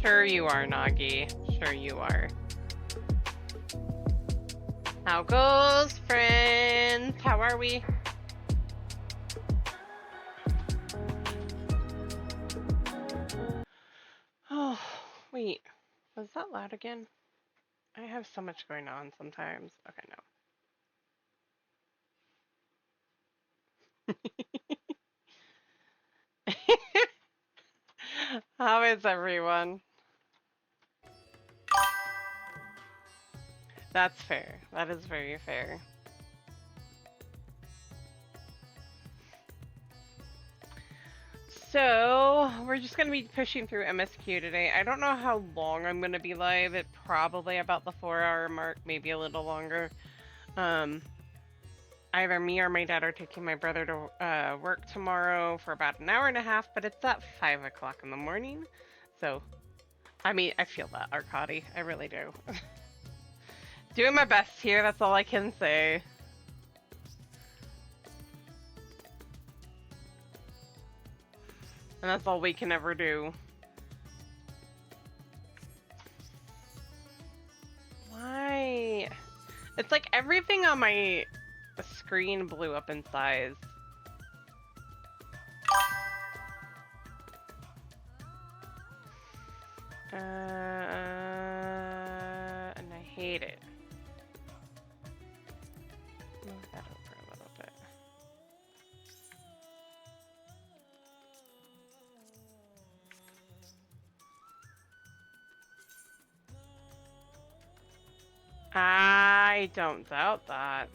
Sure you are, Nagi. Sure you are. How goes, friends? How are we? Oh, wait. Was that loud again? I have so much going on sometimes. Okay, no. How is everyone? That's fair. That is very fair. So, we're just going to be pushing through MSQ today. I don't know how long I'm going to be live. It probably about the 4-hour mark, maybe a little longer. Either me or my dad are taking my brother to work tomorrow for about an hour and a half, but it's at 5 o'clock in the morning. So, I mean, I feel that, Arcadi. I really do. Doing my best here, that's all I can say. And that's all we can ever do. Why? It's like everything on my screen blew up in size. And I hate it. I don't doubt that.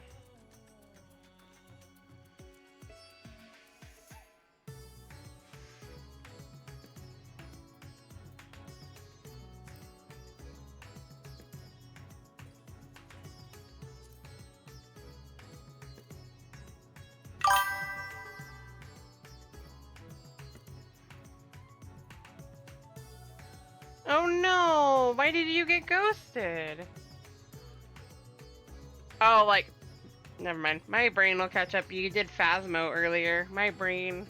Oh no! Why did you get ghosted? Oh, like, never mind. My brain will catch up. You did Phasmo earlier. My brain.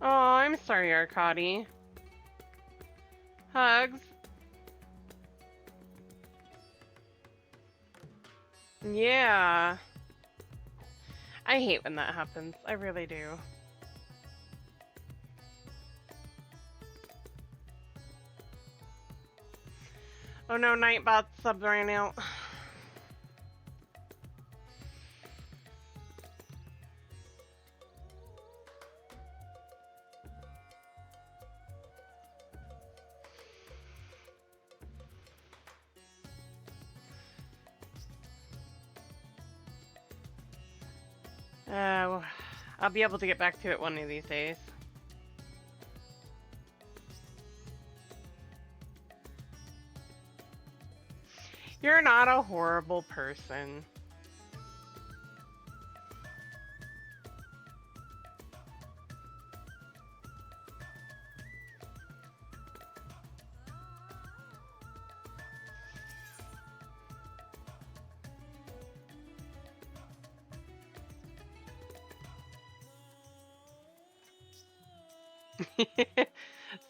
Oh, I'm sorry, Arcadi. Hugs. Yeah. I hate when that happens. I really do. Oh no, Nightbot sub ran out. Well, I'll be able to get back to it one of these days. You're not a horrible person.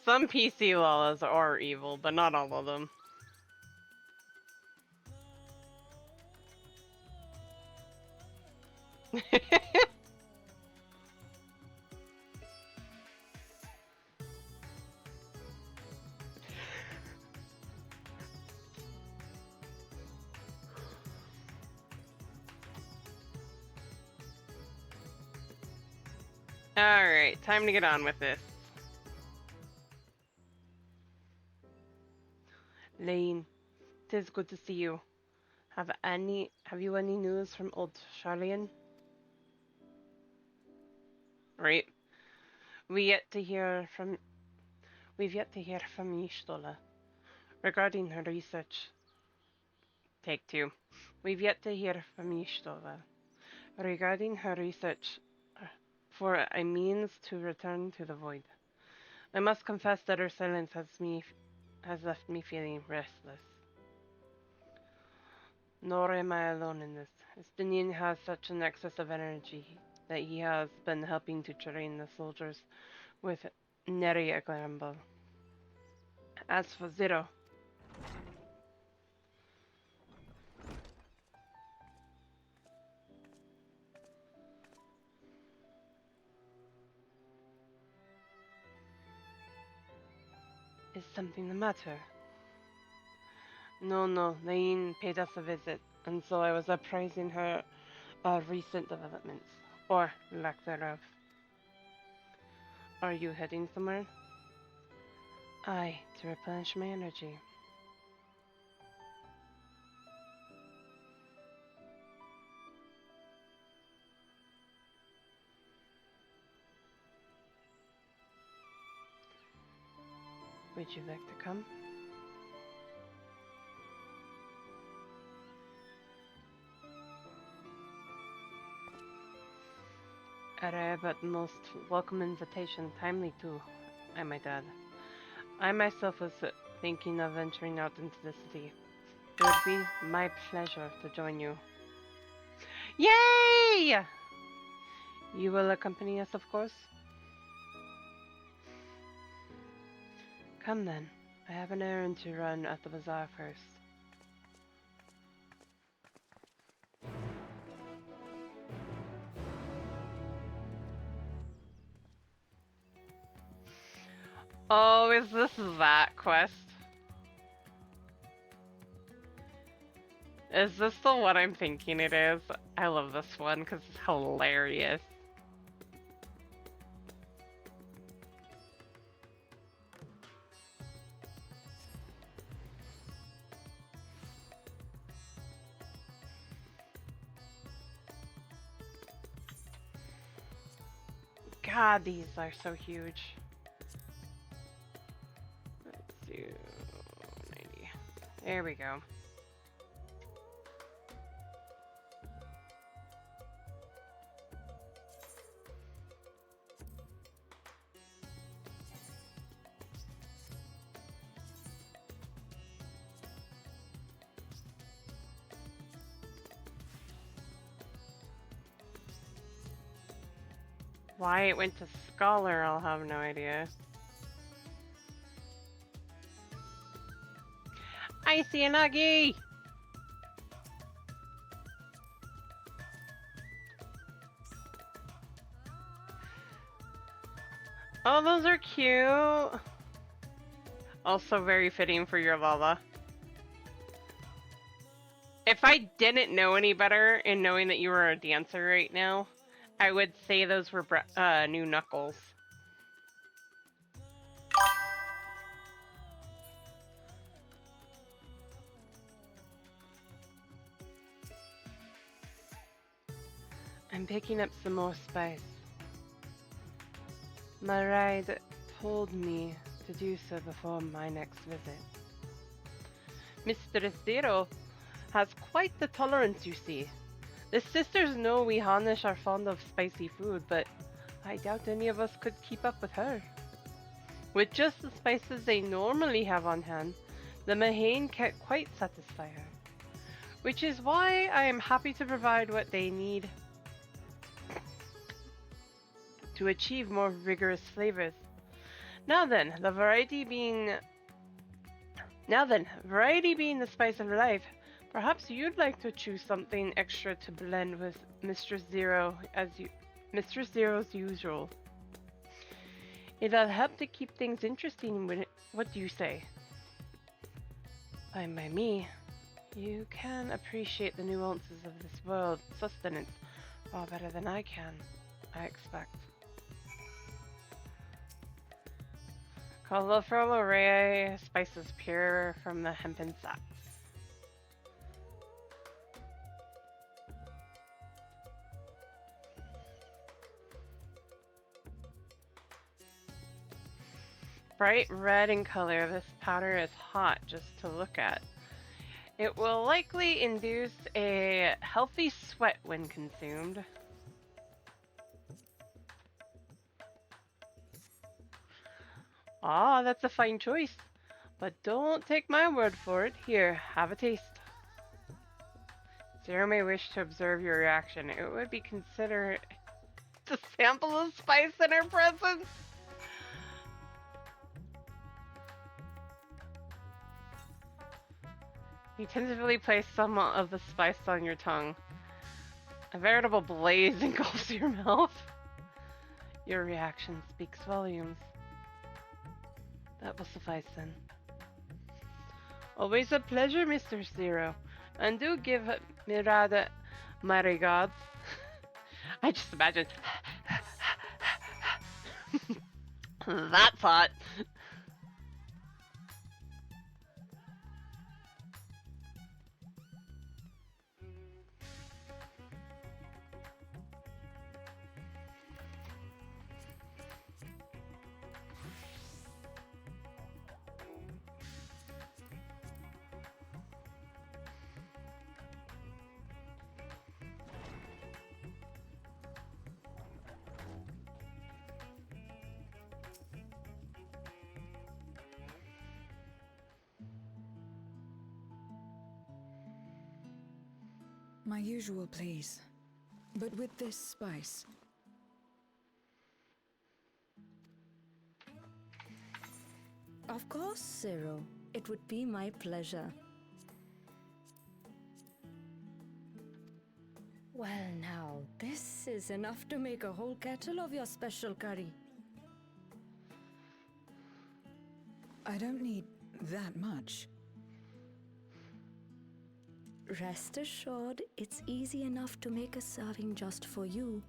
Some PC laws are evil, but not all of them. Alright, time to get on with this. Lane, it is good to see you. Have you any news from old Charlian? Right. We yet to hear from we've yet to hear from Ishtola regarding her research. Take two. We've yet to hear from Ishtola regarding her research for a means to return to the void. I must confess that her silence has left me feeling restless. Nor am I alone in this. Estinian has such an excess of energy that he has been helping to train the soldiers with Neri Glambel. As for Zero, is something the matter? No, Laine paid us a visit, and so I was apprising her of recent developments, or lack thereof. Are you heading somewhere? Aye, to replenish my energy. Would you like to come? A rare but most welcome invitation, timely too, I might add. I myself was thinking of venturing out into the city. It would be my pleasure to join you. Yay! You will accompany us, of course? Come then. I have an errand to run at the bazaar first. Oh, is this that quest? Is this the one I'm thinking it is? I love this one because it's hilarious. God, these are so huge. Let's do 90. There we go. Why it went to Scholar, I'll have no idea. I see a Nuggie! Oh, those are cute! Also very fitting for your Lala. If I didn't know any better in knowing that you were a dancer right now, I would say those were new Knuckles. I'm picking up some more spice. My ride told me to do so before my next visit. Mr. Zero has quite the tolerance, you see. The sisters know we Hanish are fond of spicy food, but I doubt any of us could keep up with her. With just the spices they normally have on hand, the Mahane can't quite satisfy her. Which is why I am happy to provide what they need to achieve more rigorous flavors. Now then, variety being the spice of life, perhaps you'd like to choose something extra to blend with Mistress Zero's usual. It'll help to keep things interesting. What do you say? Fine by me. You can appreciate the nuances of this world's sustenance far better than I can, I expect. Colorful array spices pure from the hempen sap. Bright red in color, this powder is hot just to look at. It will likely induce a healthy sweat when consumed. Ah, that's a fine choice. But don't take my word for it. Here, have a taste. Zero may wish to observe your reaction. It would be considered to sample the spice in her presence. You tentatively place some of the spice on your tongue. A veritable blaze engulfs your mouth. Your reaction speaks volumes. That will suffice then. Always a pleasure, Mr. Zero. And do give Mirada my regards. I just imagine. That's hot. My usual, please. But with this spice. Of course, Zero. It would be my pleasure. Well now, this is enough to make a whole kettle of your special curry. I don't need that much. rest assured, it's easy enough to make a serving just for you.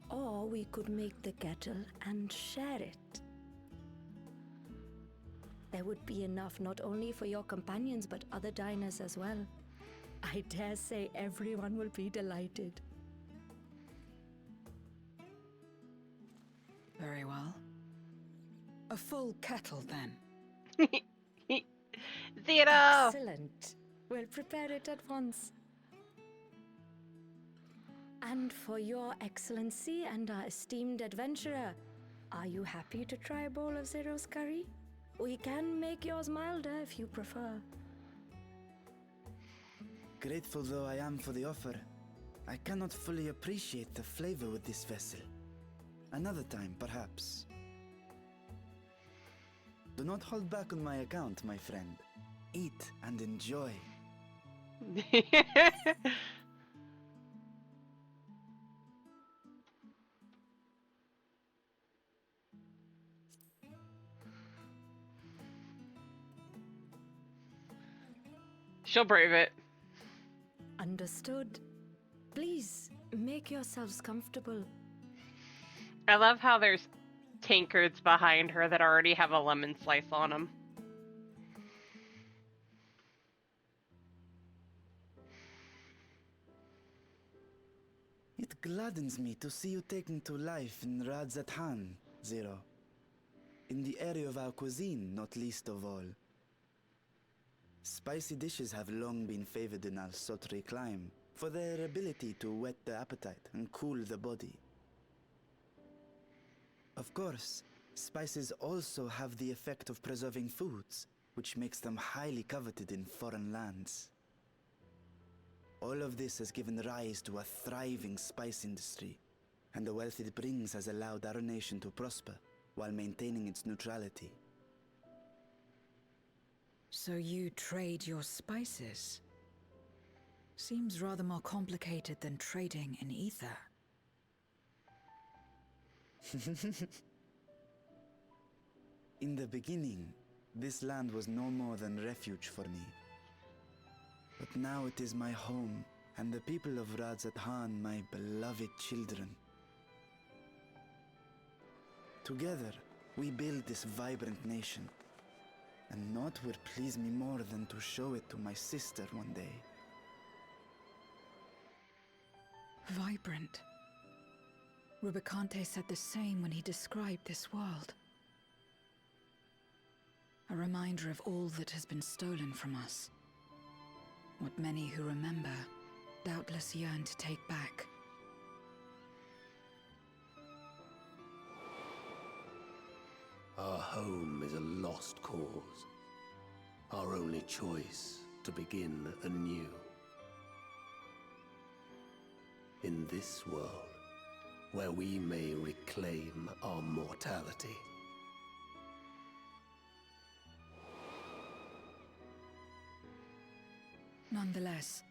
Or we could make the kettle and share it. There would be enough not only for your companions but other diners as well. I dare say everyone will be delighted. Very well. A full kettle, then. Zero! Excellent. We'll prepare it at once. And for your excellency and our esteemed adventurer, are you happy to try a bowl of Zero's curry? We can make yours milder if you prefer. Grateful though I am for the offer, I cannot fully appreciate the flavor with this vessel. Another time, perhaps. Do not hold back on my account, my friend. Eat and enjoy. She'll brave it. Understood. Please, make yourselves comfortable. I love how there's tankards behind her that already have a lemon slice on them. It gladdens me to see you taking to life in Radzatan, Zero. In the area of our cuisine, not least of all. Spicy dishes have long been favored in our sultry clime for their ability to whet the appetite and cool the body. Of course, spices also have the effect of preserving foods, which makes them highly coveted in foreign lands. All of this has given rise to a thriving spice industry, and the wealth it brings has allowed our nation to prosper while maintaining its neutrality. So you trade your spices? Seems rather more complicated than trading in ether. In the beginning, this land was no more than refuge for me. But now it is my home, and the people of Radzatan my beloved children. Together, we build this vibrant nation. And naught would please me more than to show it to my sister one day. Vibrant. Rubicante said the same when he described this world. A reminder of all that has been stolen from us. What many who remember doubtless yearn to take back. Our home is a lost cause. Our only choice to begin anew. In this world, where we may reclaim our mortality. Nonetheless,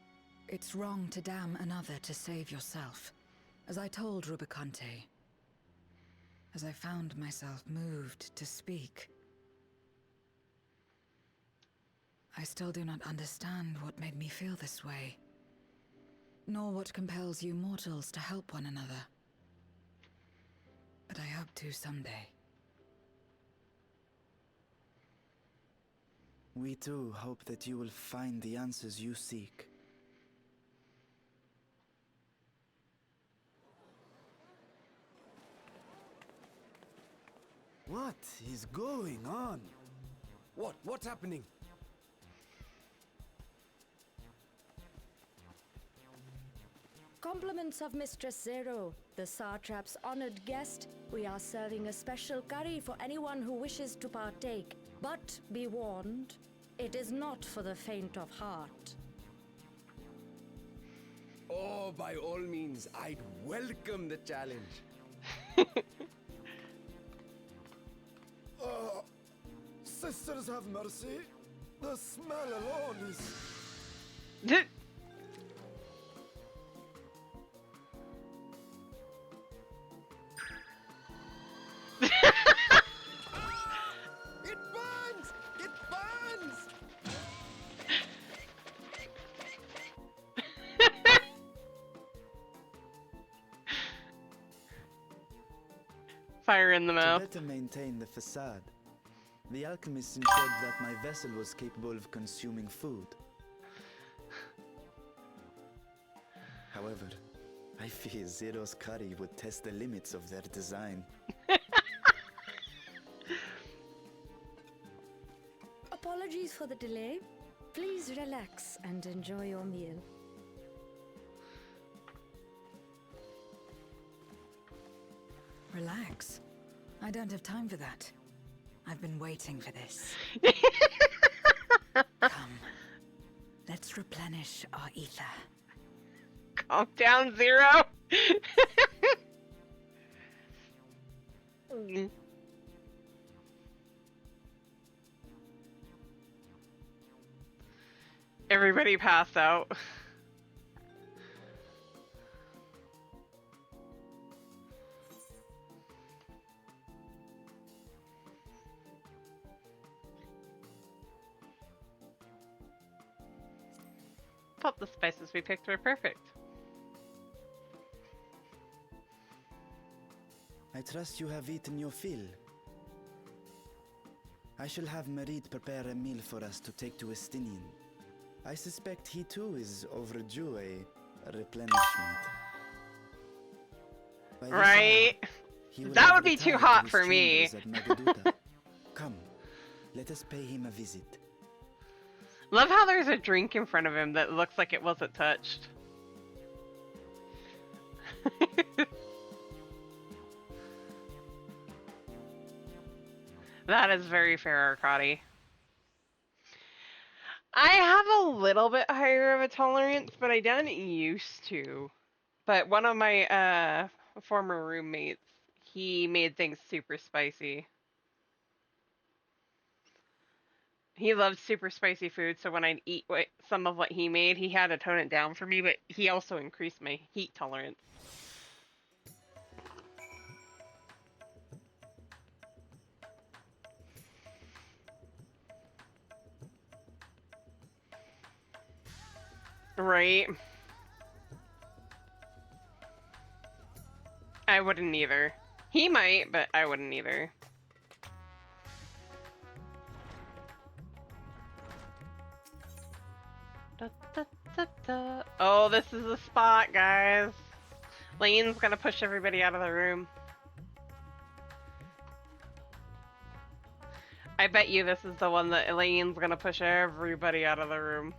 it's wrong to damn another to save yourself, as I told Rubicante. As I found myself moved to speak. I still do not understand what made me feel this way, nor what compels you mortals to help one another. But I hope to someday. We too hope that you will find the answers you seek. What is going on? What's happening? Compliments of Mistress Zero, the Satrap's honored guest. We are serving a special curry for anyone who wishes to partake. But be warned, it is not for the faint of heart. Oh, by all means, I'd welcome the challenge. Sisters have mercy. The smell alone is... It burns! It burns! Fire in the To mouth. better maintain the facade, the alchemist ensured that my vessel was capable of consuming food. However, I fear Zero's curry would test the limits of their design. Apologies for the delay. Please relax and enjoy your meal. Relax. I don't have time for that. I've been waiting for this. Come. Let's replenish our ether. Calm down, Zero. Everybody pass out. Thought the spices we picked were perfect. I trust you have eaten your fill. I shall have Merit prepare a meal for us to take to Estinian. I suspect he too is overdue a replenishment. By this Right? hour, he will That have would be too retired to hot his for me. chambers at Magaduta. Come, let us pay him a visit. Love how there's a drink in front of him that looks like it wasn't touched. That is very fair, Arcadi. I have a little bit higher of a tolerance, but I didn't used to. But one of my former roommates, he made things super spicy. He loves super spicy food, so when I'd eat some of what he made, he had to tone it down for me, but he also increased my heat tolerance. Right. I wouldn't either. He might, but I wouldn't either. Da, da, da, da. Oh, this is the spot, guys. Lane's gonna push everybody out of the room. I bet you this is the one that Elaine's gonna push everybody out of the room.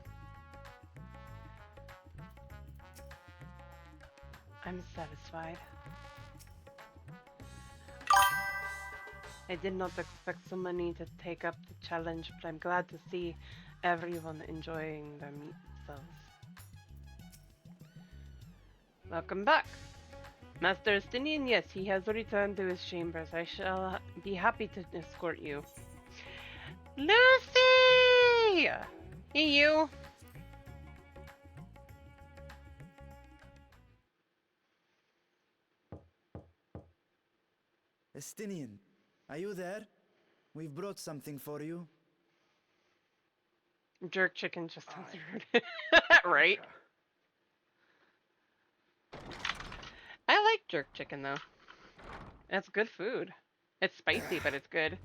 I'm satisfied. I did not expect so many to take up the challenge, but I'm glad to see everyone enjoying themselves. Welcome back. Master Estinian, yes, he has returned to his chambers. I shall be happy to escort you. Lucy! Hey, you! Estinian, are you there? We've brought something for you. Jerk chicken just sounds rude. Right? I like jerk chicken though. It's good food. It's spicy, but it's good.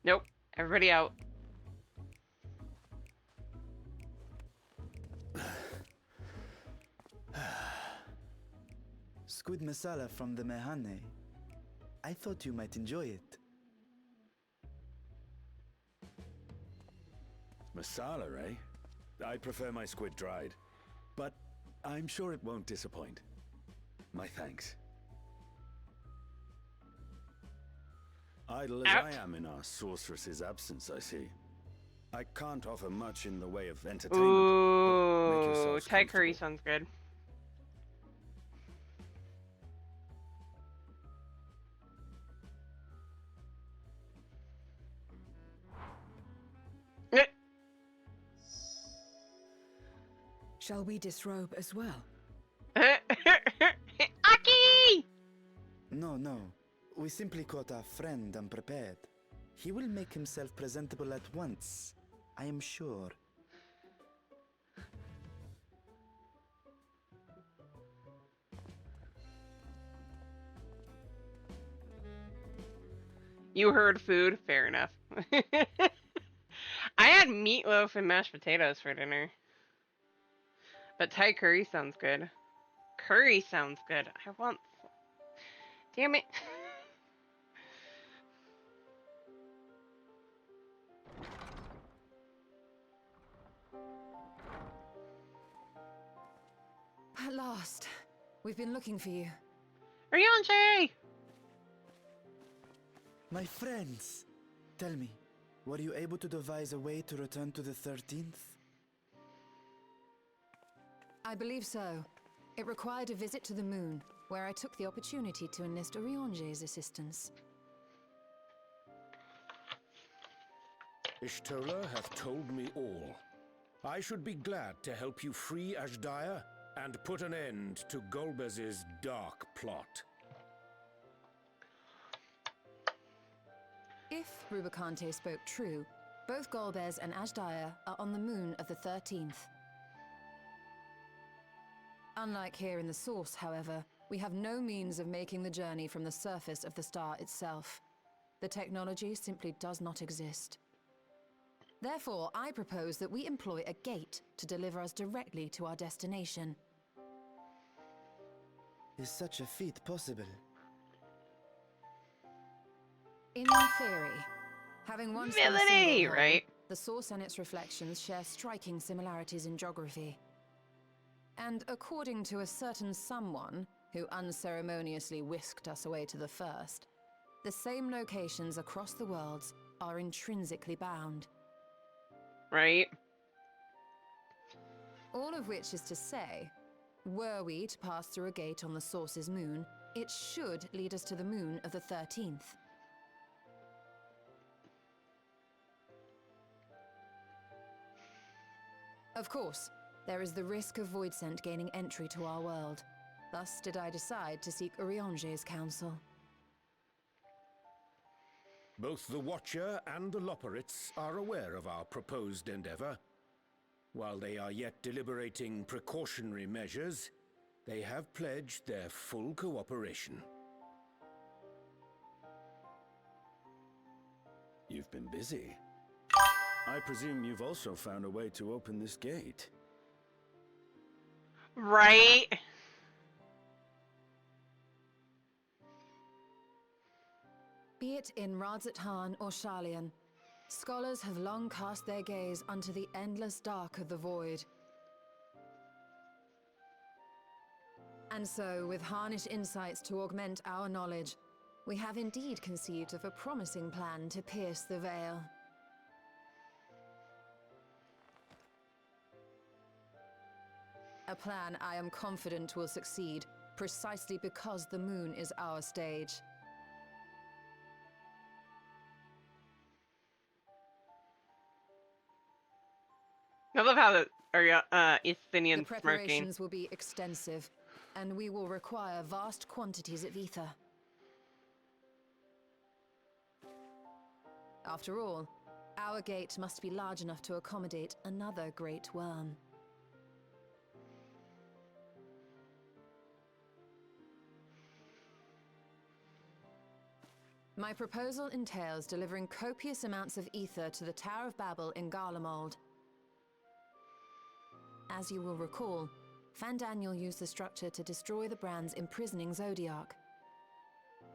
Nope. Everybody out. Squid masala from the Mehane. I thought you might enjoy it. Masala, eh? I prefer my squid dried. But I'm sure it won't disappoint. My thanks. Idle as Out. I am in our sorceress's absence, I see. I can't offer much in the way of entertainment. Make Ooh, yourselves Thai curry comfortable. sounds good. Shall we disrobe as well? Aki! No, no. We simply caught our friend unprepared. He will make himself presentable at once, I am sure. You heard food. Fair enough. I had meatloaf and mashed potatoes for dinner. But Thai curry sounds good. Curry sounds good. I want... Damn it. At last. We've been looking for you. Ryonche! My friends! Tell me, were you able to devise a way to return to the 13th? I believe so. It required a visit to the moon, where I took the opportunity to enlist Ryonje's assistance. Ishtola hath told me all. I should be glad to help you free Azhdaya and put an end to Golbez's dark plot. If Rubicante spoke true, both Golbez and Azhdaya are on the moon of the 13th. Unlike here in the Source, however, we have no means of making the journey from the surface of the star itself. The technology simply does not exist. Therefore, I propose that we employ a gate to deliver us directly to our destination. Is such a feat possible? In theory, having once Villainy, been a single hole, right? the Source and its reflections share striking similarities in geography. And according to a certain someone who unceremoniously whisked us away to the first, the same locations across the worlds are intrinsically bound. Right? All of which is to say, were we to pass through a gate on the Source's moon, it should lead us to the moon of the 13th. Of course, there is the risk of Voidsent gaining entry to our world. Thus did I decide to seek Ryonje's counsel. Both the Watcher and the Loporrits are aware of our proposed endeavor. While they are yet deliberating precautionary measures, they have pledged their full cooperation. You've been busy. I presume you've also found a way to open this gate. Right? Be it in Radzat-Han or Sharlayan, scholars have long cast their gaze unto the endless dark of the void. And so, with harnish insights to augment our knowledge, we have indeed conceived of a promising plan to pierce the veil. A plan I am confident will succeed, precisely because the moon is our stage. I love how the The Isthinian's smirking. preparations will be extensive, and we will require vast quantities of ether. After all, our gate must be large enough to accommodate another great worm. My proposal entails delivering copious amounts of ether to the Tower of Babel in Garlemald. As you will recall, Fandaniel used the structure to destroy the Brand's imprisoning Zodiark.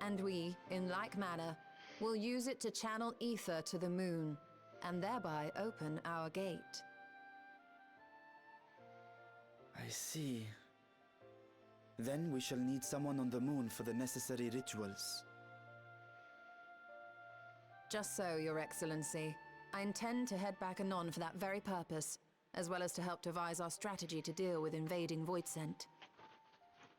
And we, in like manner, will use it to channel ether to the moon, and thereby open our gate. I see. Then we shall need someone on the moon for the necessary rituals. Just so, Your Excellency. I intend to head back anon for that very purpose, as well as to help devise our strategy to deal with invading Voidsent.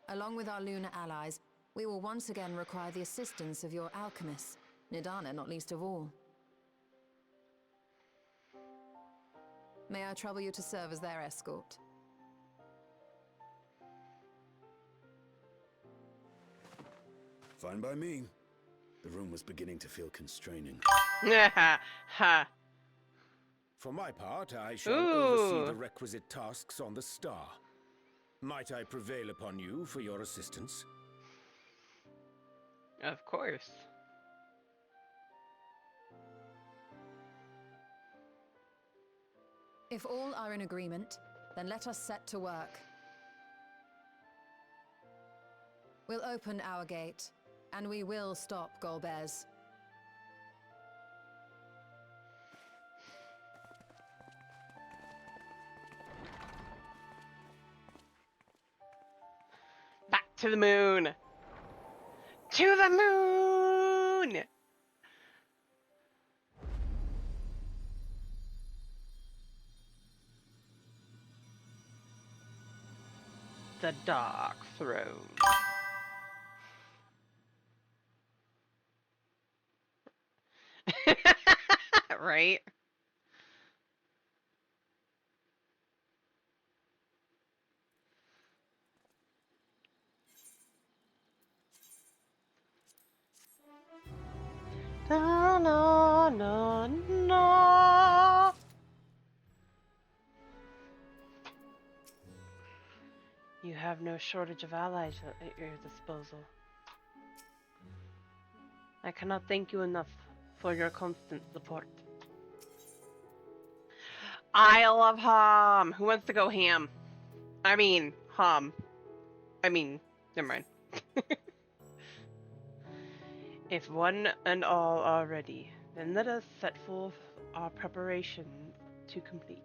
Along with our lunar allies, we will once again require the assistance of your alchemists, Nidana not least of all. May I trouble you to serve as their escort? Fine by me. The room was beginning to feel constraining. Ha. For my part, I shall Ooh. oversee the requisite tasks on the star. Might I prevail upon you for your assistance? Of course. If all are in agreement, then let us set to work. We'll open our gate, and we will stop Golbez. Back to the moon! To the moon! The Dark Throne. Right? Na na na na. You have no shortage of allies at your disposal. I cannot thank you enough for your constant support. Isle of Ham. Who wants to go ham? I mean, Ham. I mean, never mind. If one and all are ready, then let us set forth our preparations to complete.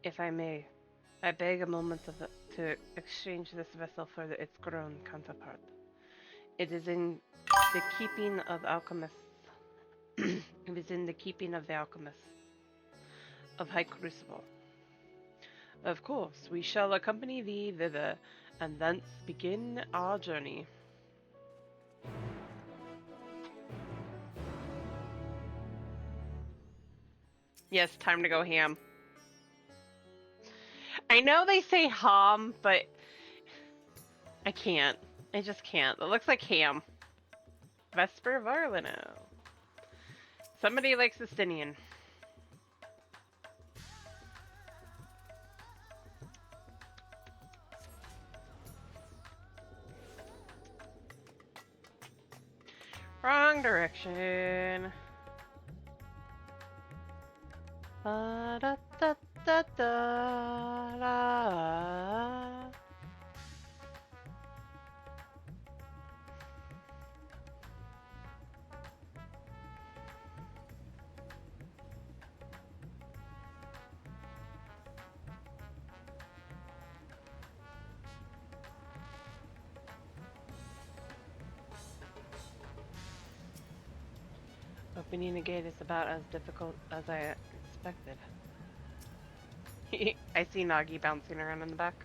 If I may, I beg a moment to exchange this vessel for its grown counterpart. It is in the keeping of alchemists. It is in the keeping of the alchemists of High Crucible. Of course, we shall accompany thee thither, and thence begin our journey. Yes, time to go ham. I know they say ham, but I can't. I just can't. It looks like ham. Vesper Varlino. Somebody likes Estinian. Wrong direction. Da da da da da da. Opening a gate is about as difficult as I expected. I see Nagi bouncing around in the back.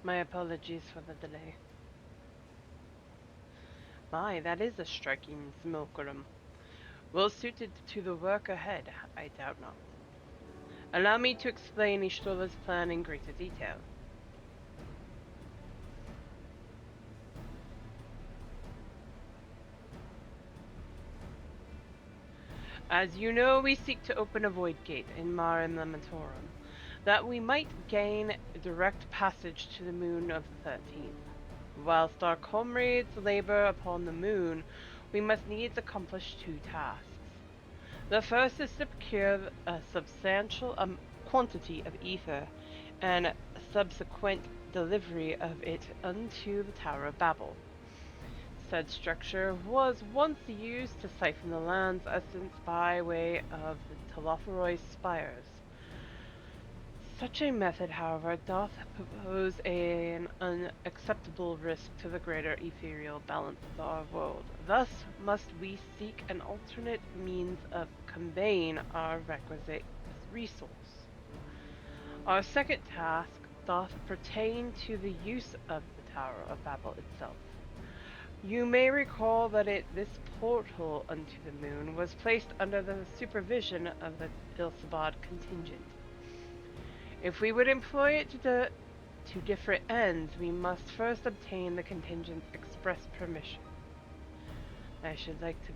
My apologies for the delay. My, that is a striking smoke room. Well suited to the work ahead, I doubt not. Allow me to explain Ishtola's plan in greater detail. As you know, we seek to open a void gate in Mare Lamentorum, that we might gain direct passage to the moon of the 13th. Whilst our comrades labor upon the moon, we must needs accomplish two tasks. The first is to procure a substantial quantity of ether, and subsequent delivery of it unto the Tower of Babel. Said structure was once used to siphon the land's essence by way of the Telophoroi spires. Such a method, however, doth propose an unacceptable risk to the greater ethereal balance of our world. Thus must we seek an alternate means of conveying our requisite resource. Our second task doth pertain to the use of the Tower of Babel itself. You may recall that this portal unto the moon was placed under the supervision of the Ilsabad contingent. If we would employ it to different ends, we must first obtain the contingent's express permission. I should like to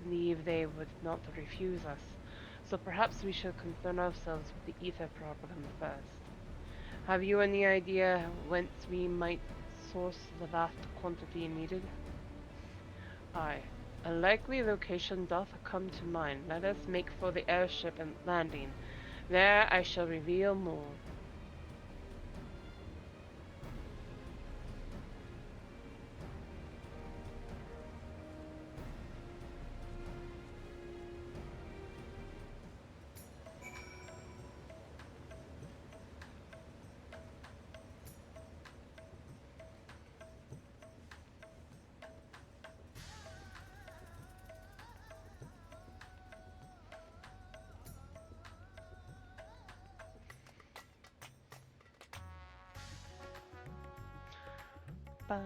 believe they would not refuse us, so perhaps we should concern ourselves with the ether problem first. Have you any idea whence we might source the vast quantity needed? Aye. A likely location doth come to mind. Let us make for the airship and landing. There I shall reveal more. Ba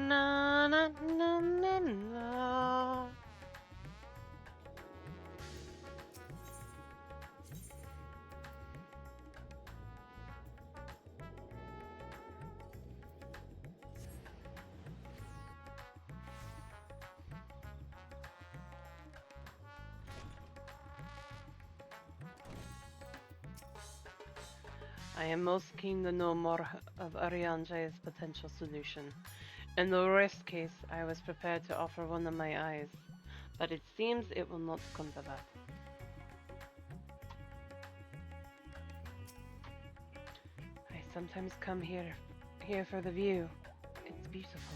na na na na na. I am most keen to know more of Arianje's potential solution. In the worst case, I was prepared to offer one of my eyes, but it seems it will not come to that. I sometimes come here for the view. It's beautiful.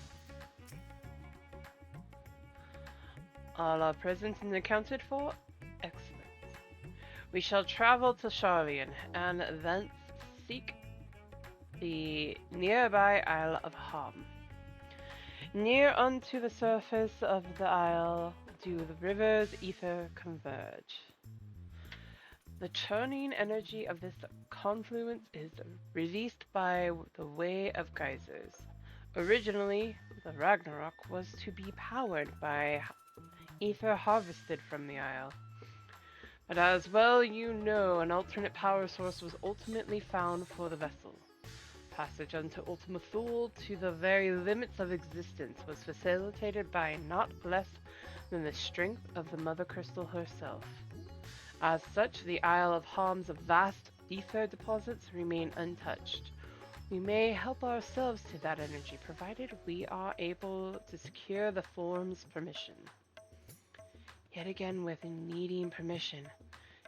All are present and accounted for? Excellent. We shall travel to Charlian, and thence seek the nearby Isle of Harm. Near unto the surface of the isle do the river's ether converge. The churning energy of this confluence is released by the way of geysers. Originally, the Ragnarok was to be powered by ether harvested from the isle. But as well you know, an alternate power source was ultimately found for the vessel. Passage unto Ultima Thule to the very limits of existence was facilitated by not less than the strength of the Mother Crystal herself. As such, the Isle of Harm's vast ether deposits remain untouched. We may help ourselves to that energy, provided we are able to secure the form's permission. Yet again, with needing permission,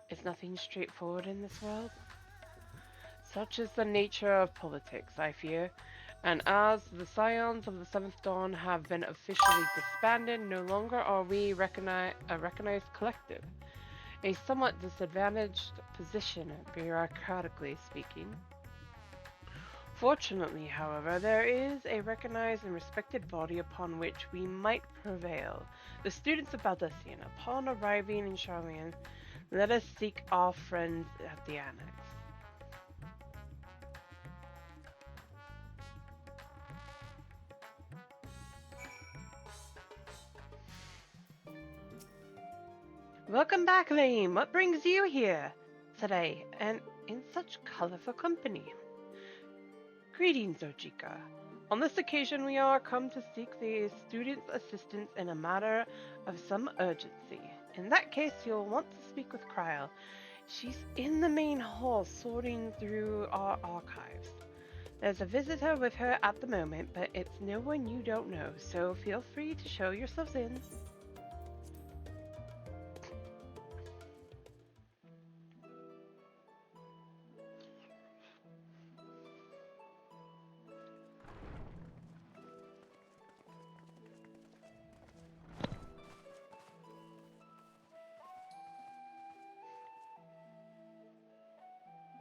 is nothing straightforward in this world? Such is the nature of politics, I fear, and as the Scions of the Seventh Dawn have been officially disbanded, no longer are we a recognized collective. A somewhat disadvantaged position, bureaucratically speaking. Fortunately, however, there is a recognized and respected body upon which we might prevail. The students of Baldesion. Upon arriving in Charlian, let us seek our friends at the Annex. Welcome back, Lane. What brings you here today, and in such colorful company? Greetings, Ojika. On this occasion, we are come to seek the student's assistance in a matter of some urgency. In that case, you'll want to speak with Kryl. She's in the main hall sorting through our archives. There's a visitor with her at the moment, but it's no one you don't know, so feel free to show yourselves in.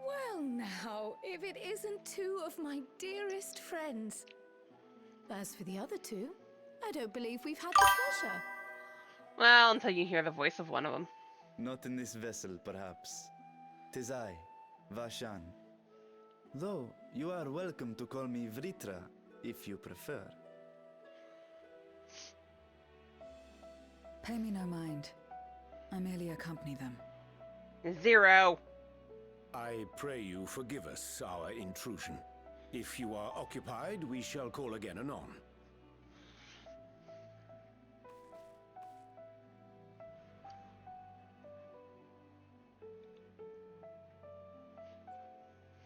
Well now, if it isn't two of my dearest friends. As for the other two, I don't believe we've had the pleasure. Well, until you hear the voice of one of them. Not in this vessel, perhaps. 'Tis I, Vashan. Though you are welcome to call me Vritra, if you prefer. Pay me no mind. I merely accompany them. Zero. I pray you forgive us our intrusion. If you are occupied, we shall call again anon.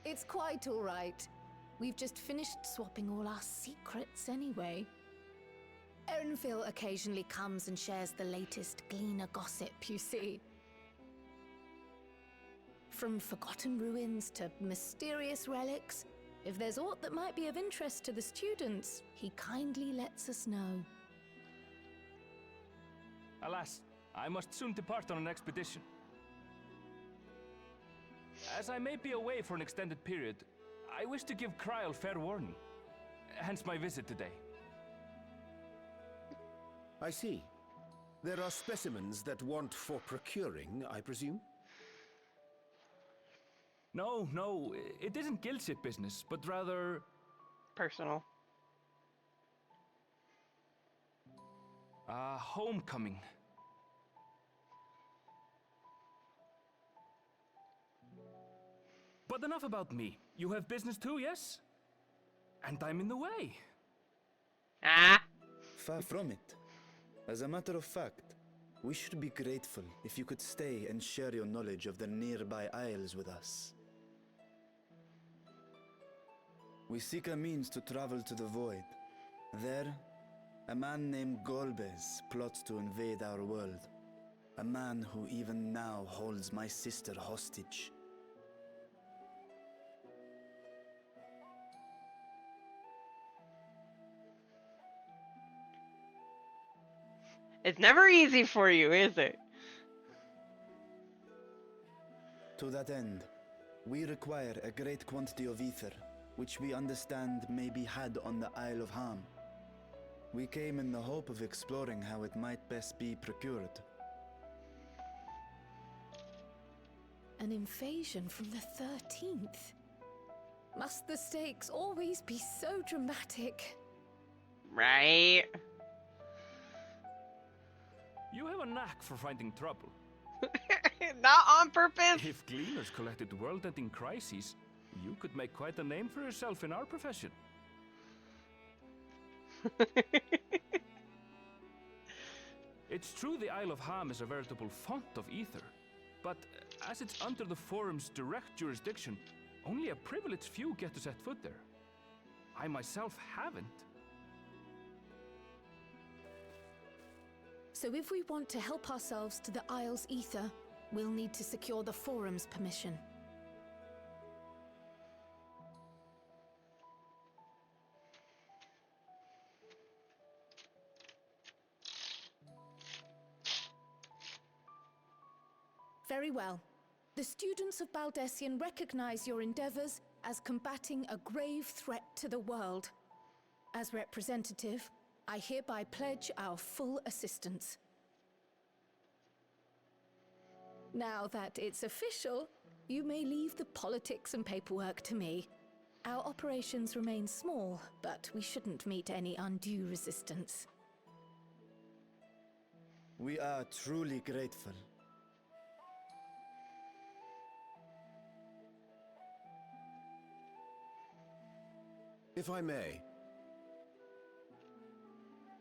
It's quite all right. We've just finished swapping all our secrets anyway. Erenville occasionally comes and shares the latest Gleaner gossip, you see. From forgotten ruins to mysterious relics, if there's aught that might be of interest to the students, he kindly lets us know. Alas, I must soon depart on an expedition. As I may be away for an extended period, I wish to give Kryl fair warning. Hence my visit today. I see. There are specimens that want for procuring, I presume? No, it isn't guildship business, but rather... Personal. homecoming. But enough about me. You have business too, yes? And I'm in the way. Ah! Far from it. As a matter of fact, we should be grateful if you could stay and share your knowledge of the nearby isles with us. We seek a means to travel to the Void. There, a man named Golbez plots to invade our world. A man who even now holds my sister hostage. It's never easy for you, is it? To that end, we require a great quantity of ether, which we understand may be had on the Isle of Ham. We came in the hope of exploring how it might best be procured. An invasion from the 13th? Must the stakes always be so dramatic? Right. You have a knack for finding trouble. Not on purpose. If Gleaners collected world-ending crises, you could make quite a name for yourself in our profession. It's true the Isle of Ham is a veritable font of ether, but as it's under the Forum's direct jurisdiction, only a privileged few get to set foot there. I myself haven't. So if we want to help ourselves to the Isle's ether, we'll need to secure the Forum's permission. Very well. The students of Baldessian recognize your endeavors as combating a grave threat to the world. As representative, I hereby pledge our full assistance. Now that it's official, you may leave the politics and paperwork to me. Our operations remain small, but we shouldn't meet any undue resistance. We are truly grateful. If I may.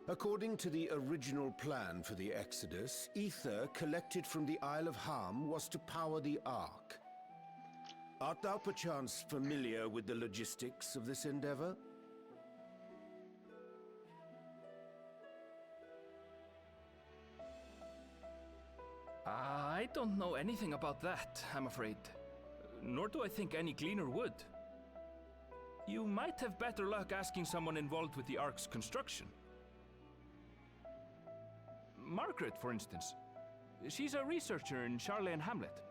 According to the original plan for the Exodus, ether collected from the Isle of Ham was to power the Ark. Art thou perchance familiar with the logistics of this endeavor? I don't know anything about that, I'm afraid. Nor do I think any Gleaner would. You might have better luck asking someone involved with the Ark's construction. Margaret, for instance. She's a researcher in Charlene Hamlet.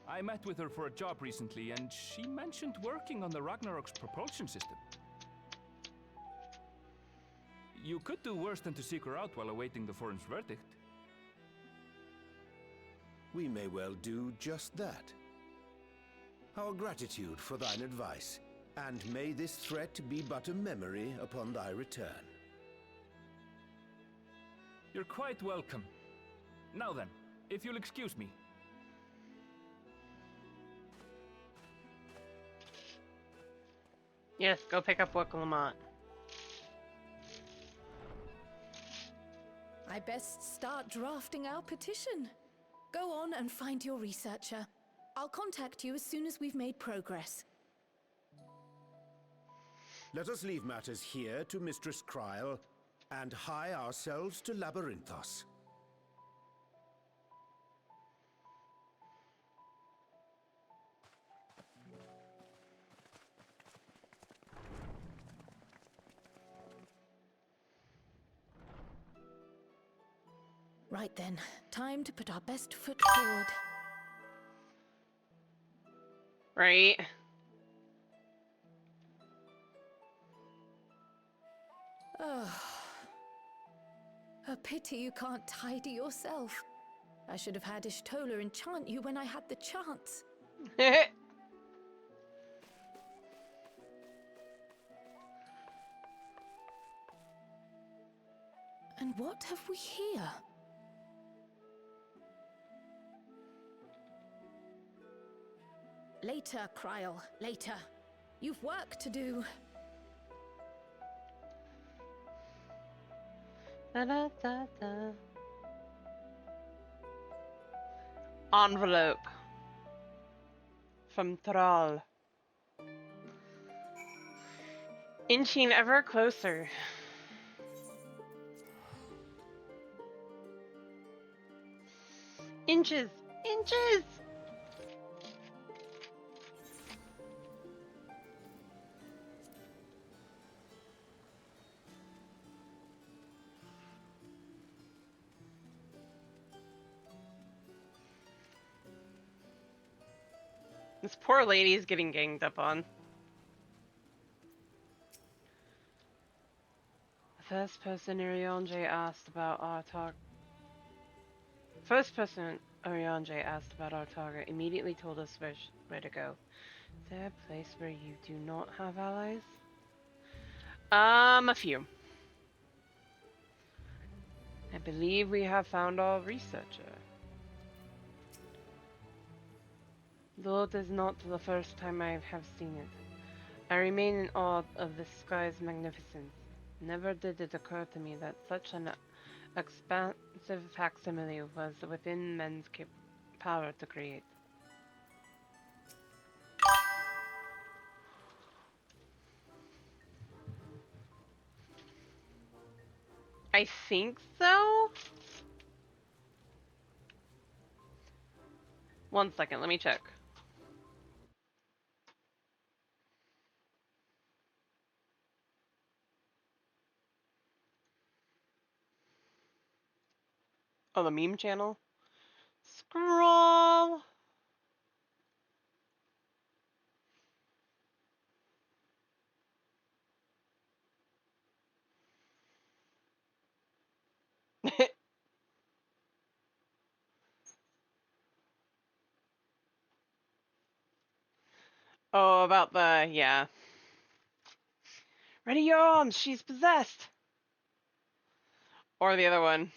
I met with her for a job recently, and she mentioned working on the Ragnarok's propulsion system. You could do worse than to seek her out while awaiting the Forum's verdict. We may well do just that. Our gratitude for thine advice, and may this threat be but a memory upon thy return. You're quite welcome. Now then, if you'll excuse me. Yes, go pick up Wuk Lamont. I best start drafting our petition. Go on and find your researcher. I'll contact you as soon as we've made progress. Let us leave matters here to Mistress Kryl, and hie ourselves to Labyrinthos. Right then, time to put our best foot forward. Right? Oh. A pity you can't tidy yourself. I should have had Ishtola enchant you when I had the chance. And what have we here? Later, Kryl, later. You've work to do. Da, da, da, da. Envelope from Thrall. Inching ever closer. Inches! Inches! This poor lady is getting ganged up on. The first person Urianger asked about our target. First person Urianger asked about our target immediately told us where to go. Is there a place where you do not have allies? A few. I believe we have found our researcher. Though it is not the first time I have seen it, I remain in awe of the sky's magnificence. Never did it occur to me that such an expansive facsimile was within men's power to create. I think so? One second, let me check. Oh, the meme channel? Scroll! Oh, about the, yeah. Ready your arms, she's possessed! Or the other one.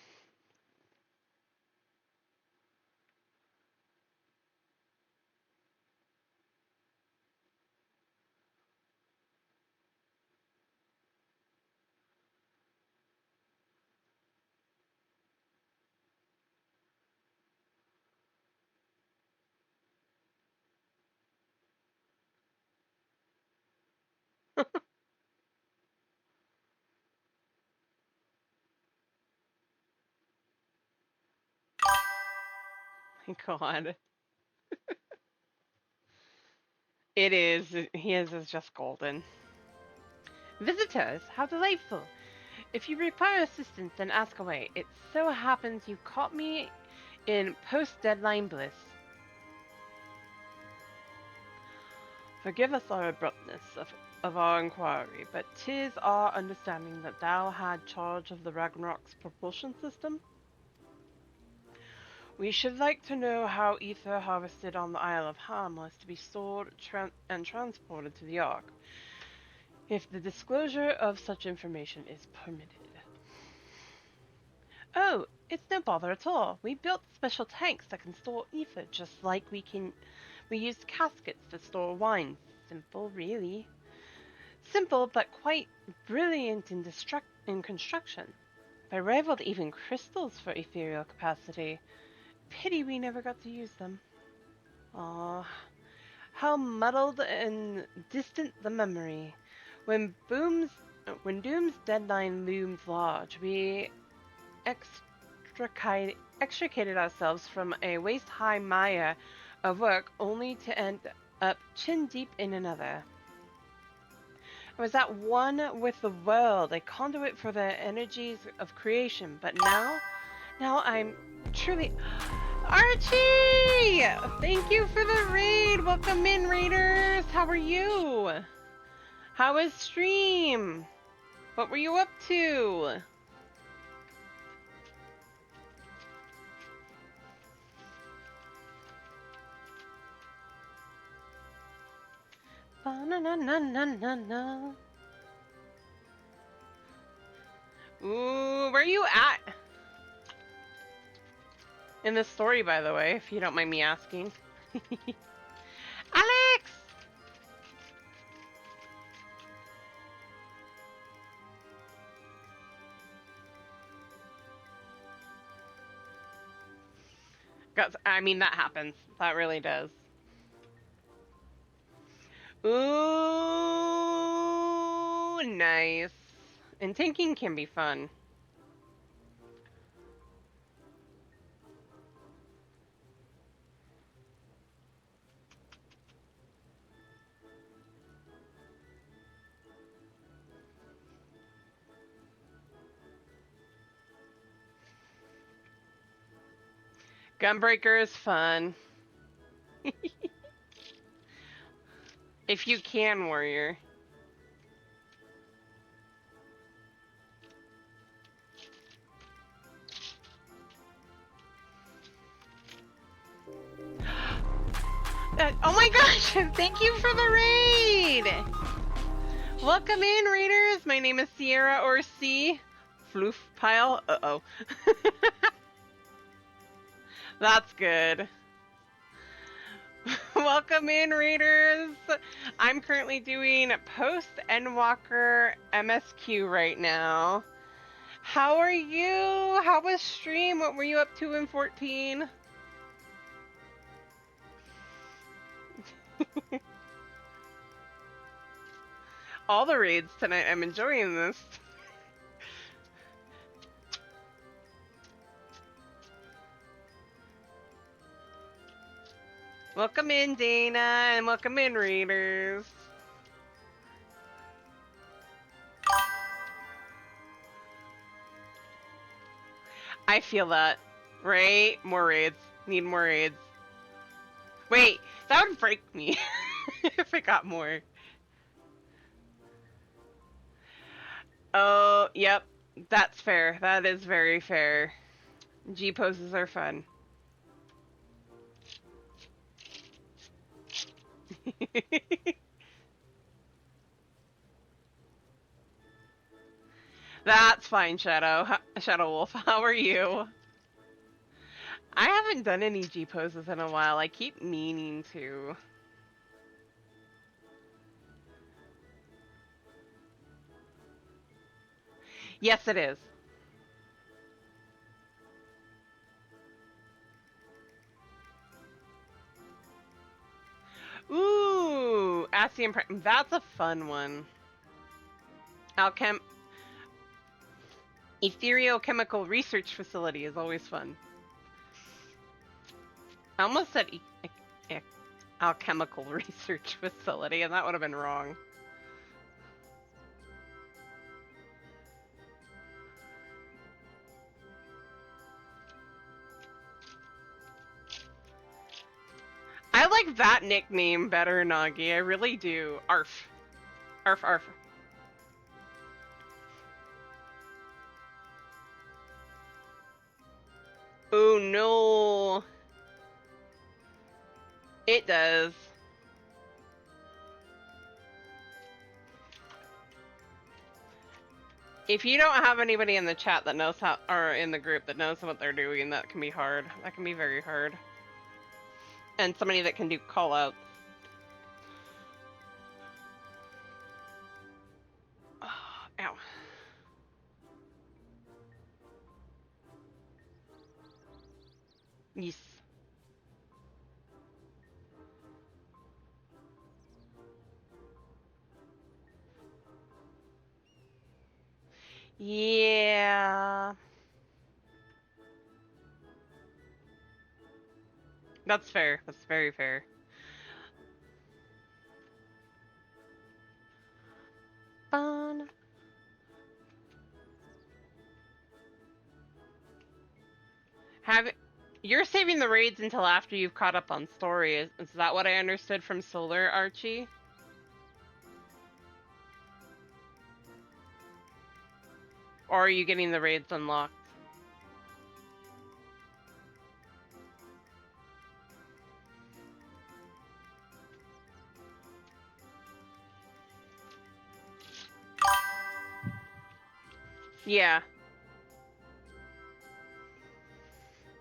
My God. It is. His is just golden. Visitors, how delightful! If you require assistance, then ask away. It so happens you caught me in post-deadline bliss. Forgive us our abruptness of our inquiry, but 'tis our understanding that thou had charge of the Ragnarok's propulsion system. We should like to know how ether harvested on the Isle of Ham was to be stored and transported to the Ark, if the disclosure of such information is permitted. Oh, it's no bother at all. We built special tanks that can store ether, just like we used caskets to store wine. Simple, really. Simple, but quite brilliant in construction. I rivaled even crystals for ethereal capacity. Pity we never got to use them. Ah, how muddled and distant the memory. When Doom's deadline looms large, we extricated ourselves from a waist-high mire of work only to end up chin-deep in another. I was at one with the world, a conduit for the energies of creation, but now I'm truly... Archie! Thank you for the raid! Welcome in, raiders! How are you? How was stream? What were you up to? Ba-na-na-na-na-na-na. Ooh, where are you at? In the story, by the way, if you don't mind me asking. Alex! I mean, that happens. That really does. Ooh, nice. And tanking can be fun. Gunbreaker is fun. If you can, warrior. Oh my gosh! Thank you for the raid! Welcome in, raiders! My name is Sierra or C. Floof pile. Uh-oh. That's good. Welcome in, raiders! I'm currently doing post Endwalker MSQ right now. How are you? How was stream? What were you up to in 14? All the raids tonight. I'm enjoying this. Welcome in, Dana, and welcome in, readers. I feel that, right? More raids. Need more raids. Wait, that would break me if I got more. Oh, yep. That's fair. That is very fair. G-poses are fun. That's fine, Shadow Wolf. How are you? I haven't done any G-poses in a while. I keep meaning to. Yes, it is. Ooh, Ascian Prime. That's a fun one. Ethereochemical Research Facility is always fun. I almost said alchemical research facility, and that would have been wrong. I like that nickname better, Nagi. I really do. Arf. Arf, arf. Oh no. It does. If you don't have anybody in the chat that knows how, or in the group that knows what they're doing, that can be hard. That can be very hard. And somebody that can do call outs. Oh, ow. Yes. Yeah. That's fair. That's very fair. Fun. You're saving the raids until after you've caught up on story. Is that what I understood from Solar, Archie? Or are you getting the raids unlocked? Yeah.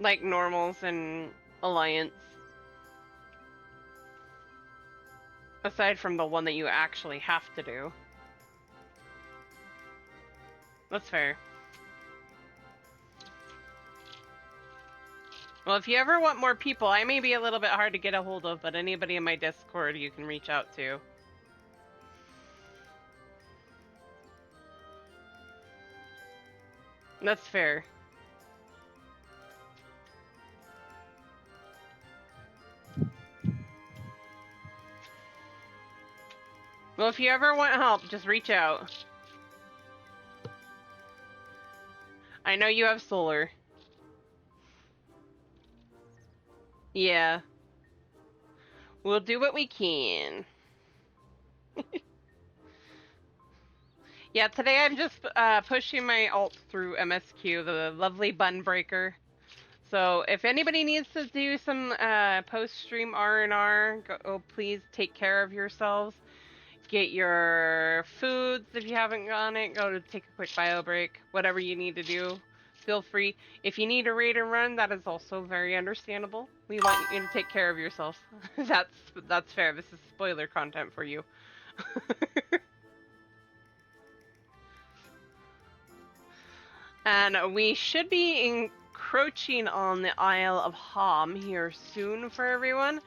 Like normals and Alliance. Aside from the one that you actually have to do. That's fair. Well, if you ever want more people, I may be a little bit hard to get a hold of, but anybody in my Discord you can reach out to. That's fair. Well, if you ever want help, just reach out. I know you have Solar. Yeah. We'll do what we can. Yeah, today I'm just pushing my alt through MSQ, the lovely bun breaker. So if anybody needs to do some post-stream R&R, go, please take care of yourselves. Get your foods if you haven't gotten it. Go to take a quick bio break. Whatever you need to do, feel free. If you need a raid and run, that is also very understandable. We want you to take care of yourselves. That's fair. This is spoiler content for you. And we should be encroaching on the Isle of Ham here soon for everyone.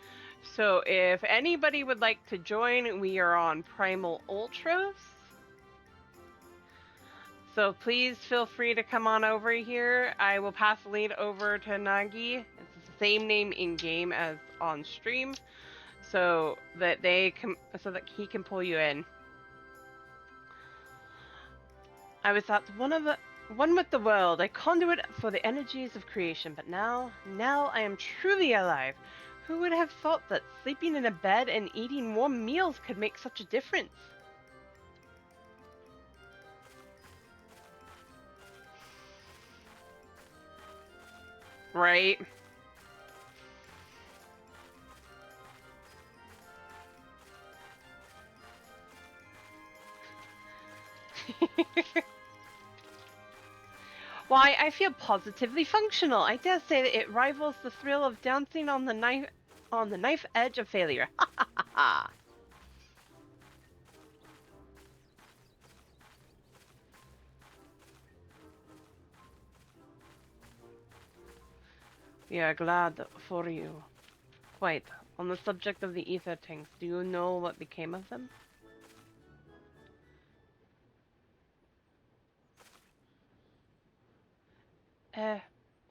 So if anybody would like to join, we are on Primal Ultras. So please feel free to come on over here. I will pass the lead over to Nagi. It's the same name in game as on stream, so that he can pull you in. I was at one with the world, a conduit for the energies of creation, but now I am truly alive. Who would have thought that sleeping in a bed and eating warm meals could make such a difference? Right? Why, I feel positively functional. I dare say that it rivals the thrill of dancing on the knife edge of failure. Ha ha ha ha. We are glad for you. Quite. On the subject of the ether tanks, do you know what became of them?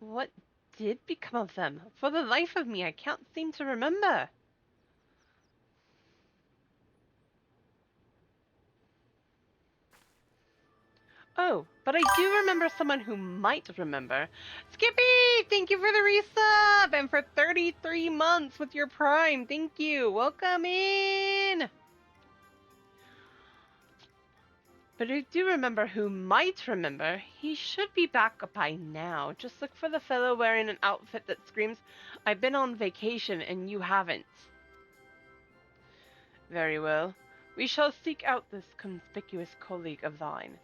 What did become of them? For the life of me, I can't seem to remember. Oh, but I do remember someone who might remember. Skippy, thank you for the resub and for 33 months with your Prime. Thank you. Welcome in. But I do remember who might remember. He should be back by now. Just look for the fellow wearing an outfit that screams, "I've been on vacation and you haven't." Very well. We shall seek out this conspicuous colleague of thine.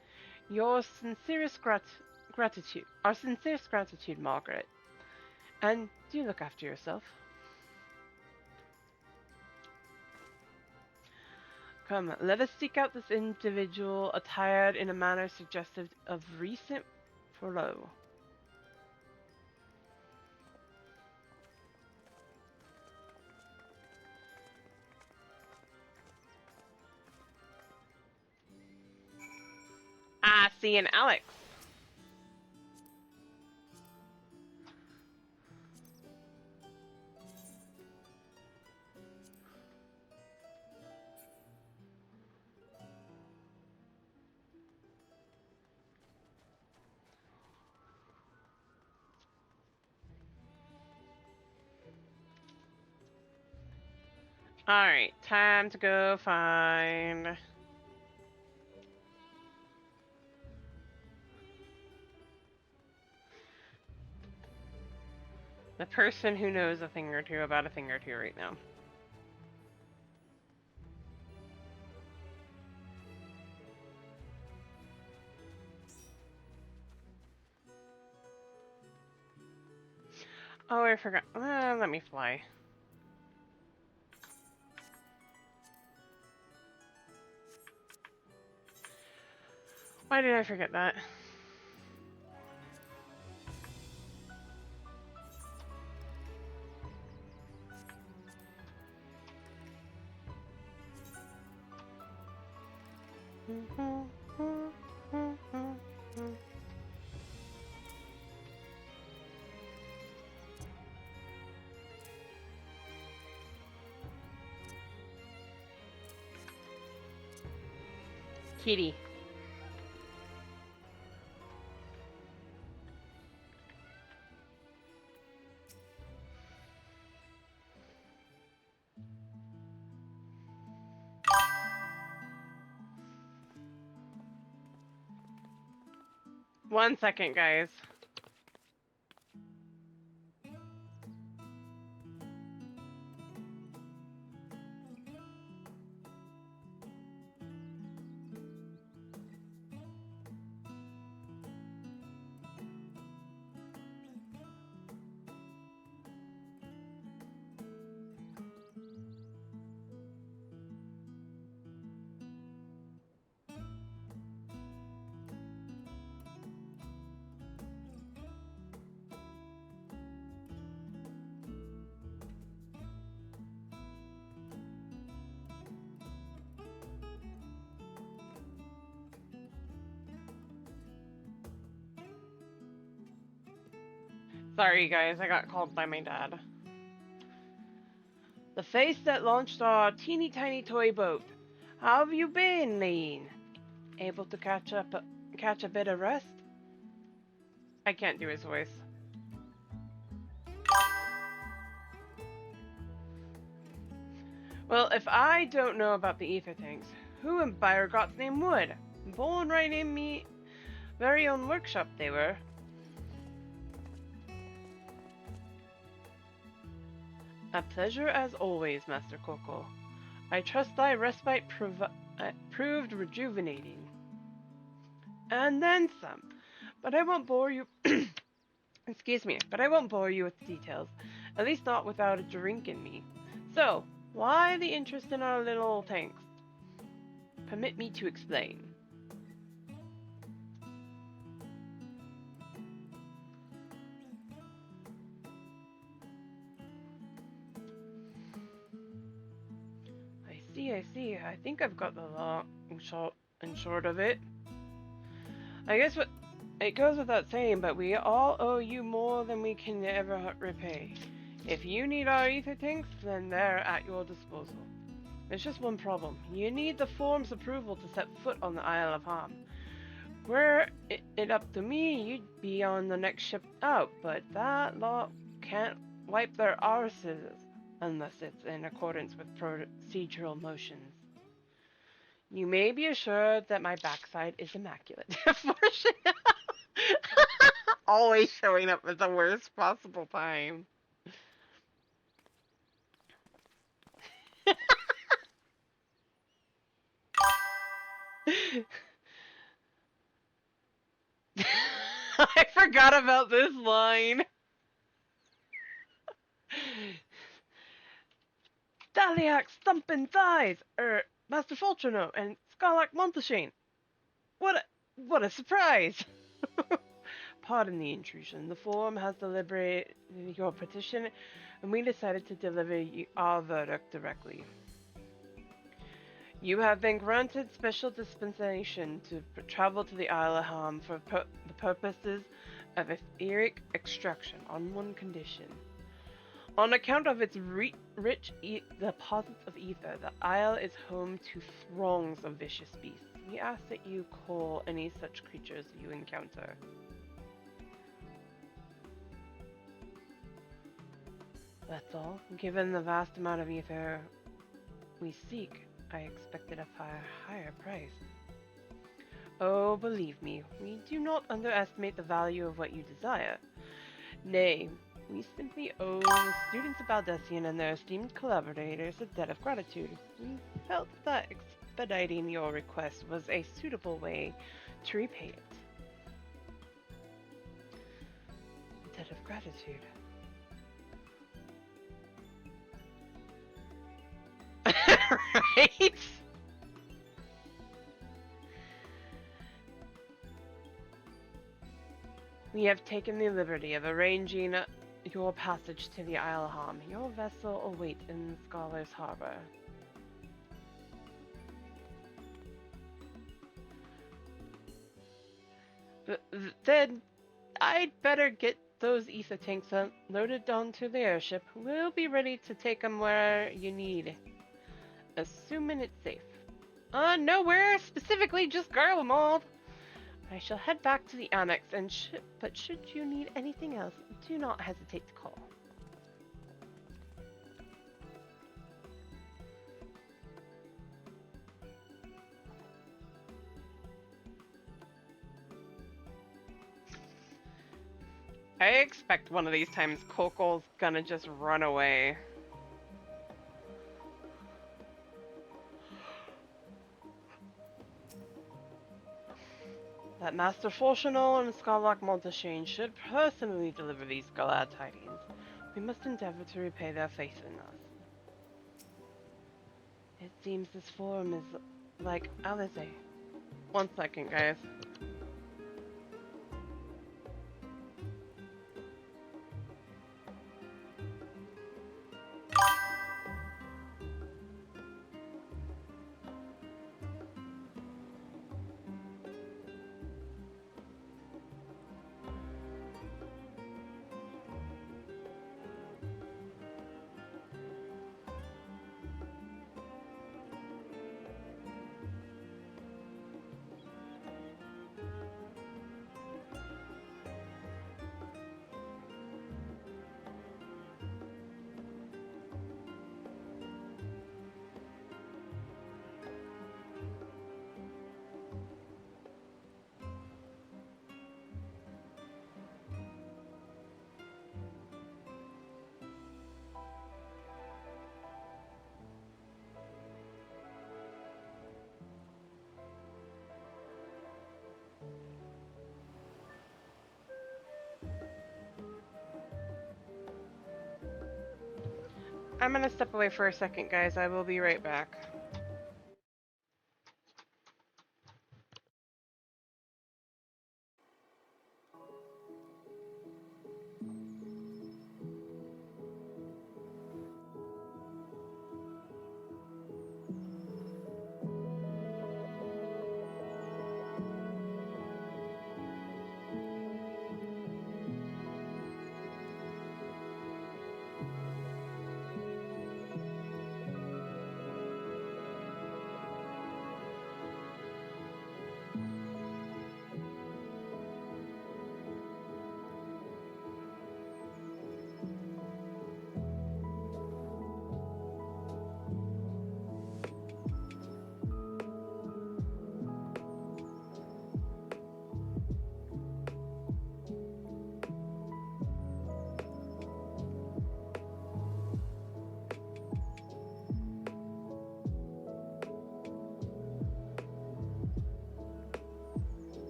Your sincerest gratitude, our sincerest gratitude, Margaret. And do look after yourself. Come, let us seek out this individual attired in a manner suggestive of recent furlough. Ah, Cassie and Alex. Alright, time to go find... the person who knows a thing or two about a thing or two right now. Oh, I forgot. Let me fly. Why did I forget that? Kitty. One second, guys. Sorry, guys, I got called by my dad. The face that launched our teeny tiny toy boat. How have you been, Lane? Able to catch a bit of rest? I can't do his voice. Well, if I don't know about the ether tanks, who in God's name would? Born right in me very own workshop they were. A pleasure as always, Master Coco. I trust thy respite proved rejuvenating. And then some. But I won't bore you... Excuse me, but I won't bore you with the details. At least not without a drink in me. So, why the interest in our little tanks? Permit me to explain. I see. I think I've got the long and short of it. I guess what it goes without saying, but we all owe you more than we can ever repay. If you need our ether tanks, then they're at your disposal. There's just one problem. You need the Forum's approval to set foot on the Isle of Harm. Were it up to me, you'd be on the next ship out, but that law can't wipe their arses unless it's in accordance with procedural motions. You may be assured that my backside is immaculate. Always showing up at the worst possible time. I forgot about this line. Daliak's thumping thighs, Master Foltrano and Scarlac Montashane. What a surprise! Pardon the intrusion. The Forum has deliberated your petition, and we decided to deliver our verdict directly. You have been granted special dispensation to travel to the Isle of Ham for the purposes of etheric extraction on one condition. On account of its rich deposits of ether, the Isle is home to throngs of vicious beasts. We ask that you call any such creatures you encounter. That's all. Given the vast amount of ether we seek, I expected a far higher price. Oh, believe me, we do not underestimate the value of what you desire. Nay, we simply owe the students of Baldessian and their esteemed collaborators a debt of gratitude. We felt that expediting your request was a suitable way to repay it. A debt of gratitude. Right? We have taken the liberty of arranging your passage to the Isle of Ham. Your vessel awaits in Scholar's Harbor. Then I'd better get those ether tanks loaded onto the airship. We'll be ready to take them where you need, assuming it's safe. Nowhere specifically, just Garlemald. I shall head back to the annex, but should you need anything else, do not hesitate to call. I expect one of these times Kokol's gonna just run away. That Master Fortunal and Scarlock Montashane should personally deliver these glad tidings. We must endeavor to repay their faith in us. It seems this forum is like Alizé. 1 second, guys. I'm gonna step away for a second, guys. I will be right back.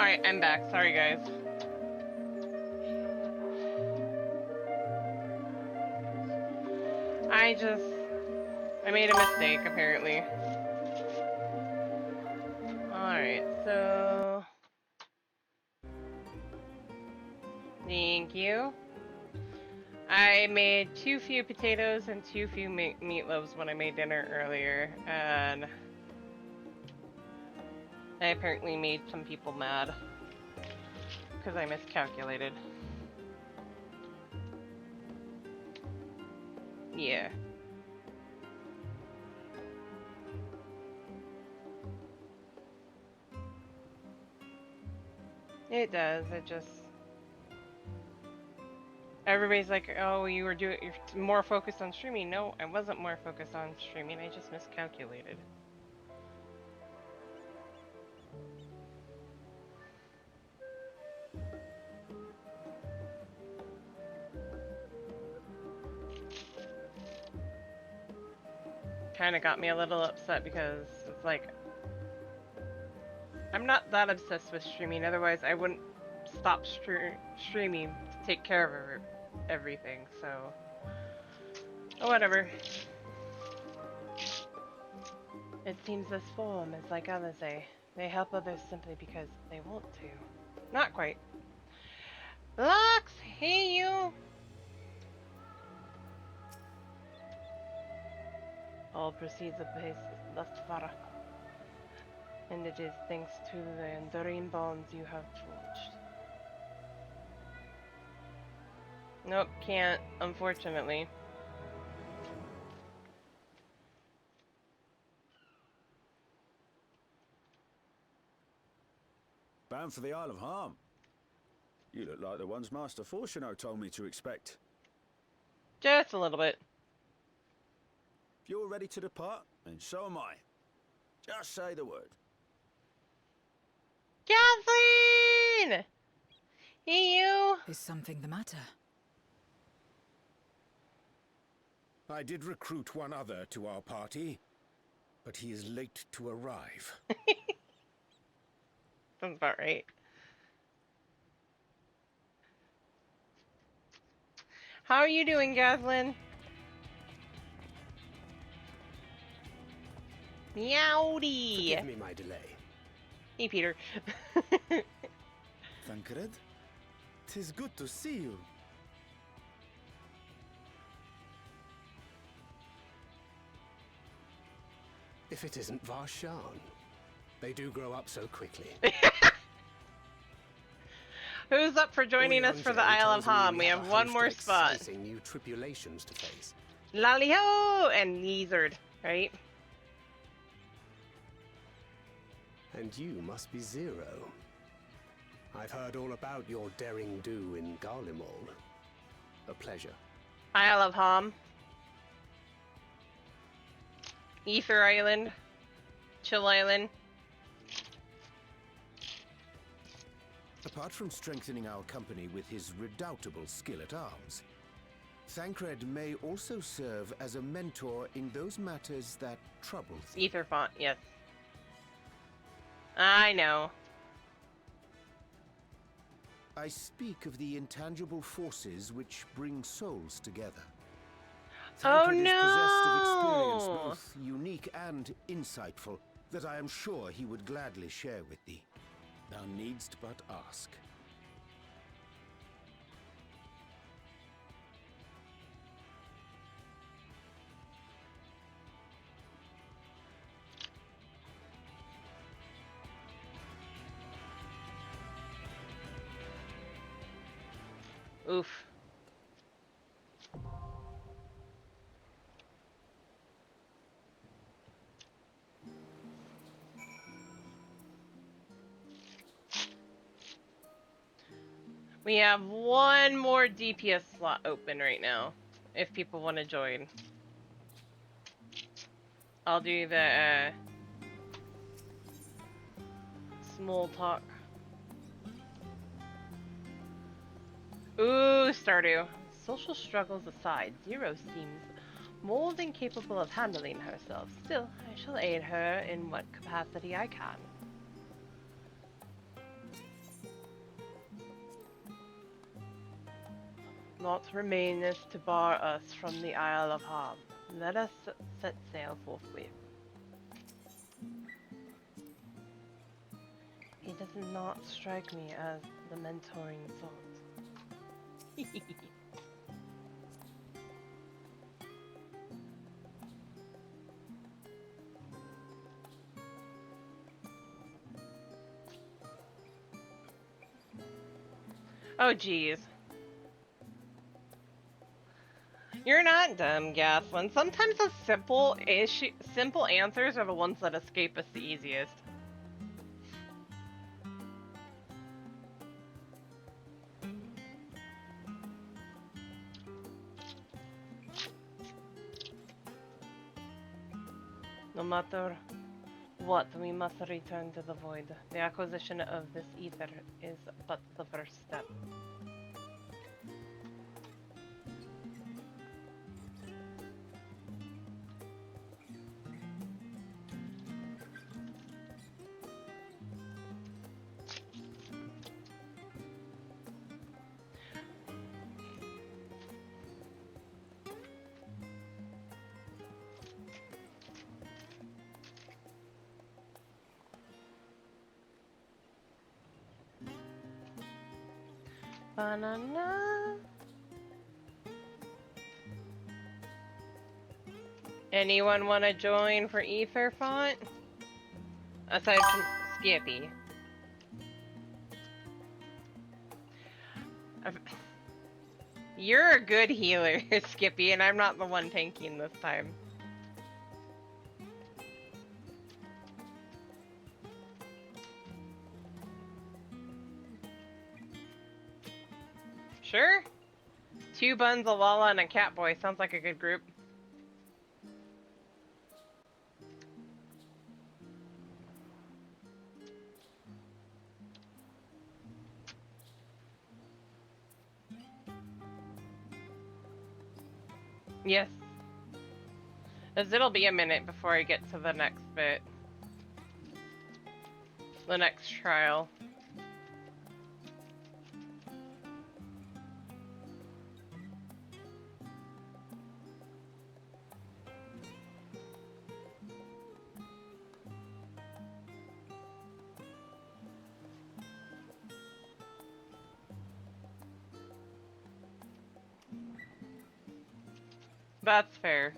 Alright, I'm back. Sorry, guys. I made a mistake, apparently. Alright, so... Thank you. I made too few potatoes and too few meatloaves when I made dinner earlier, and... I apparently made some people mad. Because I miscalculated. Yeah. It does, it just... Everybody's like, oh, you're more focused on streaming. No, I wasn't more focused on streaming, I just miscalculated. Kind of got me a little upset because it's like, I'm not that obsessed with streaming, otherwise I wouldn't stop streaming to take care of everything, so... Oh, whatever. It seems this form is like others, they help others simply because they want to. Not quite. Lux, hey you! All proceeds apace thus far, and it is thanks to the enduring bonds you have forged. Nope, can't, unfortunately. Bound for the Isle of Harm. You look like the ones Master Fortuno told me to expect. Just a little bit. If you're ready to depart, then so am I. Just say the word. Kathleen! Hey, you! Is something the matter? I did recruit one other to our party, but he is late to arrive. Sounds about right. How are you doing, Kathleen? Meowdy! Forgive me my delay. Hey, Peter. Thancred, 'tis good to see you. If it isn't Varshan. They do grow up so quickly. Who's up for joining us for the Isle of Ham? We have one more spot. New tribulations to face. Lally-ho! And Lizard, right? And you must be Zero. I've heard all about your daring do in Garlemald. A pleasure. Isle of Ham. Ether Island. Chill Island. Apart from strengthening our company with his redoubtable skill at arms, Thancred may also serve as a mentor in those matters that trouble thee. Ether Font, yes. I know. I speak of the intangible forces which bring souls together. Oh Thancred is possessed of experience no! both unique and insightful that I am sure he would gladly share with thee. Thou needst but ask. Oof. We have one more DPS slot open right now, if people want to join. I'll do the small talk. Ooh, Stardew. Social struggles aside, Zero seems more than capable of handling herself. Still, I shall aid her in what capacity I can. naught remaineth to bar us from the Isle of Harm. Let us set sail forthwith. He does not strike me as the mentoring sort. Oh geez. You're not dumb, Gaslin. Sometimes the simple answers are the ones that escape us the easiest. No matter what, we must return to the Void. The acquisition of this ether is but the first step. Banana. Anyone want to join for Ether Font? Aside from Skippy. You're a good healer, Skippy, and I'm not the one tanking this time. Sure. 2 buns, a Lala, and a Catboy. Sounds like a good group. Yes. As it'll be a minute before I get to the next bit. The next trial. That's fair.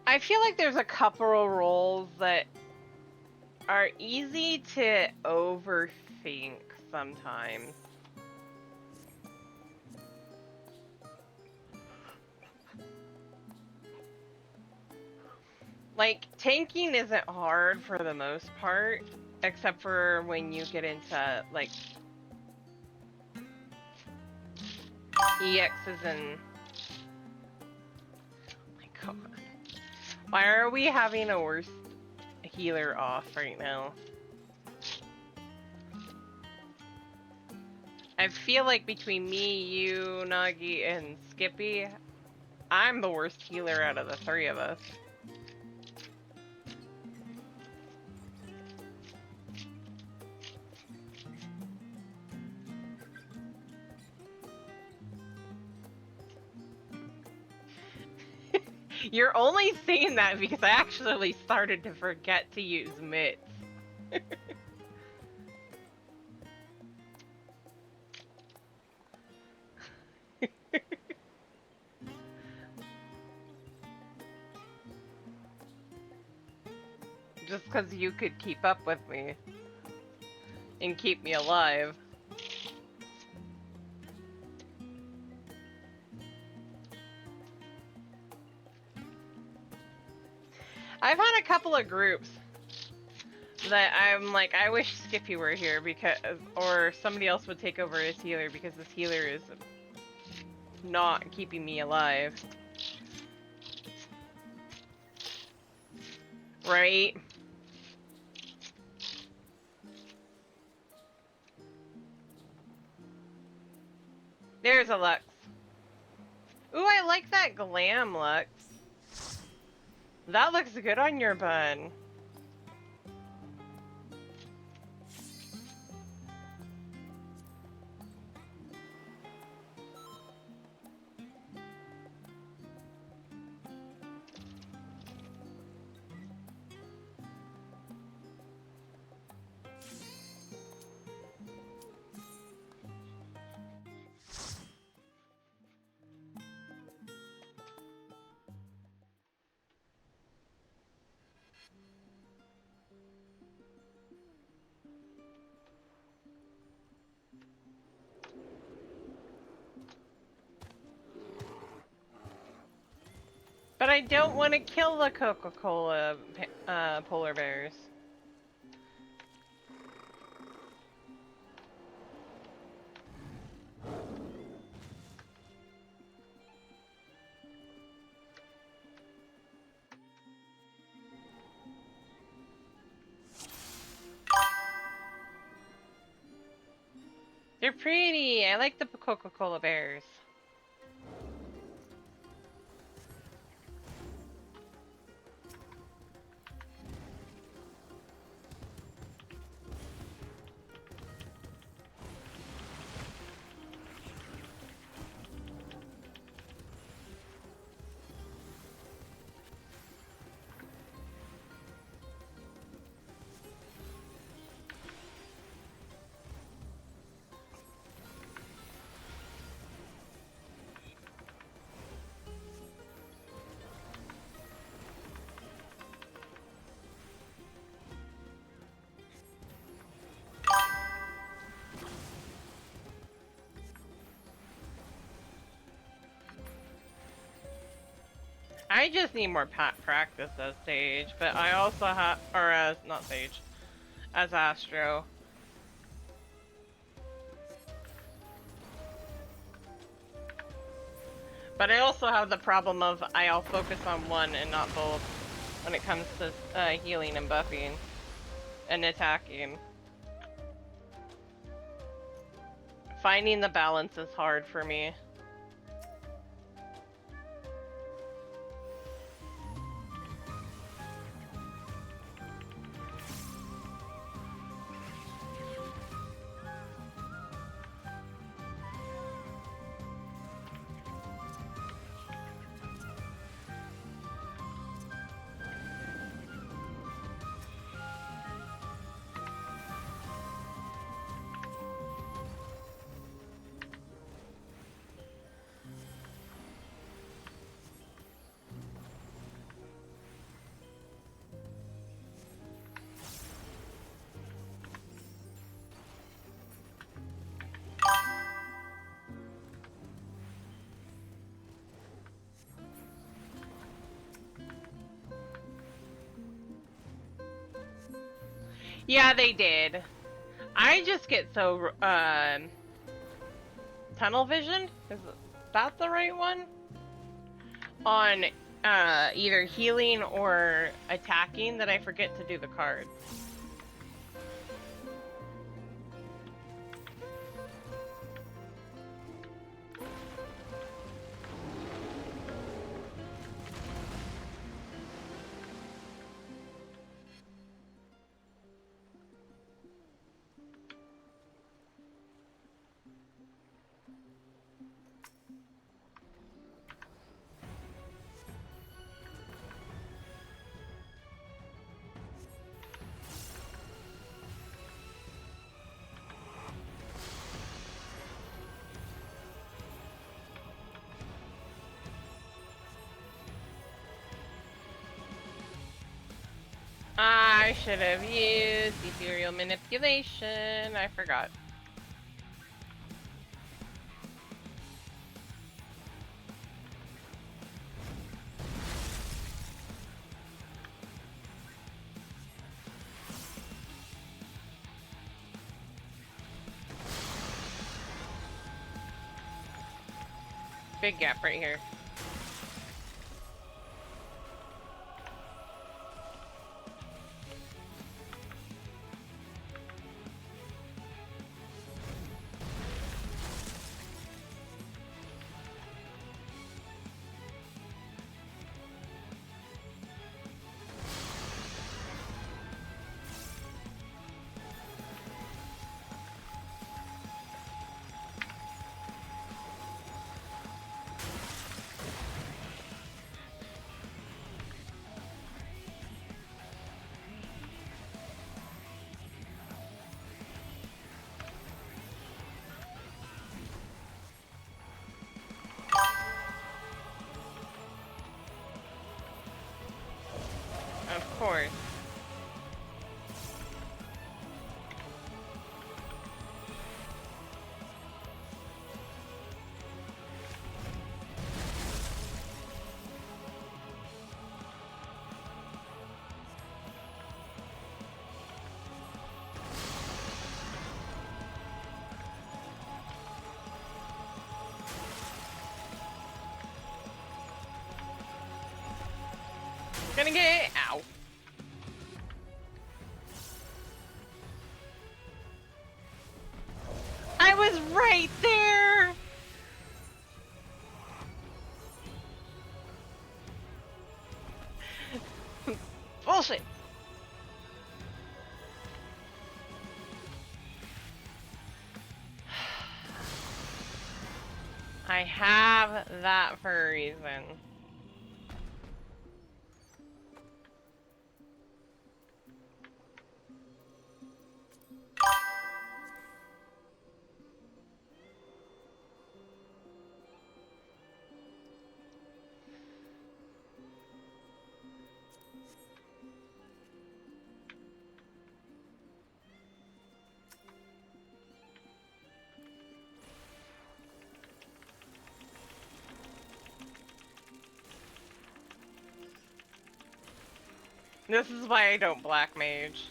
I feel like there's a couple of roles that are easy to overthink sometimes. Like, tanking isn't hard for the most part, except for when you get into, like, EXs and... Oh my god. Why are we having a worse healer off right now? I feel like between me, you, Nagi, and Skippy, I'm the worst healer out of the 3 of us. You're only saying that because I actually started to forget to use mitts. Just because you could keep up with me and keep me alive. I've had a couple of groups that I'm like, I wish Skippy were here because, or somebody else would take over as healer because this healer is not keeping me alive. Right? There's a Lux. Ooh, I like that glam, Lux. That looks good on your bun. But I don't want to kill the Coca-Cola polar bears. They're pretty. I like the Coca-Cola bears. I just need more practice as Sage, but I also have, or as, not Sage, as Astro. But I also have the problem of I'll focus on one and not both when it comes to healing and buffing and attacking. Finding the balance is hard for me. Yeah, they did. I just get so, tunnel vision? Is that the right one? On, either healing or attacking that I forget to do the cards. I should have used ethereal manipulation. I forgot. Big gap right here. gonna get. Ow. I was right there! Bullshit! I have that for a reason. This is why I don't black mage.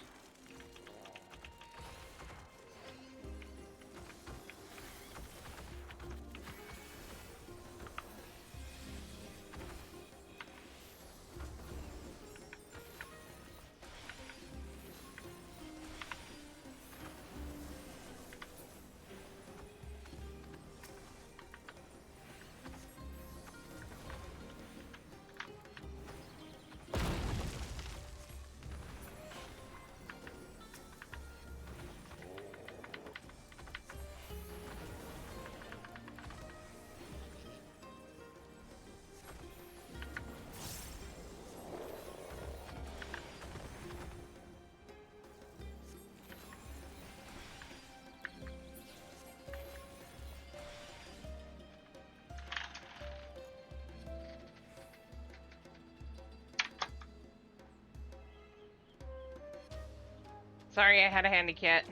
Sorry, I had a handy cat.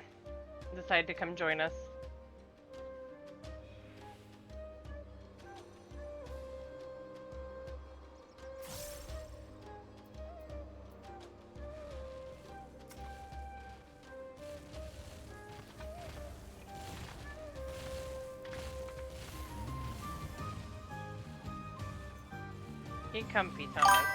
Decided to come join us. Get comfy, Thomas.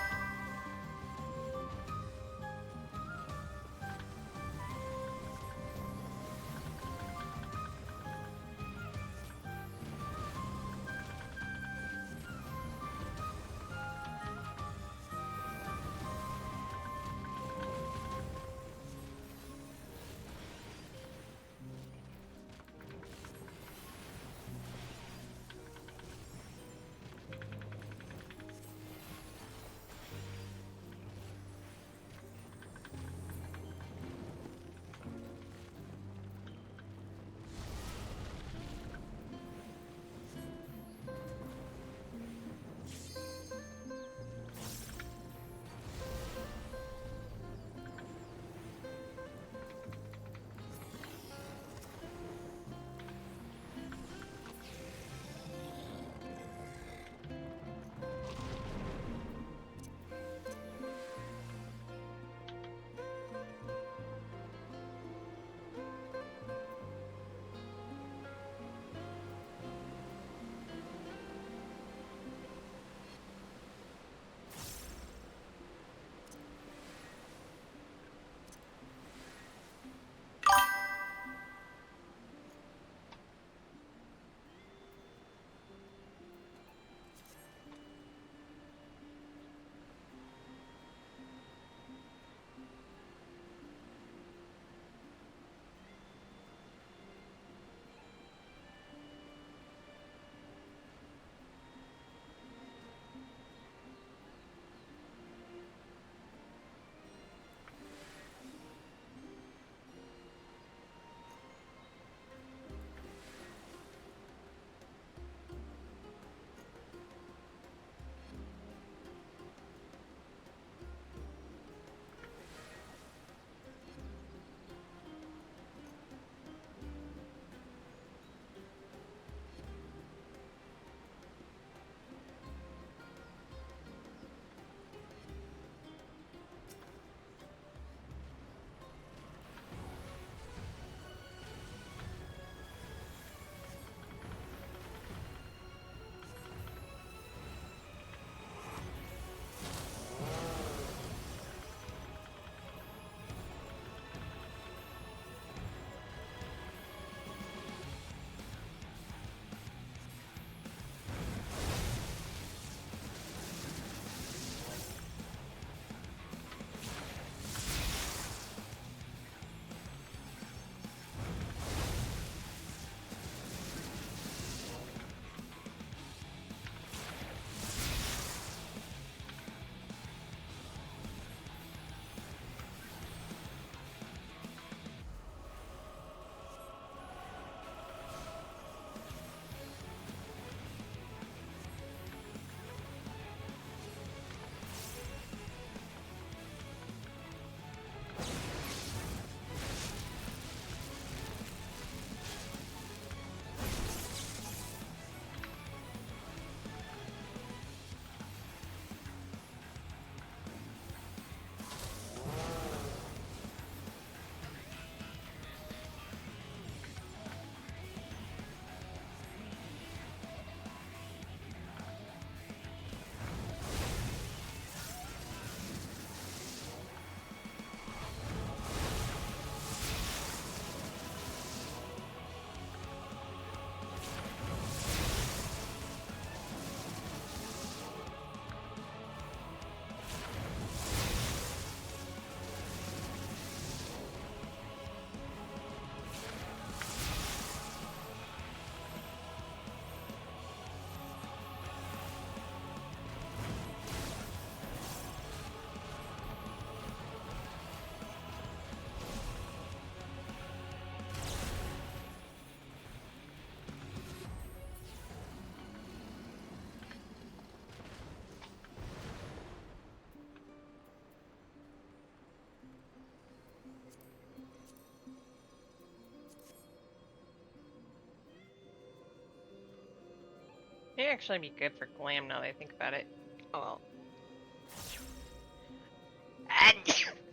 It'd actually be good for glam now that I think about it. Oh well.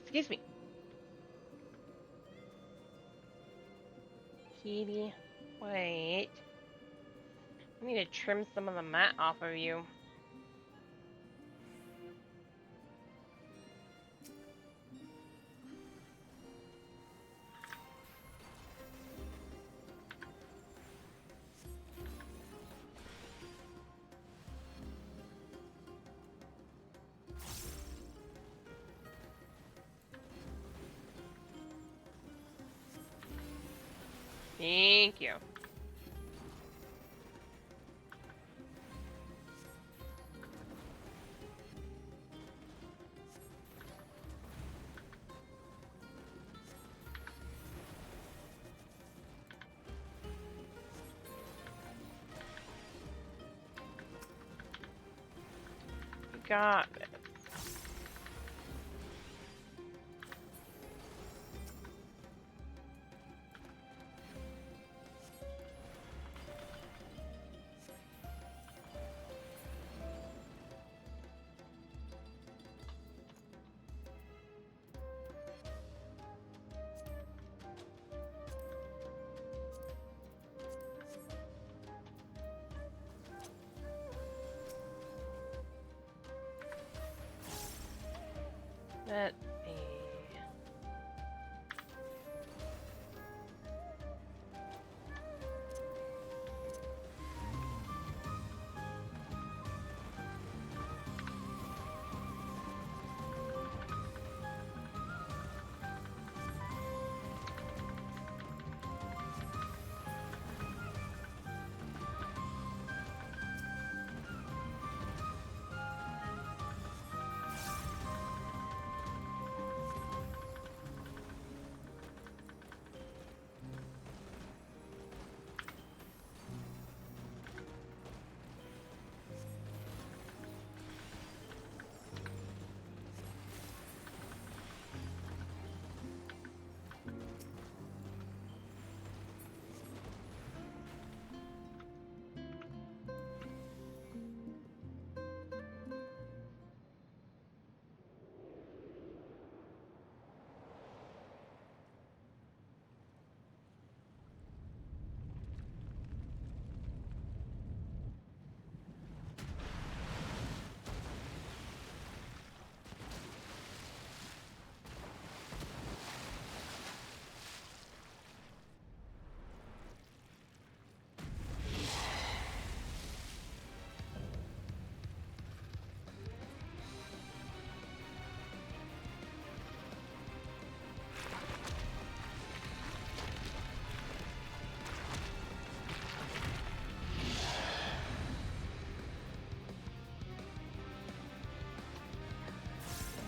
Excuse me. Kitty, wait. I need to trim some of the mat off of you. Thank you. You got it. Let me...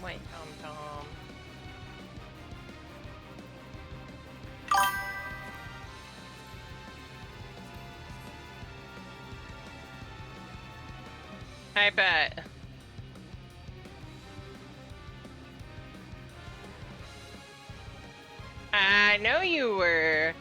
Wait, Tom. I bet. I know you were.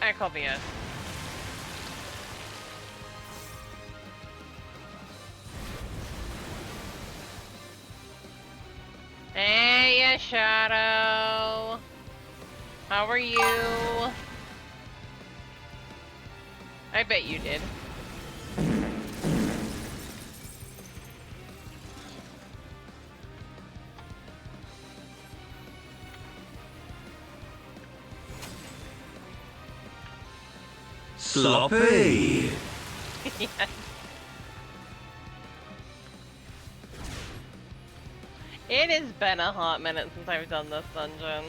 I called me a. Hey, yeah, Shadow. How are you? I bet you did. Sloppy! Yes. It has been a hot minute since I've done this dungeon.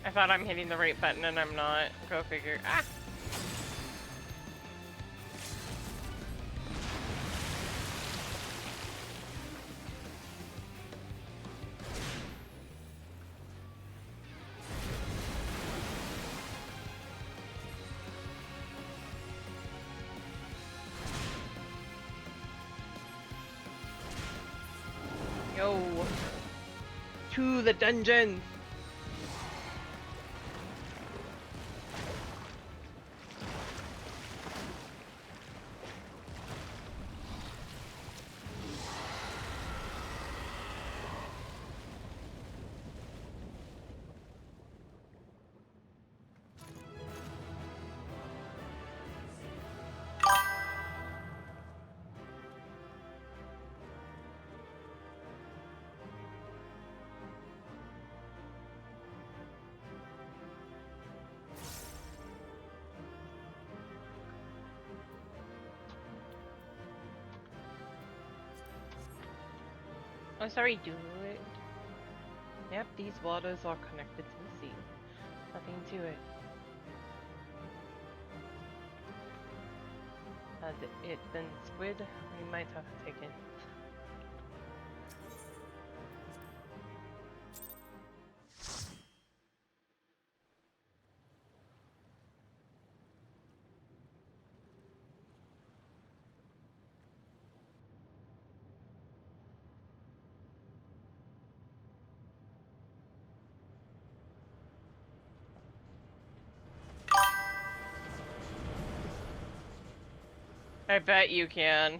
I thought I'm hitting the right button and I'm not. Go figure. Ah! Yo! To the dungeon! Oh, sorry, dude. Yep, these waters are connected to the sea. Nothing to it. Had it been squid, we might have taken. I bet you can.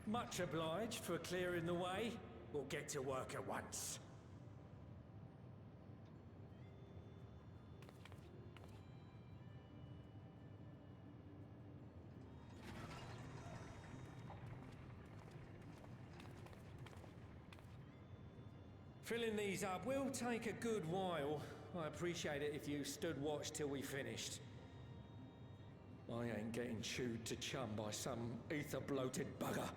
Much obliged for clearing the way. We'll get to work at once. Filling these up will take a good while. I appreciate it if you stood watch till we finished. I ain't getting chewed to chum by some ether-bloated bugger.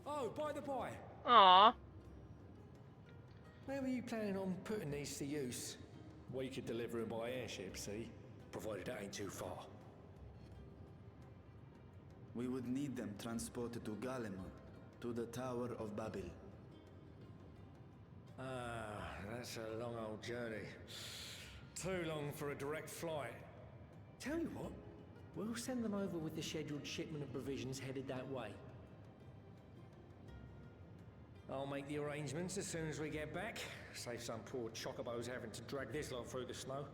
Oh, by the by, Aww. where were you planning on putting these to use? We could deliver them by airship, see? Provided that ain't too far. We would need them transported to Garlemald, to the Tower of Babel. Ah, that's a long old journey. Too long for a direct flight. Tell you what, we'll send them over with the scheduled shipment of provisions headed that way. I'll make the arrangements as soon as we get back. Save some poor chocobos having to drag this lot through the snow.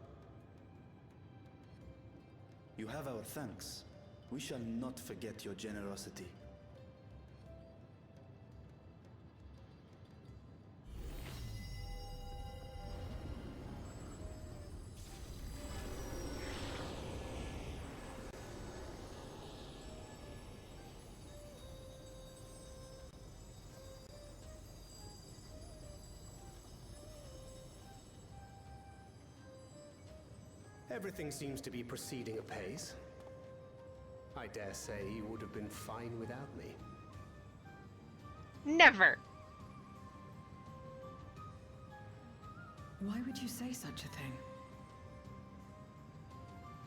You have our thanks. We shall not forget your generosity. Everything seems to be proceeding apace. I dare say you would have been fine without me. Never. Why would you say such a thing?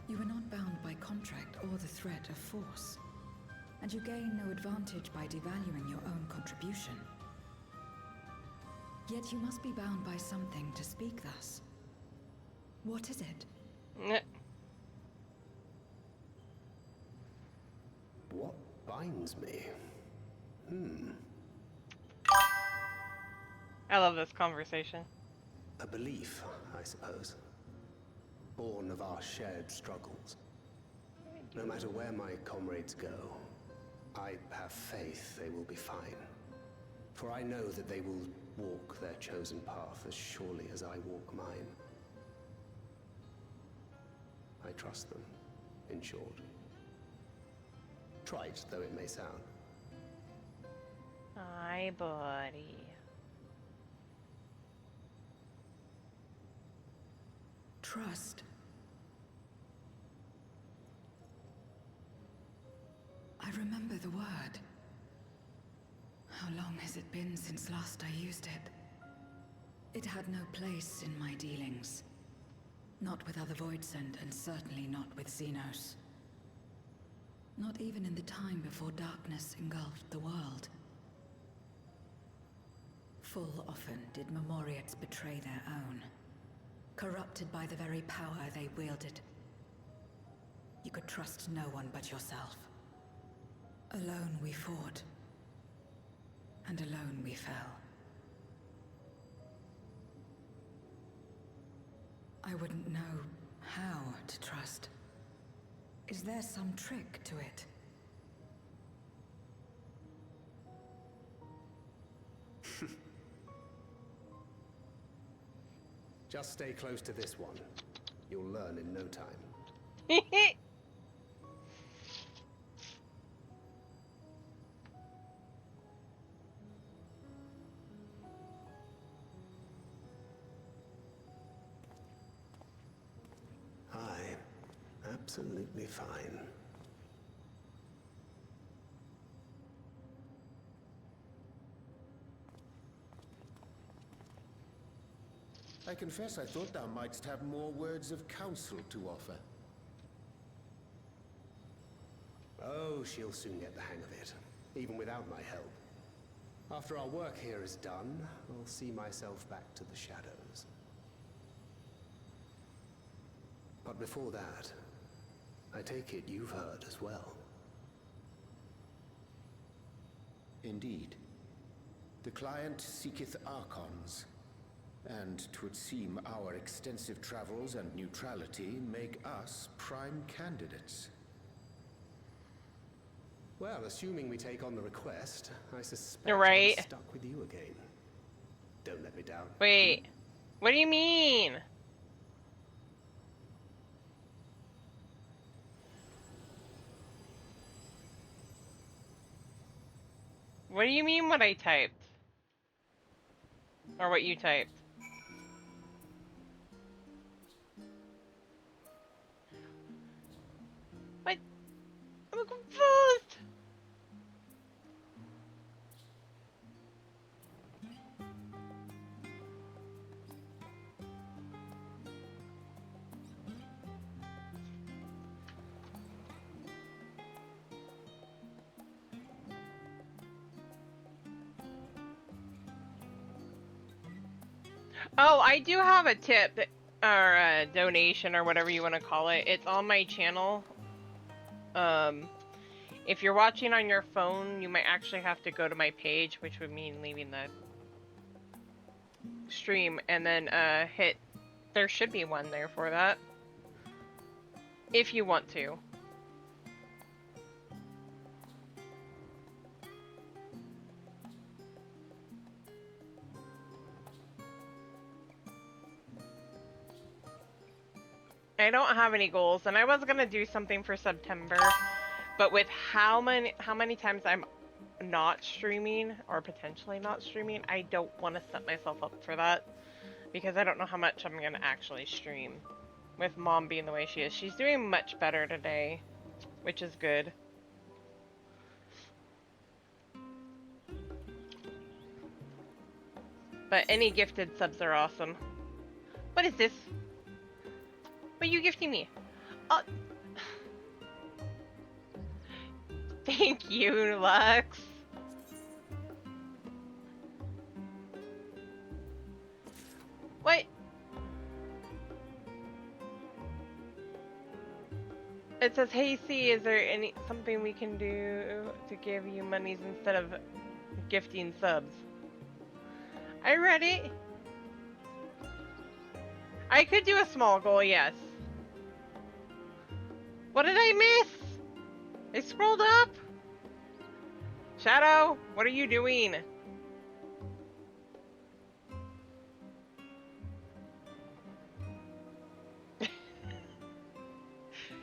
You are not bound by contract or the threat of force, and you gain no advantage by devaluing your own contribution. Yet you must be bound by something to speak thus. What is it? What binds me? I love this conversation. A belief, I suppose. Born of our shared struggles. No matter where my comrades go, I have faith they will be fine. For I know that they will walk their chosen path as surely as I walk mine. I trust them, in short. Trite though it may sound. Hi, buddy. Trust. I remember the word. How long has it been since last I used it? It had no place in my dealings. Not with other Voidsent, and certainly not with Xenos. Not even in the time before darkness engulfed the world. Full often did Memoriates betray their own, corrupted by the very power they wielded. You could trust no one but yourself. Alone we fought, and alone we fell. I wouldn't know how to trust. Is there some trick to it? Just stay close to this one. You'll learn in no time. Absolutely fine. I confess I thought thou mightst have more words of counsel to offer. Oh, she'll soon get the hang of it, even without my help. After our work here is done, I'll see myself back to the shadows. But before that, I take it you've heard as well. Indeed. The client seeketh Archons, and 'twould seem our extensive travels and neutrality make us prime candidates. Well, assuming we take on the request, I suspect You're right. I'm stuck with you again. Don't let me down. Wait, what do you mean? What do you mean what I typed? Or what you typed? What? I'm confused! Oh, I do have a tip, or a donation, or whatever you want to call it. It's on my channel. If you're watching on your phone, you might actually have to go to my page, which would mean leaving the stream, and then hit, there should be one there for that. If you want to. I don't have any goals, and I was gonna do something for September, but with how many times I'm not streaming or potentially not streaming, I don't want to set myself up for that because I don't know how much I'm gonna actually stream. With Mom being the way she is, she's doing much better today, which is good. But any gifted subs are awesome. What is this? What are you gifting me? Oh. Thank you, Lux. What? It says, "Hey C, is there something we can do to give you monies instead of gifting subs?" I read it. I could do a small goal, yes. What did I miss? I scrolled up. Shadow, what are you doing?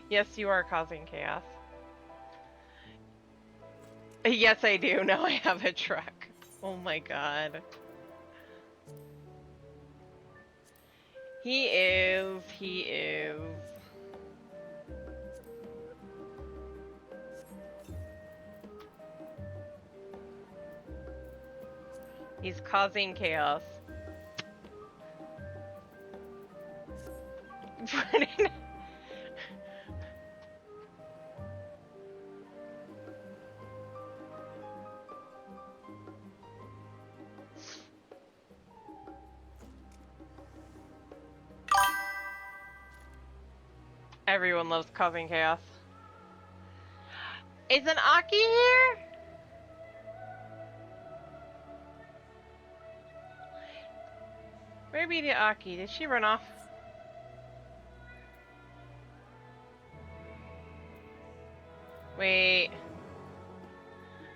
Yes, you are causing chaos. Yes, I do. Now I have a truck. Oh my god. He is. He is. He's causing chaos. Everyone loves causing chaos. Isn't Aki here? Where be the Aki? Did she run off? Wait.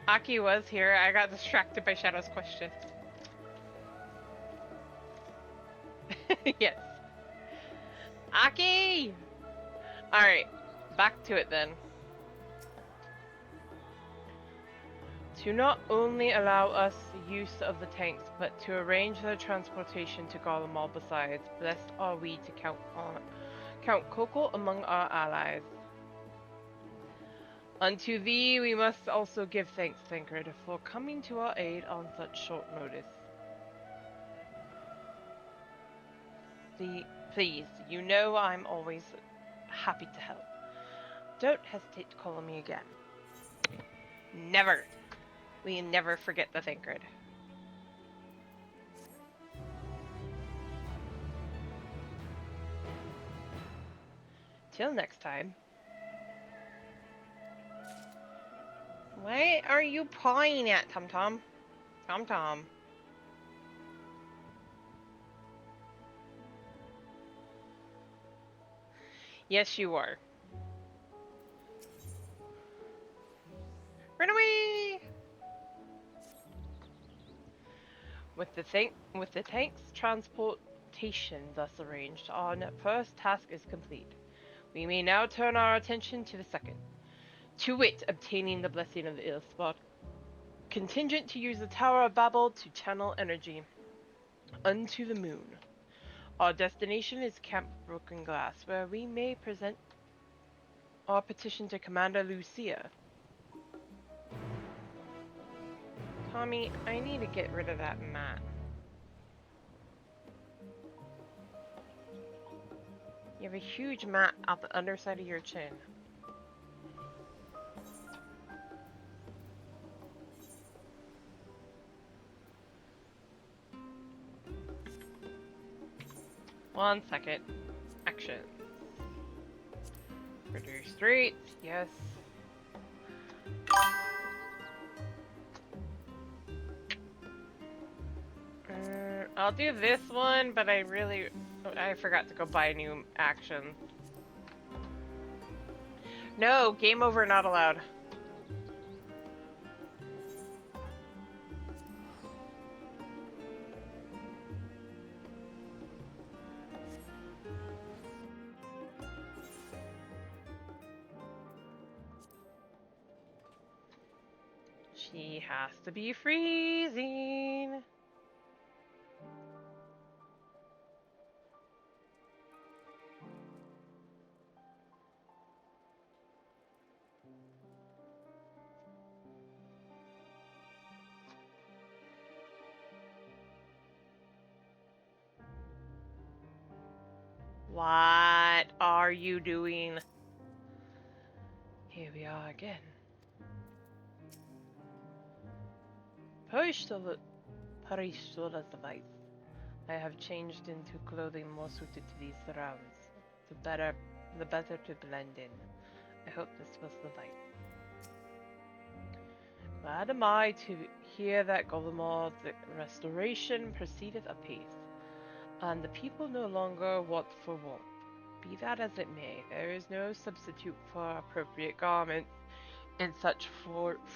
Aki was here. I got distracted by Shadow's question. Yes. Aki! Alright, back to it then. To not only allow us use of the tanks, but to arrange their transportation to Garlemald besides. Blessed are we to count Coco among our allies. Unto thee we must also give thanks, Thancred, for coming to our aid on such short notice. Please, you know I'm always happy to help. Don't hesitate to call on me again. Never. We never forget the Thancred. Till next time. What are you pawing at, Tum Tum? Tum Tum. Yes, you are. Run away! With the tank's transportation thus arranged, our first task is complete. We may now turn our attention to the second. To wit, obtaining the blessing of the Illspot. Contingent to use the Tower of Babel to channel energy unto the moon. Our destination is Camp Broken Glass, where we may present our petition to Commander Lucia. Tommy, I need to get rid of that mat. You have a huge mat out the underside of your chin. One second. Action. Reduce streets, yes. I'll do this one, but I forgot to go buy new actions. No, game over, not allowed. She has to be freezing. What are you doing? Here we are again. Parishola's device. I have changed into clothing more suited to these surrounds. The better to blend in. I hope this was the light. Glad am I to hear that Golemor's restoration proceedeth apace, and the people no longer want for warmth. Be that as it may, there is no substitute for appropriate garments in such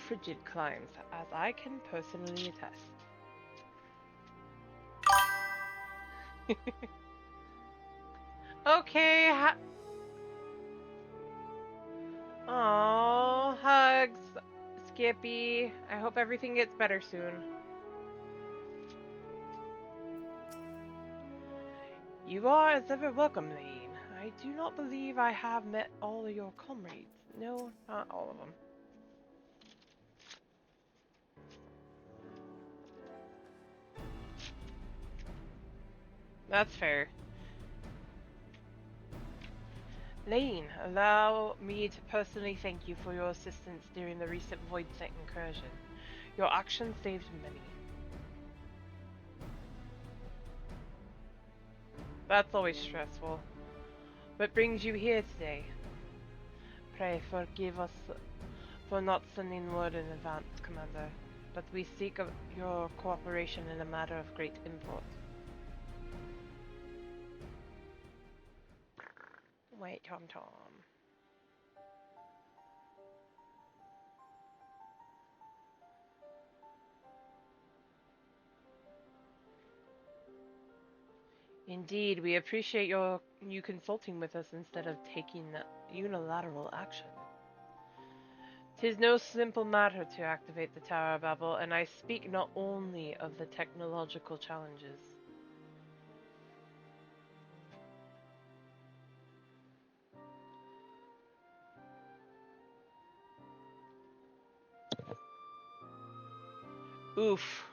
frigid climes, as I can personally attest. Okay. Oh, hugs, Skippy. I hope everything gets better soon. You are as ever welcome, Lane. I do not believe I have met all of your comrades. No, not all of them. That's fair. Lane, allow me to personally thank you for your assistance during the recent Voidsent incursion. Your action saved many. That's always stressful. What brings you here today? Pray forgive us for not sending word in advance, Commander, but we seek your cooperation in a matter of great import. Wait, Tom. Indeed, we appreciate you consulting with us instead of taking unilateral action. 'Tis no simple matter to activate the Tower of Babel, and I speak not only of the technological challenges. Oof.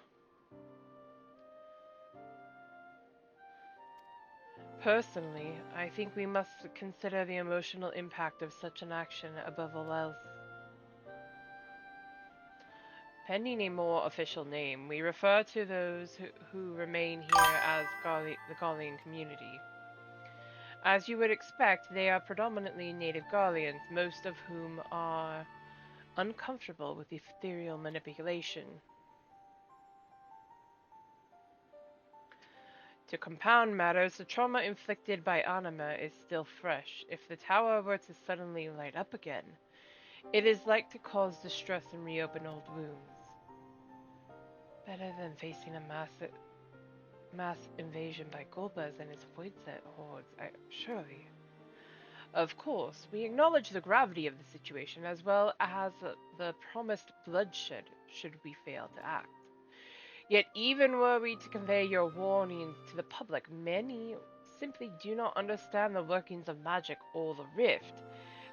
Personally, I think we must consider the emotional impact of such an action above all else. Pending a more official name, we refer to those who remain here as the Garlean community. As you would expect, they are predominantly native Garleans, most of whom are uncomfortable with ethereal manipulation. To compound matters, the trauma inflicted by Anima is still fresh. If the tower were to suddenly light up again, it is like to cause distress and reopen old wounds. Better than facing a mass invasion by Golbez and his Voidsent hordes, surely. Of course, we acknowledge the gravity of the situation as well as the promised bloodshed should we fail to act. Yet even were we to convey your warnings to the public, many simply do not understand the workings of magic or the rift.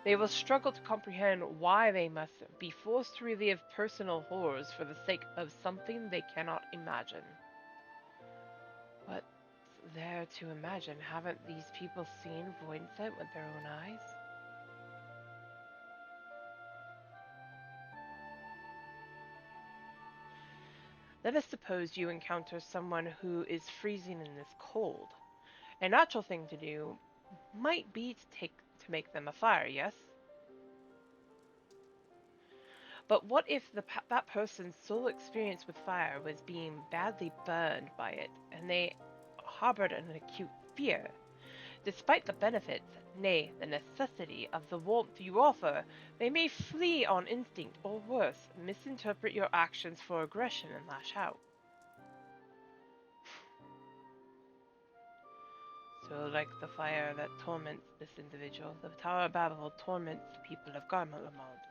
They will struggle to comprehend why they must be forced to relive personal horrors for the sake of something they cannot imagine. What's there to imagine? Haven't these people seen Voidsent with their own eyes? Let us suppose you encounter someone who is freezing in this cold. A natural thing to do might be to make them a fire, yes? But what if that person's sole experience with fire was being badly burned by it, and they harbored an acute fear? Despite the benefits, nay, the necessity of the warmth you offer, they may flee on instinct, or worse, misinterpret your actions for aggression and lash out. So, like the fire that torments this individual, the Tower of Babel torments the people of Garlemald.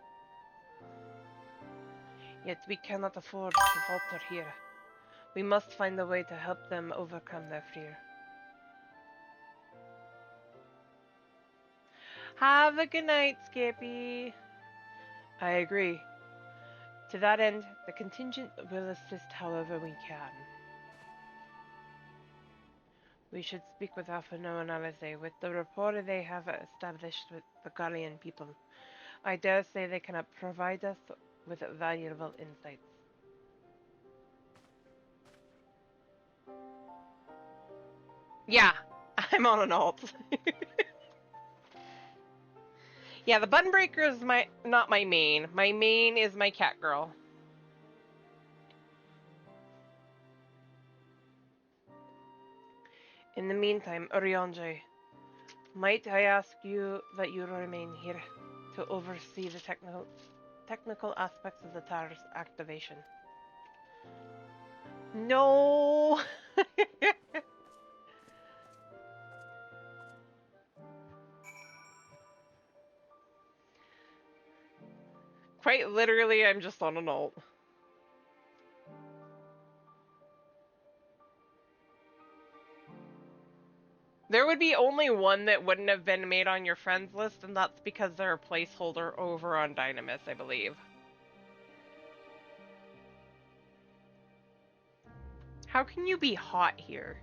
Yet we cannot afford to falter here. We must find a way to help them overcome their fear. Have a good night, Skippy. I agree. To that end, the contingent will assist however we can. We should speak with Alpha Noah and Alice with the rapport they have established with the Gallian people. I dare say they can provide us with valuable insights. Yeah, I'm on an alt. Yeah, the button breaker is not my main. My main is my cat girl. In the meantime, Urianger, might I ask you that you remain here to oversee the technical aspects of the tower's activation? No! Quite literally, I'm just on an alt. There would be only one that wouldn't have been made on your friends list, and that's because they're a placeholder over on Dynamis, I believe. How can you be hot here?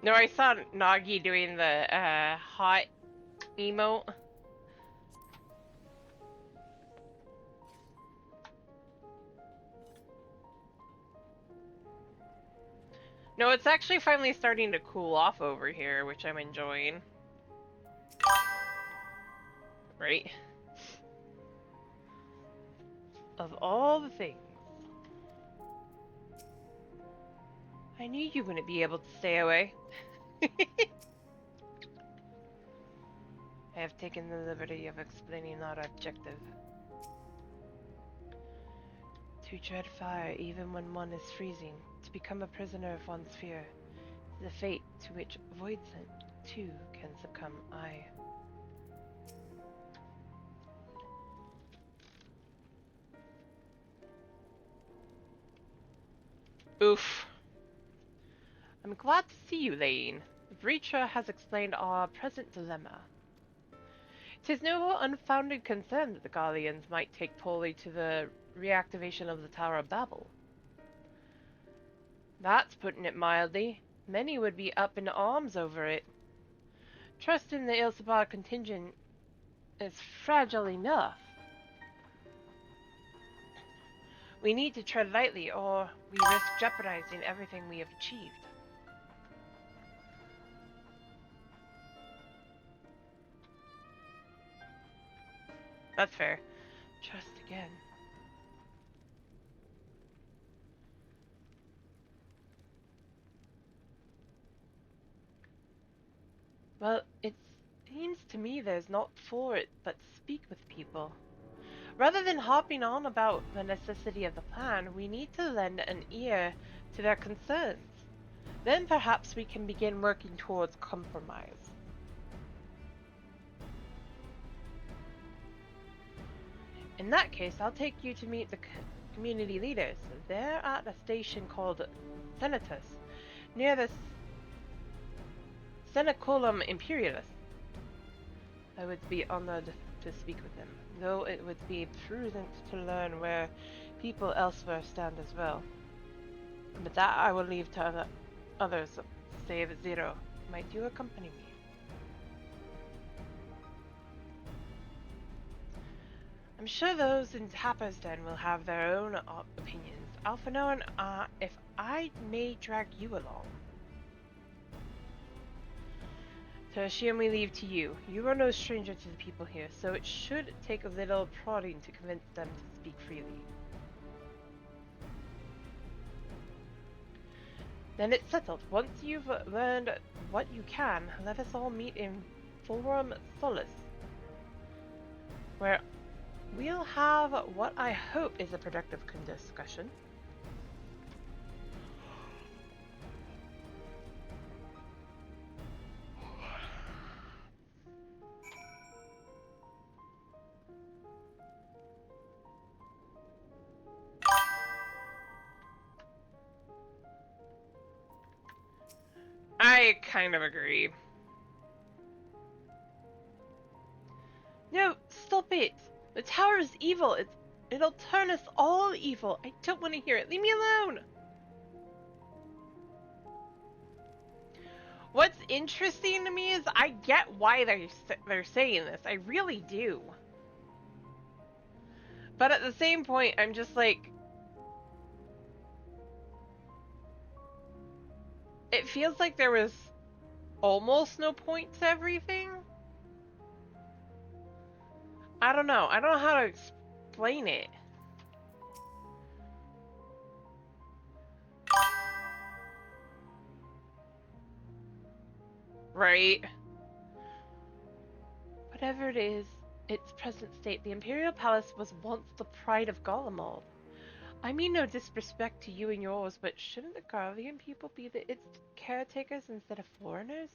No, I saw Nagi doing the hot emote. No, it's actually finally starting to cool off over here, which I'm enjoying. Right? Of all the things. I knew you wouldn't be able to stay away. I have taken the liberty of explaining our objective. To tread fire even when one is freezing, to become a prisoner of one's fear, the fate to which Voidsent too can succumb. Oof. I'm glad to see you, Lane. Vreetra has explained our present dilemma. 'Tis no unfounded concern that the Gallians might take Poli to the reactivation of the Tower of Babel. That's putting it mildly. Many would be up in arms over it. Trust in the Ilsabar contingent is fragile enough. We need to tread lightly, or we risk jeopardizing everything we have achieved. That's fair. Trust again. Well, it seems to me there's naught for it but to speak with people. Rather than harping on about the necessity of the plan, we need to lend an ear to their concerns. Then perhaps we can begin working towards compromise. In that case, I'll take you to meet the community leaders. They're at a station called Senatus, near the Senecolum Imperialis. I would be honored to speak with them, though it would be prudent to learn where people elsewhere stand as well. But that I will leave to others, save Zero. Might you accompany me? I'm sure those in Tapper's Den will have their own opinions. Alpha Noah, if I may drag you along. Tertium, we leave to you. You are no stranger to the people here, so it should take a little prodding to convince them to speak freely. Then it's settled. Once you've learned what you can, let us all meet in Forum Solace, where we'll have what I hope is a productive discussion. I kind of agree. No, stop it! The tower is evil. It'll turn us all evil. I don't want to hear it. Leave me alone! What's interesting to me is I get why they're saying this. I really do. But at the same point, I'm just like... It feels like there was almost no point to everything. I don't know. I don't know how to explain it. Right? Whatever it is, its present state, the Imperial Palace was once the pride of Garlemald. I mean no disrespect to you and yours, but shouldn't the Guardian people be its caretakers instead of foreigners?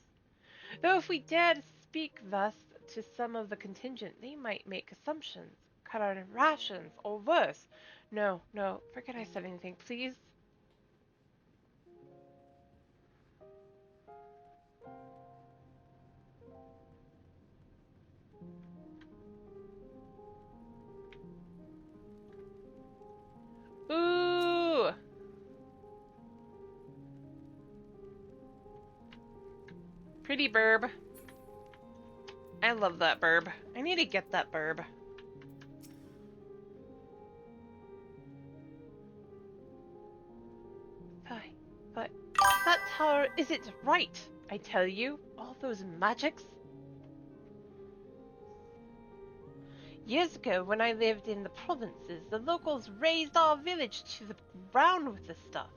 Though if we dared speak thus to some of the contingent, they might make assumptions, cut our rations, or worse. No, forget I said anything, please. Ooh! Pretty burb. I love that burb. I need to get that burb. But that tower isn't right, I tell you. All those magics. Years ago, when I lived in the provinces, the locals razed our village to the ground with this stuff.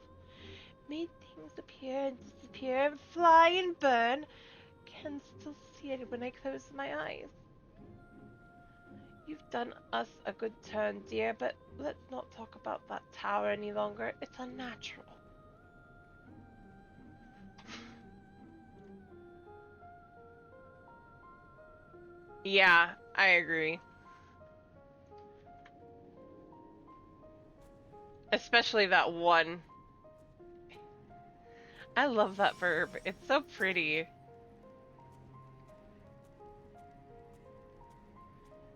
Made things appear and disappear and fly and burn. Can still see it when I close my eyes. You've done us a good turn, dear, but let's not talk about that tower any longer. It's unnatural. Yeah, I agree. Especially that one. I love that verb. It's so pretty.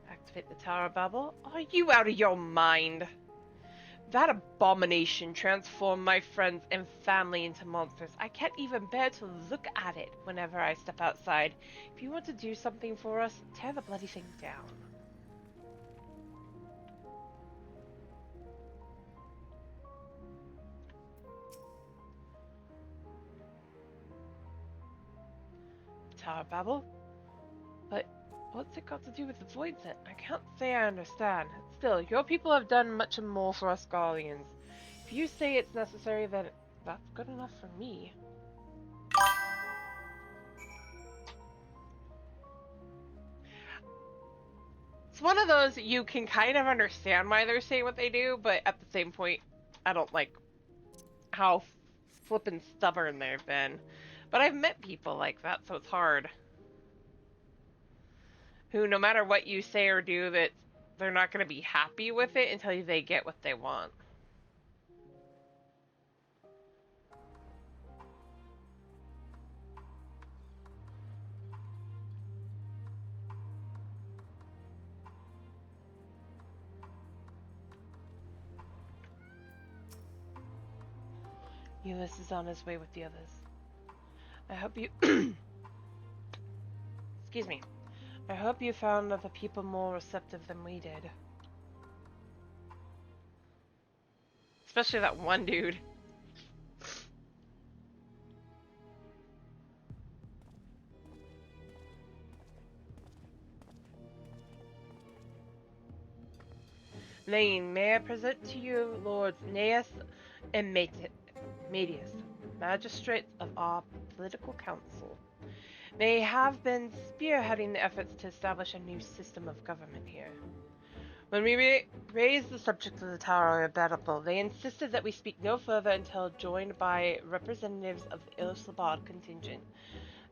Activate the tower bubble? Are you out of your mind? That abomination transformed my friends and family into monsters. I can't even bear to look at it whenever I step outside. If you want to do something for us, tear the bloody thing down. Tower Babel? But what's it got to do with the Void Set? I can't say I understand. Still, your people have done much more for us Garleans. If you say it's necessary, then that's good enough for me. It's one of those you can kind of understand why they're saying what they do, but at the same point, I don't like how flippin' stubborn they've been. But I've met people like that, so it's hard. Who, no matter what you say or do, that they're not going to be happy with it until they get what they want. Ulyss is on his way with the others. I hope you... Excuse me. I hope you found the people more receptive than we did. Especially that one dude. Lane, may I present to you Lords Neas and Medius, magistrates of our political council. They have been spearheading the efforts to establish a new system of government here. When we raised the subject of the Tower of Babel, they insisted that we speak no further until joined by representatives of the Il-Sabad contingent.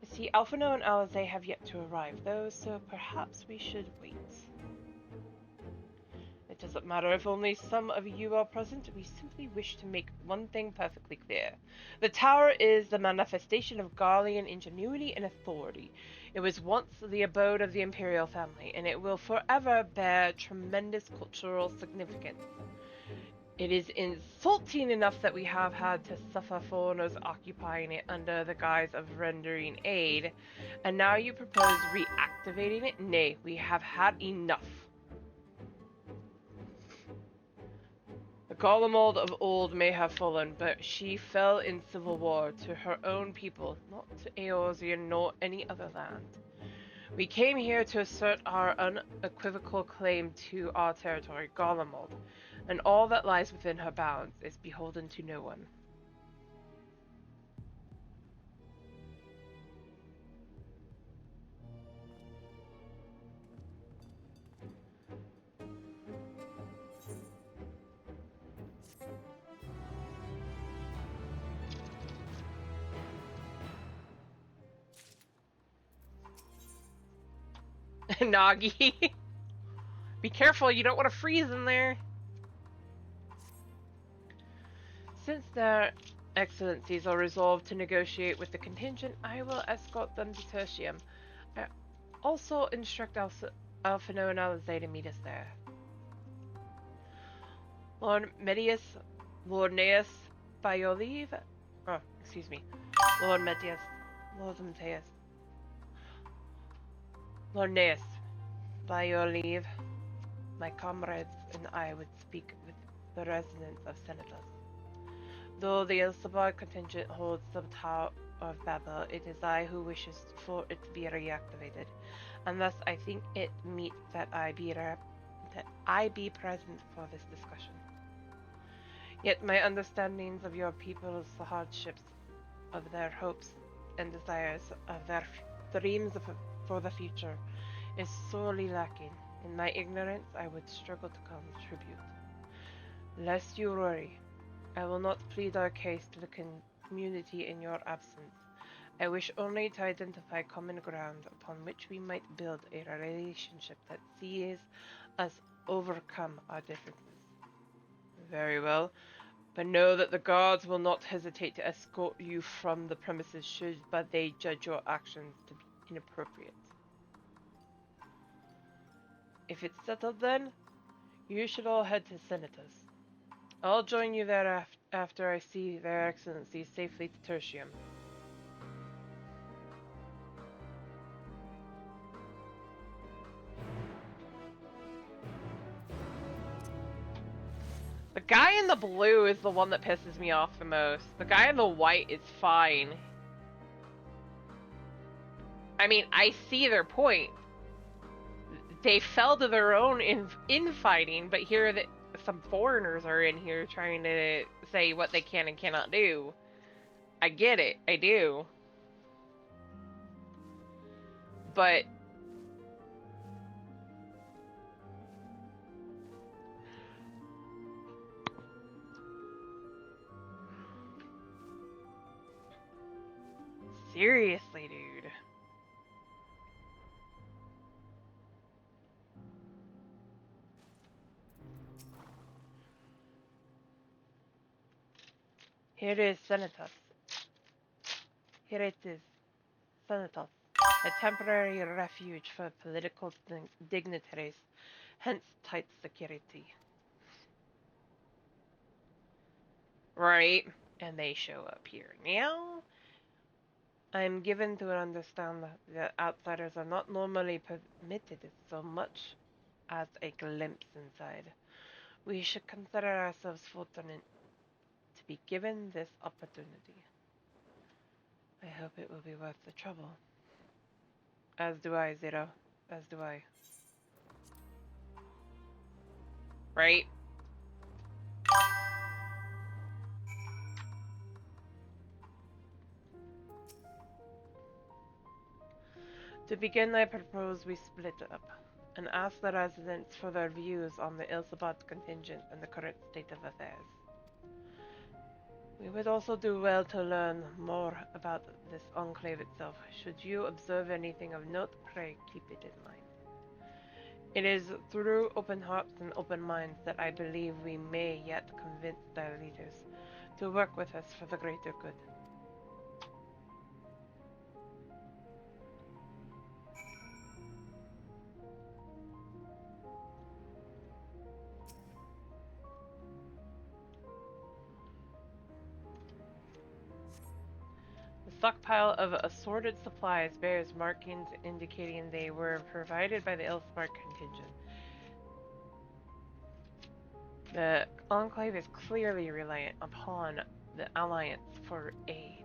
I see Alphino and Alizé have yet to arrive, though, so perhaps we should wait. It doesn't matter if only some of you are present. We simply wish to make one thing perfectly clear. The Tower is the manifestation of Garlean ingenuity and authority. It was once the abode of the Imperial family, and it will forever bear tremendous cultural significance. It is insulting enough that we have had to suffer foreigners occupying it under the guise of rendering aid, and now you propose reactivating it? Nay, we have had enough. The Golemold of old may have fallen, but she fell in civil war to her own people, not to Eorzea nor any other land. We came here to assert our unequivocal claim to our territory, Golemold, and all that lies within her bounds is beholden to no one. Nagi. Be careful, you don't want to freeze in there. Since their excellencies are resolved to negotiate with the contingent, I will escort them to Tertium. I also instruct Alphino and Alizé to meet us there. Lord Medius, Lord Neas, by your leave. Oh, excuse me. Lord Medius, Lord Mateus. Lord Neas, by your leave, my comrades and I would speak with the residents of Senatus. Though the Il-Sabad contingent holds the Tower of Babel, it is I who wishes for it to be reactivated, and thus I think it meet that I be present for this discussion. Yet my understandings of your people's hardships, of their hopes and desires, of their dreams for the future, is sorely lacking. In my ignorance, I would struggle to contribute. Lest you worry, I will not plead our case to the community in your absence. I wish only to identify common ground upon which we might build a relationship that sees us overcome our differences. Very well, but know that the guards will not hesitate to escort you from the premises should but they judge your actions to be inappropriate. If it's settled then, you should all head to Senatus. I'll join you there after I see their excellencies safely to Tertium. The guy in the blue is the one that pisses me off the most. The guy in the white is fine. I mean, I see their point. They fell to their own infighting, but here some foreigners are in here trying to say what they can and cannot do. I get it, I do. But seriously, dude. Here is Senatus. Here it is. Senatus. A temporary refuge for political dignitaries, hence tight security. Right, and they show up here. Now, I'm given to understand that outsiders are not normally permitted so much as a glimpse inside. We should consider ourselves fortunate to be given this opportunity. I hope it will be worth the trouble. As do I, Zero. As do I. Right? To begin, I propose we split up and ask the residents for their views on the Ilsabot contingent and the current state of affairs. We would also do well to learn more about this enclave itself. Should you observe anything of note, pray keep it in mind. It is through open hearts and open minds that I believe we may yet convince their leaders to work with us for the greater good. The stockpile of assorted supplies bears markings indicating they were provided by the Elsmart contingent. The Enclave is clearly reliant upon the Alliance for aid.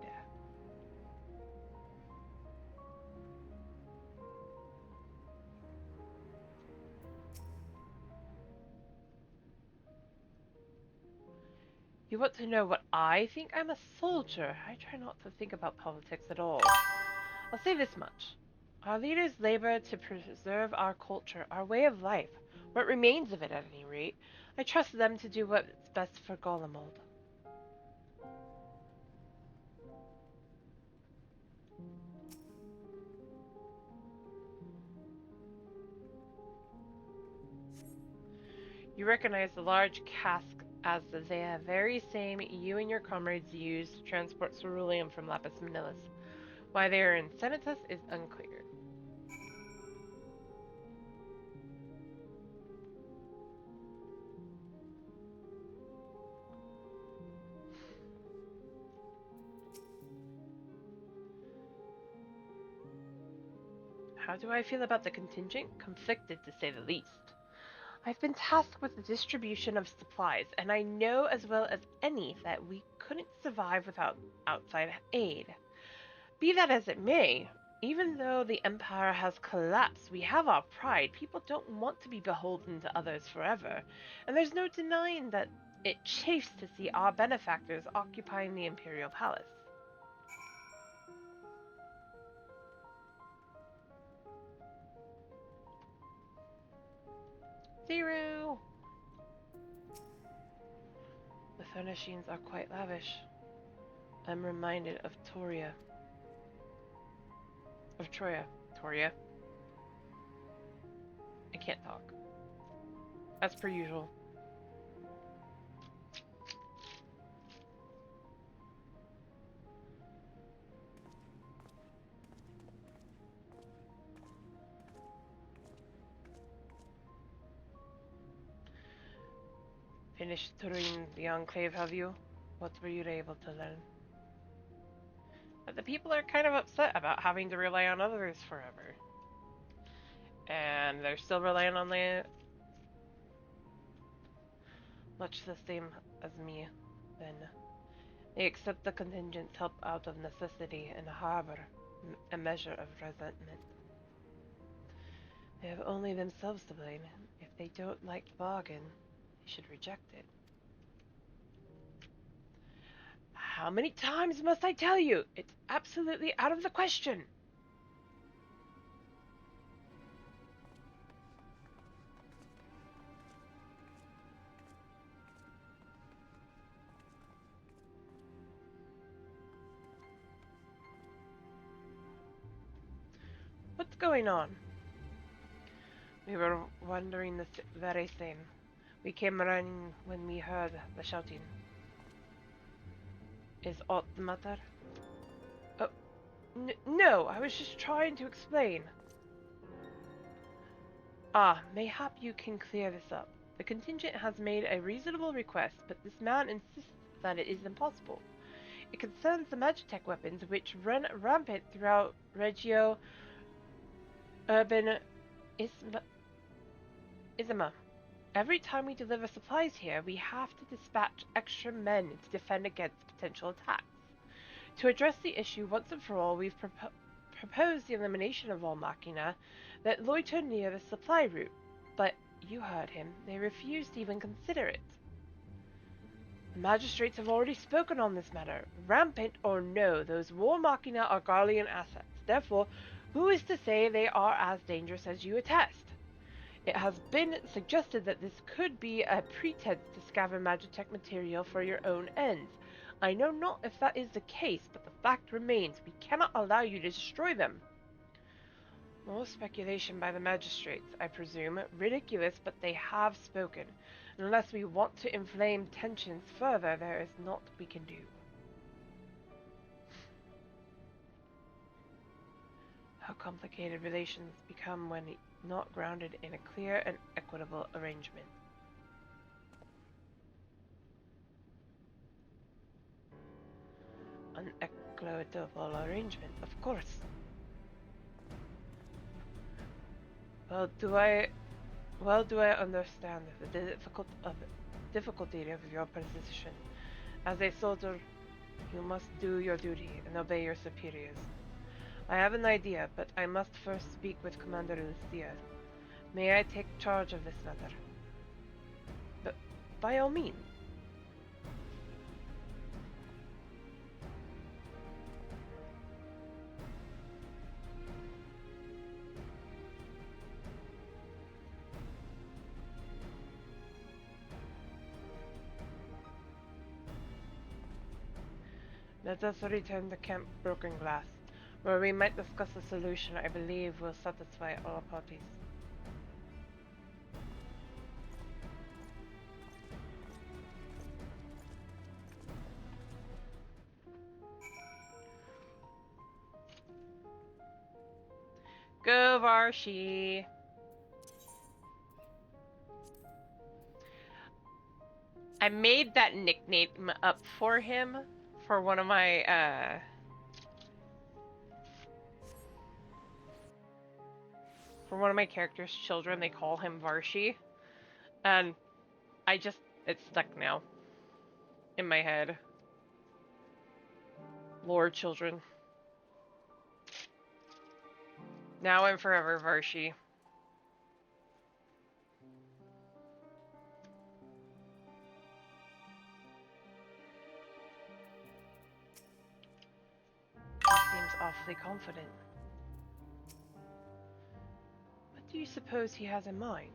You want to know what I think? I'm a soldier. I try not to think about politics at all. I'll say this much. Our leaders labor to preserve our culture, our way of life, what remains of it at any rate. I trust them to do what's best for Golemold. You recognize the large cask as the very same you and your comrades used to transport ceruleum from Lapis Manilis. Why they are in Senatus is unclear. How do I feel about the contingent? Conflicted, to say the least. I've been tasked with the distribution of supplies, and I know as well as any that we couldn't survive without outside aid. Be that as it may, even though the Empire has collapsed, we have our pride. People don't want to be beholden to others forever, and there's no denying that it chafes to see our benefactors occupying the Imperial Palace. Zero! The furnishings are quite lavish. I'm reminded of Toria. Of Troya. Toria. I can't talk. As per usual. Finished touring the Enclave, have you? What were you able to learn? But the people are kind of upset about having to rely on others forever. And they're still relying on the... much the same as me, then. They accept the contingent's help out of necessity and harbor a measure of resentment. They have only themselves to blame. If they don't like the bargain, they should reject it. How many times must I tell you? It's absolutely out of the question. What's going on? We were wondering the very same. We came running when we heard the shouting. Is aught the matter? Oh, no, I was just trying to explain. Mayhap you can clear this up. The contingent has made a reasonable request, but this man insists that it is impossible. It concerns the Magitech weapons which run rampant throughout Regio Urban Isma. Every time we deliver supplies here, we have to dispatch extra men to defend against potential attacks. To address the issue once and for all, we've proposed the elimination of all machina that loiter near the supply route, but You heard him. They refused to even consider it. The magistrates have already spoken on this matter. Rampant or no, those War Machina are Garlean assets. Therefore, who is to say they are as dangerous as you attest? It has been suggested that this could be a pretense to scavenge Magitech material for your own ends. I know not if that is the case, but the fact remains we cannot allow you to destroy them. More speculation by the magistrates, I presume. Ridiculous, but they have spoken. Unless we want to inflame tensions further, there is naught we can do. How complicated relations become when not grounded in a clear and equitable arrangement. An equitable arrangement, of course. Well, do I understand the difficulty of your position. As a soldier, you must do your duty and obey your superiors. I have an idea, but I must first speak with Commander Lucia. May I take charge of this matter? But by all means. Let us return to Camp Broken Glass, where we might discuss a solution I believe will satisfy all parties. Go, Varshi! I made that nickname up for him for one of my, for one of my character's children. They call him Varshi. And it's stuck now. In my head. Lord children. Now and forever, Varshi. He seems awfully confident. What do you suppose he has in mind?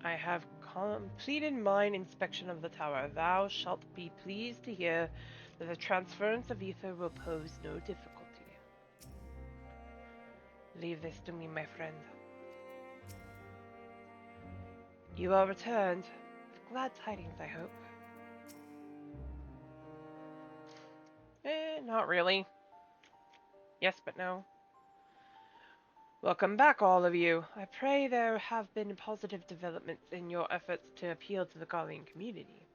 I have completed mine inspection of the tower. Thou shalt be pleased to hear that the transference of ether will pose no difficulty. Leave this to me, my friend. You are returned. With glad tidings, I hope. Not really. Yes, but no. Welcome back, all of you. I pray there have been positive developments in your efforts to appeal to the Garlean community.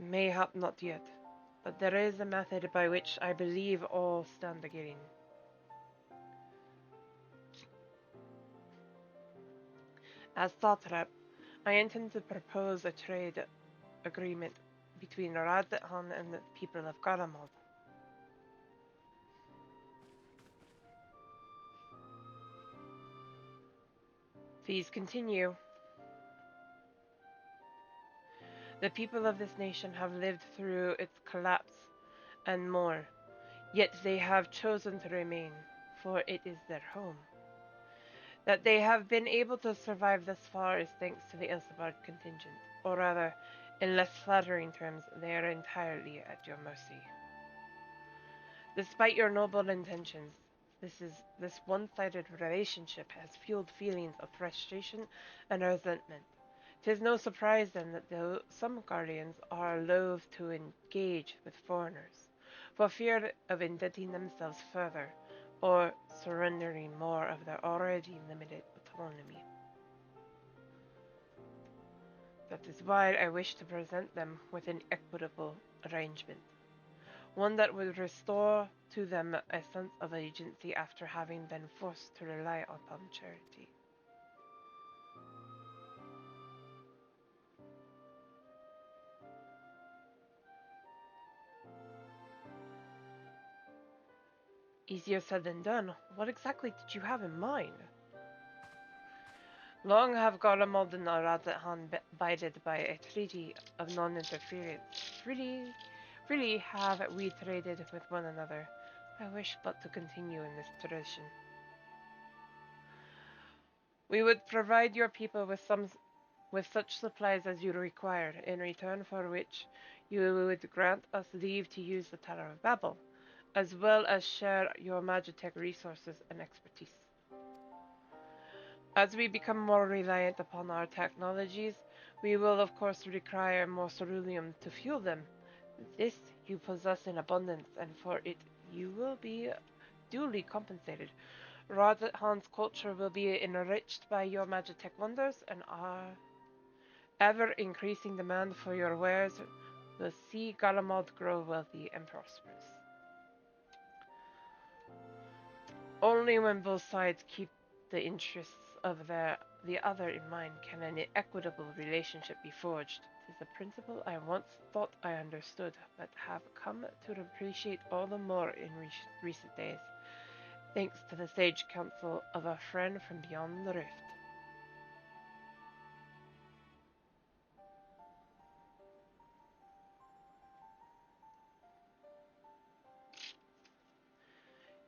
Mayhap not yet, but there is a method by which I believe all stand to gain. As satrap, I intend to propose a trade agreement between Radhan and the people of Karamod. Please continue. The people of this nation have lived through its collapse and more, yet they have chosen to remain, for it is their home. That they have been able to survive thus far is thanks to the Ilsabard contingent, or rather, in less flattering terms, they are entirely at your mercy. Despite your noble intentions, this one-sided relationship has fueled feelings of frustration and resentment. 'Tis no surprise then that though some Guardians are loath to engage with foreigners, for fear of indebting themselves further, or surrendering more of their already limited autonomy. That is why I wish to present them with an equitable arrangement. One that would restore to them a sense of agency after having been forced to rely upon charity. Easier said than done. What exactly did you have in mind? Long have Gorlamod and Aradhan abided by a treaty of non-interference. Freely have we traded with one another. I wish but to continue in this tradition. We would provide your people with such supplies as you require, in return for which you would grant us leave to use the Tower of Babel, as well as share your Magitech resources and expertise. As we become more reliant upon our technologies, we will of course require more ceruleum to fuel them. This you possess in abundance, and for it you will be duly compensated. Radhan's culture will be enriched by your Magitech wonders, and our ever-increasing demand for your wares will see Galamod grow wealthy and prosperous. Only when both sides keep the interests of the other in mind can an equitable relationship be forged. It is a principle I once thought I understood, but have come to appreciate all the more in recent days, thanks to the sage counsel of a friend from beyond the rift.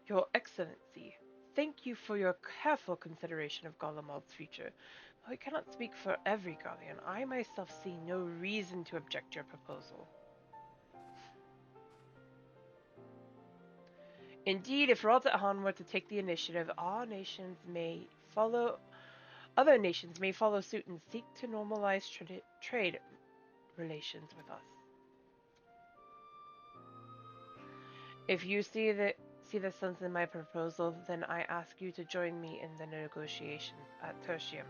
Your Excellency, thank you for your careful consideration of Golemald's future. Though I cannot speak for every Gallian, I myself see no reason to object to your proposal. Indeed, if Radhan were to take the initiative, other nations may follow suit and seek to normalize trade relations with us. If you see the sense in my proposal, then I ask you to join me in the negotiations at Tertium.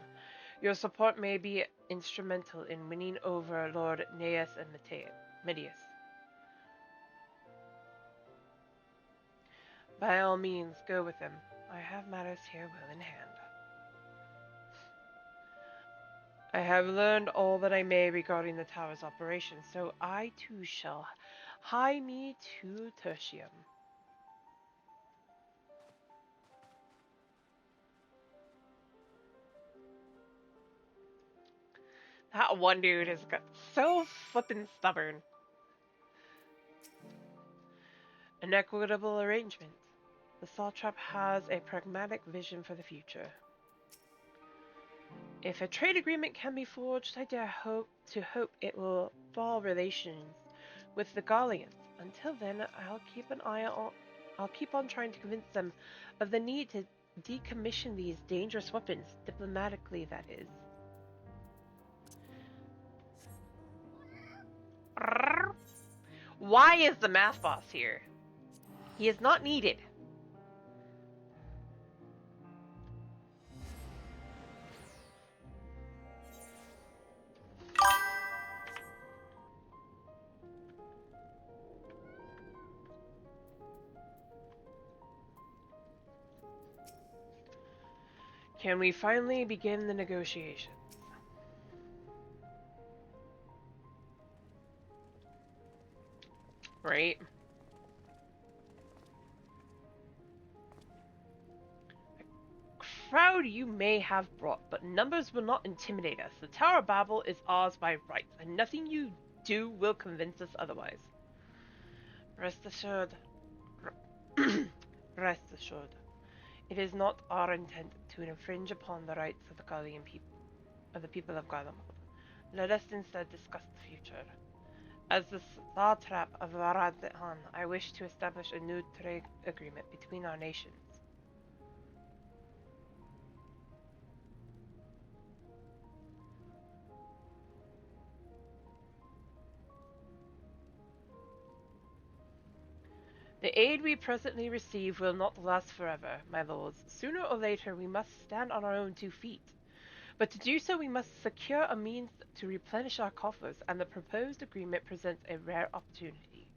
Your support may be instrumental in winning over Lord Neas and Medius. By all means, go with them. I have matters here well in hand. I have learned all that I may regarding the tower's operations, so I too shall hie me to Tertium. That one dude has got so flippin' stubborn. An equitable arrangement. The Satrap has a pragmatic vision for the future. If a trade agreement can be forged, I dare hope it will fall relations with the Gallians. Until then, I'll keep on trying to convince them of the need to decommission these dangerous weapons, diplomatically, that is. Why is the math boss here? He is not needed. Can we finally begin the negotiations? Right? A crowd you may have brought, but numbers will not intimidate us. The Tower of Babel is ours by right, and nothing you do will convince us otherwise. Rest assured. Rest assured. It is not our intent to infringe upon the rights of the Gallian people, of the people of Galamod. Let us instead discuss the future. As the satrap of Radhan, I wish to establish a new trade agreement between our nations. The aid we presently receive will not last forever, my lords. Sooner or later we must stand on our own 2 feet. But to do so we must secure a means to replenish our coffers, and the proposed agreement presents a rare opportunity.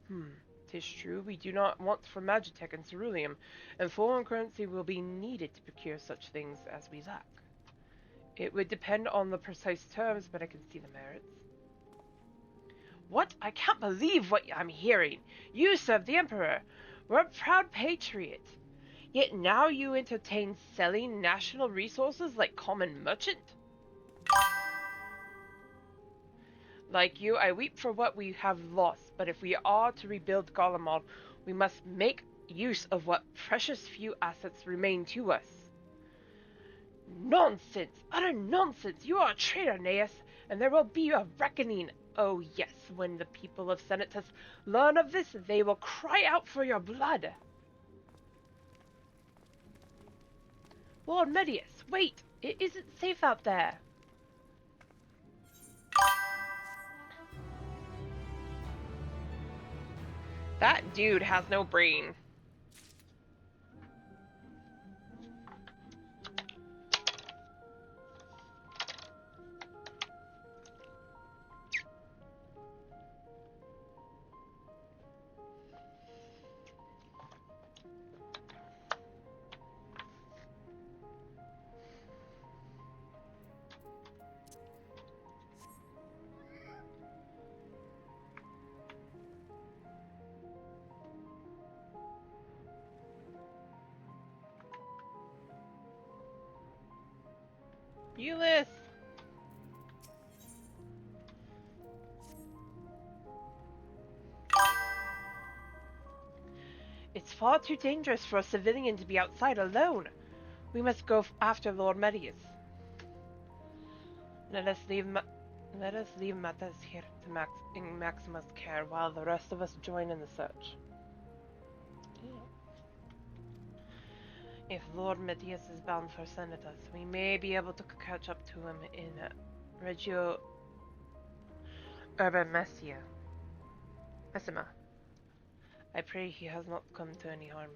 'Tis true, we do not want for Magitech and ceruleum, and foreign currency will be needed to procure such things as we lack. It would depend on the precise terms, but I can see the merits. What? I can't believe what I'm hearing. You serve the Emperor. We're a proud patriot. Yet now you entertain selling national resources like common merchant? Like you, I weep for what we have lost, but if we are to rebuild Garlemald, we must make use of what precious few assets remain to us. Nonsense! Utter nonsense! You are a traitor, Naeus, and there will be a reckoning. Oh yes, when the people of Senatus learn of this, they will cry out for your blood. Lord Medius, wait! It isn't safe out there. That dude has no brain. Euless! It's far too dangerous for a civilian to be outside alone. We must go after Lord Medius. Let us leave matters here to in Maximus' care while the rest of us join in the search. If Lord Medius is bound for Senatus, we may be able to catch up to him in Regio Urban Messia. I pray he has not come to any harm.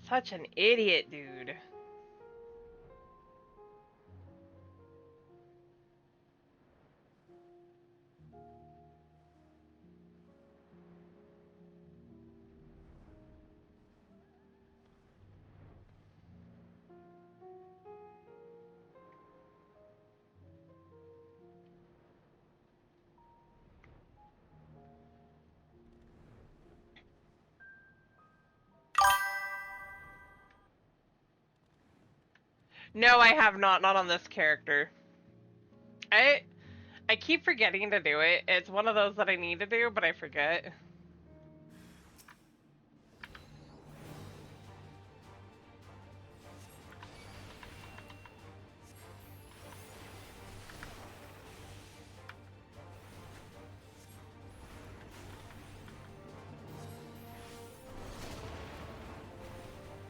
Such an idiot, dude. No, I have not. Not on this character. I keep forgetting to do it. It's one of those that I need to do, but I forget.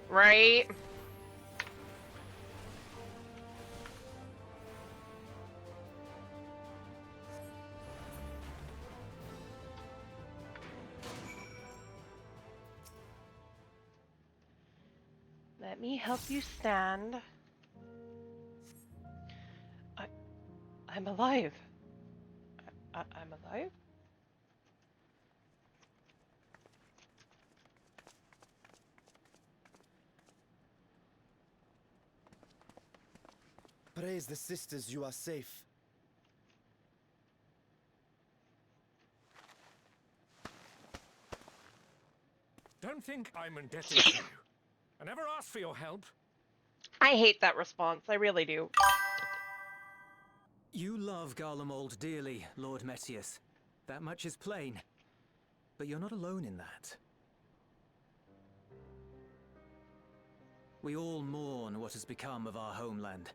Right? Let me help you stand. I'm alive. I'm alive? Praise the sisters, you are safe. Don't think I'm indebted to you. I never asked for your help. I hate that response. I really do. You love Garlemald dearly, Lord Metius. That much is plain. But you're not alone in that. We all mourn what has become of our homeland.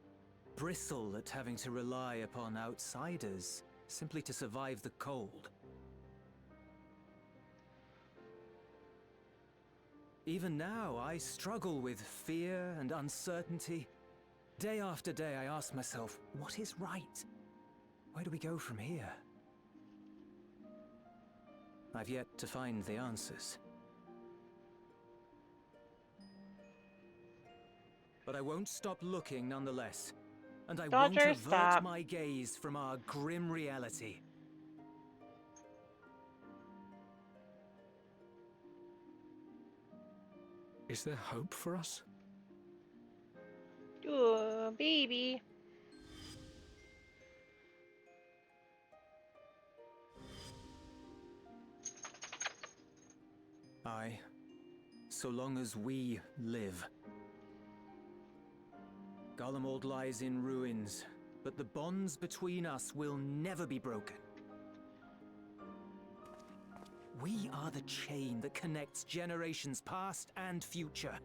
Bristle at having to rely upon outsiders simply to survive the cold. Even now, I struggle with fear and uncertainty. Day after day, I ask myself, what is right? Where do we go from here? I've yet to find the answers. But I won't stop looking nonetheless. and I Dodger, won't avert stop. my gaze from our grim reality. Is there hope for us? Oh, baby. Aye, so long as we live. Garlemald lies in ruins, but the bonds between us will never be broken. We are the chain that connects generations past and future.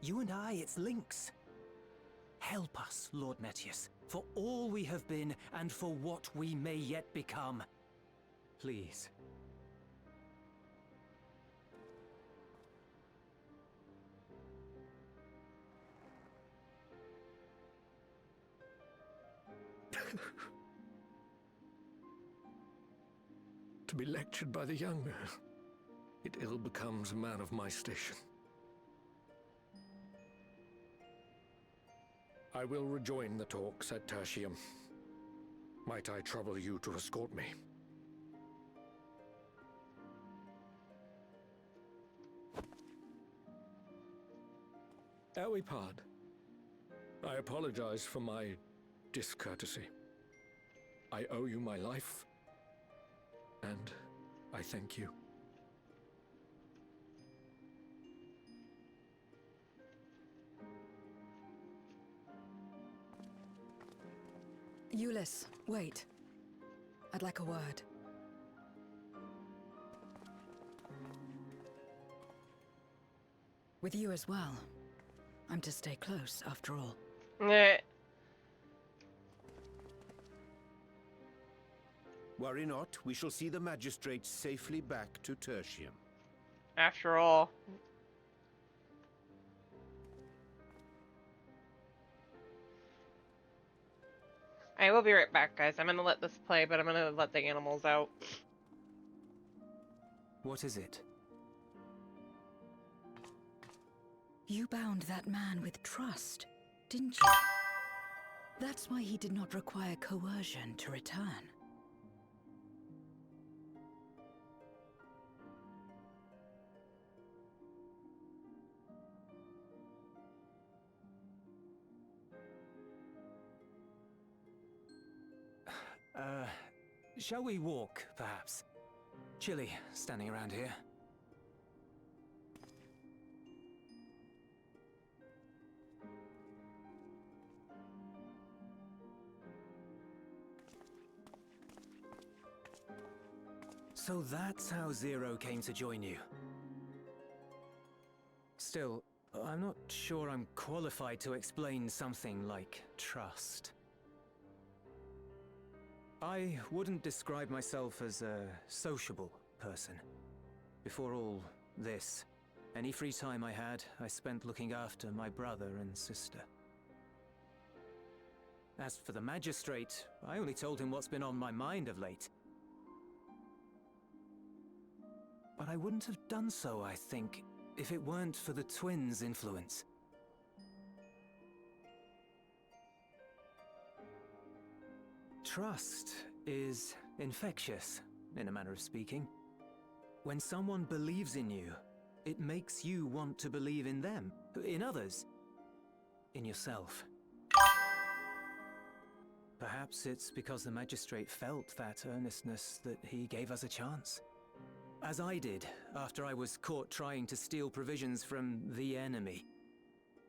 You and I, it's links. Help us, Lord Metius, for all we have been and for what we may yet become. Please. To be lectured by the younger, it ill becomes a man of my station. I will rejoin the talks at Tertium. Might I trouble you to escort me? Elwipard, I apologize for my discourtesy. I owe you my life, and I thank you. Eulys, wait. I'd like a word. With you as well. I'm to stay close, after all. Worry not, we shall see the magistrate safely back to Tertium. After all. I will be right back, guys. I'm gonna let this play, but I'm gonna let the animals out. What is it? You bound that man with trust, didn't you? That's why he did not require coercion to return. Shall we walk, perhaps? Chilly, standing around here. So that's how Zero came to join you. Still, I'm not sure I'm qualified to explain something like trust. I wouldn't describe myself as a sociable person. Before all this, any free time I had, I spent looking after my brother and sister. As for the magistrate, I only told him what's been on my mind of late. But I wouldn't have done so, I think, if it weren't for the twins' influence. Trust is infectious, in a manner of speaking. When someone believes in you, it makes you want to believe in them, in others, in yourself. Perhaps it's because the magistrate felt that earnestness that he gave us a chance. As I did, after I was caught trying to steal provisions from the enemy.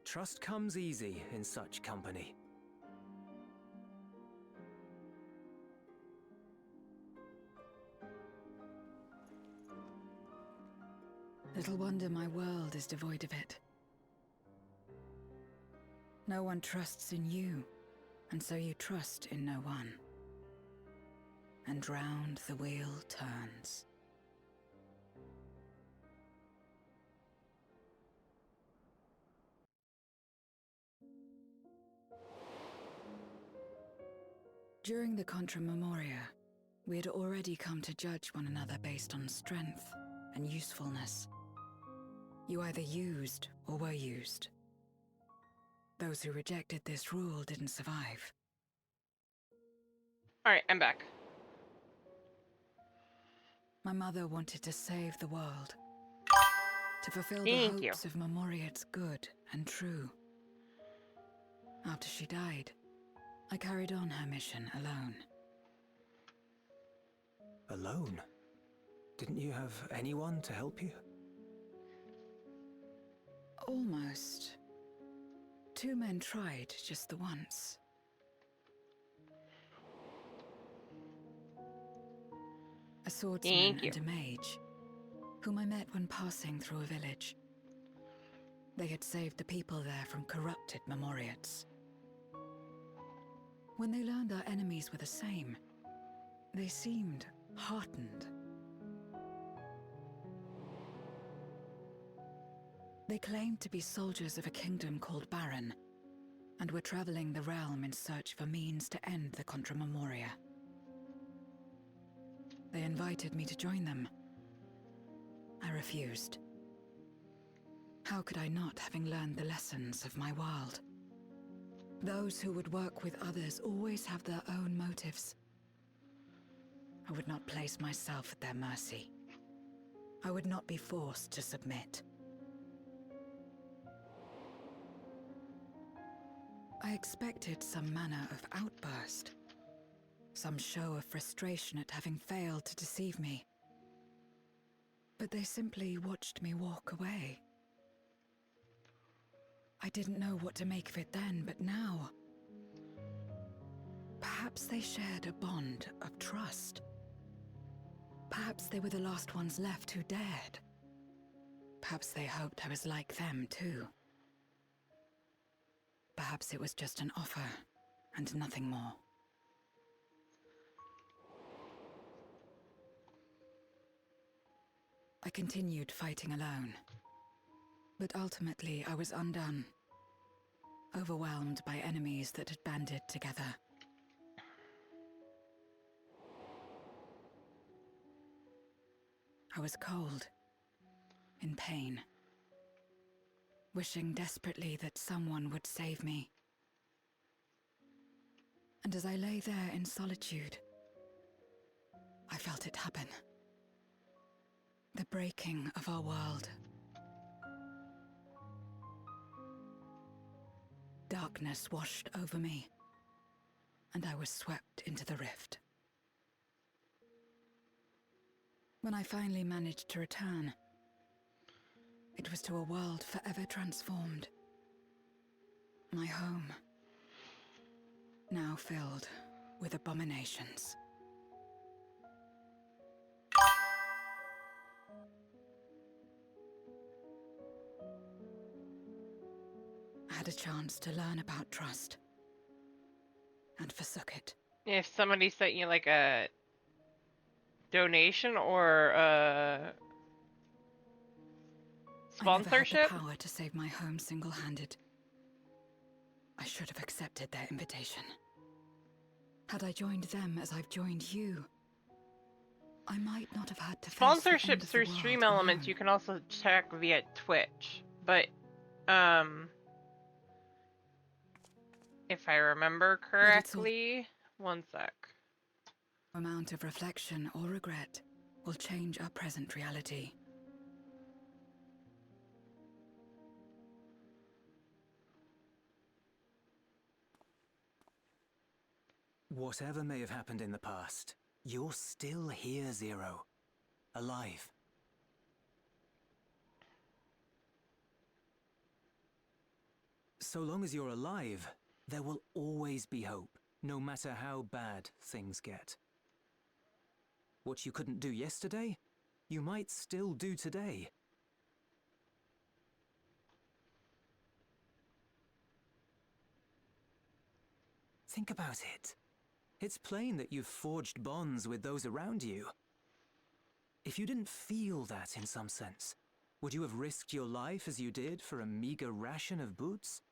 Trust comes easy in such company. Little wonder my world is devoid of it. No one trusts in you, and so you trust in no one. And round the wheel turns. During the Contra Memoria, we had already come to judge one another based on strength and usefulness. You either used or were used. Those who rejected this rule didn't survive. Alright, I'm back. My mother wanted to save the world. To fulfill Thank the you. hopes of Marmoriet's good and true. After she died, I carried on her mission alone. Alone? Didn't you have anyone to help you? Almost. 2 men tried just the once. A swordsman Thank you. and a mage, whom I met when passing through a village. They had saved the people there from corrupted Marmoriettes. When they learned our enemies were the same, they seemed heartened. They claimed to be soldiers of a kingdom called Baron, and were traveling the realm in search for means to end the Contra Memoria. They invited me to join them. I refused. How could I not, having learned the lessons of my world? Those who would work with others always have their own motives. I would not place myself at their mercy. I would not be forced to submit. I expected some manner of outburst. Some show of frustration at having failed to deceive me. But they simply watched me walk away. I didn't know what to make of it then, but now... Perhaps they shared a bond of trust. Perhaps they were the last ones left who dared. Perhaps they hoped I was like them, too. Perhaps it was just an offer, and nothing more. I continued fighting alone. But ultimately, I was undone. Overwhelmed by enemies that had banded together. I was cold, in pain, wishing desperately that someone would save me. And as I lay there in solitude, I felt it happen. The breaking of our world. Darkness washed over me, and I was swept into the rift. When I finally managed to return, it was to a world forever transformed. My home, now filled with abominations. I had a chance to learn about trust, and forsook it. If somebody sent you like a donation or a sponsorship, I never had the power to save my home single-handed. I should have accepted their invitation. Had I joined them as I've joined you, I might not have had to face the end sponsorships of through the Stream world Elements alone. you can also check via Twitch, but if I remember correctly, one sec. Amount of reflection or regret will change our present reality. Whatever may have happened in the past, you're still here, Zero. Alive. So long as you're alive, there will always be hope, no matter how bad things get. What you couldn't do yesterday, you might still do today. Think about it. It's plain that you've forged bonds with those around you. If you didn't feel that in some sense, would you have risked your life as you did for a meager ration of boots?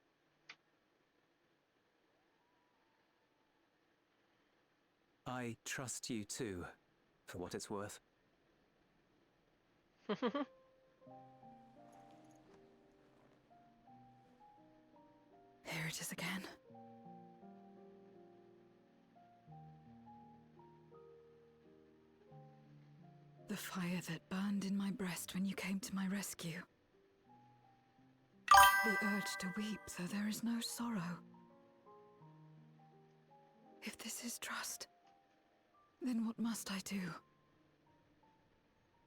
I trust you too, for what it's worth. Here it is again. The fire that burned in my breast when you came to my rescue. The urge to weep, though there is no sorrow. If this is trust, then what must I do?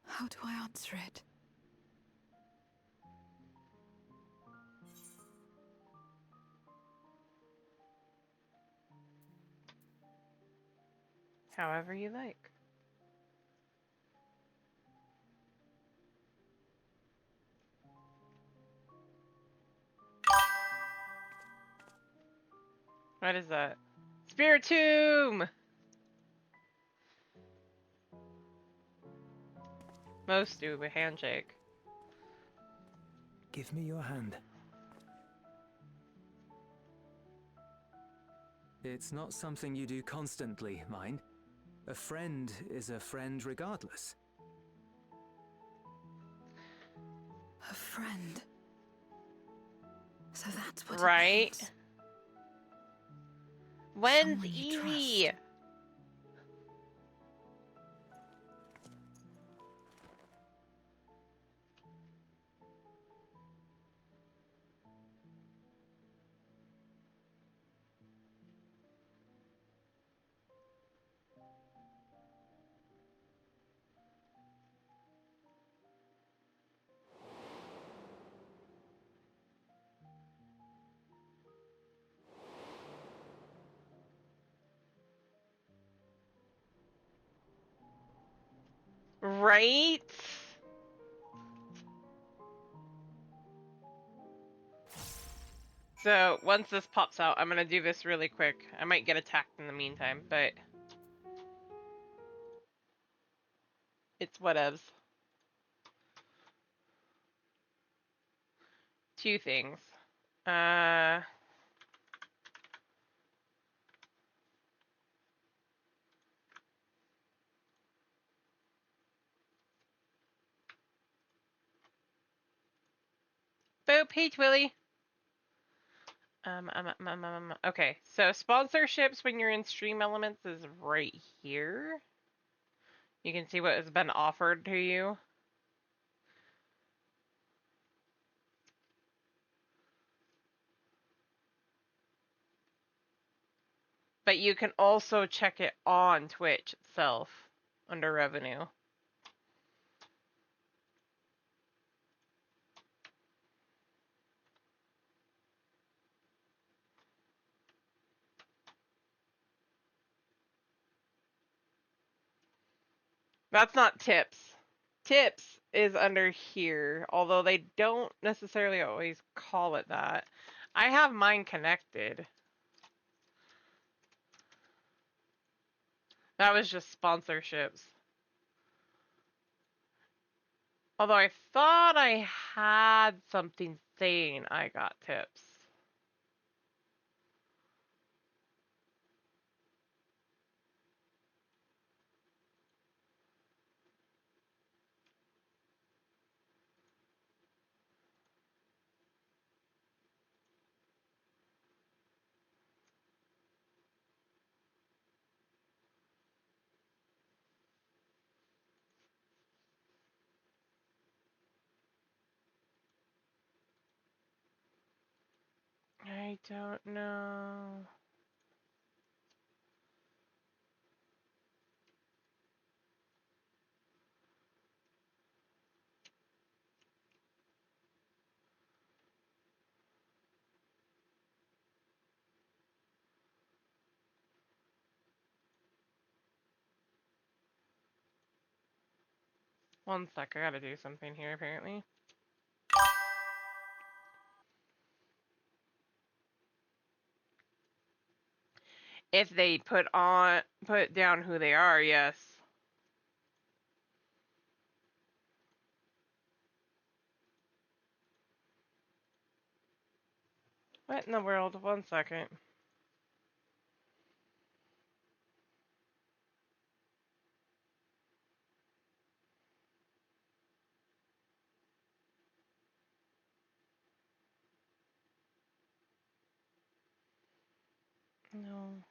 How do I answer it? However you like. What is that? Spiritomb! Most do a handshake. Give me your hand. It's not something you do constantly, mind. A friend is a friend regardless. A friend. So that's what Right? it means. When's Someone you Evie? trust. Right? So, once this pops out, I'm gonna do this really quick. I might get attacked in the meantime, but... it's whatevs. Two things. Boop, Peach Willy. Okay, so sponsorships when you're in Stream Elements is right here. You can see what has been offered to you. But you can also check it on Twitch itself under revenue. That's not tips. Tips is under here, although they don't necessarily always call it that. I have mine connected. That was just sponsorships. Although I thought I had something saying I got tips. I don't know. One sec, I gotta do something here apparently. If they put down who they are, yes. What in the world? One second. No.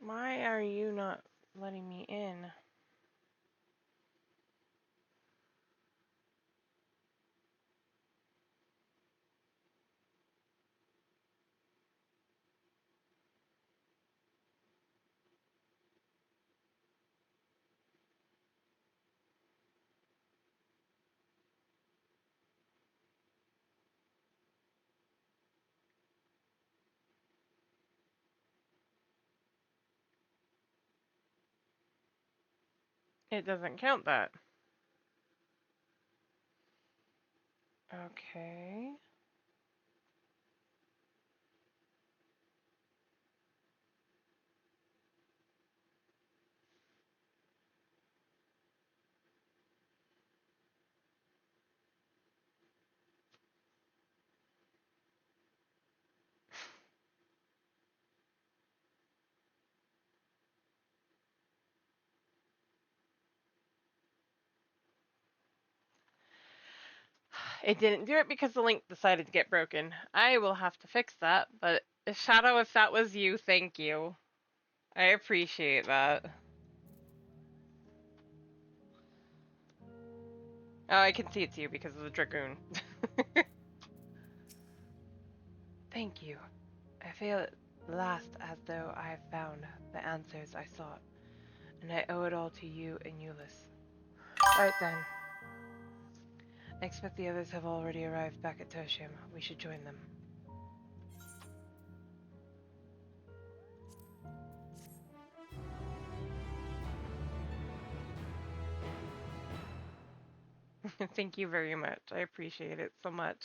Why are you not letting me in? It doesn't count that. Okay. It didn't do it because the link decided to get broken. I will have to fix that, but Shadow, if that was you, thank you. I appreciate that. Oh, I can see it's you because of the Dragoon. Thank you. I feel at last as though I have found the answers I sought, and I owe it all to you and Euless. Right then. I expect the others have already arrived back at Tertium. We should join them. Thank you very much. I appreciate it so much.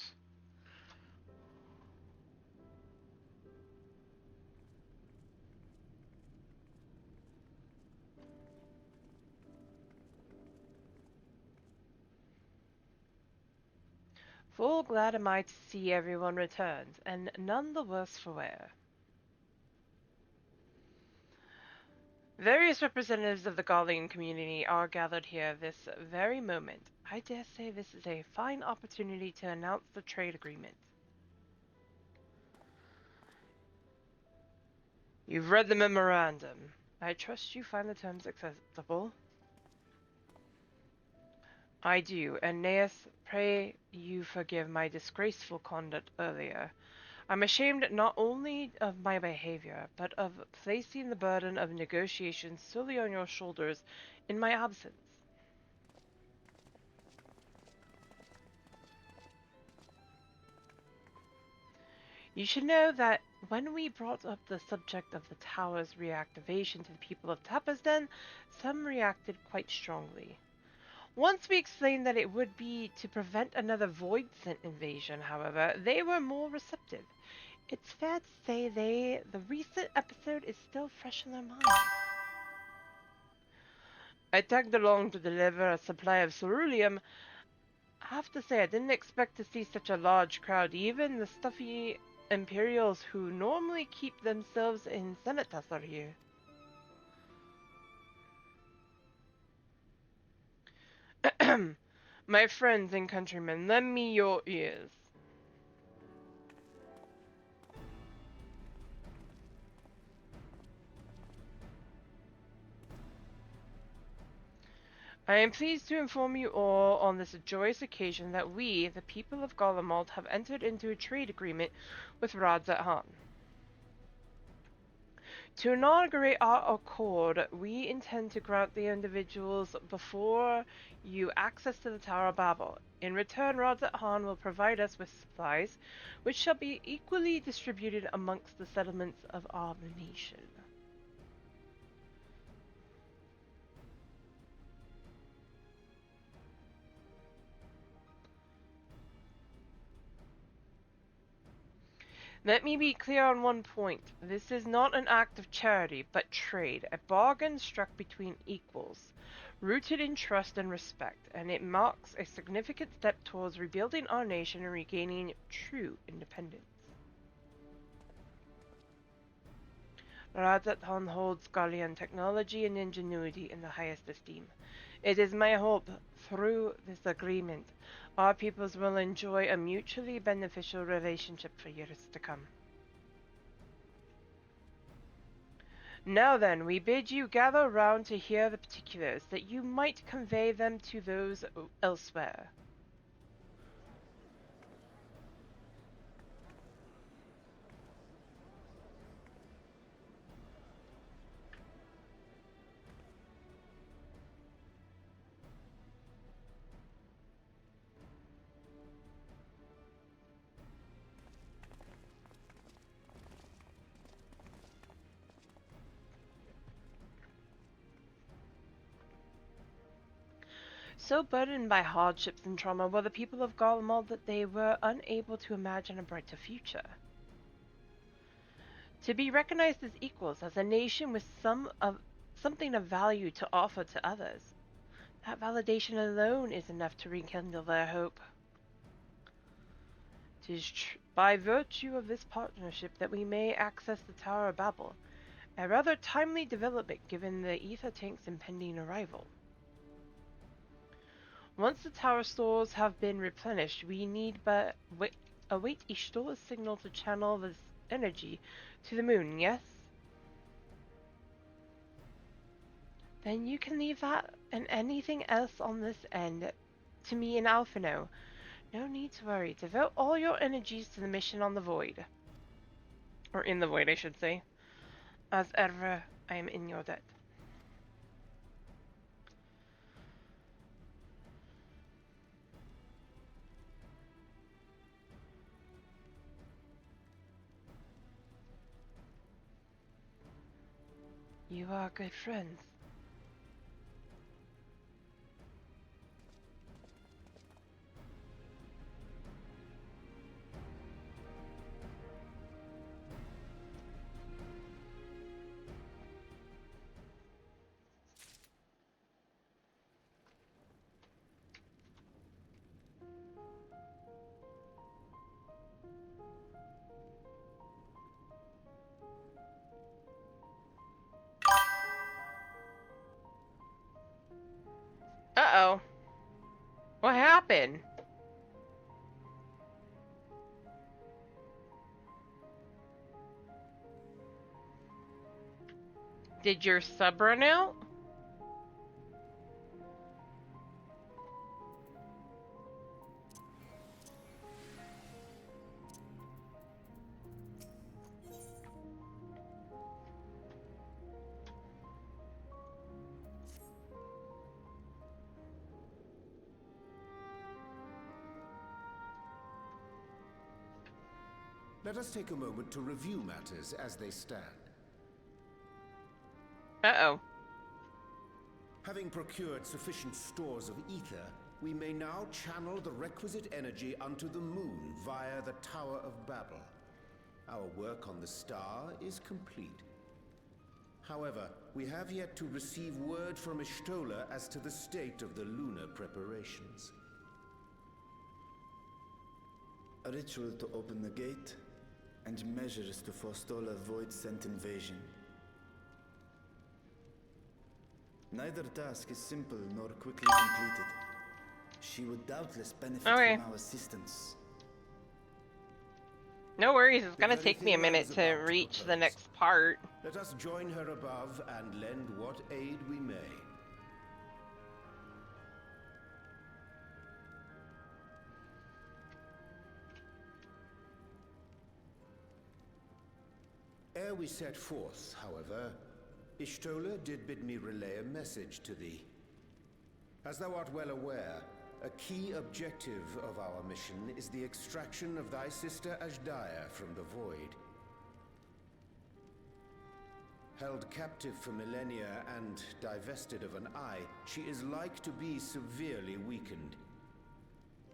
Full glad am I to see everyone returned, and none the worse for wear. Various representatives of the Garlean community are gathered here this very moment. I dare say this is a fine opportunity to announce the trade agreement. You've read the memorandum. I trust you find the terms acceptable. I do, and Neas, pray you forgive my disgraceful conduct earlier. I'm ashamed not only of my behavior, but of placing the burden of negotiations solely on your shoulders in my absence. You should know that when we brought up the subject of the tower's reactivation to the people of Tapisden, some reacted quite strongly. Once we explained that it would be to prevent another Voidsent invasion, however, they were more receptive. It's fair to say the recent episode is still fresh in their minds. I tagged along to deliver a supply of ceruleum. I have to say I didn't expect to see such a large crowd. Even the stuffy Imperials who normally keep themselves in Senatus are here. My friends and countrymen, lend me your ears. I am pleased to inform you all on this joyous occasion that we, the people of Garlemald, have entered into a trade agreement with Radzat Han. To inaugurate our accord, we intend to grant the individuals before you access to the Tower of Babel. In return, Radzat Han will provide us with supplies, which shall be equally distributed amongst the settlements of our nation. Let me be clear on one point. This is not an act of charity, but trade, a bargain struck between equals, rooted in trust and respect, and it marks a significant step towards rebuilding our nation and regaining true independence. Radzat Han holds Garlean technology and ingenuity in the highest esteem. It is my hope, through this agreement, our peoples will enjoy a mutually beneficial relationship for years to come. Now then, we bid you gather round to hear the particulars, that you might convey them to those elsewhere. So burdened by hardships and trauma were the people of Garlemald that they were unable to imagine a brighter future. To be recognized as equals, as a nation with something of value to offer to others, that validation alone is enough to rekindle their hope. 'Tis by virtue of this partnership that we may access the Tower of Babel, a rather timely development given the ether tank's impending arrival. Once the tower stores have been replenished, we need but await Y'shtola's signal to channel this energy to the moon, yes? Then you can leave that and anything else on this end to me and Alphino. No need to worry. Devote all your energies to the mission on the Void. Or in the Void, I should say. As ever, I am in your debt. You are good friends. Uh-oh. What happened? Did your sub run out? Let us take a moment to review matters as they stand. Uh-oh. Having procured sufficient stores of ether, we may now channel the requisite energy unto the moon via the Tower of Babel. Our work on the star is complete. However, we have yet to receive word from Y'shtola as to the state of the lunar preparations. A ritual to open the gate, and measures to forestall a void-sent invasion. Neither task is simple nor quickly completed. She would doubtless benefit from our assistance. No worries, it's gonna take me a minute to reach the next part. Let us join her above and lend what aid we may. Ere we set forth, however, Y'shtola did bid me relay a message to thee. As thou art well aware, a key objective of our mission is the extraction of thy sister Azdaja from the Void. Held captive for millennia and divested of an eye, she is like to be severely weakened.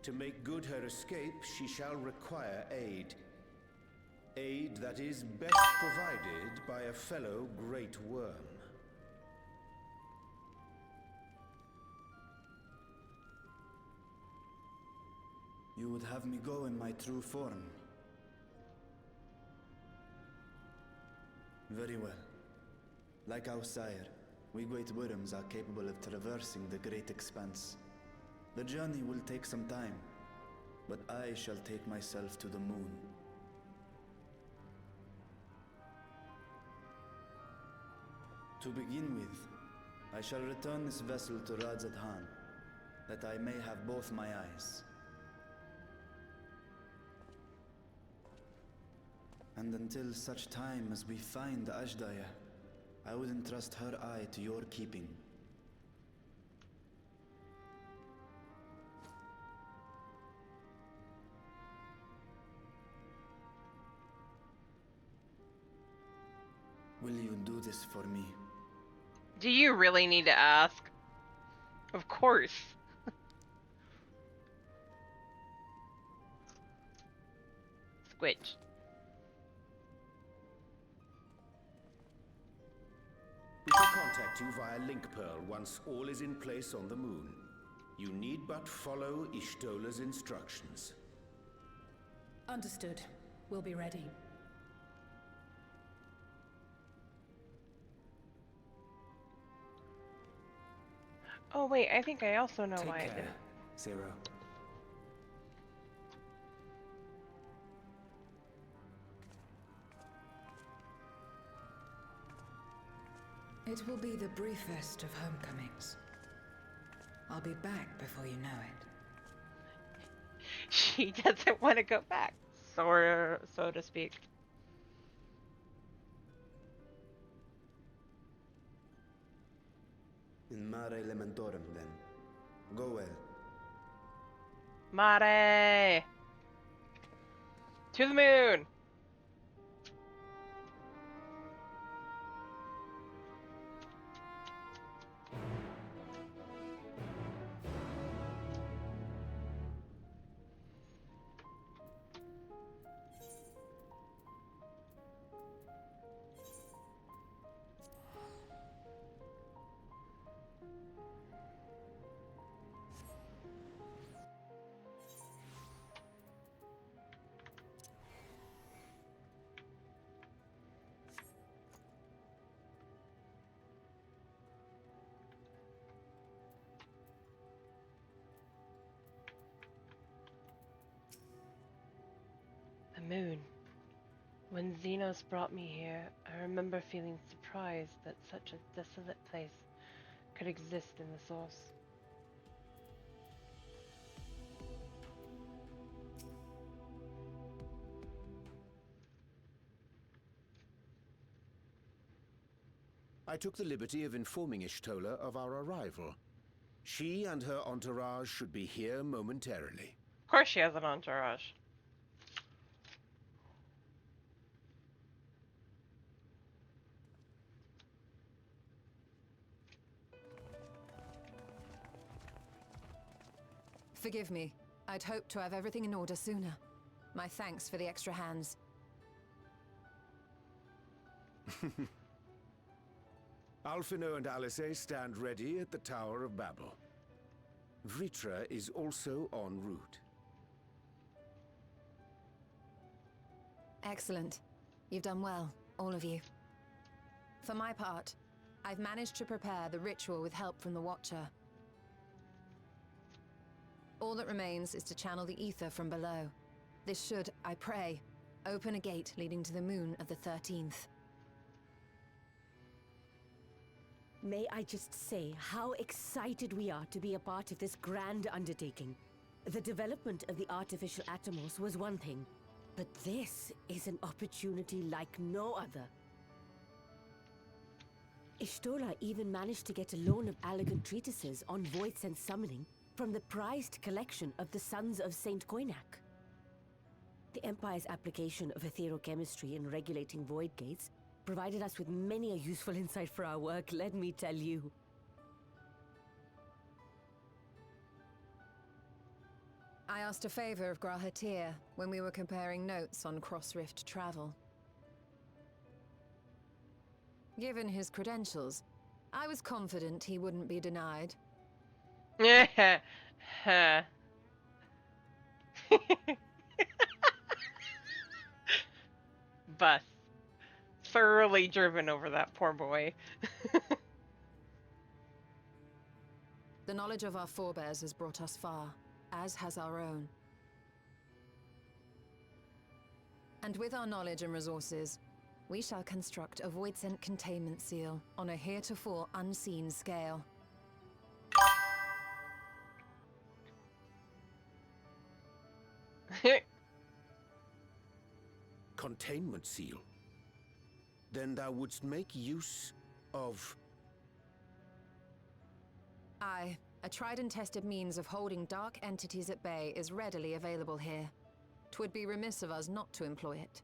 To make good her escape, she shall require aid. Aid that is best provided by a fellow Great Worm. You would have me go in my true form? Very well. Like our sire, we Great Worms are capable of traversing the great expanse. The journey will take some time, but I shall take myself to the moon. To begin with, I shall return this vessel to Radzat Han, that I may have both my eyes. And until such time as we find Ashdaya, I would entrust her eye to your keeping. Will you do this for me? Do you really need to ask? Of course. Squidge. We shall contact you via Link Pearl once all is in place on the moon. You need but follow Ishtola's instructions. Understood. We'll be ready. Oh wait, I think I also know Take why I care, did. Zero. It will be the briefest of homecomings. I'll be back before you know it. She doesn't want to go back, so to speak. In Mare Elementorum, then. Go well. Mare! To the moon! Moon. When Xenos brought me here, I remember feeling surprised that such a desolate place could exist in the source. I took the liberty of informing Ishtola of our arrival. She and her entourage should be here momentarily. Of course she has an entourage. Forgive me. I'd hoped to have everything in order sooner. My thanks for the extra hands. Alphino and Alice stand ready at the Tower of Babel. Vritra is also en route. Excellent. You've done well, all of you. For my part, I've managed to prepare the ritual with help from the Watcher. All that remains is to channel the ether from below. This should, I pray, open a gate leading to the moon of the 13th. May I just say how excited we are to be a part of this grand undertaking. The development of the artificial Atomos was one thing, but this is an opportunity like no other. Ishtola even managed to get a loan of elegant treatises on void sense summoning from the prized collection of the Sons of Saint Koinak. The Empire's application of etherochemistry in regulating void gates provided us with many a useful insight for our work, let me tell you. I asked a favor of Grahatir when we were comparing notes on cross-rift travel. Given his credentials, I was confident he wouldn't be denied. Bus. Thoroughly driven over that poor boy. The knowledge of our forebears has brought us far, as has our own. And with our knowledge and resources, We shall construct a Voidsent containment seal on a heretofore unseen scale. Containment seal? Then thou wouldst make use of... Aye, a tried and tested means of holding dark entities at bay is readily available here. 'Twould be remiss of us not to employ it.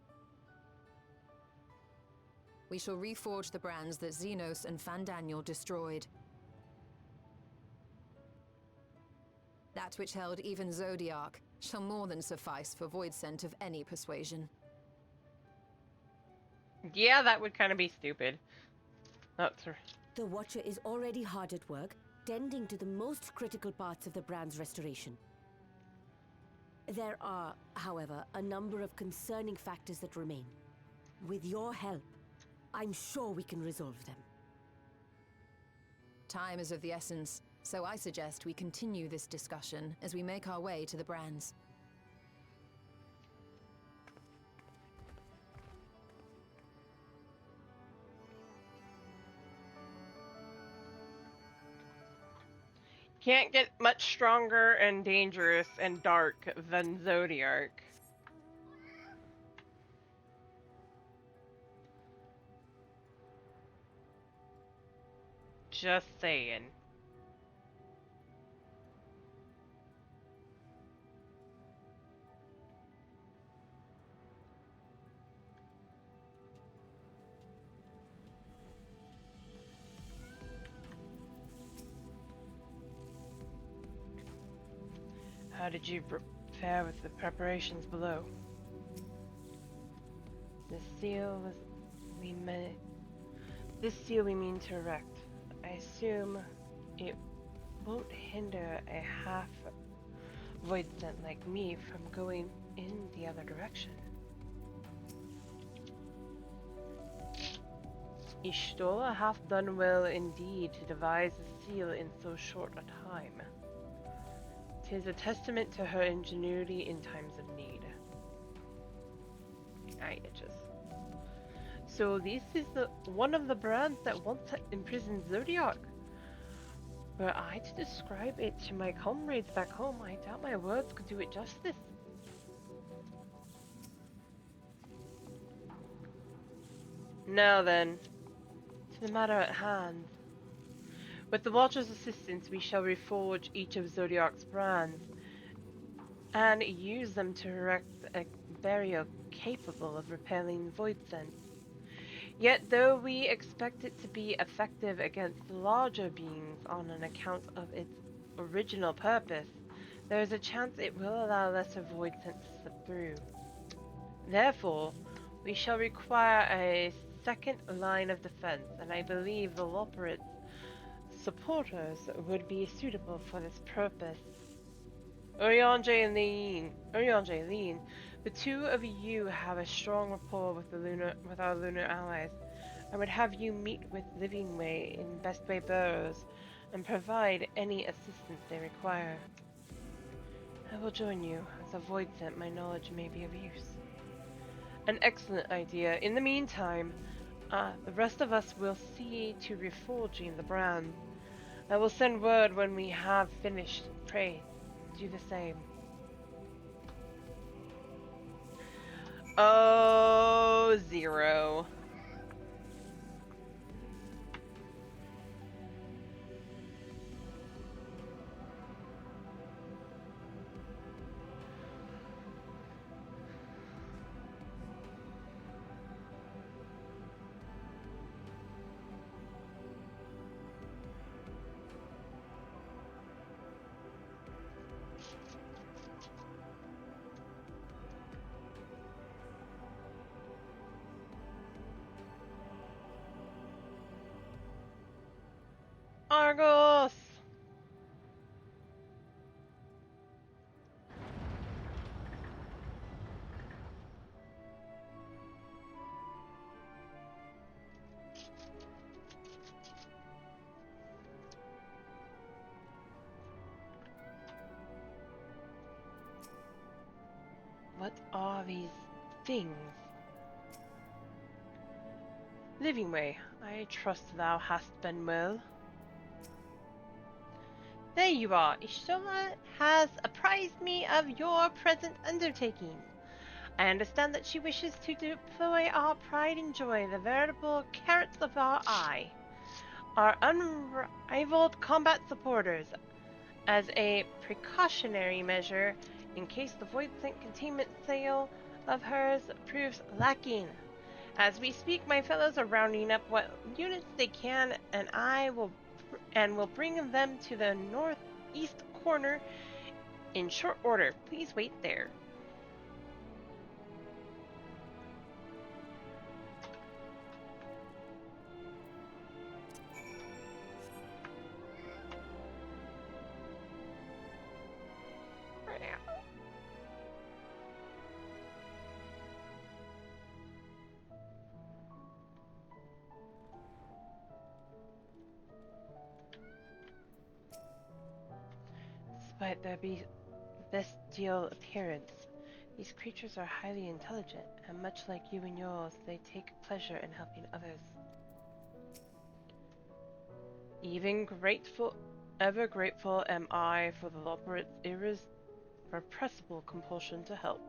We shall reforge the brands that Xenos and Fandaniel destroyed. That which held even Zodiark shall more than suffice for Voidsent of any persuasion. Yeah, that would kind of be stupid. That's right. The Watcher is already hard at work, tending to the most critical parts of the brand's restoration. There are, however, a number of concerning factors that remain. With your help, I'm sure we can resolve them. Time is of the essence, so I suggest we continue this discussion as we make our way to the brands. Can't get much stronger and dangerous and dark than Zodiark. Just saying. How did you fare with the preparations below? This seal we mean to erect. I assume it won't hinder a half Voidsent like me from going in the other direction. Ishtor hath done well indeed to devise a seal in so short a time. 'Tis a testament to her ingenuity in times of need. Aye, itches. So this is one of the brands that once imprisoned Zodiark. Were I to describe it to my comrades back home, I doubt my words could do it justice. Now then, to the matter at hand. With the Watcher's assistance, we shall reforge each of Zodiark's brands and use them to erect a barrier capable of repelling Voidsent. Yet though we expect it to be effective against larger beings on an account of its original purpose, there is a chance it will allow lesser Voidsent to slip through. Therefore, we shall require a second line of defense, and I believe the Loporrit's supporters would be suitable for this purpose. Urianger and Lean, the two of you have a strong rapport with our lunar allies. I would have you meet with Livingway in Bestway Burrows and provide any assistance they require. I will join you, as a Voidsent my knowledge may be of use. An excellent idea. In the meantime, the rest of us will see to reforging the brand. I will send word when we have finished. Pray, do the same. Oh, Zero. Argos! What are these things? Livingway, I trust thou hast been well. There you are. Ishtola has apprised me of your present undertaking. I understand that she wishes to deploy our pride and joy, the veritable carrots of our eye, our unrivaled combat supporters, as a precautionary measure in case the Voidsent containment sail of hers proves lacking. As we speak, my fellows are rounding up what units they can, and will bring them to the northeast corner in short order. Please wait there. Despite their bestial appearance, these creatures are highly intelligent, and much like you and yours, they take pleasure in helping others. Ever grateful am I for the Loporrit's irrepressible compulsion to help.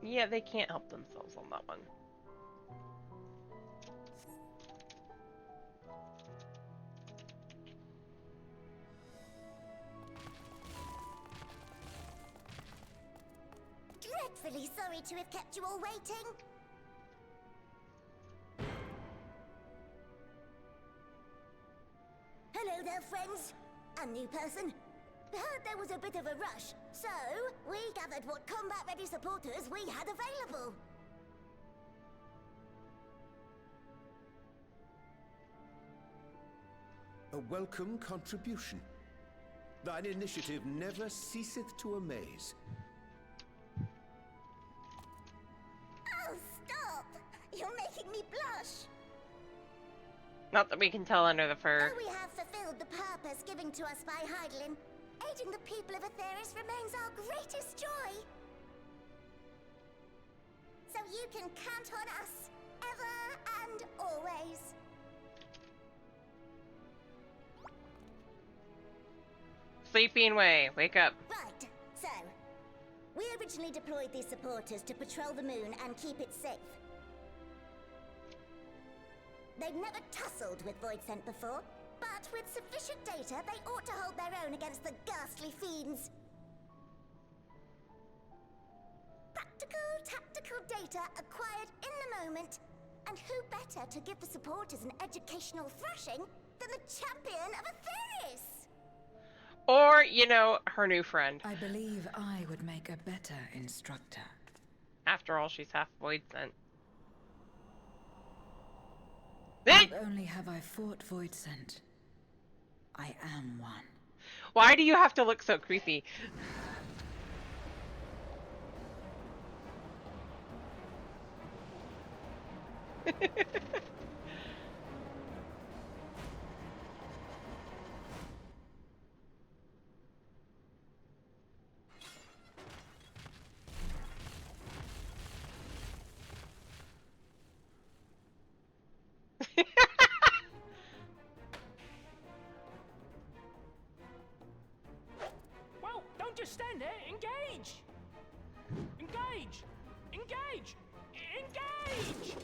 Yeah, they can't help themselves on that one. Dreadfully sorry to have kept you all waiting. Hello there, friends. A new person. Heard there was a bit of a rush, so we gathered what combat-ready supporters we had available. A welcome contribution. Thine initiative never ceaseth to amaze. Oh, stop! You're making me blush. Not that we can tell under the fur. Though we have fulfilled the purpose given to us by Hydaelyn, aiding the people of Aetheris remains our greatest joy. So you can count on us, ever and always. Sleeping way, wake up. Right, so, we originally deployed these supporters to patrol the moon and keep it safe. They'd never tussled with Voidsent before, but with sufficient data, they ought to hold their own against the ghastly fiends. Practical, tactical data acquired in the moment, and who better to give the supporters an educational thrashing than the champion of Aetheris? Or, you know, her new friend. I believe I would make a better instructor. After all, she's half Voidsent. Not only have I fought Voidsent, I am one. Why do you have to look so creepy? Well, don't just stand there. Engage! Engage! Engage! Engage!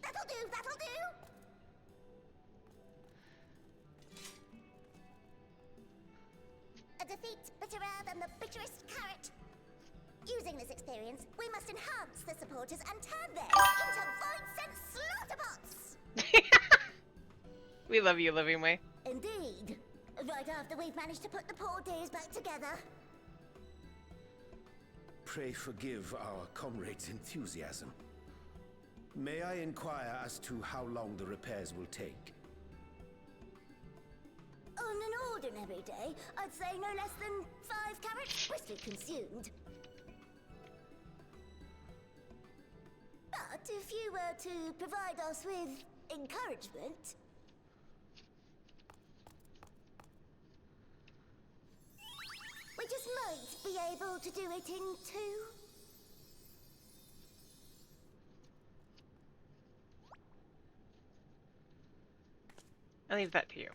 That'll do, that'll do! A defeat bitterer than the bitterest carrot. Using this experience, we must enhance the supporters and turn them into Voidsent slaughterbots! We love you, Living Way. Indeed. Right after we've managed to put the poor dears back together. Pray forgive our comrade's enthusiasm. May I inquire as to how long the repairs will take? On an ordinary day, I'd say no less than 5 carrots swiftly consumed. But if you were to provide us with encouragement, we just might be able to do it in two. I'll leave that to you.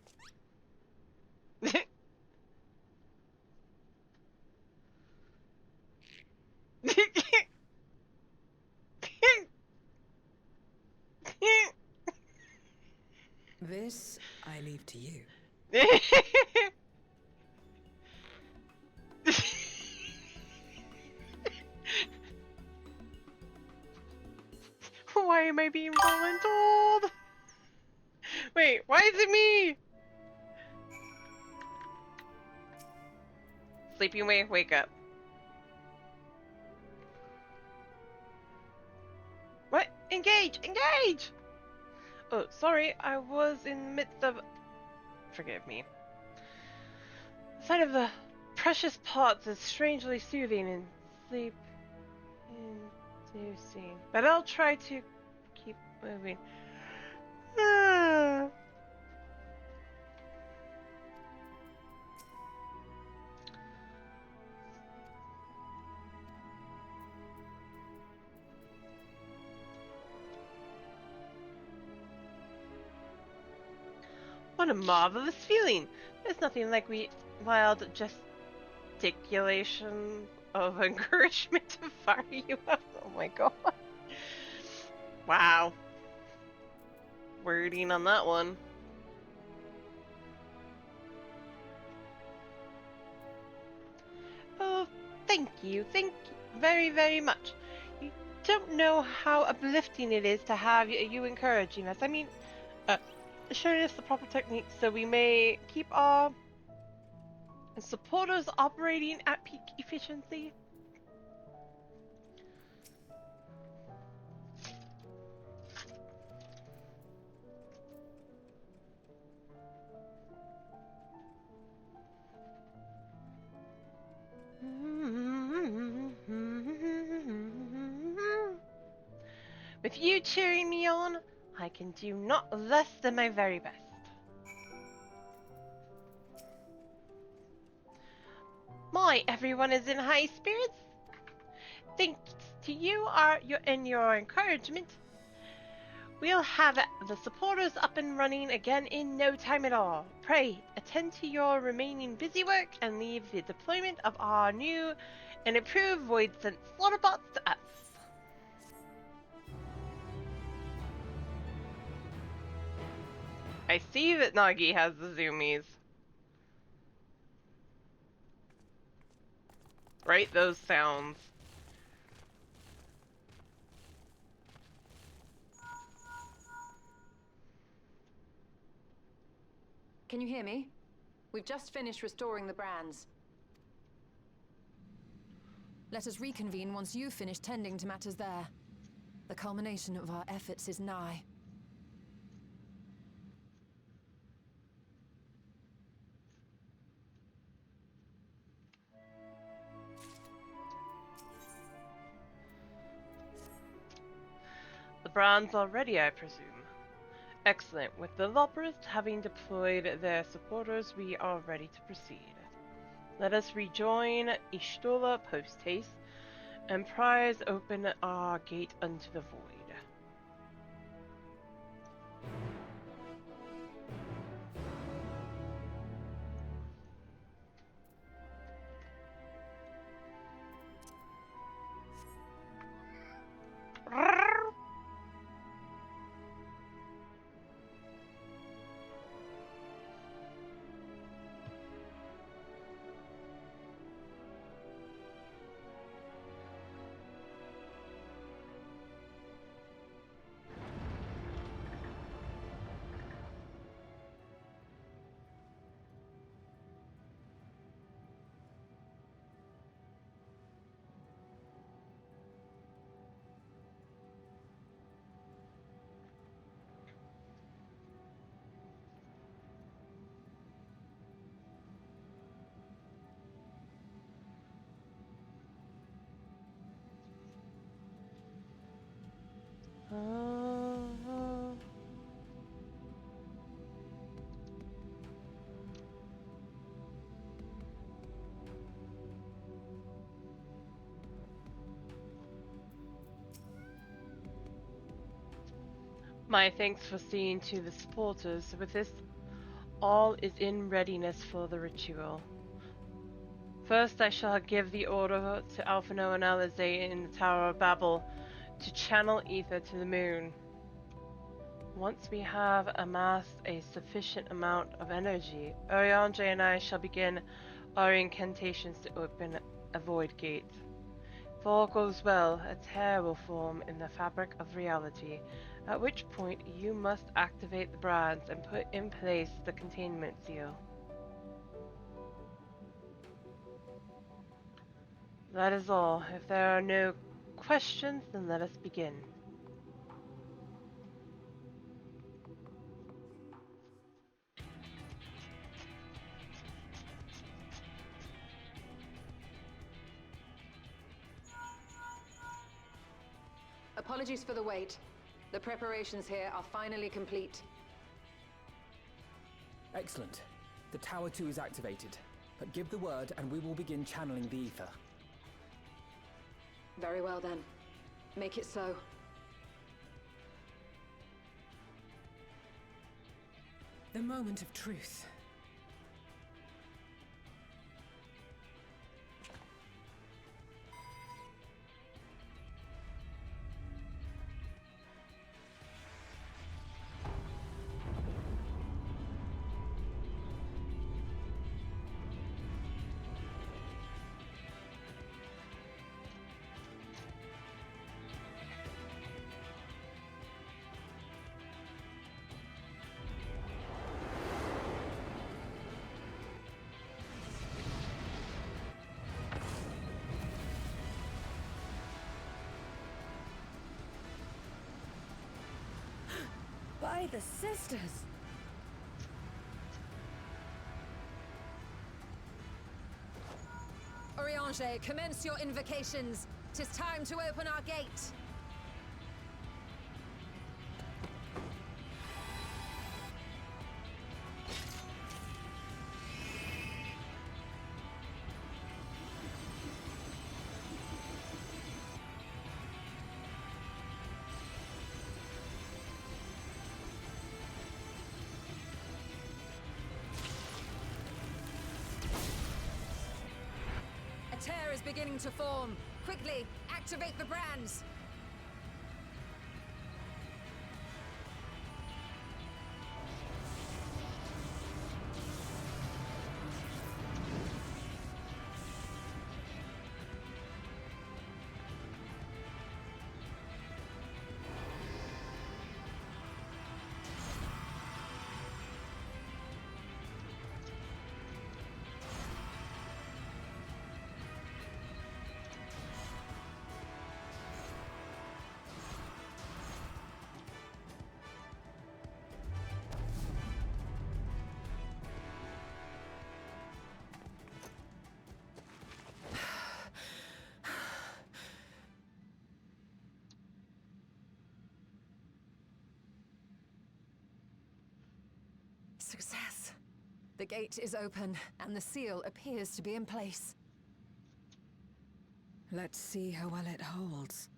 This I leave to you. Why am I being voluntold? Wait, why is it me? Sleeping away, wake up. What? Engage! Engage! Oh, sorry, I was in the midst of... Forgive me. The sight of the precious pots is strangely soothing and sleep-inducing. But I'll try to keep moving. Ah. What a marvelous feeling! There's nothing like wild gesticulation of encouragement to fire you up. Oh my god. Wow. Wording on that one. Oh, thank you very, very much. You don't know how uplifting it is to have you encouraging us. I mean, showing us the proper technique so we may keep our supporters operating at peak efficiency. With you cheering me on, I can do not less than my very best. My, everyone is in high spirits. Thanks to you and your encouragement, we'll have the supporters up and running again in no time at all. Pray, attend to your remaining busy work and leave the deployment of our new and improved Void Sense Slaughterbots to us. I see that Nagi has the zoomies. Right? Those sounds. Can you hear me? We've just finished restoring the brands. Let us reconvene once you've finished tending to matters there. The culmination of our efforts is nigh. The brands are ready, I presume. Excellent. With the Loporist having deployed their supporters, we are ready to proceed. Let us rejoin Y'shtola post-haste, and prise open our gate unto the void. My thanks for seeing to the supporters. With this, all is in readiness for the ritual. First, I shall give the order to Alphino and Alizé in the Tower of Babel to channel ether to the moon. Once we have amassed a sufficient amount of energy, Urianger and I shall begin our incantations to open a void gate. If all goes well, a tear will form in the fabric of reality, at which point you must activate the brands and put in place the containment seal. That is all. If there are no questions, then let us begin. Apologies for the wait. The preparations here are finally complete. Excellent. The Tower 2 is activated. But give the word and we will begin channeling the ether. Very well then. Make it so. The moment of truth. By the sisters! Urianger, commence your invocations. 'Tis time to open our gate. A tear is beginning to form. Quickly, activate the brands. Success. The gate is open, and the seal appears to be in place. Let's see how well it holds.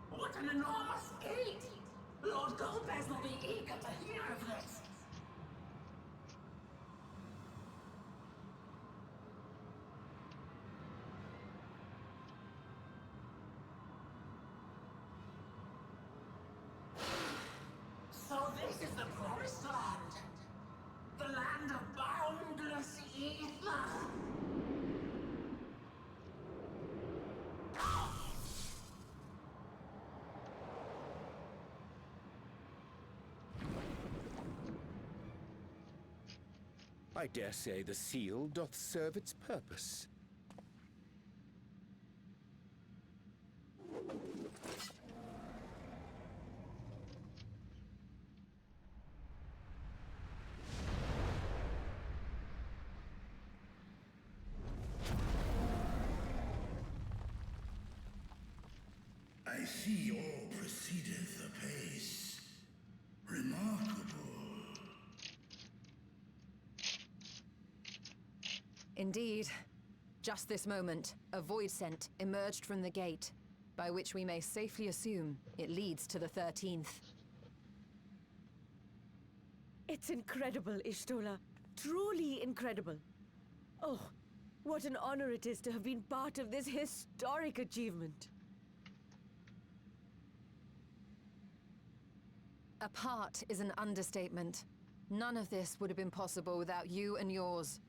What an enormous gate! Lord Golbez will be eager to hear of this. So this is the promised land. The land of boundless ether. I dare say the seal doth serve its purpose. see all proceedeth apace. Remarkable. Indeed. Just this moment, a void scent emerged from the gate, by which we may safely assume it leads to the 13th. It's incredible, Ishtola. Truly incredible. Oh, what an honor it is to have been part of this historic achievement. A part is an understatement. None of this would have been possible without you and yours.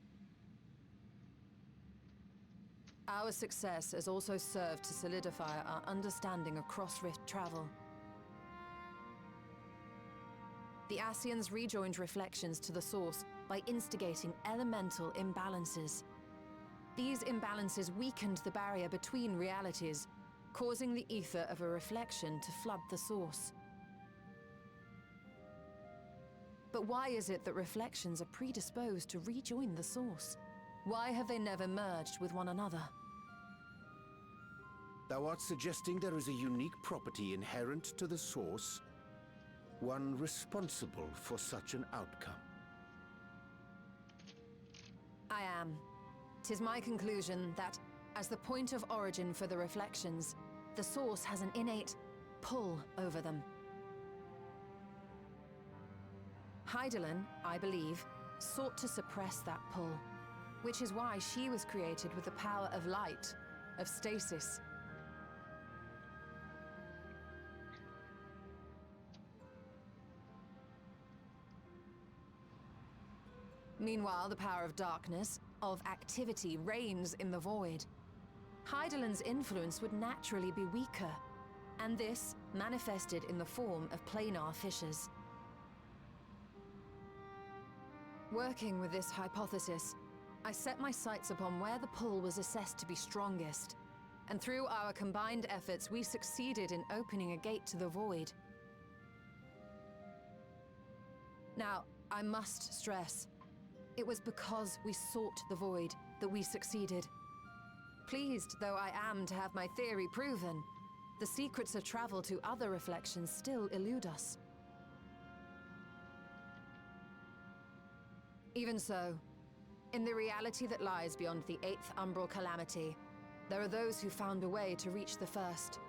Our success has also served to solidify our understanding of cross-rift travel. The Ascians rejoined reflections to the source by instigating elemental imbalances. These imbalances weakened the barrier between realities, causing the ether of a reflection to flood the source. But why is it that reflections are predisposed to rejoin the source? Why have they never merged with one another? Thou art suggesting there is a unique property inherent to the source, one responsible for such an outcome. I am. 'Tis my conclusion that, as the point of origin for the reflections, the source has an innate pull over them. Hydaelyn, I believe, sought to suppress that pull, which is why she was created with the power of light, of stasis. Meanwhile, the power of darkness, of activity, reigns in the void. Hydaelyn's influence would naturally be weaker, and this manifested in the form of planar fissures. Working with this hypothesis, I set my sights upon where the pull was assessed to be strongest, and through our combined efforts we succeeded in opening a gate to the void. Now, I must stress, it was because we sought the void that we succeeded. Pleased though I am to have my theory proven, the secrets of travel to other reflections still elude us. Even so, in the reality that lies beyond the 8th umbral calamity, there are those who found a way to reach the first.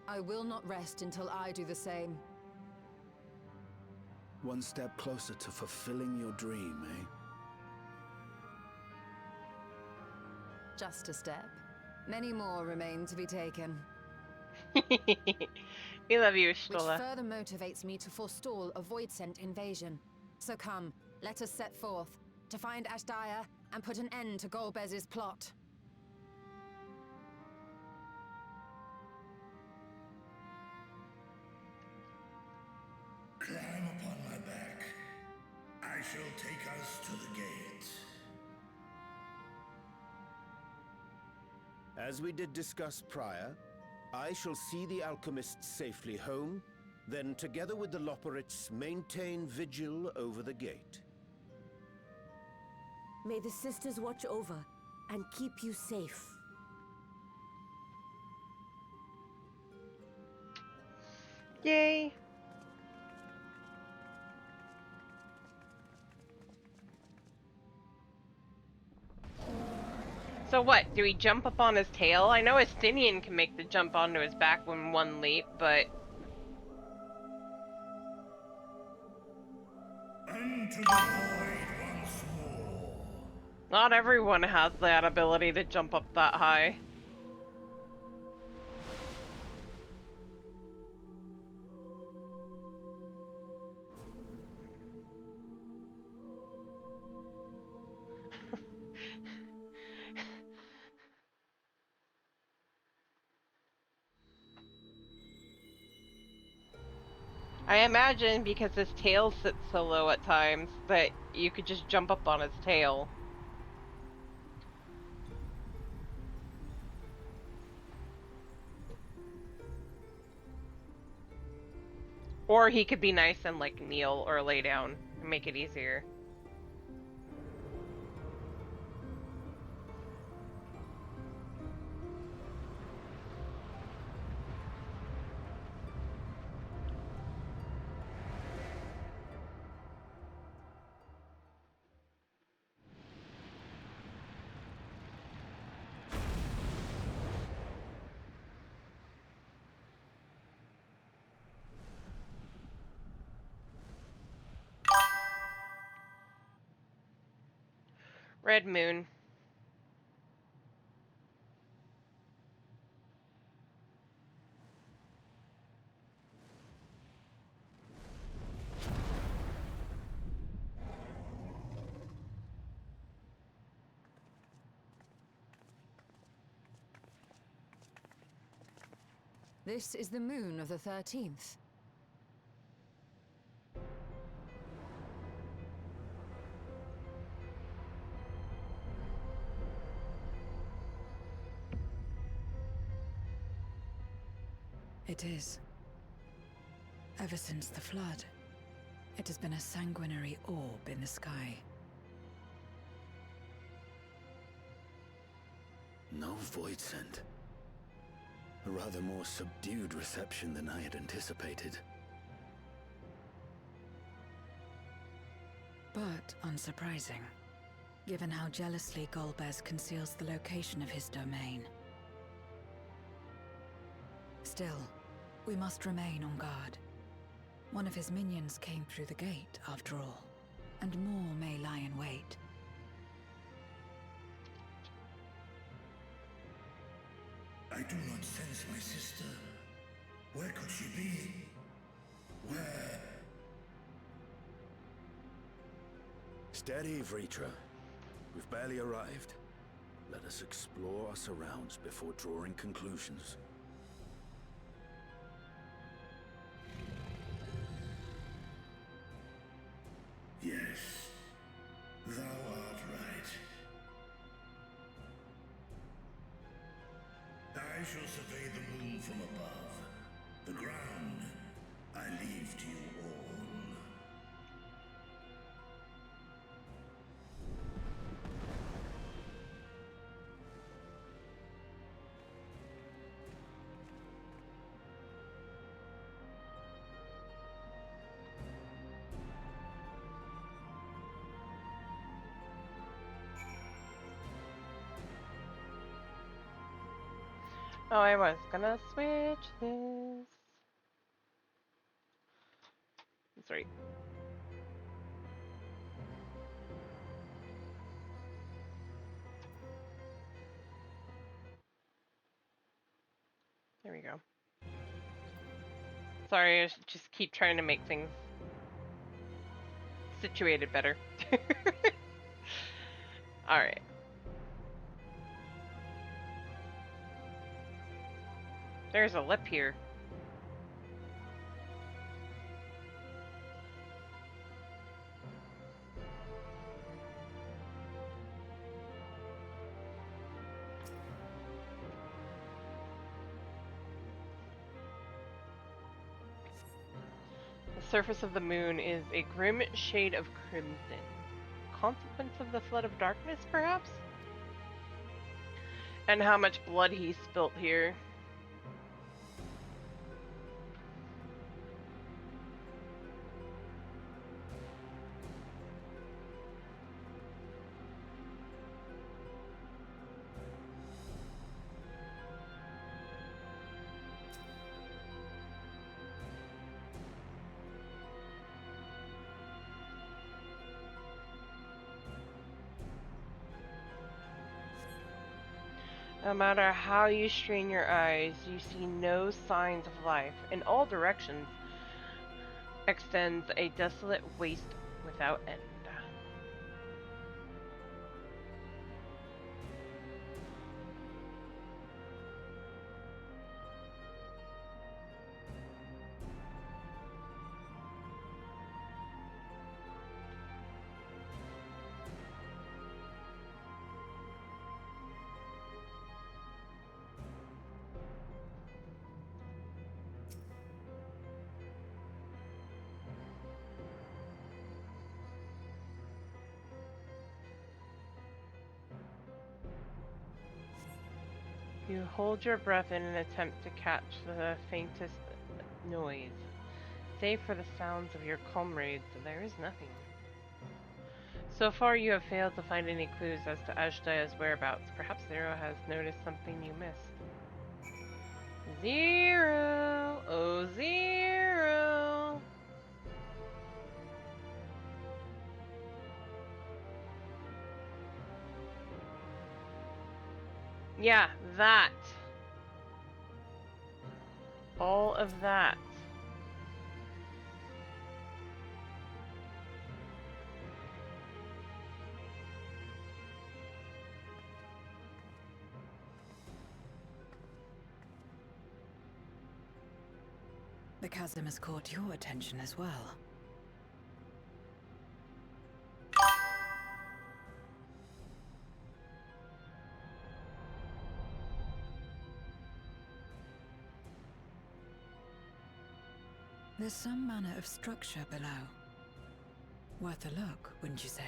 I will not rest until I do the same. One step closer to fulfilling your dream, eh? Just a step. Many more remain to be taken. We love you, Which Stola. further motivates me to forestall a void-sent invasion. So come, let us set forth, to find Ashdaya and put an end to Golbez's plot. Climb upon my back. I shall take us to the gate. As we did discuss prior, I shall see the alchemists safely home, then together with the Loporrits maintain vigil over the gate. May the sisters watch over and keep you safe. Yay! So what, do we jump up on his tail? I know Estinian can make the jump onto his back when one leap, but... Into the void once more. Not everyone has that ability to jump up that high. I imagine because his tail sits so low at times that you could just jump up on his tail. Or he could be nice and like kneel or lay down and make it easier. Red Moon. This is the moon of the 13th. It is. Ever since the flood, it has been a sanguinary orb in the sky. No void scent. A rather more subdued reception than I had anticipated. But unsurprising, given how jealously Golbez conceals the location of his domain. Still, we must remain on guard. One of his minions came through the gate, after all, and more may lie in wait. I do not sense my sister. Where could she be? Where? Steady, Vritra. We've barely arrived. Let us explore our surrounds before drawing conclusions. Yes, thou art right. I shall survey the moon from above. The ground I leave to you all. Oh, I was gonna switch this. Sorry. There we go. Sorry, I just keep trying to make things situated better. Alright. There's a lip here. The surface of the moon is a grim shade of crimson. Consequence of the flood of darkness, perhaps? And how much blood he spilt here. No matter how you strain your eyes, you see no signs of life. In all directions extends a desolate waste without end. You hold your breath in an attempt to catch the faintest noise. Save for the sounds of your comrades, there is nothing. So far you have failed to find any clues as to Ashdaya's whereabouts. Perhaps Zero has noticed something you missed. Zero! Oh, Zero! Yeah, that. All of that. The chasm has caught your attention as well. There's some manner of structure below. Worth a look, wouldn't you say?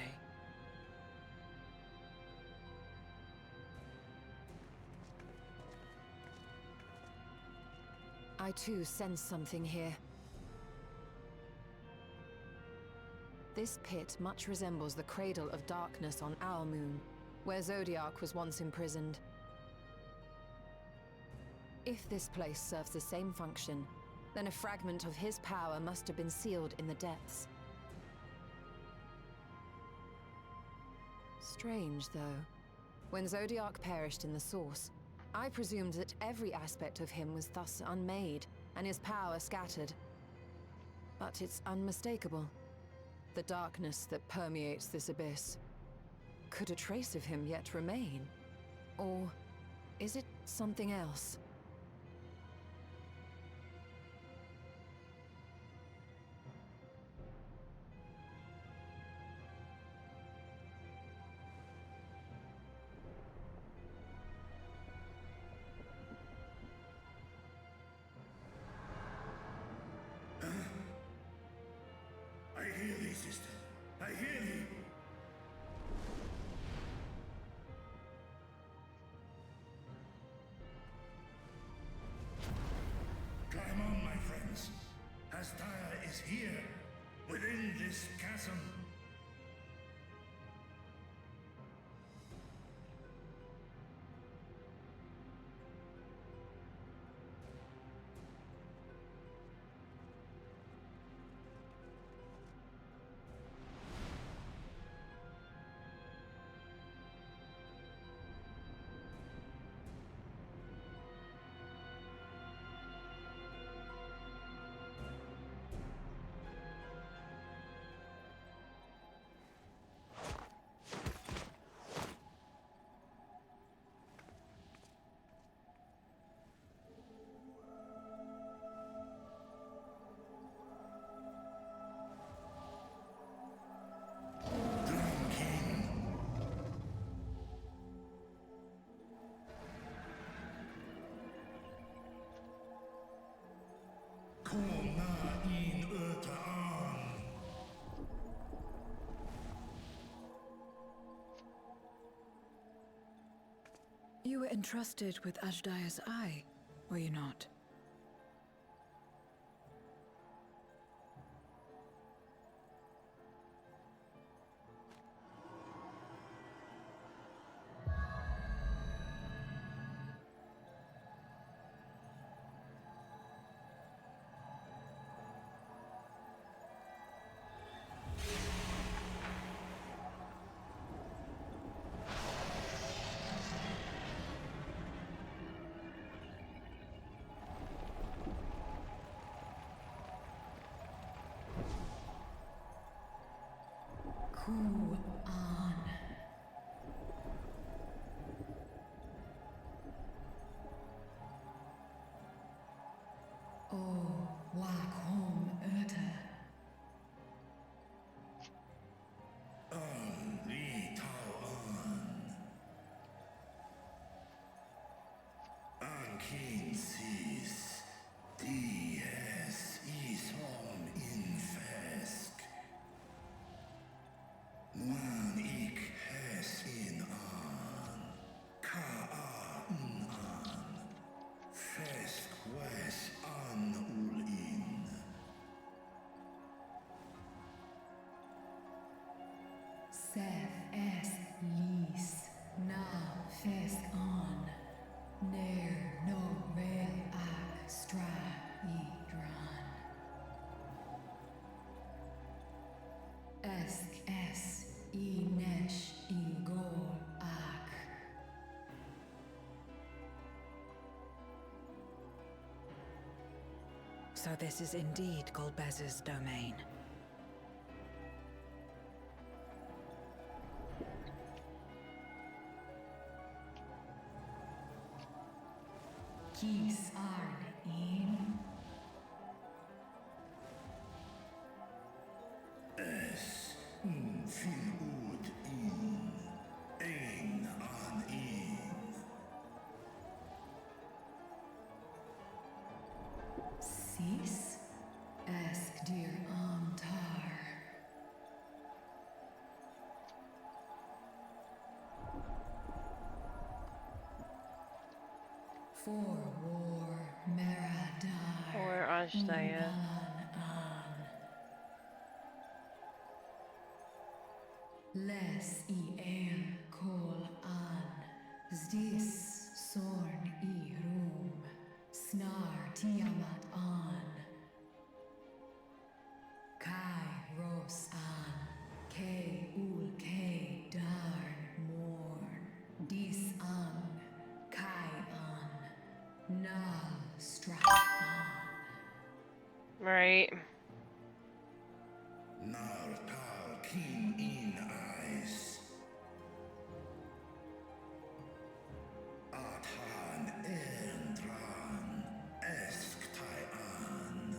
I too sense something here. This pit much resembles the Cradle of Darkness on Owlmoon, where Zodiark was once imprisoned. If this place serves the same function, then a fragment of his power must have been sealed in the depths. Strange, though. When Zodiark perished in the Source, I presumed that every aspect of him was thus unmade, and his power scattered. But it's unmistakable. The darkness that permeates this abyss. Could a trace of him yet remain? Or is it something else? I hear thee, sister. I hear thee. Climb on, my friends. Hastaya is here, within this chasm. You were entrusted with Ajdaya's eye, were you not? So this is indeed Golbez's domain. Kis Arn in. Es fil ud in. Ein an in. Sis esk dir antar. For war Meradar. Or Ashdaya. Les I kol an. Zdis sorn I rum. Snar Tiamat an. Kai ros an. Ke ul ke darn morn. Dis an. Kai an. Nal strat an. Right. Nar tal kin in eyes. Athan endran esk an.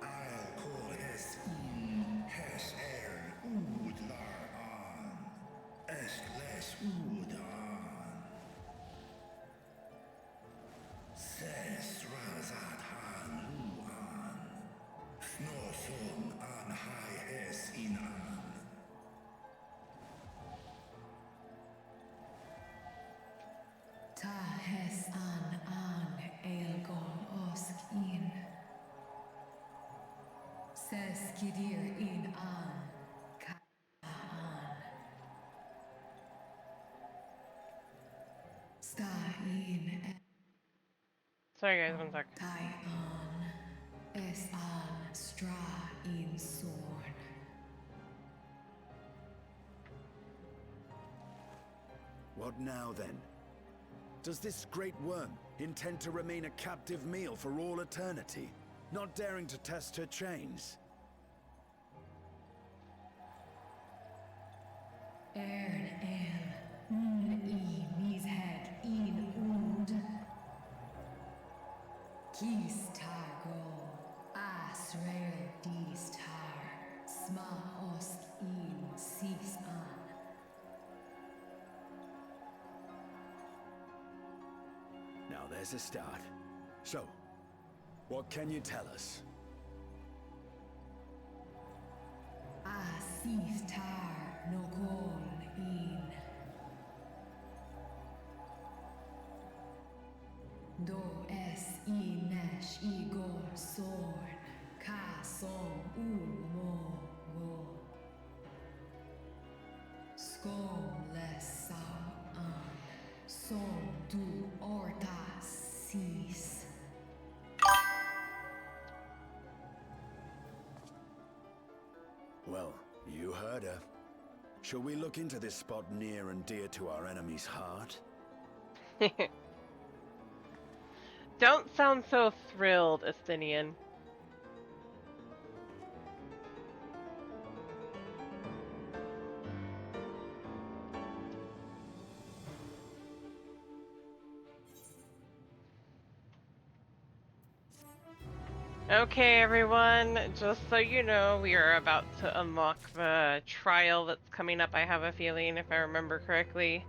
I'll call es in hes ud lar an. Esk les ud an. Ses razat han lu an. Snoson an hai es in an. Ta hes an elgol osk in. Ses kidir in an. Ka an. Sta in Sorry guys, one sec. tai an. Es an stra in sorn. What now, then? Does this great worm intend to remain a captive meal for all eternity, not daring to test her chains? Ern el. I mis head in ud. Kis targo. Asrael dis tar. Sma osk in sis an. Now there's a start. So, what can you tell us? Asis tar no kol in. Do es I nesh I gol sorn. Ka som mo go. Skom les sao an. Som du orta sis. Well, you heard her. Shall we look into this spot near and dear to our enemy's heart? Don't sound so thrilled, Estinian. Okay, everyone, just so you know, we are about to unlock the trial that's coming up, I have a feeling, if I remember correctly.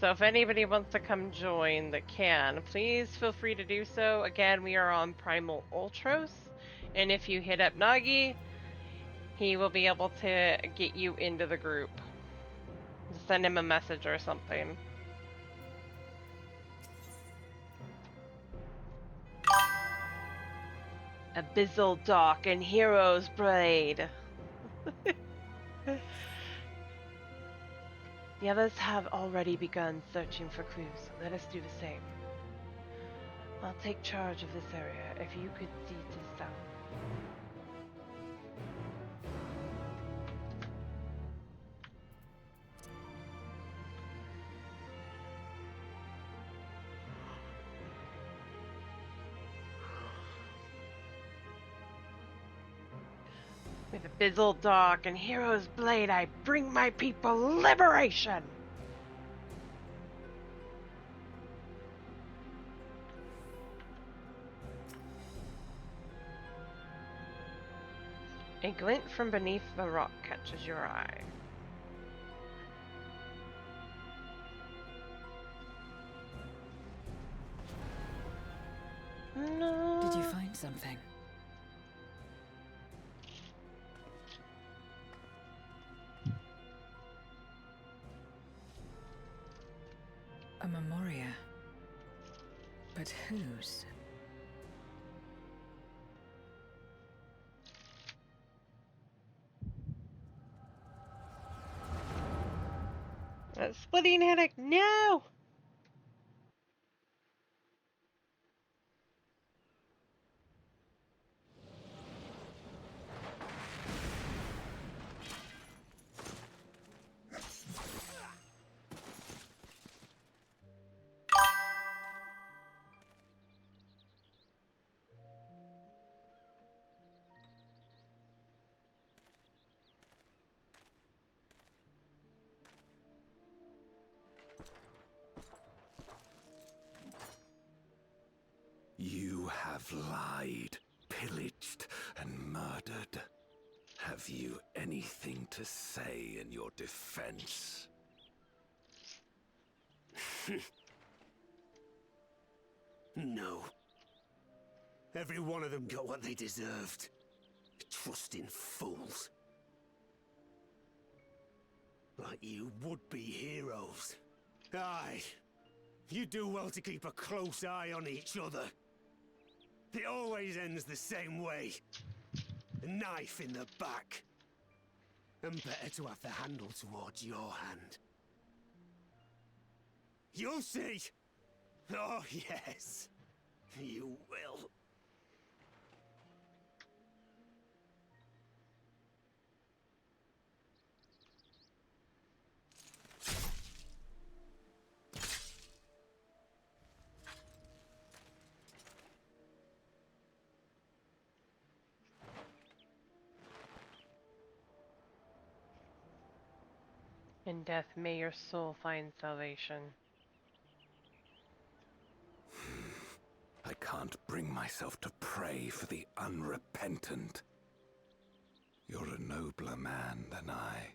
So if anybody wants to come join that can, please feel free to do so. Again, we are on Primal Ultros, and if you hit up Nagi, he will be able to get you into the group. Just send him a message or something. Abyssal Dock and Hero's Blade. The others have already begun searching for clues, so let us do the same. I'll take charge of this area if you could see to sound. With a Bizzle Dog and Hero's Blade, I bring my people liberation! A glint from beneath the rock catches your eye. No. Did you find something? A Memoria. But whose? A splitting headache, no! You have lied, pillaged, and murdered. Have you anything to say in your defense? No. Every one of them got what they deserved. Trusting fools. Like you would-be heroes. Aye. You do well to keep a close eye on each other. It always ends the same way. A knife in the back. And better to have the handle towards your hand. You'll see! Oh, yes. You will. In death, may your soul find salvation. I can't bring myself to pray for the unrepentant. You're a nobler man than I.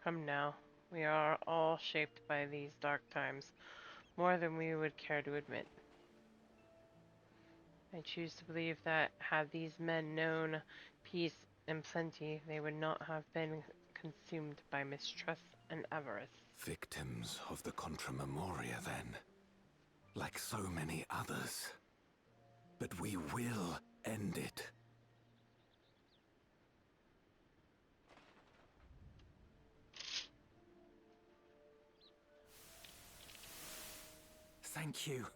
Come now, we are all shaped by these dark times, more than we would care to admit. I choose to believe that had these men known peace and plenty, they would not have been consumed by mistrust and avarice. Victims of the Contra Memoria, then. Like so many others. But we will end it. Thank you.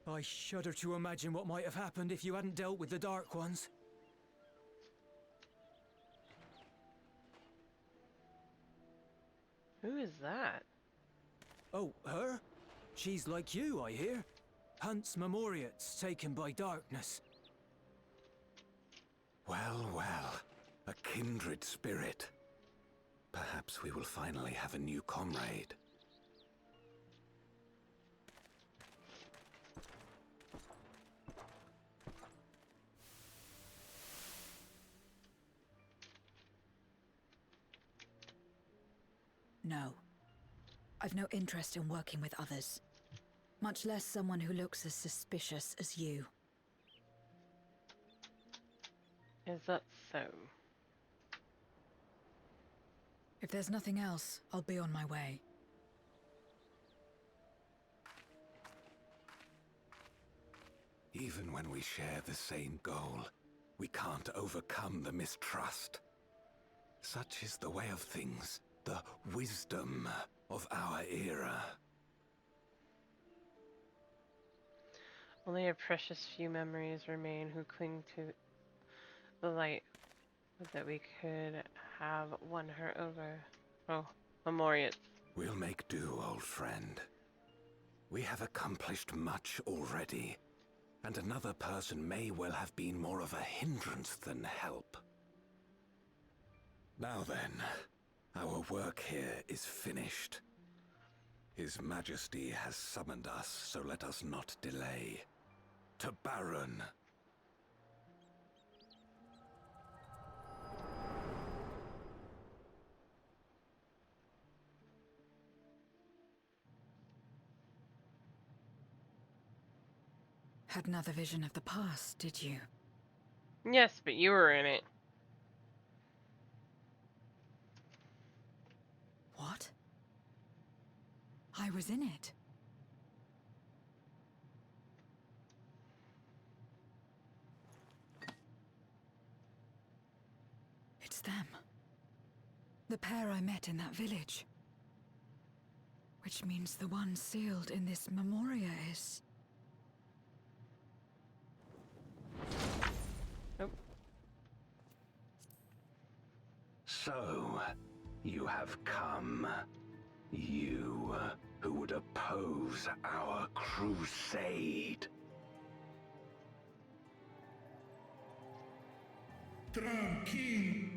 I shudder to imagine what might have happened if you hadn't dealt with the Dark Ones. Who is that? Oh, her? She's like you, I hear. Hunts Memoriats taken by darkness. Well, well. A kindred spirit. Perhaps we will finally have a new comrade. No. I've no interest in working with others. Much less someone who looks as suspicious as you. Is that so? If there's nothing else, I'll be on my way. Even when we share the same goal, we can't overcome the mistrust. Such is the way of things, the wisdom of our era. Only a precious few memories remain who cling to the light. Would that we could have won her over. Oh, Memoriat. We'll make do, old friend. We have accomplished much already, and another person may well have been more of a hindrance than help. Now then, our work here is finished. His Majesty has summoned us, so let us not delay. To Baron. Had another vision of the past, did you? Yes, but you were in it. What? I was in it. It's them. The pair I met in that village. Which means the one sealed in this memoria is... Nope. So, you have come. You who would oppose our crusade. Tranquilo.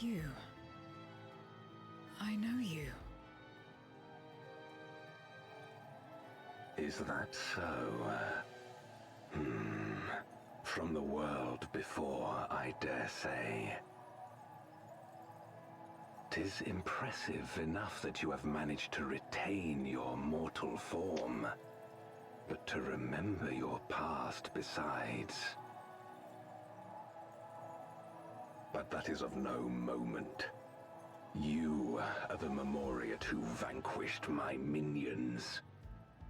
You. I know you. Is that so? From the world before, I dare say. 'Tis impressive enough that you have managed to retain your mortal form, but to remember your past besides. But that is of no moment. You are the Memoriat who vanquished my minions,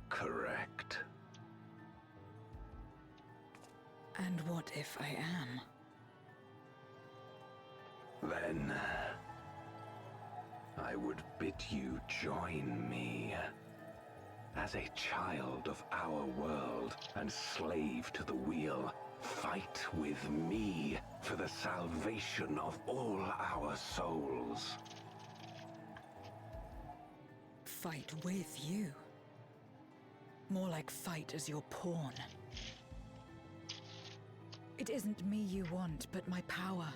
correct? And what if I am? Then I would bid you join me. As a child of our world and slave to the wheel, fight with me for the salvation of all our souls. Fight with you? More like fight as your pawn. It isn't me you want, but my power.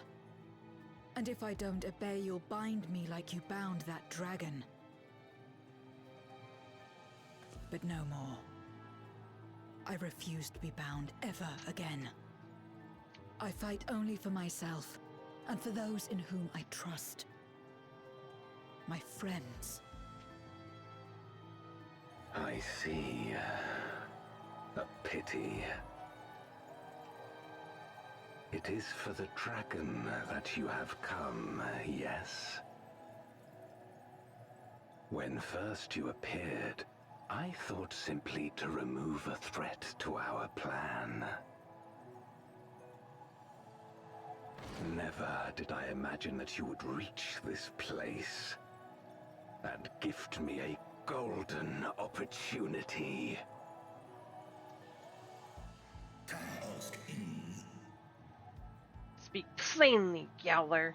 And if I don't obey, you'll bind me like you bound that dragon. But no more. I refuse to be bound ever again. I fight only for myself, and for those in whom I trust. My friends. I see. A pity. It is for the dragon that you have come, yes? When first you appeared, I thought simply to remove a threat to our plan. Never did I imagine that you would reach this place and gift me a golden opportunity. Speak plainly, Yowler.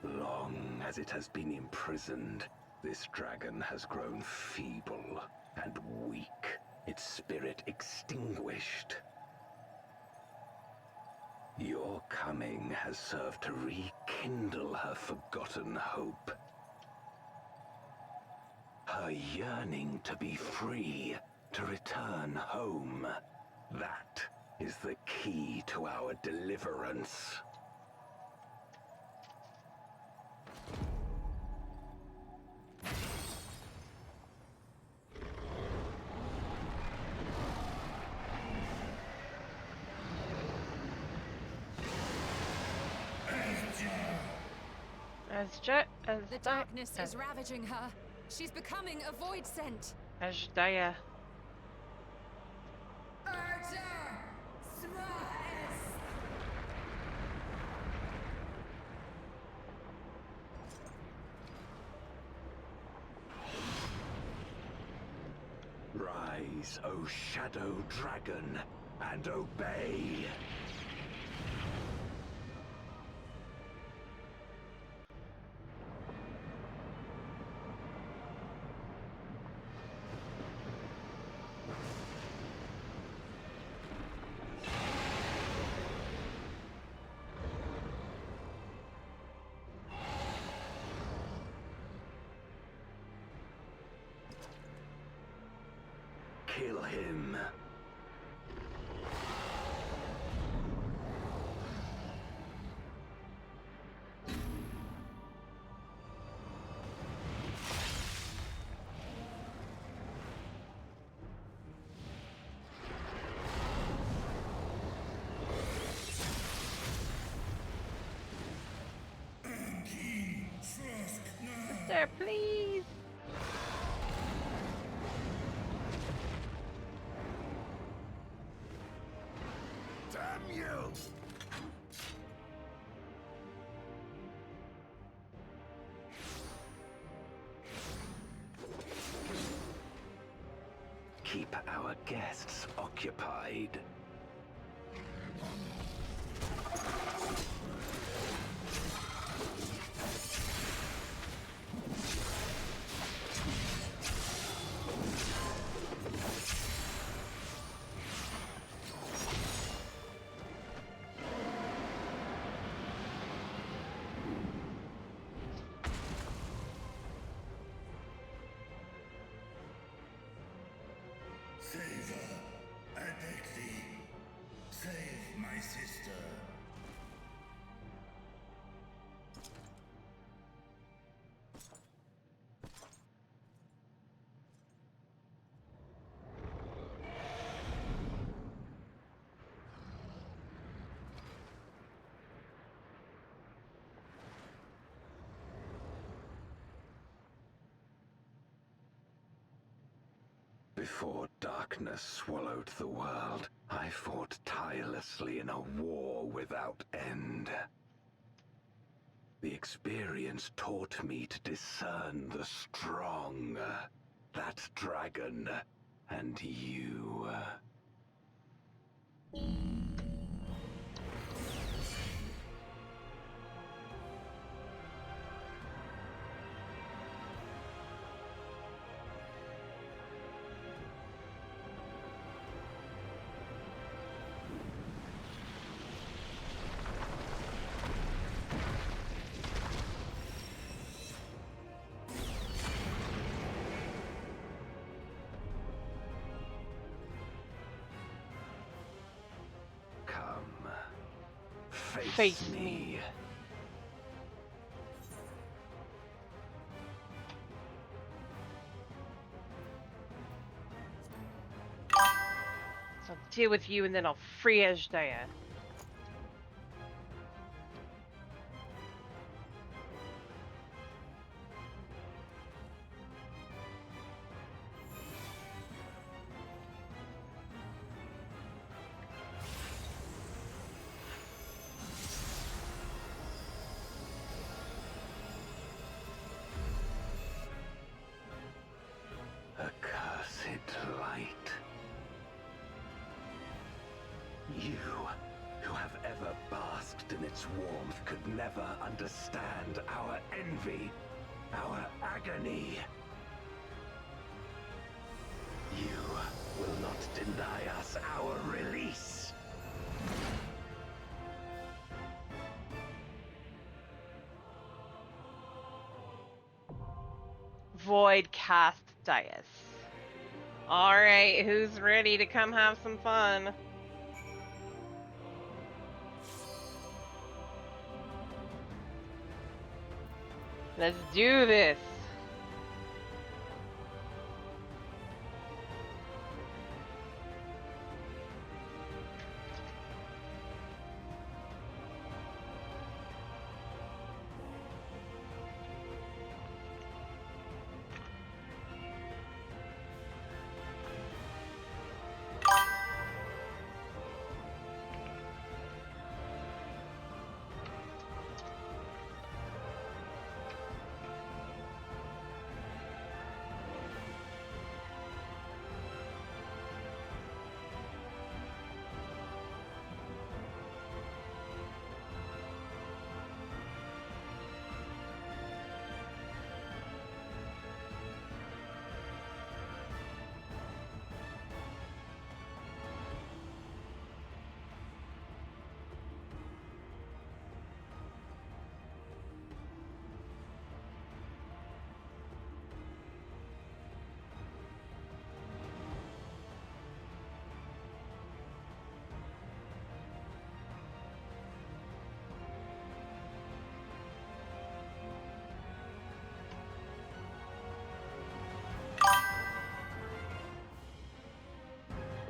Long as it has been imprisoned, this dragon has grown feeble and weak, its spirit extinguished. Your coming has served to rekindle her forgotten hope. Her yearning to be free, to return home. That is the key to our deliverance. The darkness is ravaging her. She's becoming a void scent. Ajdaya. Rise, O Shadow Dragon, and obey! Kill him. Sister, please. Damn you! Keep our guests occupied. Save her. I beg thee. Save my sister. Before darkness swallowed the world, I fought tirelessly in a war without end. The experience taught me to discern the strong, that dragon, and you. Face me. So I'll deal with you and then I'll free Azdaea. Accursed light. You, who have ever basked in its warmth, could never understand our envy, our agony. You will not deny us our release. Void cast Dais. Alright, who's ready to come have some fun? Let's do this.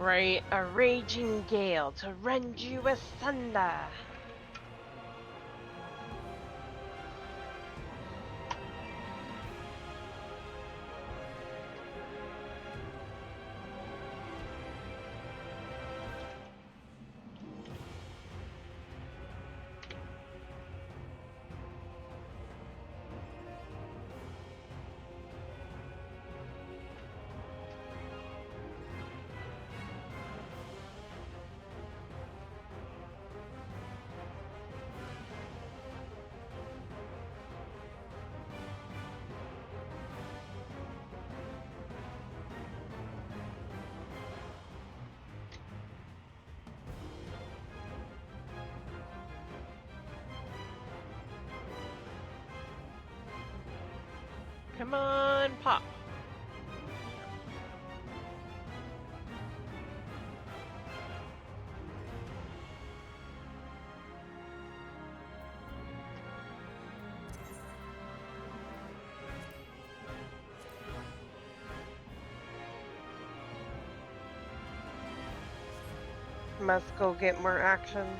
Right, a raging gale to rend you asunder. Come on, pop. Must go get more actions.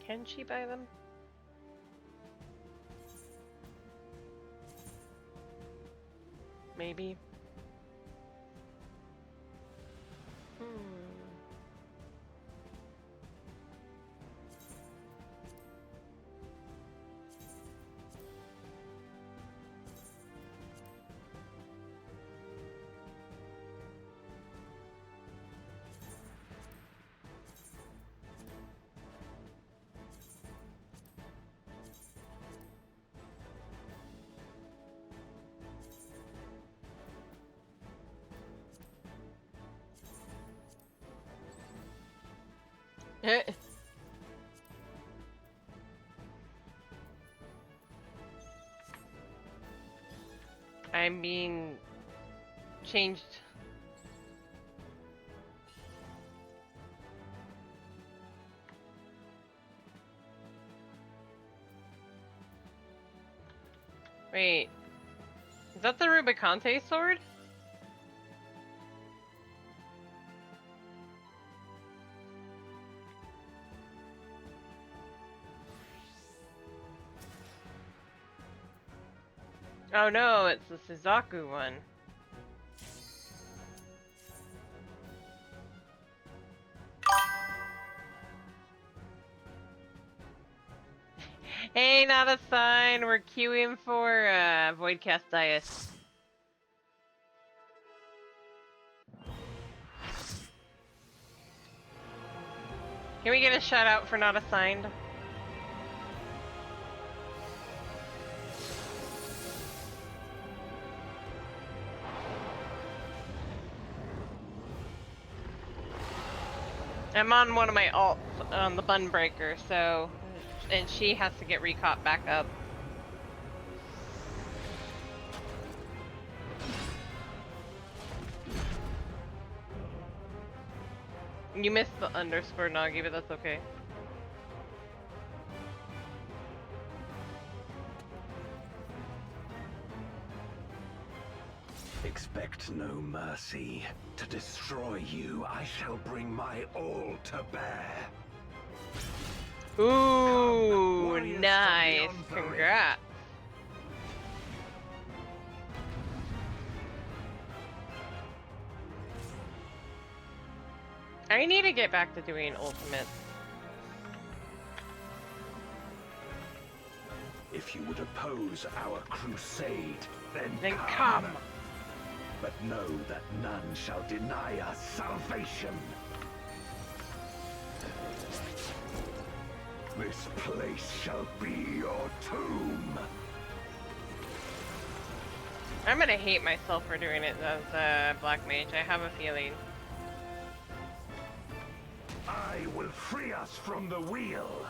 Can she buy them? Maybe. I'm being changed. Wait, is that the Rubicante sword? Oh no, it's the Suzaku one. Hey, not a sign. We're queuing for Voidcast Dias. Can we get a shout out for not assigned? I'm on one of my alts on the Bunbreaker, so, and she has to get recaught back up. You missed the underscore Nagi, but that's okay. Expect no mercy. To destroy you, I shall bring my all to bear. Ooh, nice. Congrats. I need to get back to doing ultimates. If you would oppose our crusade, then come. But know that none shall deny us salvation. This place shall be your tomb. I'm gonna hate myself for doing it as a Black Mage. I have a feeling. I will free us from the wheel.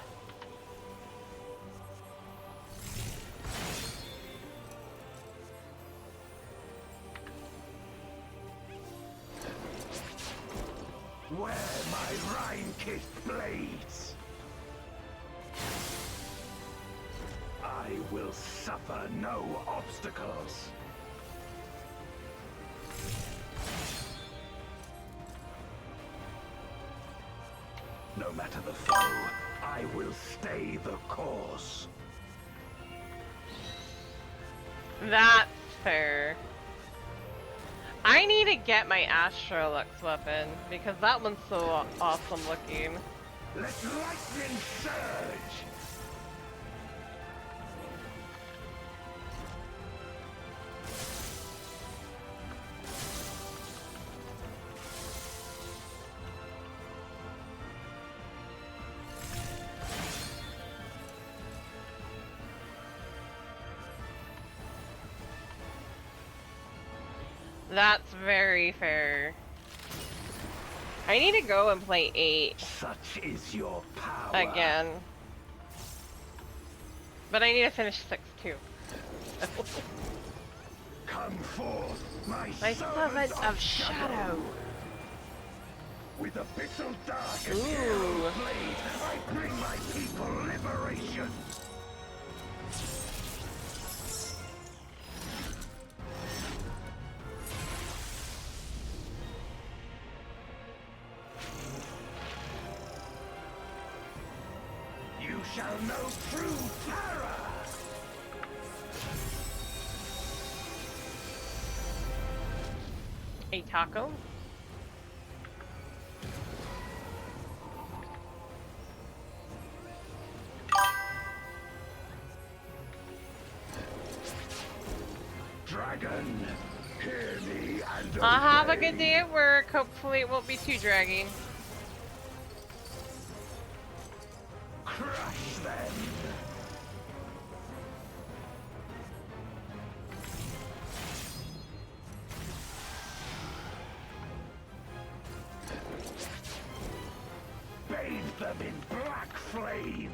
Beware my Rhine-kissed blades! I will suffer no obstacles. No matter the foe, I will stay the course. That's fair. I need to get my Astrolux weapon because that one's so awesome looking. Let lightning surge! That's very fair. I need to go and play 8. Such is your power. Again. But I need to finish 6 too. Come forth, my servant of shadow. With abyssal dark and Ooh. arrow blade, I bring my people liberation. You shall know true terror! A taco? Dragon, hear me and Have a obey. good day at work. Hopefully it won't be too dragging. Crush them! Bathe them in black flame!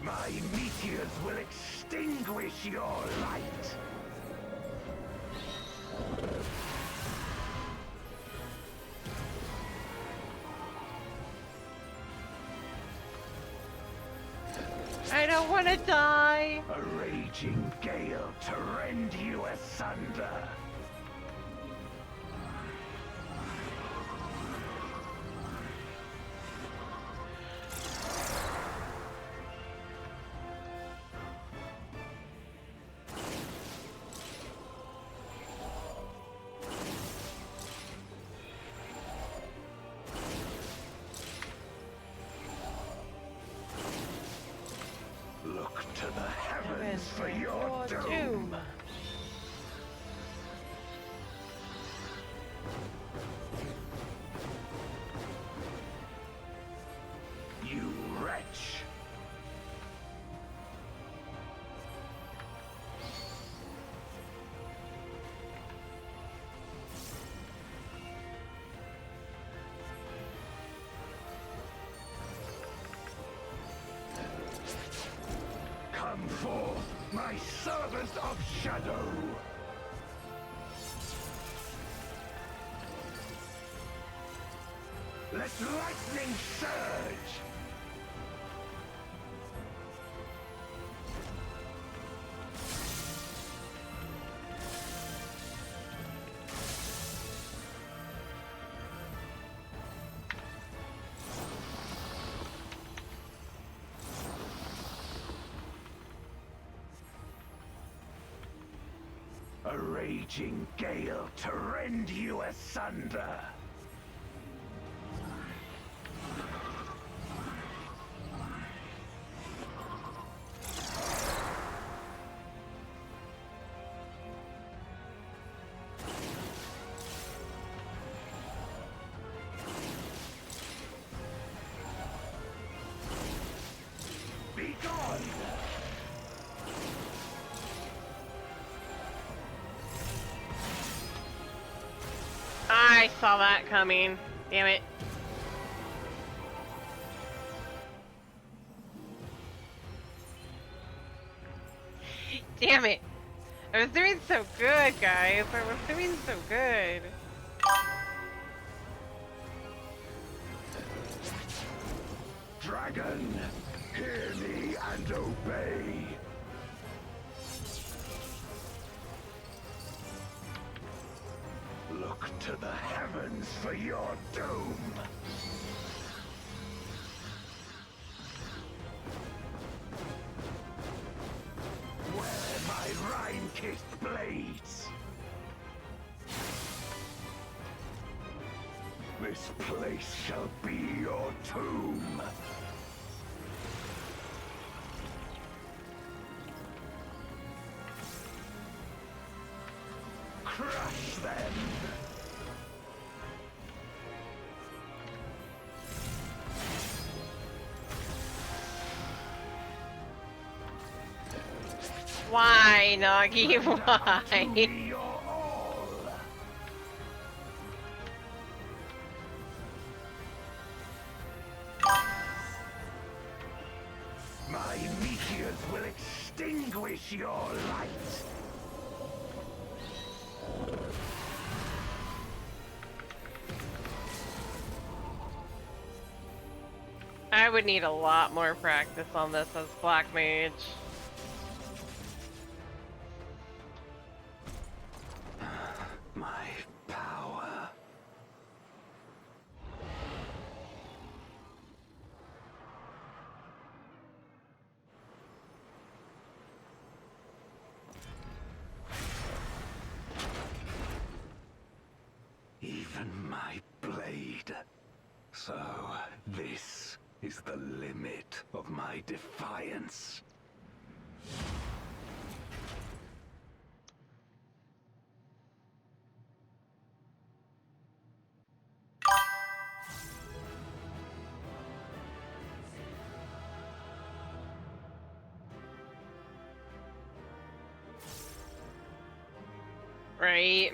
My meteors will extinguish your light! I don't want to die. A raging gale to rend you asunder. Look to the heavens for your doom. You wretch. Come forth, my servant of shadow! Let lightning surge! A raging gale to rend you asunder. Be gone! I saw that coming. Damn it. Damn it! I was doing so good, guys. I was doing so good. Dragon, hear me and obey. Look to the heavens for your doom. Where my Rhine-kissed blades. This place shall be your tomb. Crush them! Why, Nagi? Why? My meteors will extinguish your light. I would need a lot more practice on this as Black Mage. My power. Even my blade. So, this is the limit of my defiance. Right.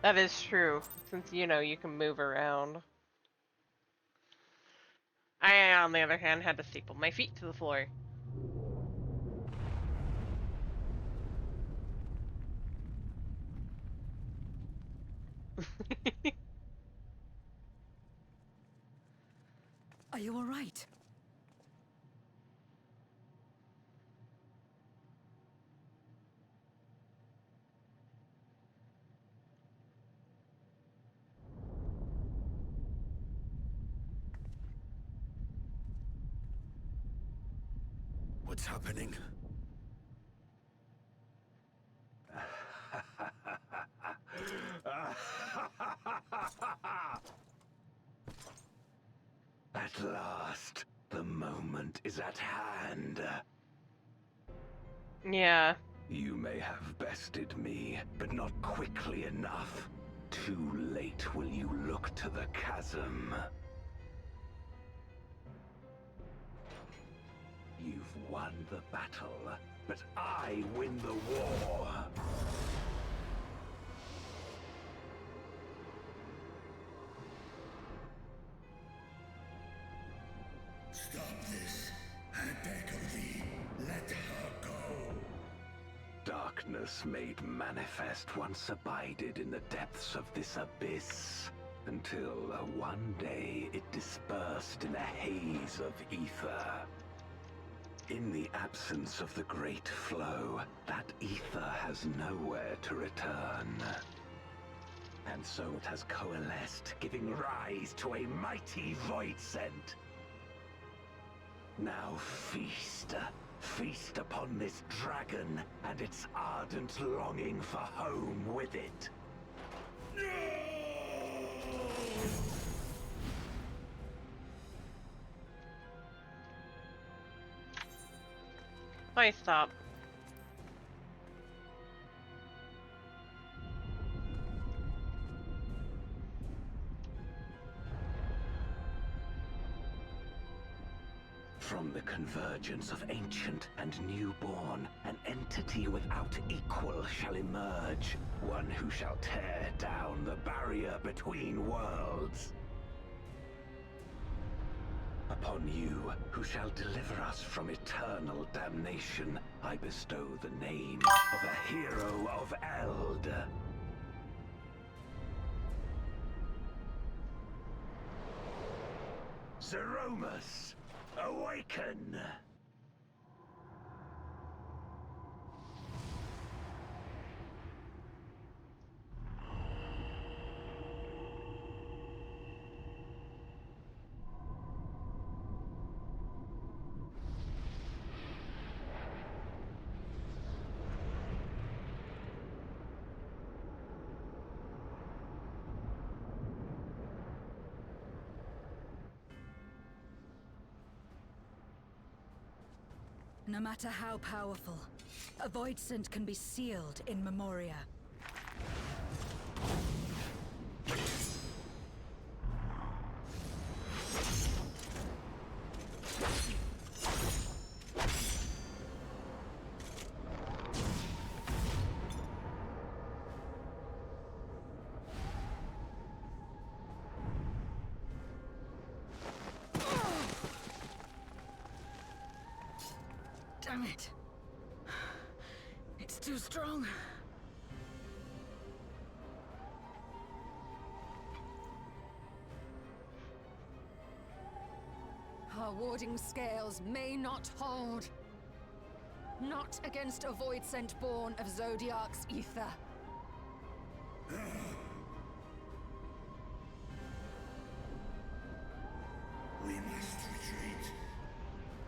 That is true, since, you know, you can move around. I, on the other hand, had to staple my feet to the floor. Are you all right? What's happening? At last, the moment is at hand. Yeah. You may have bested me, but not quickly enough. Too late will you look to the chasm. You've won the battle, but I win the war. Stop this. I beg of thee, let her go. Darkness made manifest once abided in the depths of this abyss, until one day it dispersed in a haze of ether. In the absence of the great flow, that ether has nowhere to return. And so it has coalesced, giving rise to a mighty Voidsent. Now feast. Feast upon this dragon and its ardent longing for home with it. Why stop? From the convergence of ancient and newborn, an entity without equal shall emerge, one who shall tear down the barrier between worlds. Upon you, who shall deliver us from eternal damnation, I bestow the name of a hero of Eld. Zeromus, awaken! No matter how powerful, a void scent can be sealed in Memoria. Damn it. It's too strong. Our warding scales may not hold. Not against a void scent born of Zodiark's ether. We must retreat.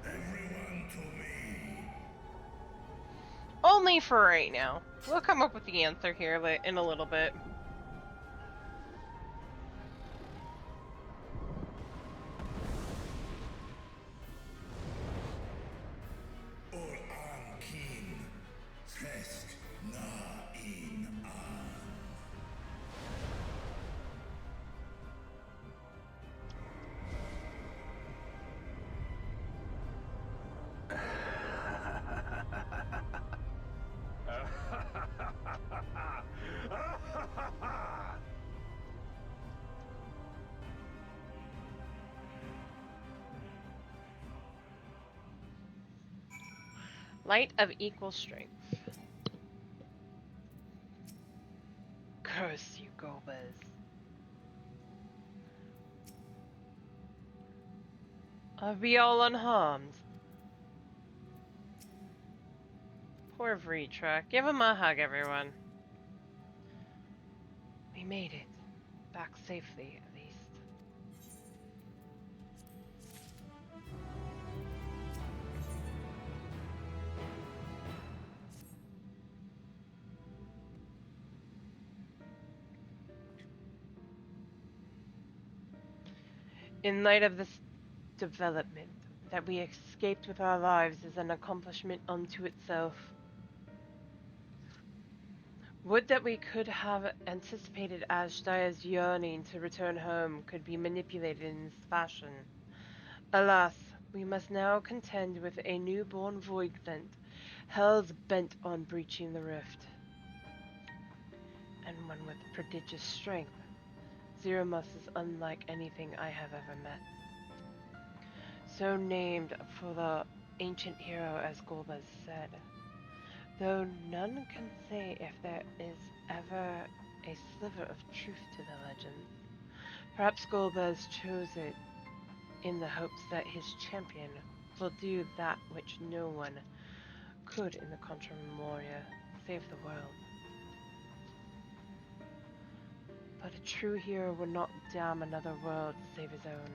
Everyone to me. Only for right now. We'll come up with the answer here in a little bit. Light of equal strength. Curse you, Golbez. Are we all unharmed? Poor Vritra. Give him a hug, everyone. We made it. Back safely, at least. In light of this development, that we escaped with our lives is an accomplishment unto itself. Would that we could have anticipated Ashdia's yearning to return home could be manipulated in this fashion. Alas, we must now contend with a newborn void scent, hell's bent on breaching the rift. And one with prodigious strength. Zeromus is unlike anything I have ever met. So named for the ancient hero, as Golbez said. Though none can say if there is ever a sliver of truth to the legend. Perhaps Golbez chose it in the hopes that his champion will do that which no one could in the Contra Memoria, save the world. But a true hero would not damn another world to save his own.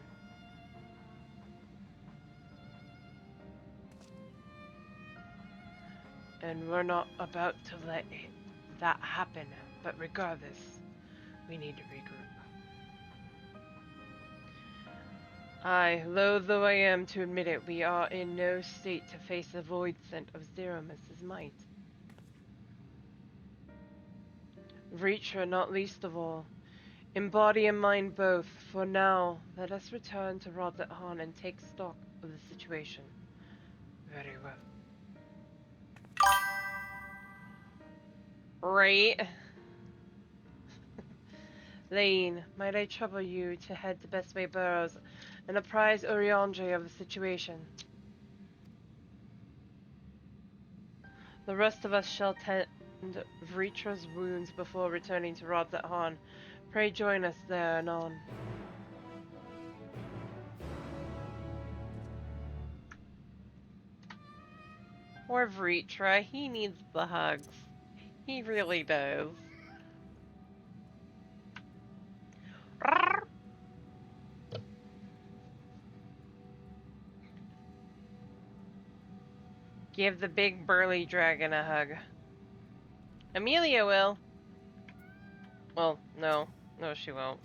And we're not about to let that happen, but regardless, we need to regroup. I, loath though I am to admit it, we are in no state to face the void scent of Zeromus' might. Vritra not least of all. In body and mind both, for now, let us return to Rodlet Han and take stock of the situation. Very well. Right. Lane, might I trouble you to head to Bestway Burrows and apprise Urianger of the situation? The rest of us shall tend Vritra's wounds before returning to Rodzat Han. Pray join us there anon. Poor Vritra, he needs the hugs. He really does. Give the big burly dragon a hug. Amelia will. Well, no. No, she won't.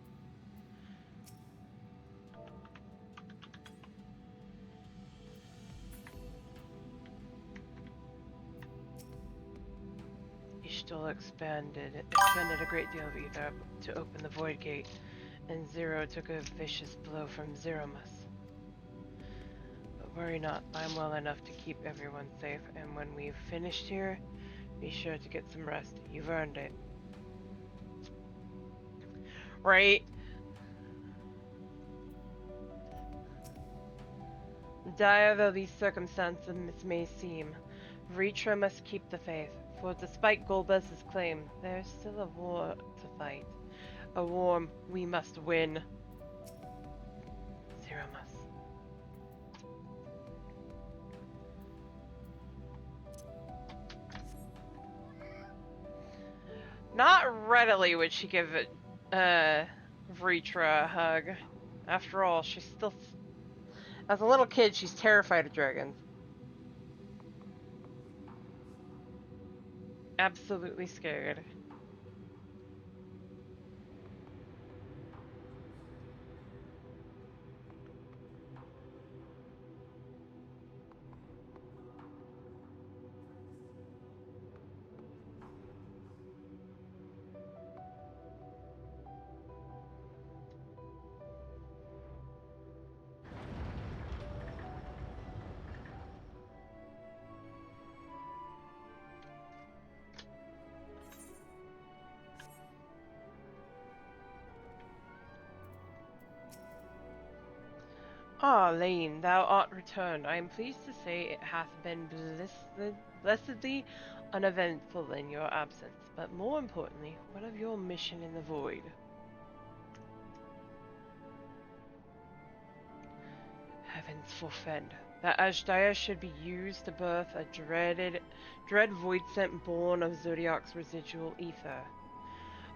Ishtal expended a great deal of ether to open the Void Gate, and Zero took a vicious blow from Zeromus. But worry not, I'm well enough to keep everyone safe, and when we've finished here, be sure to get some rest. You've earned it. Right? Dire though these circumstances may seem, Vritra must keep the faith, for despite Golbez's claim, there's still a war to fight. A war we must win. Zeromus. Not readily would she give it, Vritra a hug. After all, she's still... As a little kid, she's terrified of dragons. Absolutely scared. Ah, Lane, thou art returned. I am pleased to say it hath been blessedly uneventful in your absence. But more importantly, what of your mission in the void? Heavens forfend that Ashdaya should be used to birth a dread void scent born of Zodiac's residual ether.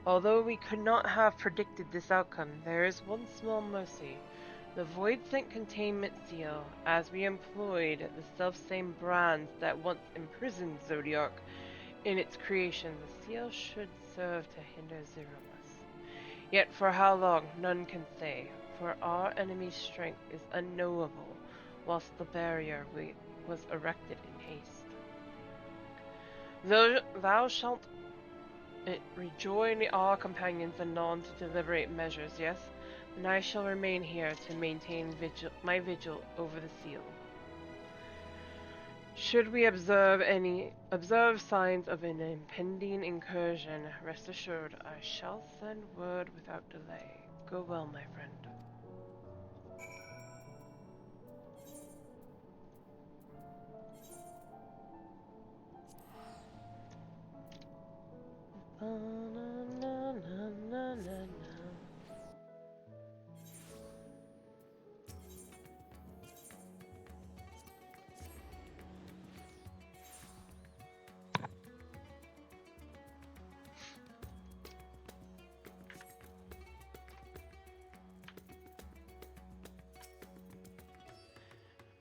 Although we could not have predicted this outcome, there is one small mercy. The Void Scent Containment Seal, as we employed the self-same brands that once imprisoned Zodiac in its creation, the seal should serve to hinder Zeromus. Yet for how long, none can say, for our enemy's strength is unknowable, whilst the barrier was erected in haste. Thou shalt rejoin our companions anon to deliberate measures, yes? And I shall remain here to maintain my vigil over the seal. Should we observe signs of an impending incursion, rest assured I shall send word without delay. Go well, my friend. Na, na, na,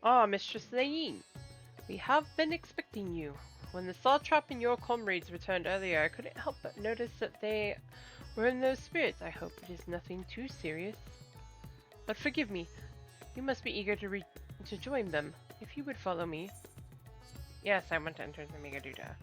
Ah, Mistress Lane, we have been expecting you. When the Satrap and your comrades returned earlier, I couldn't help but notice that they were in those spirits. I hope it is nothing too serious. But forgive me, you must be eager to join them. If you would follow me. Yes, I want to enter the Megaduda.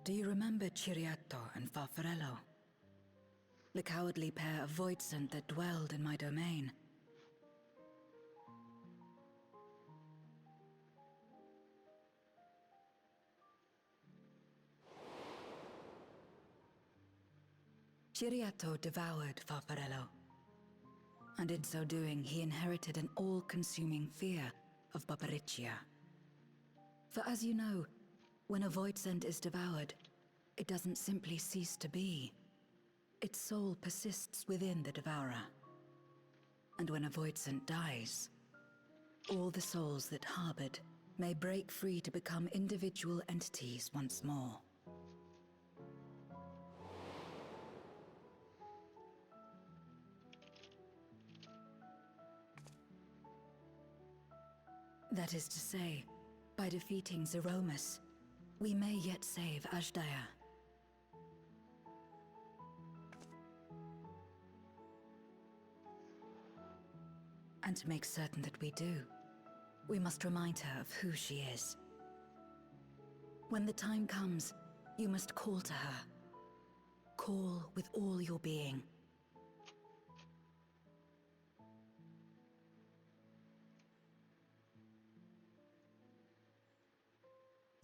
Do you remember Chiriato and Farfarello? The cowardly pair of Voidsent that dwelled in my domain? Chiriato devoured Farfarello, and in so doing he inherited an all-consuming fear of Barbariccia. For as you know, when a Voidsent is devoured, it doesn't simply cease to be. Its soul persists within the devourer. And when a Voidsent dies, all the souls that harbored may break free to become individual entities once more. That is to say, by defeating Zeromus, we may yet save Azdaja. And to make certain that we do, we must remind her of who she is. When the time comes, you must call to her. Call with all your being.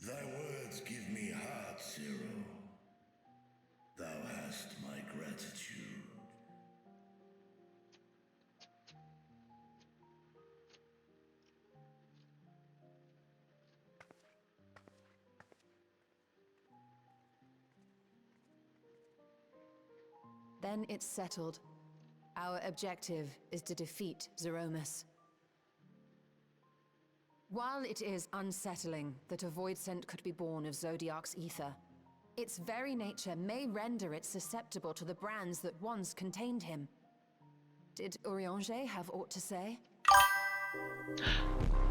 Thy words give me heart, Zero. Thou hast my gratitude. Then it's settled. Our objective is to defeat Zeromus. While it is unsettling that a Voidsent could be born of Zodiark's ether, its very nature may render it susceptible to the brands that once contained him. Did Urianger have aught to say?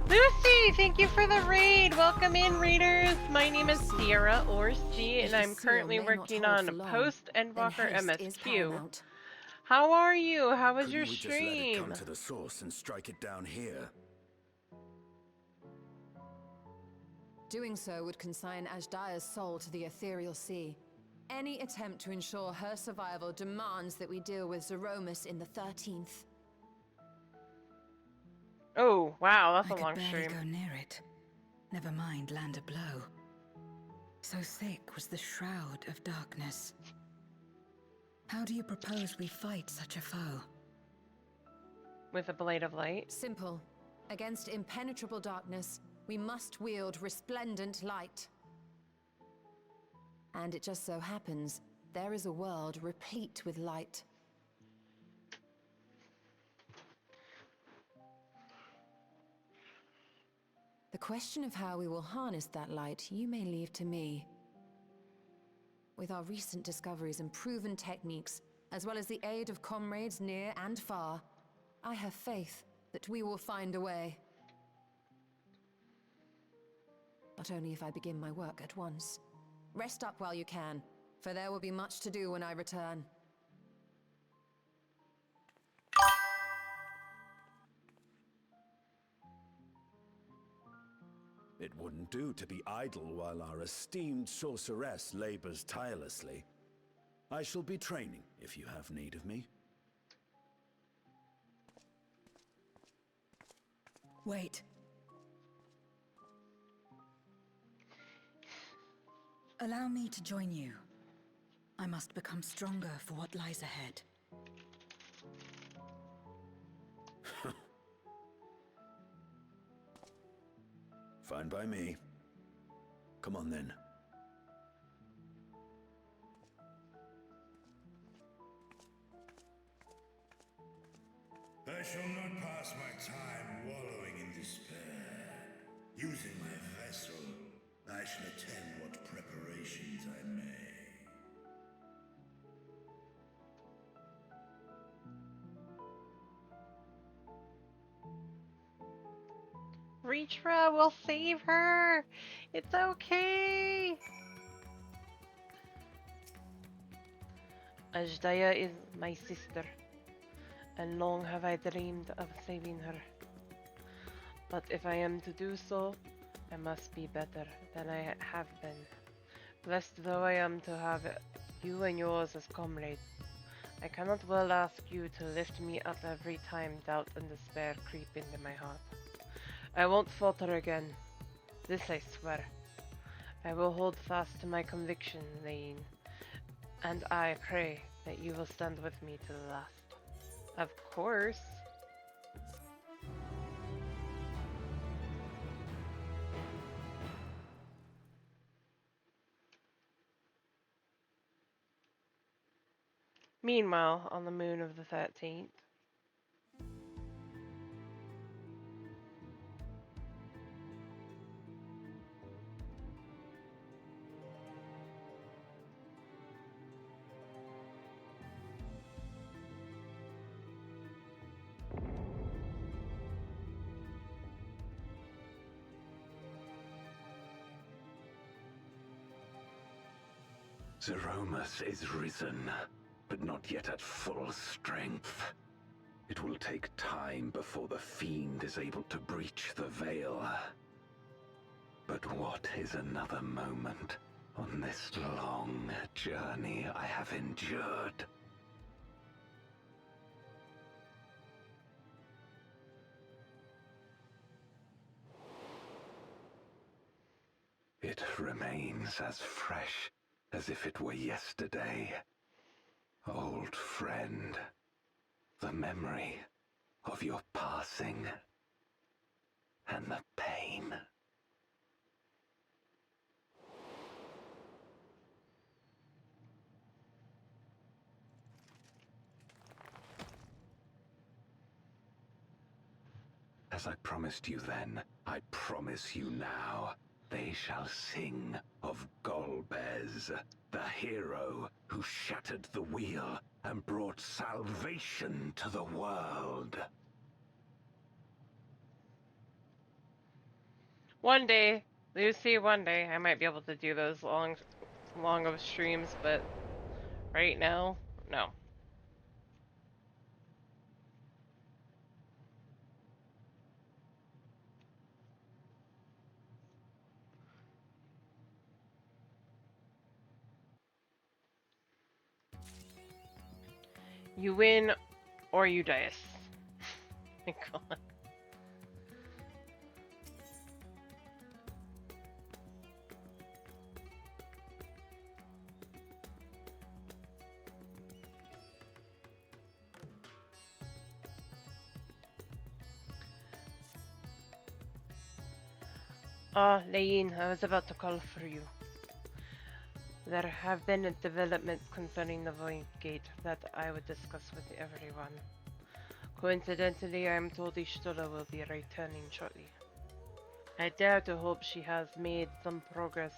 Lucy, thank you for the raid. Welcome in, readers. My name is Sierra Orsi, and I'm currently working on Post Endwalker MSQ. How are you? How was your We just let it stream? come to the source and strike it down here. Doing so would consign Azdaja's soul to the ethereal sea. Any attempt to ensure her survival demands that we deal with Zeromus in the 13th. Oh, wow, that's I a long could barely stream. go near it. Never mind land a blow. So thick was the shroud of darkness. How do you propose we fight such a foe? With a blade of light? Simple. Against impenetrable darkness, we must wield resplendent light. And it just so happens, there is a world replete with light. The question of how we will harness that light, you may leave to me. With our recent discoveries and proven techniques, as well as the aid of comrades near and far, I have faith that we will find a way. But only if I begin my work at once. Rest up while you can, for there will be much to do when I return. It wouldn't do to be idle while our esteemed sorceress labors tirelessly. I shall be training if you have need of me. Wait. Allow me to join you. I must become stronger for what lies ahead. Fine by me. Come on then. I shall not pass my time wallowing in despair. Using my vessel, I shall attend what preparations I may. Reachra will save her. It's okay. Azdaja is my sister, and long have I dreamed of saving her. But if I am to do so, I must be better than I have been. Blessed though I am to have you and yours as comrades, I cannot well ask you to lift me up every time doubt and despair creep into my heart. I won't falter again. This I swear. I will hold fast to my conviction, Lane, and I pray that you will stand with me to the last. Of course. Meanwhile, on the moon of the 13th, Zeromus is risen, but not yet at full strength. It will take time before the fiend is able to breach the veil. But what is another moment on this long journey I have endured? It remains as fresh as if it were yesterday. Old friend, the memory of your passing and the pain. As I promised you then, I promise you now. They shall sing of Golbez, the hero who shattered the wheel and brought salvation to the world. one day, Lucy, one day, I might be able to do those long of streams, but right now, no. You win or you dice. My God. Ah, Lain, I was about to call for you. There have been developments concerning the Void Gate that I would discuss with everyone. Coincidentally, I am told Ishtola will be returning shortly. I dare to hope she has made some progress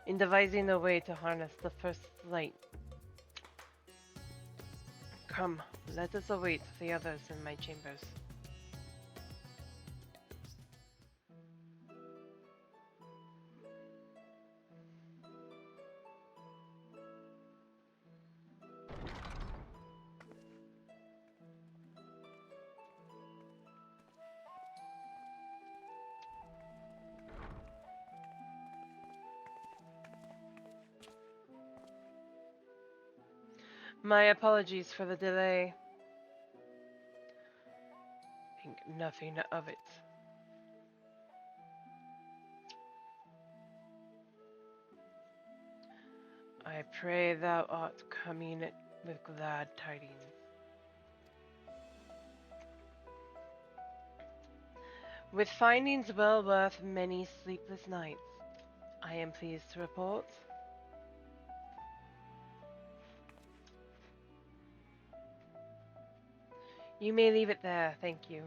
in devising a way to harness the first light. Come, let us await the others in my chambers. My apologies for the delay. Think nothing of it. I pray thou art coming with glad tidings. With findings well worth many sleepless nights, I am pleased to report. You may leave it there, thank you.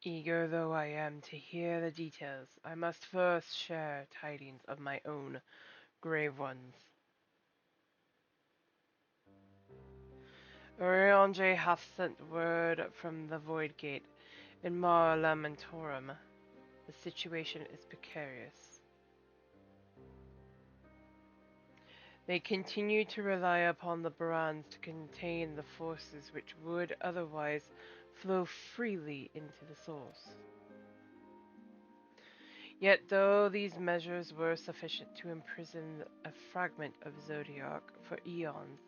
Eager though I am to hear the details, I must first share tidings of my own grave ones. Urianger hath sent word from the Void Gate in Mar Lamentorum. The situation is precarious. They continue to rely upon the Barans to contain the forces which would otherwise flow freely into the source. Yet though these measures were sufficient to imprison a fragment of Zodiac for eons,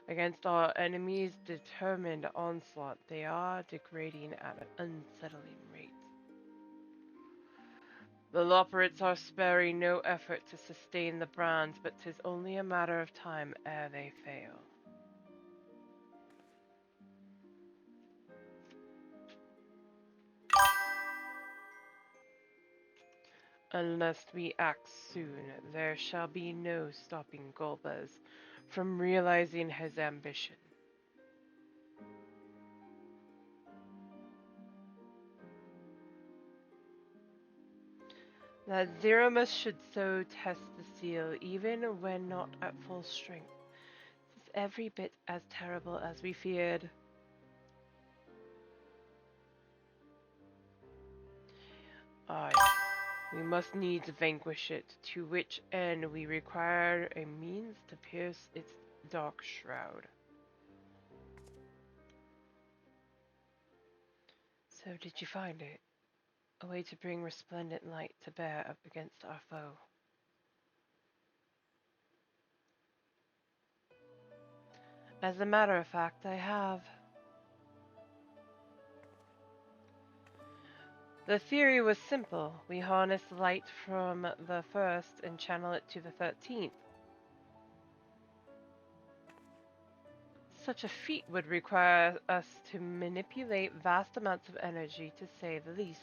against our enemies' determined onslaught, they are degrading at an unsettling rate. The Loporrits are sparing no effort to sustain the Brands, but 'tis only a matter of time ere they fail. Unless we act soon, there shall be no stopping Golbez from realizing his ambition. That Zeromus should so test the seal, even when not at full strength, is every bit as terrible as we feared. Aye, we must needs vanquish it, to which end we require a means to pierce its dark shroud. So did you find it? A way to bring resplendent light to bear up against our foe. As a matter of fact, I have. The theory was simple. We harness light from the first and channel it to the 13th. Such a feat would require us to manipulate vast amounts of energy, to say the least.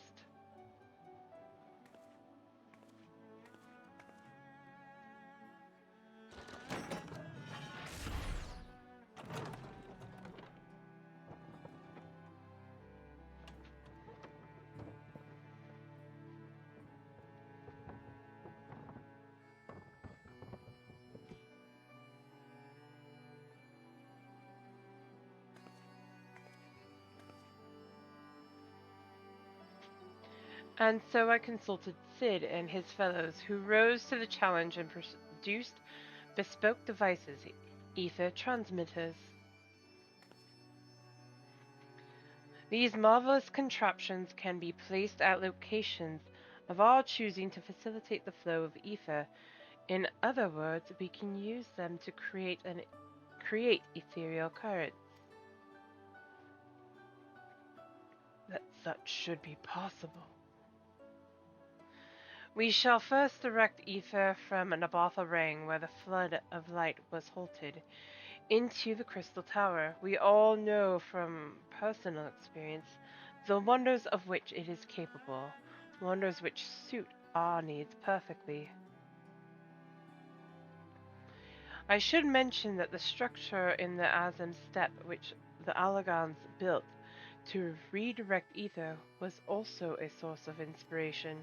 And so I consulted Sid and his fellows, who rose to the challenge and produced bespoke devices, ether transmitters. These marvelous contraptions can be placed at locations of our choosing to facilitate the flow of ether. In other words, we can use them to create ethereal currents. That such should be possible. We shall first direct ether from Nabatha Rang, where the flood of light was halted, into the Crystal Tower. We all know from personal experience the wonders of which it is capable, wonders which suit our needs perfectly. I should mention that the structure in the Azim Steppe which the Allagans built to redirect ether was also a source of inspiration.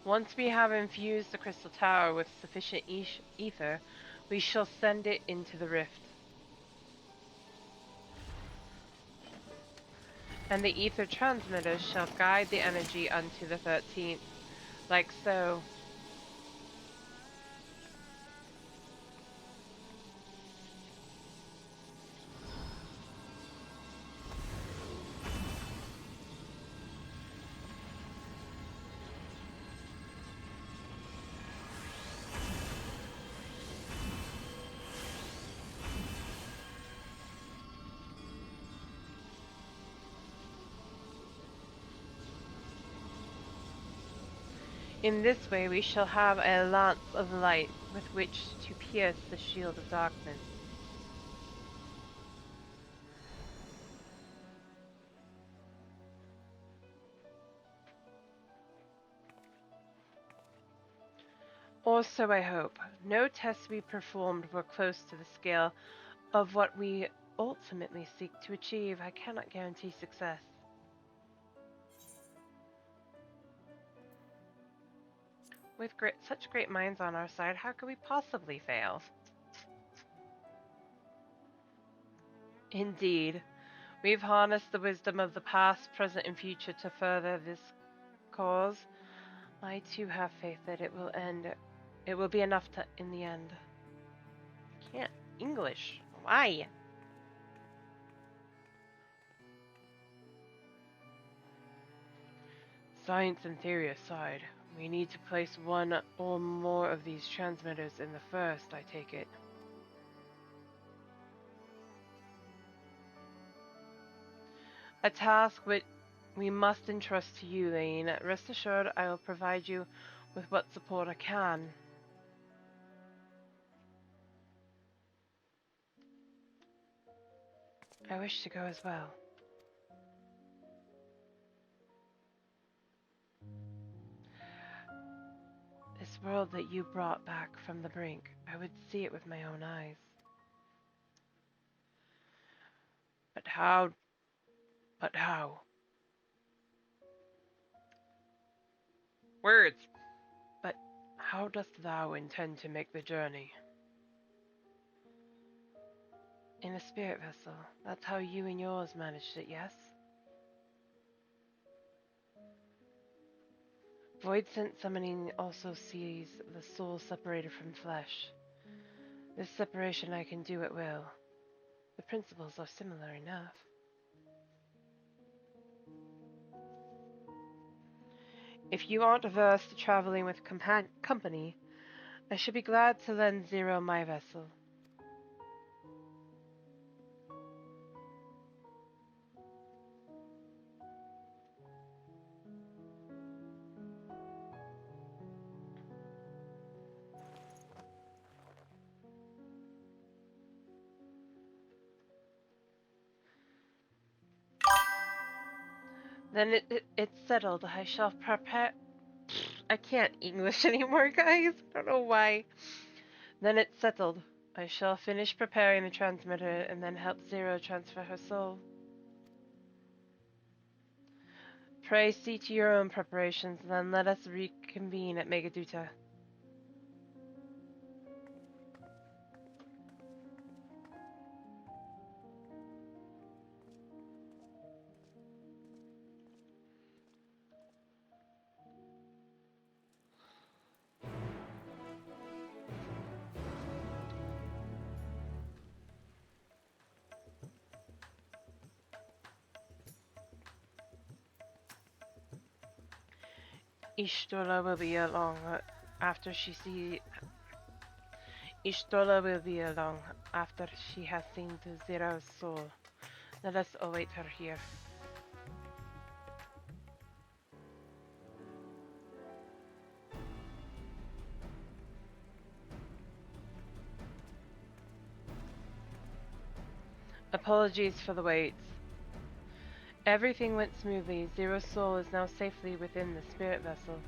Once we have infused the Crystal Tower with sufficient ether, we shall send it into the rift. And the ether transmitters shall guide the energy unto the 13th, like so. In this way we shall have a lance of light with which to pierce the shield of darkness. Or so I hope. No tests we performed were close to the scale of what we ultimately seek to achieve. I cannot guarantee success. With such great minds on our side, how could we possibly fail? Indeed. We've harnessed the wisdom of the past, present, and future to further this cause. I too have faith that it will end. It will be enough in the end. I can't English. Why? Science and theory aside, we need to place one or more of these transmitters in the first, I take it. A task which we must entrust to you, Lane. Rest assured, I will provide you with what support I can. I wish to go as well. This world that you brought back from the brink, I would see it with my own eyes. But how? But how? Words! But how dost thou intend to make the journey? In a spirit vessel. That's how you and yours managed it, yes? Void Scent Summoning also sees the soul separated from flesh. This separation I can do at will. The principles are similar enough. If you aren't averse to traveling with company, I should be glad to lend Zero my vessel. Then it's settled. I shall prepare... I can't English anymore, guys. I don't know why. Then it's settled. I shall finish preparing the transmitter and then help Zero transfer her soul. Pray see to your own preparations, and then let us reconvene at Megaduta. Ishtola will be along after she has seen the Zero's soul. Let us await her here. Apologies for the wait. Everything went smoothly. Zero's soul is now safely within the spirit vessel.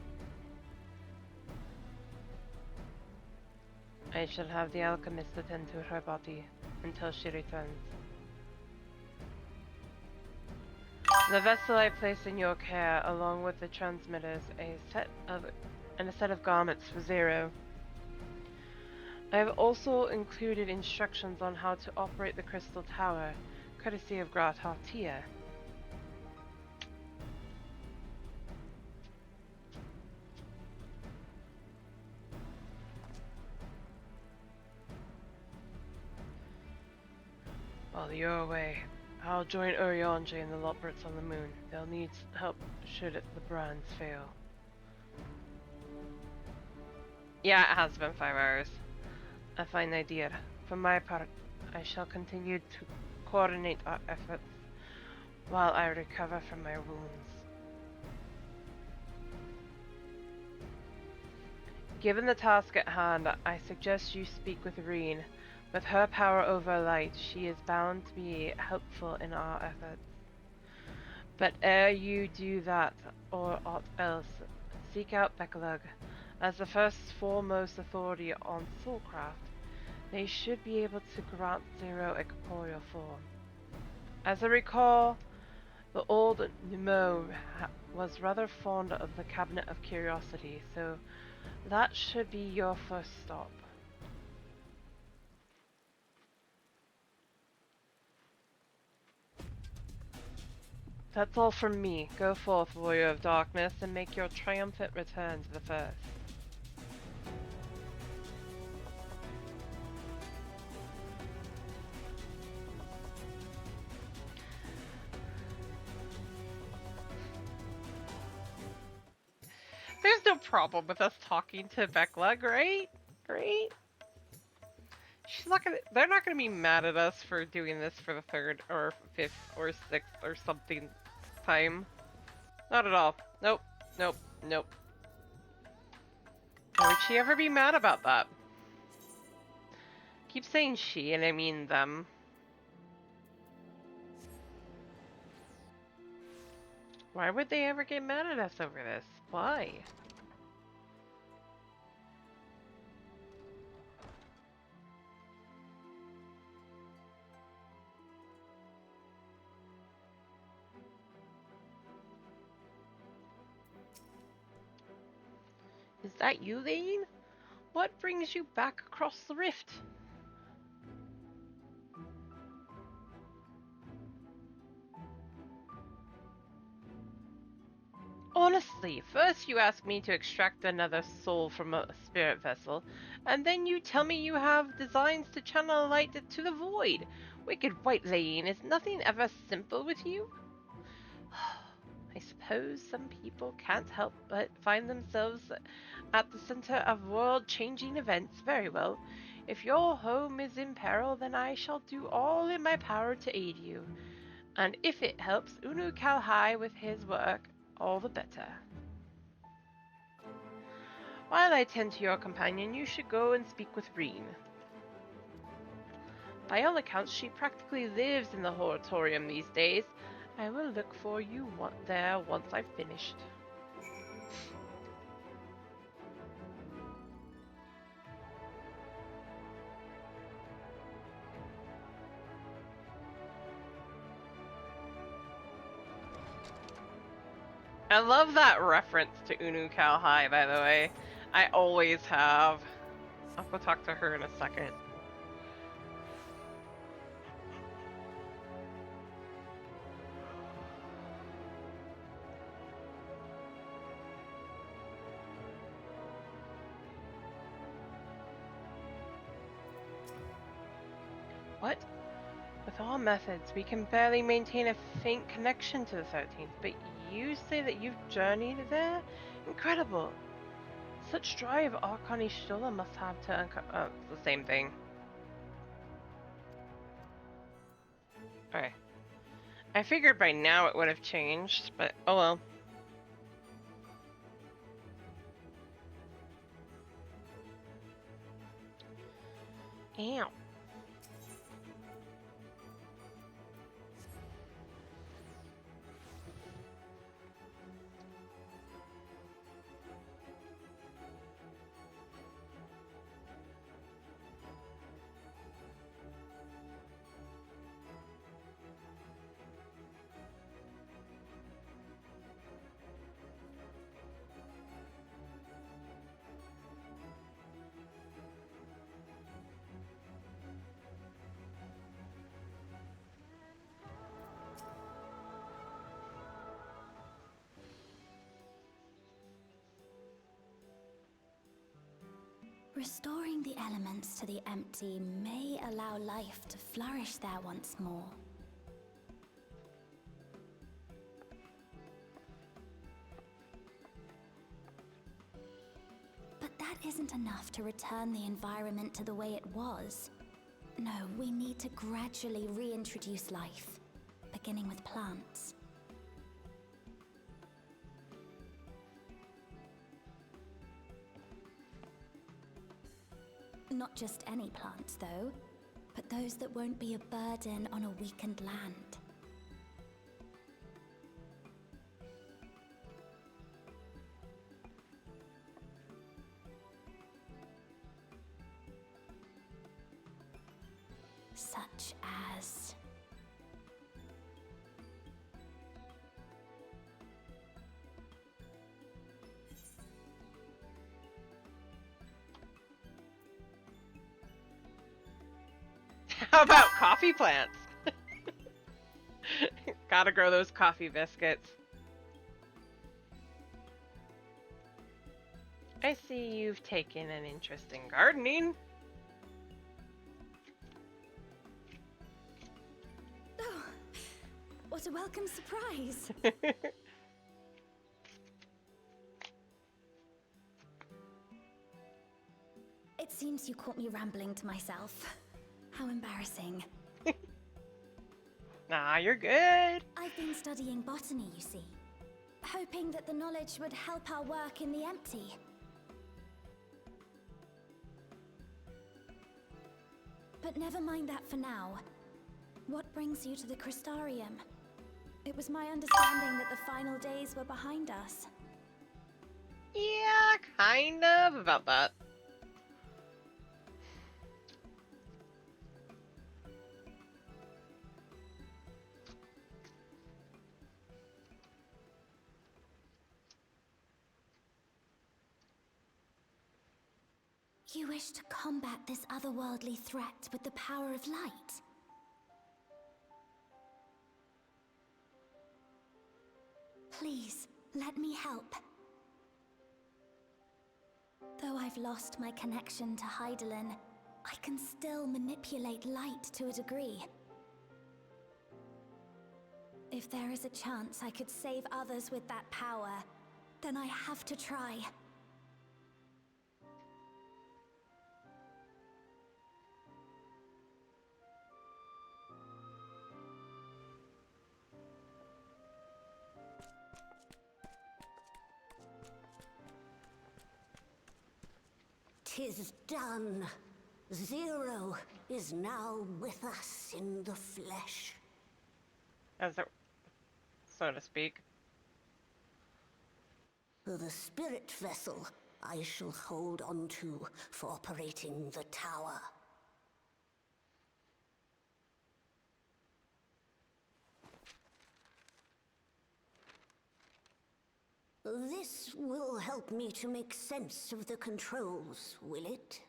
I shall have the alchemist attend to her body until she returns. The vessel I place in your care, along with the transmitters, and a set of garments for Zero. I have also included instructions on how to operate the crystal tower, courtesy of Grat Hartia. While you're away, I'll join Urianger and the Loporits on the moon. They'll need help should the brands fail. Yeah, it has been 5 hours. A fine idea. For my part, I shall continue to coordinate our efforts while I recover from my wounds. Given the task at hand, I suggest you speak with Reen. With her power over light, she is bound to be helpful in our efforts. But ere you do that, or aught else, seek out Bekalug. As the first foremost authority on soulcraft, they should be able to grant Zero a corporeal form. As I recall, the old Nemo was rather fond of the Cabinet of Curiosity, so that should be your first stop. That's all from me. Go forth, warrior of darkness, and make your triumphant return to the First. There's no problem with us talking to Bekla, right? Right? She's not gonna. They're not gonna be mad at us for doing this for the 3rd or 5th or 6th or something time. Not at all. Nope. Nope. Nope. Why would she ever be mad about that? Keep saying she, and I mean them. Why would they ever get mad at us over this? Why? Is that you, Lane? What brings you back across the rift? Honestly, first you ask me to extract another soul from a spirit vessel, and then you tell me you have designs to channel light to the void. Wicked White Lane, is nothing ever simple with you? I suppose some people can't help but find themselves at the center of world-changing events. Very well. If your home is in peril, then I shall do all in my power to aid you. And if it helps Unu Kalhai with his work, all the better. While I tend to your companion, you should go and speak with Reen. By all accounts, she practically lives in the Horatorium these days. I will look for you there once I've finished. I love that reference to Unu Kalhai, by the way. I always have. I'll go talk to her in a second. What? With all methods, we can barely maintain a faint connection to the 13th, but you say that you've journeyed there? Incredible! Such drive Archon Ishtola must have to it's the same thing. Okay. I figured by now it would have changed, but oh well. Ow. Restoring the elements to the empty may allow life to flourish there once more. But that isn't enough to return the environment to the way it was. No, we need to gradually reintroduce life, beginning with plants. Not just any plants, though, but those that won't be a burden on a weakened land. much as... How about coffee plants? Gotta grow those coffee biscuits. I see you've taken an interest in gardening. Oh, what a welcome surprise. It seems you caught me rambling to myself. How embarrassing. Nah, you're good. I've been studying botany, you see. Hoping that the knowledge would help our work in the empty. But never mind that for now. What brings you to the Crystarium? It was my understanding that the final days were behind us. Yeah, kind of about that. You wish to combat this otherworldly threat with the power of light? Please, let me help. Though I've lost my connection to Hydaelyn, I can still manipulate light to a degree. If there is a chance I could save others with that power, then I have to try. "'Tis done. Zero is now with us in the flesh." As it, so to speak. The spirit vessel I shall hold on to for operating the tower. This will help me to make sense of the controls, will it?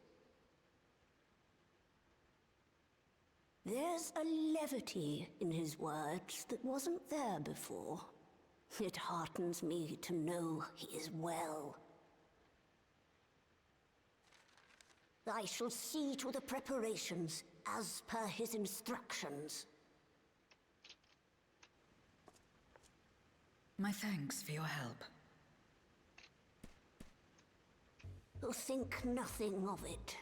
There's a levity in his words that wasn't there before. It heartens me to know he is well. I shall see to the preparations as per his instructions. My thanks for your help. Think nothing of it.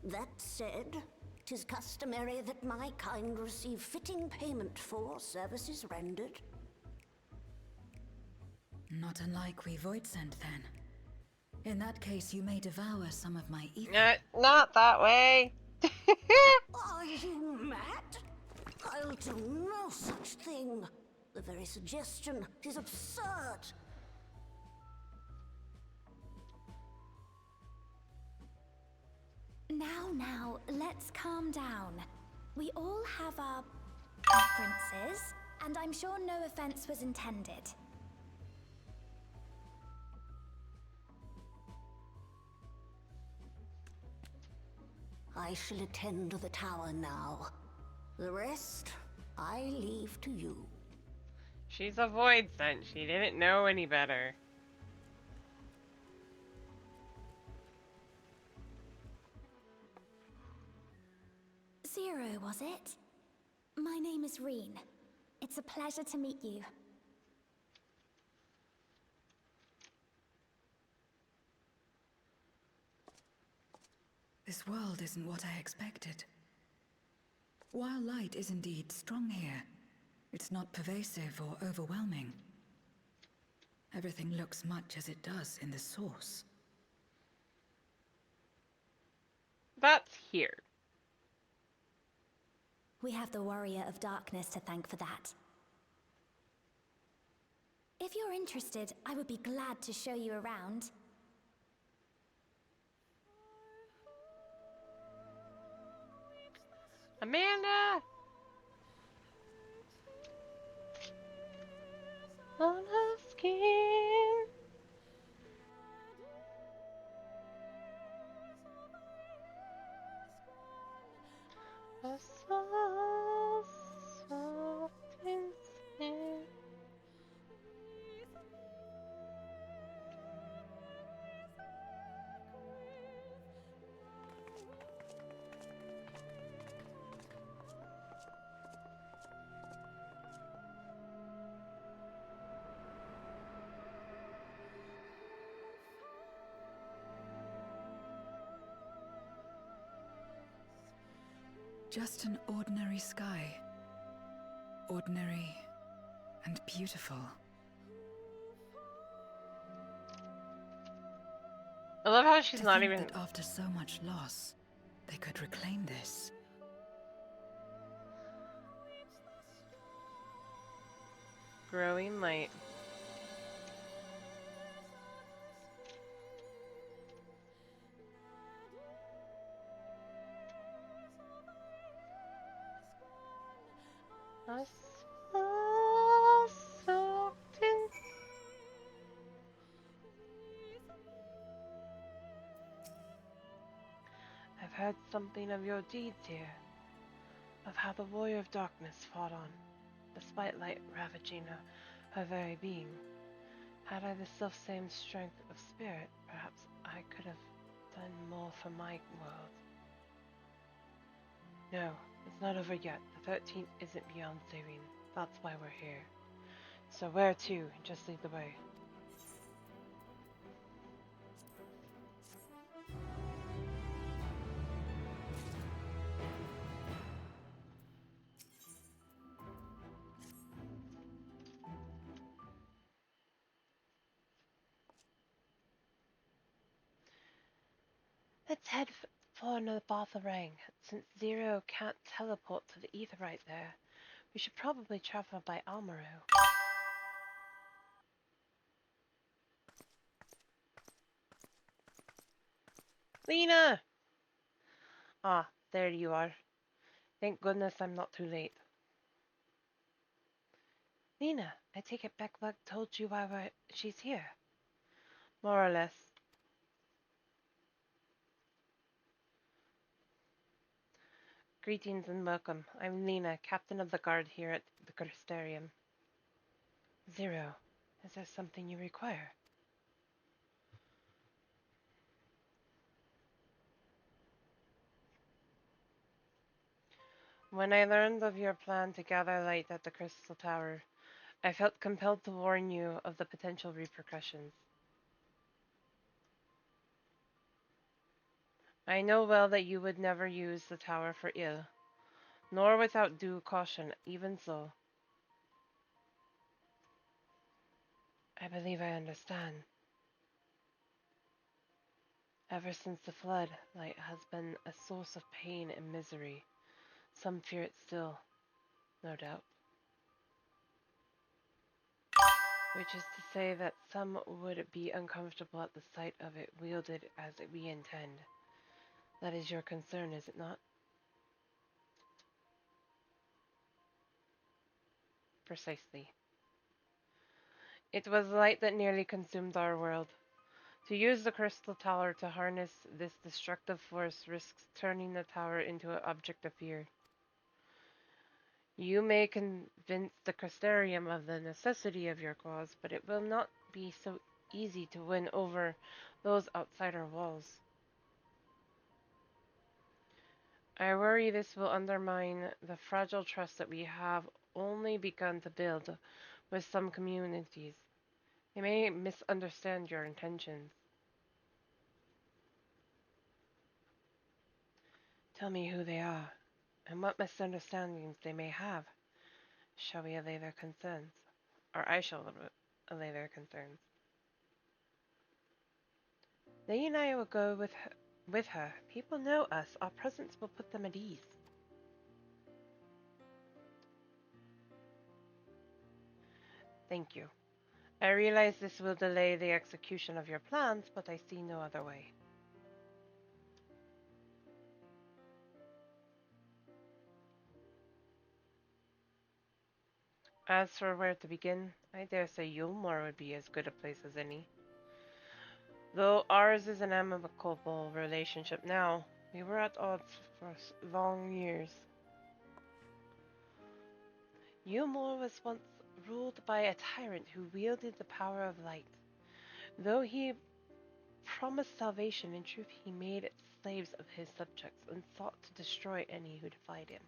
That said, 'tis customary that my kind receive fitting payment for services rendered. Not unlike we Voidsent, then. In that case, you may devour some of my ether. Not that way. Are you mad? I'll do no such thing. The very suggestion is absurd. Now, let's calm down. We all have our preferences, and I'm sure no offense was intended. I shall attend to the tower now. The rest, I leave to you. She's a Voidsent. She didn't know any better. Zero, was it? My name is Reen. It's a pleasure to meet you. This world isn't what I expected. While light is indeed strong here, it's not pervasive or overwhelming. Everything looks much as it does in the source. That's here. We have the Warrior of Darkness to thank for that. If you're interested, I would be glad to show you around. Amanda! On her skin. A soul soft in sin. Just an ordinary sky. Ordinary and beautiful. I love how she's To not think even. that after so much loss, they could reclaim this. Growing light. A soul soaked in. I've heard something of your deeds here, of how the warrior of darkness fought on, despite light ravaging her very being. Had I the self-same strength of spirit, perhaps I could have done more for my world. No, it's not over yet. The 13th isn't beyond saving. That's why we're here. So where to? Just lead the way. Let's head for Nabatharang. Since Zero can't teleport to the Aetheryte there, we should probably travel by Almaro. Lena! Ah, there you are. Thank goodness I'm not too late. Lena, I take it Beckwag told you why she's here. More or less. Greetings and welcome. I'm Lena, captain of the guard here at the Crystarium. Zero, is there something you require? When I learned of your plan to gather light at the Crystal Tower, I felt compelled to warn you of the potential repercussions. I know well that you would never use the tower for ill, nor without due caution. Even so, I believe I understand. Ever since the flood, light has been a source of pain and misery. Some fear it still, no doubt. Which is to say that some would be uncomfortable at the sight of it wielded as we intend. That is your concern, is it not? Precisely. It was light that nearly consumed our world. To use the Crystal Tower to harness this destructive force risks turning the tower into an object of fear. You may convince the Crystarium of the necessity of your cause, but it will not be so easy to win over those outside our walls. I worry this will undermine the fragile trust that we have only begun to build with some communities. They may misunderstand your intentions. Tell me who they are, and what misunderstandings they may have. Shall we allay their concerns? Or I shall allay their concerns. Lady and I will go with her. People know us. Our presence will put them at ease. Thank you. I realize this will delay the execution of your plans, but I see no other way. As for where to begin, I dare say Yulmore would be as good a place as any. Though ours is an amicable relationship now, we were at odds for long years. Yulmore was once ruled by a tyrant who wielded the power of light. Though he promised salvation, in truth he made slaves of his subjects and sought to destroy any who defied him.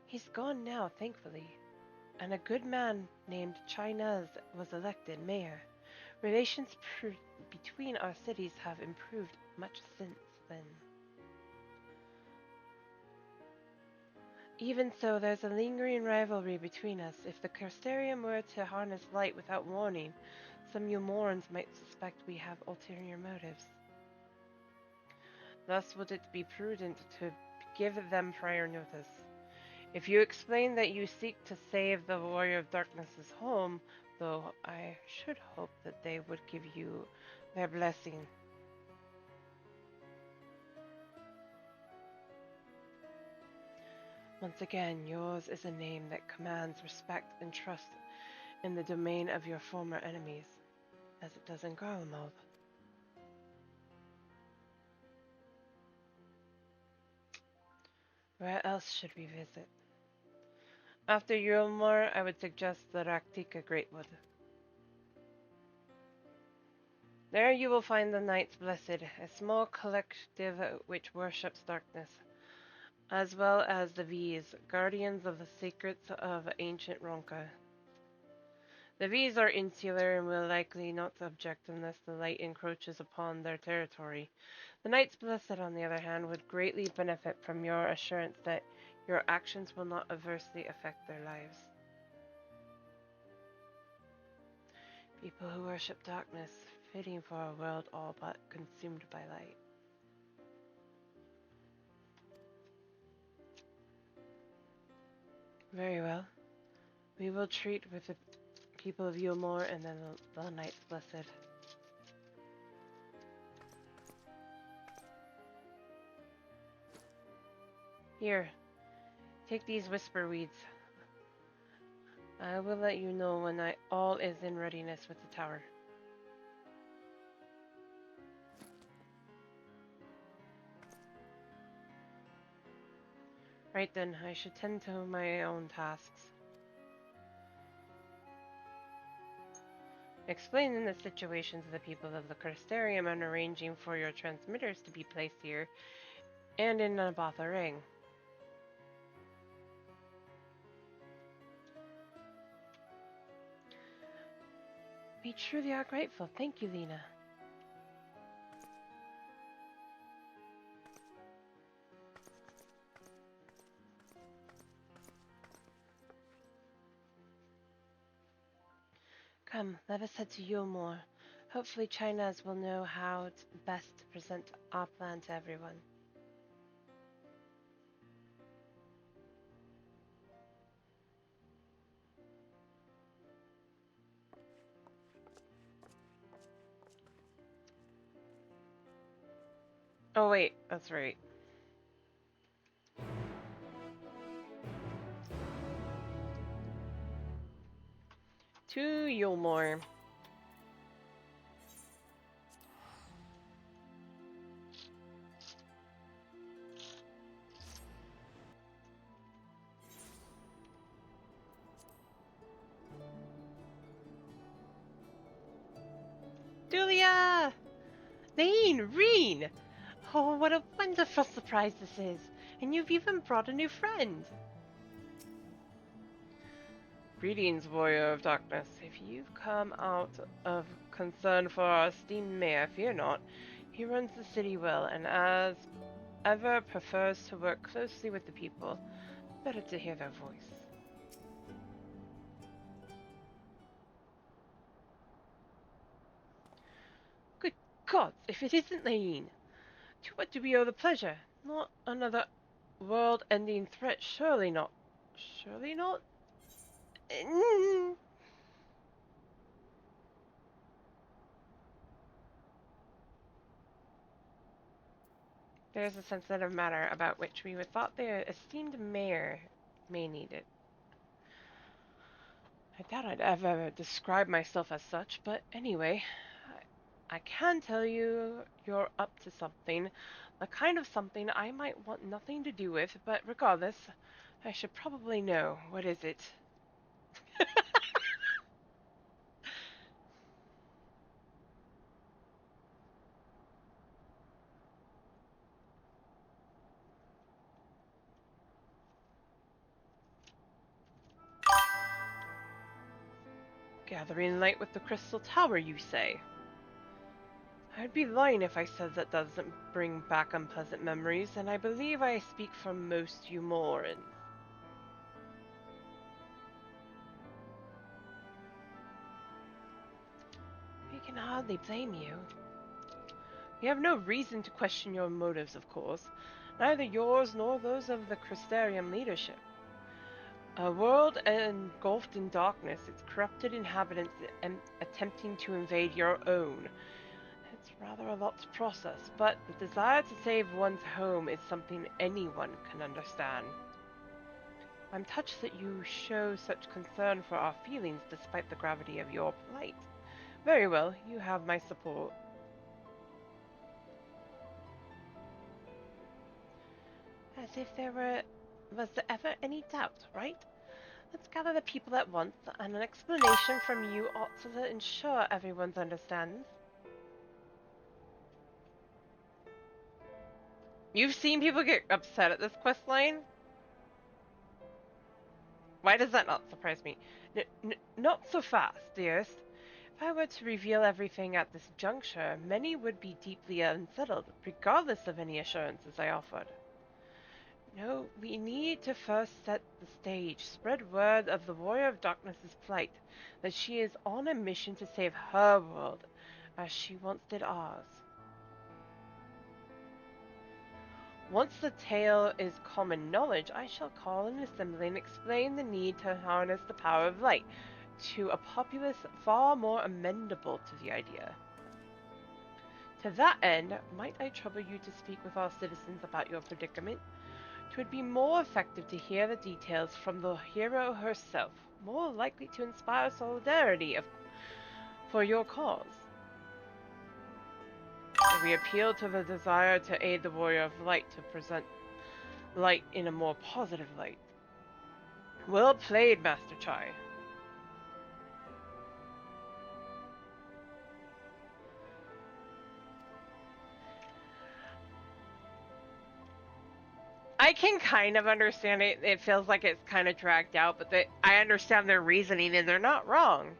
He's gone now, thankfully, and a good man named Chainaz was elected mayor. Relations between our cities have improved much since then. Even so, there's a lingering rivalry between us. If the Carsterium were to harness light without warning, some Yulmorans might suspect we have ulterior motives. Thus would it be prudent to give them prior notice. If you explain that you seek to save the Warrior of Darkness's home, though I should hope that they would give you their blessing. Once again, yours is a name that commands respect and trust in the domain of your former enemies, as it does in Garlemald. Where else should we visit? After Yulmore, I would suggest the Raktika Greatwood. There you will find the Knights Blessed, a small collective which worships darkness, as well as the V's, guardians of the secrets of ancient Ronka. The V's are insular and will likely not object unless the light encroaches upon their territory. The Knights Blessed, on the other hand, would greatly benefit from your assurance that your actions will not adversely affect their lives. People who worship darkness, fitting for a world all but consumed by light. Very well. We will treat with the people of Yulmore and then the Knights Blessed. Here, take these whisper weeds. I will let you know when all is in readiness with the tower. Right then, I should tend to my own tasks. Explaining the situation to the people of the Carsterium and arranging for your transmitters to be placed here and in Nabatha Ring. We truly are grateful. Thank you, Lena. Come, let us head to Yulmore. Hopefully Chainaz will know how best to present our plan to everyone. Oh wait, that's right. To Yulmore. Julia! Nain! Reen! Oh, what a wonderful surprise this is! And you've even brought a new friend! Greetings, Warrior of Darkness. If you've come out of concern for our esteemed mayor, fear not. He runs the city well, and as ever prefers to work closely with the people. Better to hear their voice. Good gods, if it isn't Nain! To what do we owe the pleasure? Not another world-ending threat, surely not. Surely not? There's a sensitive matter about which we would thought the esteemed mayor may need it. I doubt I'd ever describe myself as such, but anyway, I can tell you you're up to something, the kind of something I might want nothing to do with, but regardless, I should probably know. What is it? Gathering light with the Crystal Tower, you say? I'd be lying if I said that doesn't bring back unpleasant memories, and I believe I speak for most Umorans. We can hardly blame you. We have no reason to question your motives, of course, neither yours nor those of the Crystarium leadership. A world engulfed in darkness, its corrupted inhabitants attempting to invade your own. It's rather a lot to process, but the desire to save one's home is something anyone can understand. I'm touched that you show such concern for our feelings despite the gravity of your plight. Very well, you have my support. As if was there ever any doubt, right? Let's gather the people at once, and an explanation from you ought to ensure everyone's understands. You've seen people get upset at this quest line? Why does that not surprise me? Not so fast, dearest. If I were to reveal everything at this juncture, many would be deeply unsettled, regardless of any assurances I offered. No, we need to first set the stage, spread word of the Warrior of Darkness's plight, that she is on a mission to save her world, as she once did ours. Once the tale is common knowledge, I shall call an assembly and explain the need to harness the power of light to a populace far more amenable to the idea. To that end, might I trouble you to speak with our citizens about your predicament? 'Twould be more effective to hear the details from the hero herself, more likely to inspire solidarity for your cause. We appeal to the desire to aid the Warrior of Light to present light in a more positive light. Well played, Master Chai. I can kind of understand it. It feels like it's kind of dragged out, but I understand their reasoning, and they're not wrong.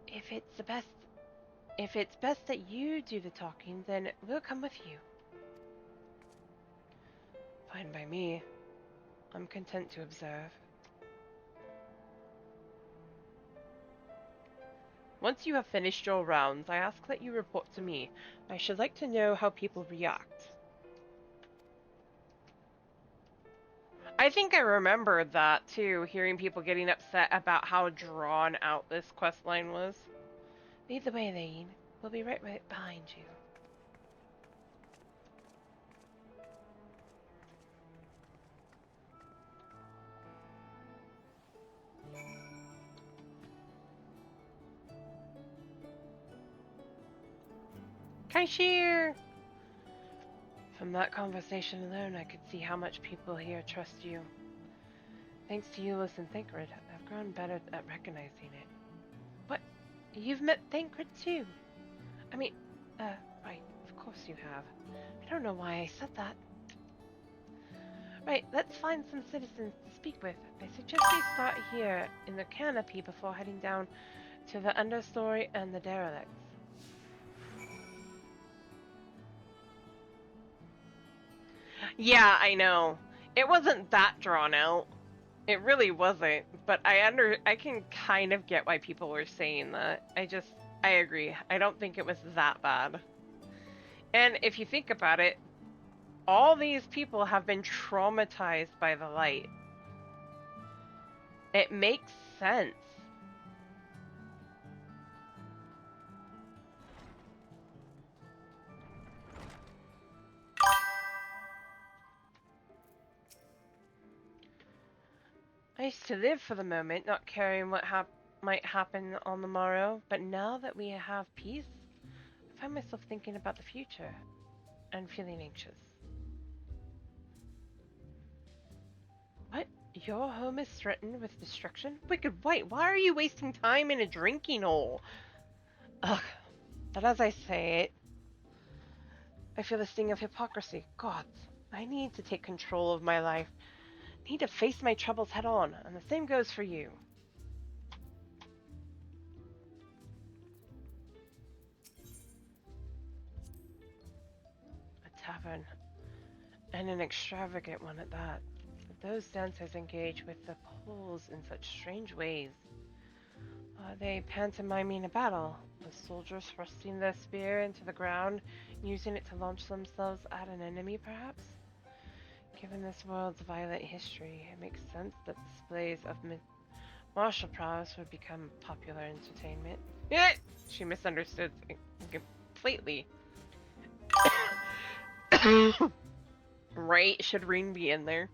If it's best that you do the talking, then we'll come with you. Fine by me. I'm content to observe. Once you have finished your rounds, I ask that you report to me. I should like to know how people react. I think I remember that too, hearing people getting upset about how drawn out this questline was. Lead the way, Lane. We'll be right behind you. Cashier! From that conversation alone, I could see how much people here trust you. Thanks to Euless and Thancred, I've grown better at recognizing it. What? You've met Thancred too? I mean, right, of course you have. I don't know why I said that. Right, let's find some citizens to speak with. I suggest we start here in the canopy before heading down to the understory and the derelicts. Yeah, I know. It wasn't that drawn out. It really wasn't, but I can kind of get why people were saying that. I agree. I don't think it was that bad. And if you think about it, all these people have been traumatized by the light. It makes sense. I used to live for the moment, not caring what might happen on the morrow, but now that we have peace, I find myself thinking about the future and feeling anxious. What? Your home is threatened with destruction? Wicked White, why are you wasting time in a drinking hole? Ugh. But as I say it, I feel the sting of hypocrisy. Gods, I need to take control of my life. I need to face my troubles head on, and the same goes for you. A tavern, and an extravagant one at that. Those dancers engage with the poles in such strange ways. Are they pantomiming a battle? The soldiers thrusting their spear into the ground, using it to launch themselves at an enemy, perhaps? Given this world's violent history, it makes sense that displays of martial prowess would become popular entertainment. Yeah, she misunderstood completely. Right? Should Reen be in there?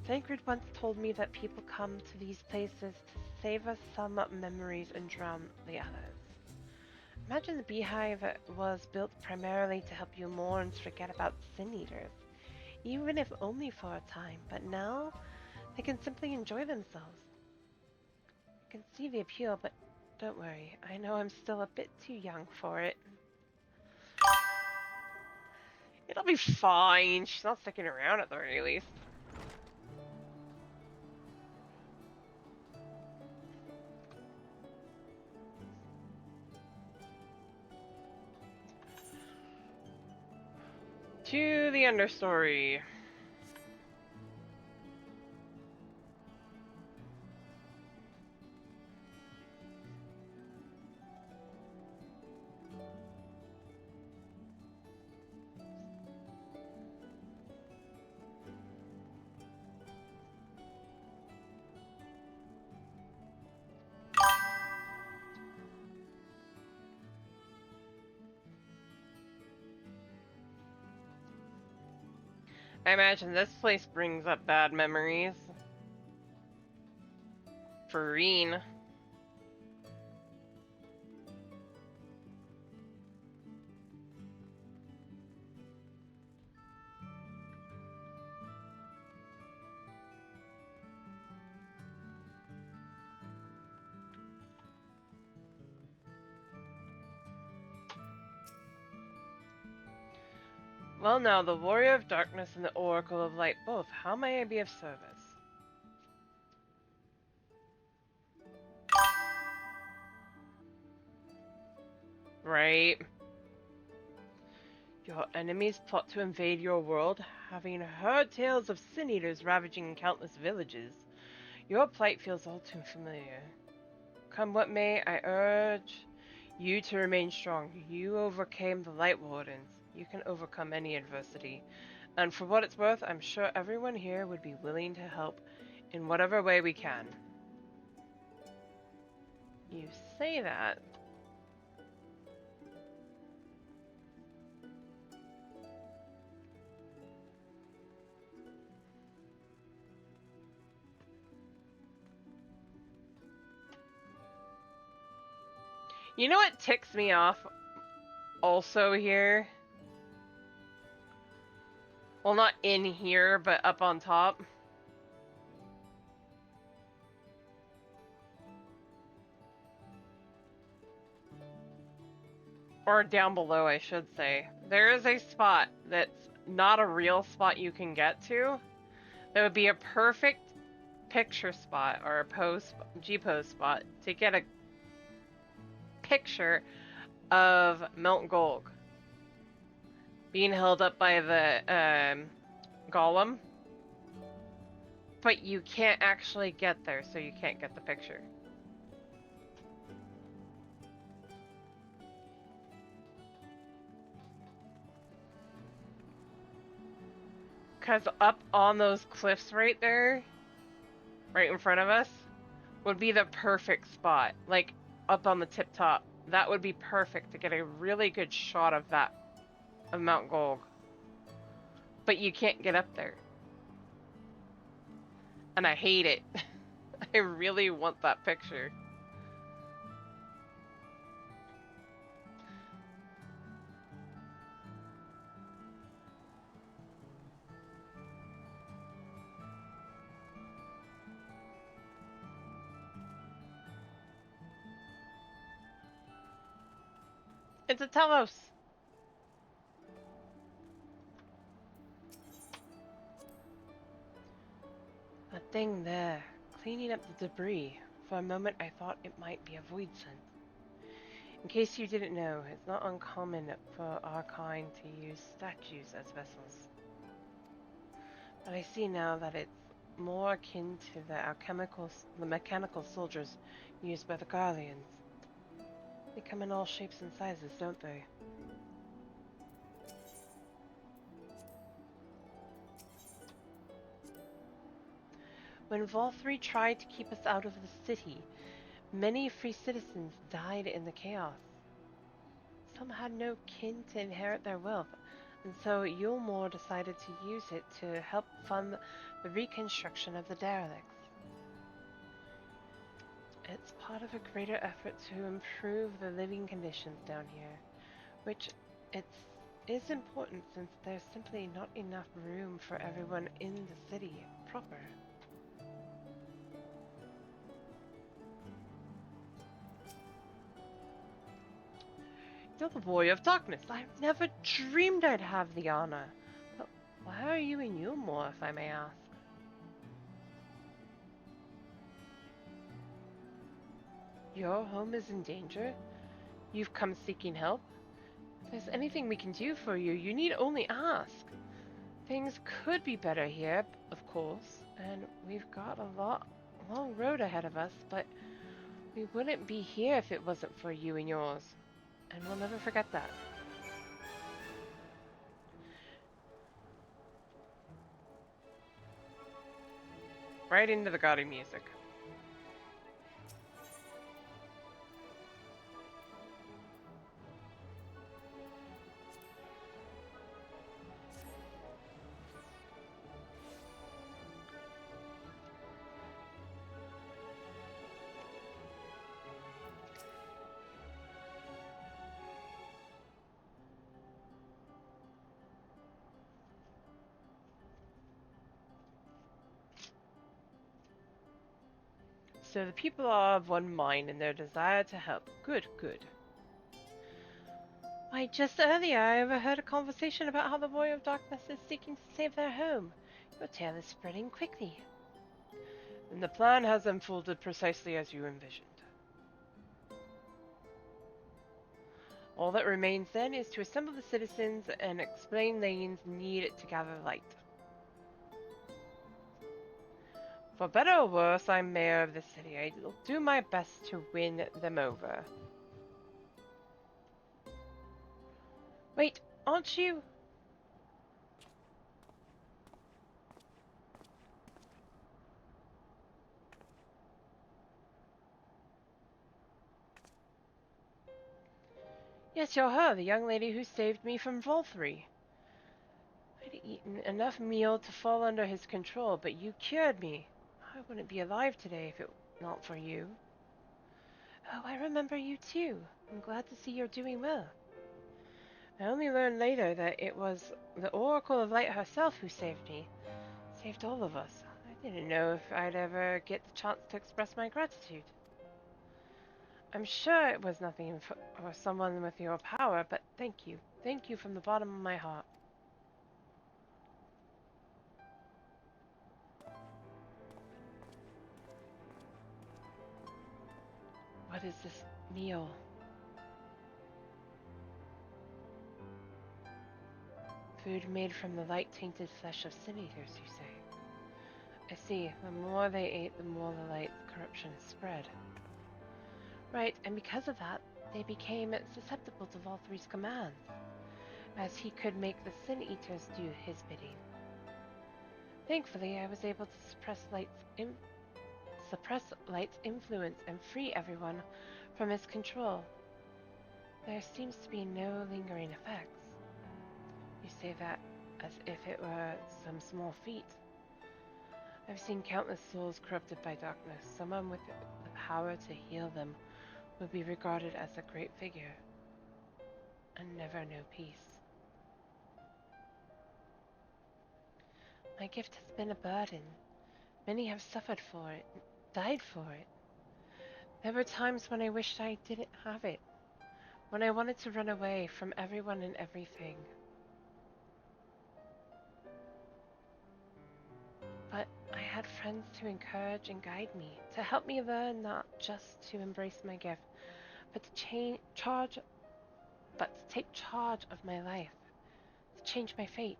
Thancred once told me that people come to these places to savor some memories and drown the others. Imagine the beehive was built primarily to help you mourn and forget about sin eaters, even if only for a time, but now they can simply enjoy themselves. I can see the appeal, but don't worry, I know I'm still a bit too young for it. It'll be fine. She's not sticking around at the very least. To the understory. I imagine this place brings up bad memories. For Reen. Well now, the Warrior of Darkness and the Oracle of Light both. How may I be of service? Right. Your enemies plot to invade your world, having heard tales of sin eaters ravaging countless villages. Your plight feels all too familiar. Come what may, I urge you to remain strong. You overcame the Light Wardens. You can overcome any adversity. And for what it's worth, I'm sure everyone here would be willing to help in whatever way we can. You say that. You know what ticks me off also here? Well, not in here, but up on top. Or down below, I should say. There is a spot that's not a real spot you can get to. That would be a perfect picture spot or a pose, G-pose spot to get a picture of Mount Golg being held up by the golem, but you can't actually get there, so you can't get the picture. Because up on those cliffs right there, right in front of us, would be the perfect spot. Like, up on the tip top. That would be perfect to get a really good shot of that, of Mount Golg. But you can't get up there. And I hate it. I really want that picture. It's a Telos. That thing there, cleaning up the debris. For a moment I thought it might be a void scent. In case you didn't know, it's not uncommon for our kind to use statues as vessels. But I see now that it's more akin to the mechanical soldiers used by the Guardians. They come in all shapes and sizes, don't they? When Volthree tried to keep us out of the city, many free citizens died in the chaos. Some had no kin to inherit their wealth, and so Yulmore decided to use it to help fund the reconstruction of the derelicts. It's part of a greater effort to improve the living conditions down here, which is important since there's simply not enough room for everyone in the city proper. You're the Boy of Darkness. I never dreamed I'd have the honor. But why are you in Yulmore, if I may ask? Your home is in danger? You've come seeking help? If there's anything we can do for you, you need only ask. Things could be better here, of course, and we've got a long road ahead of us, but we wouldn't be here if it wasn't for you and yours. And we'll never forget that. Right into the gaudy music. So the people are of one mind in their desire to help. Good, good. Why, just earlier I overheard a conversation about how the Boy of Darkness is seeking to save their home. Your tale is spreading quickly. Then the plan has unfolded precisely as you envisioned. All that remains then is to assemble the citizens and explain Lane's need to gather light. For better or worse, I'm mayor of the city. I'll do my best to win them over. Wait, aren't you? Yes, you're her, the young lady who saved me from Volthree. I'd eaten enough meal to fall under his control, but you cured me. I wouldn't be alive today if it were not for you. Oh, I remember you too. I'm glad to see you're doing well. I only learned later that it was the Oracle of Light herself who saved me. Saved all of us. I didn't know if I'd ever get the chance to express my gratitude. I'm sure it was nothing for someone with your power, but thank you. Thank you from the bottom of my heart. What is this meal? Food made from the light-tainted flesh of sin eaters, you say? I see. The more they ate, the more the light corruption spread. Right, and because of that, they became susceptible to Volthree's commands, as he could make the sin eaters do his bidding. Thankfully, I was able to suppress Light's influence and free everyone from his control. There seems to be no lingering effects. You say that as if it were some small feat. I've seen countless souls corrupted by darkness. Someone with the power to heal them would be regarded as a great figure and never know peace. My gift has been a burden. Many have suffered for it, died for it. There were times when I wished I didn't have it, when I wanted to run away from everyone and everything. But I had friends to encourage and guide me, to help me learn not just to embrace my gift, but to take charge of my life, to change my fate.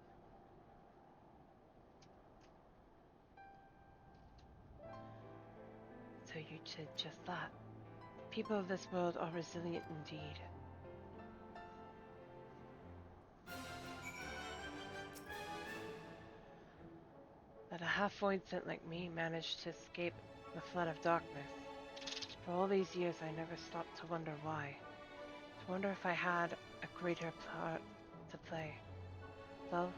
So you did just that. People of this world are resilient indeed. That a half-void scent like me managed to escape the flood of darkness. For all these years I never stopped to wonder why. To wonder if I had a greater part to play. Well,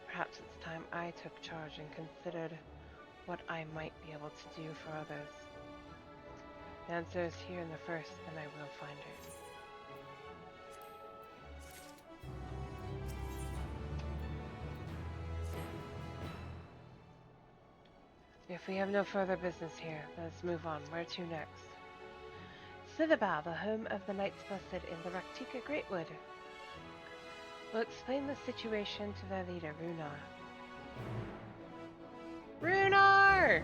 perhaps it's time I took charge and considered what I might be able to do for others. The answer is here in the first, and I will find it. If we have no further business here, let's move on. Where to next? Sithaba, the home of the Knights Blessed in the Raktika Greatwood. We'll explain the situation to their leader, Runar. Runar!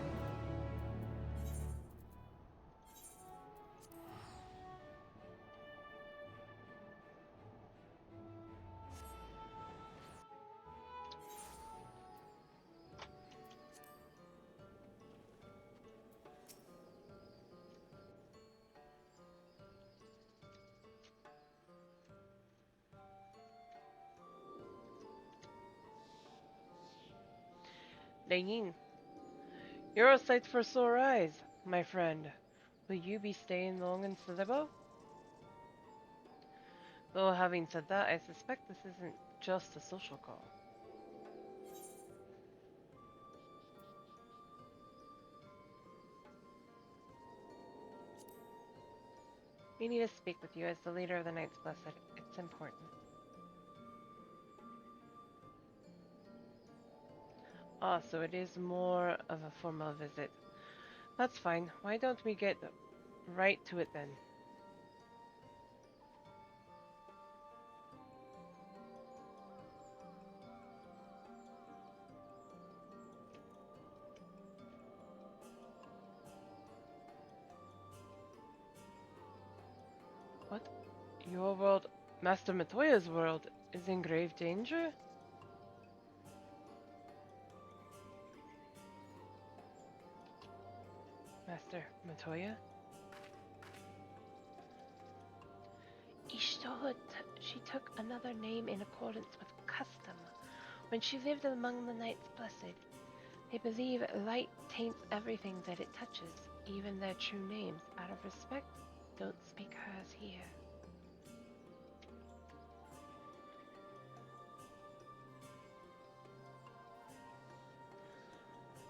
Leyin, you're a sight for sore eyes, my friend. Will you be staying long in Silibo? Though having said that, I suspect this isn't just a social call. We need to speak with you as the leader of the Knights Blessed. It's important. Ah, so it is more of a formal visit. That's fine. Why don't we get right to it then? What? Your world, Master Matoya's world, is in grave danger? Master Matoya? Ishtohut, she took another name in accordance with custom. When she lived among the Knights Blessed, they believe light taints everything that it touches, even their true names. Out of respect, don't speak hers here.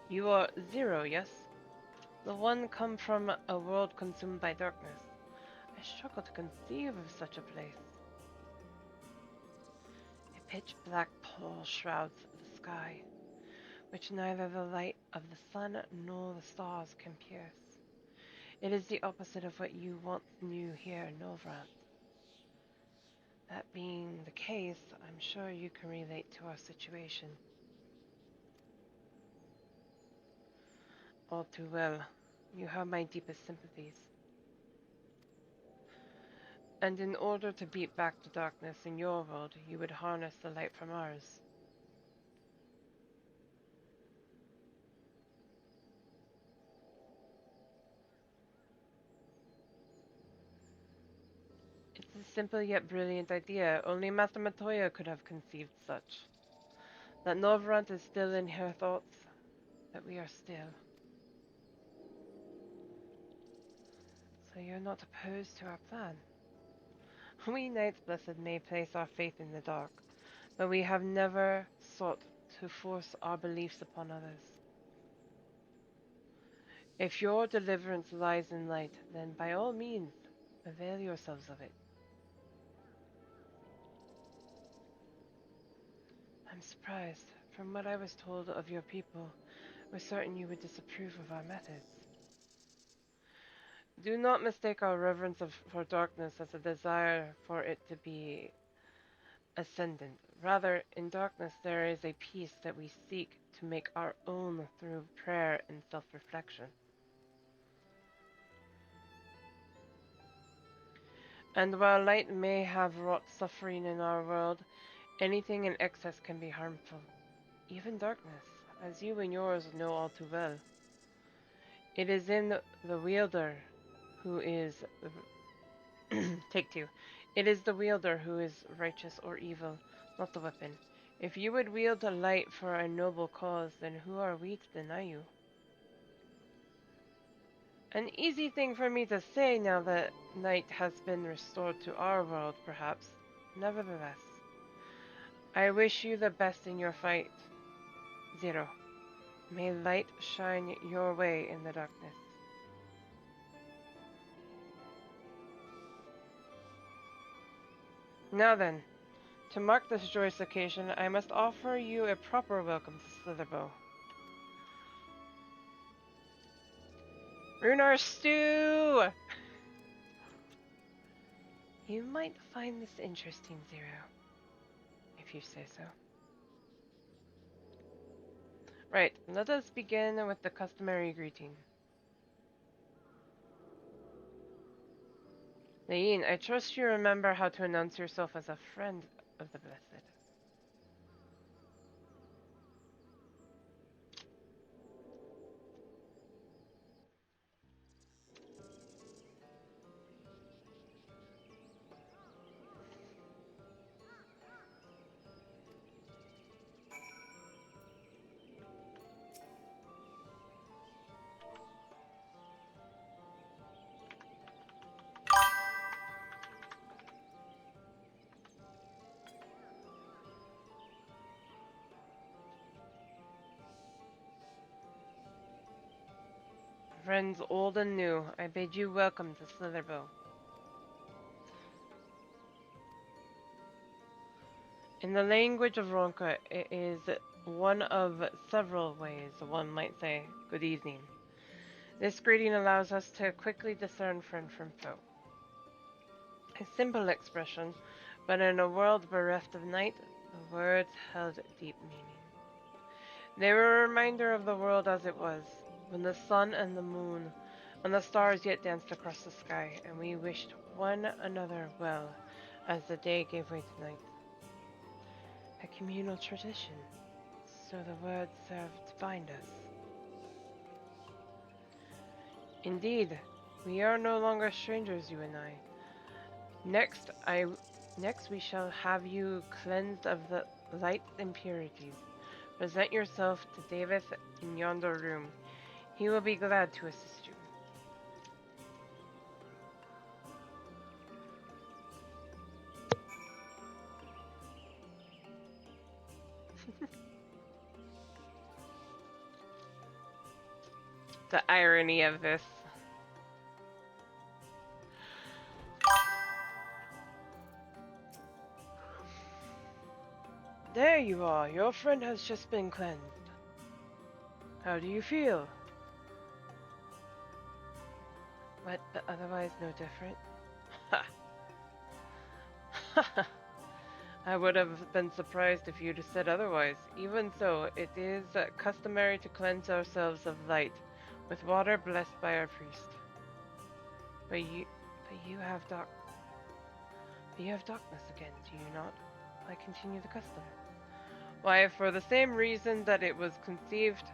You are Zero, yes? The one come from a world consumed by darkness. I struggle to conceive of such a place. A pitch-black pall shrouds the sky, which neither the light of the sun nor the stars can pierce. It is the opposite of what you once knew here in Novrant. That being the case, I'm sure you can relate to our situation. All too well. You have my deepest sympathies. And in order to beat back the darkness in your world, you would harness the light from ours. It's a simple yet brilliant idea. Only Master Matoya could have conceived such. That Novrant is still in her thoughts, that we are still. So you're not opposed to our plan? We Knights Blessed may place our faith in the dark, but we have never sought to force our beliefs upon others. If your deliverance lies in light, then by all means, avail yourselves of it. I'm surprised. From what I was told of your people, we're certain you would disapprove of our methods. Do not mistake our reverence for darkness as a desire for it to be ascendant. Rather, in darkness there is a peace that we seek to make our own through prayer and self-reflection. And while light may have wrought suffering in our world, anything in excess can be harmful. Even darkness, as you and yours know all too well. It is in the wielder who is... Take two. It is the wielder who is righteous or evil, not the weapon. If you would wield the light for a noble cause, then who are we to deny you? An easy thing for me to say now that night has been restored to our world, perhaps. Nevertheless, I wish you the best in your fight, Zero. May light shine your way in the darkness. Now then, to mark this joyous occasion, I must offer you a proper welcome to Slitherbow. Runar stew! You might find this interesting, Zero, if you say so. Right, let us begin with the customary greeting. Nayin, I trust you remember how to announce yourself as a friend of the Blessed. Friends old and new, I bid you welcome to Slitherbow. In the language of Ronka, it is one of several ways one might say good evening. This greeting allows us to quickly discern friend from foe. A simple expression, but in a world bereft of night, the words held deep meaning. They were a reminder of the world as it was, when the sun and the moon and the stars yet danced across the sky, and we wished one another well as the day gave way to night. A communal tradition, so the words served to bind us. Indeed, we are no longer strangers, you and I. Next we shall have you cleansed of the light's impurities. Present yourself to David in yonder room. He will be glad to assist you. The irony of this. There you are. Your friend has just been cleansed. How do you feel? But otherwise no different? Ha! I would have been surprised if you'd said otherwise. Even so, it is customary to cleanse ourselves of light with water blessed by our priest. But you have darkness again, do you not? I continue the custom. Why, for the same reason that it was conceived,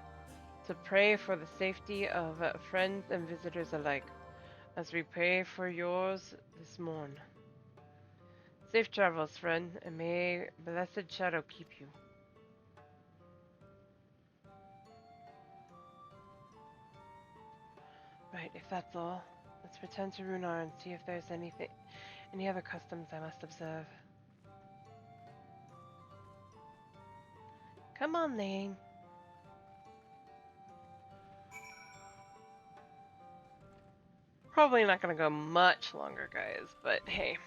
to pray for the safety of friends and visitors alike, as we pray for yours this morn. Safe travels, friend, and may blessed shadow keep you. Right, if that's all, let's return to Runar and see if there's any other customs I must observe. Come on, Lane. Probably not gonna go much longer, guys, but hey.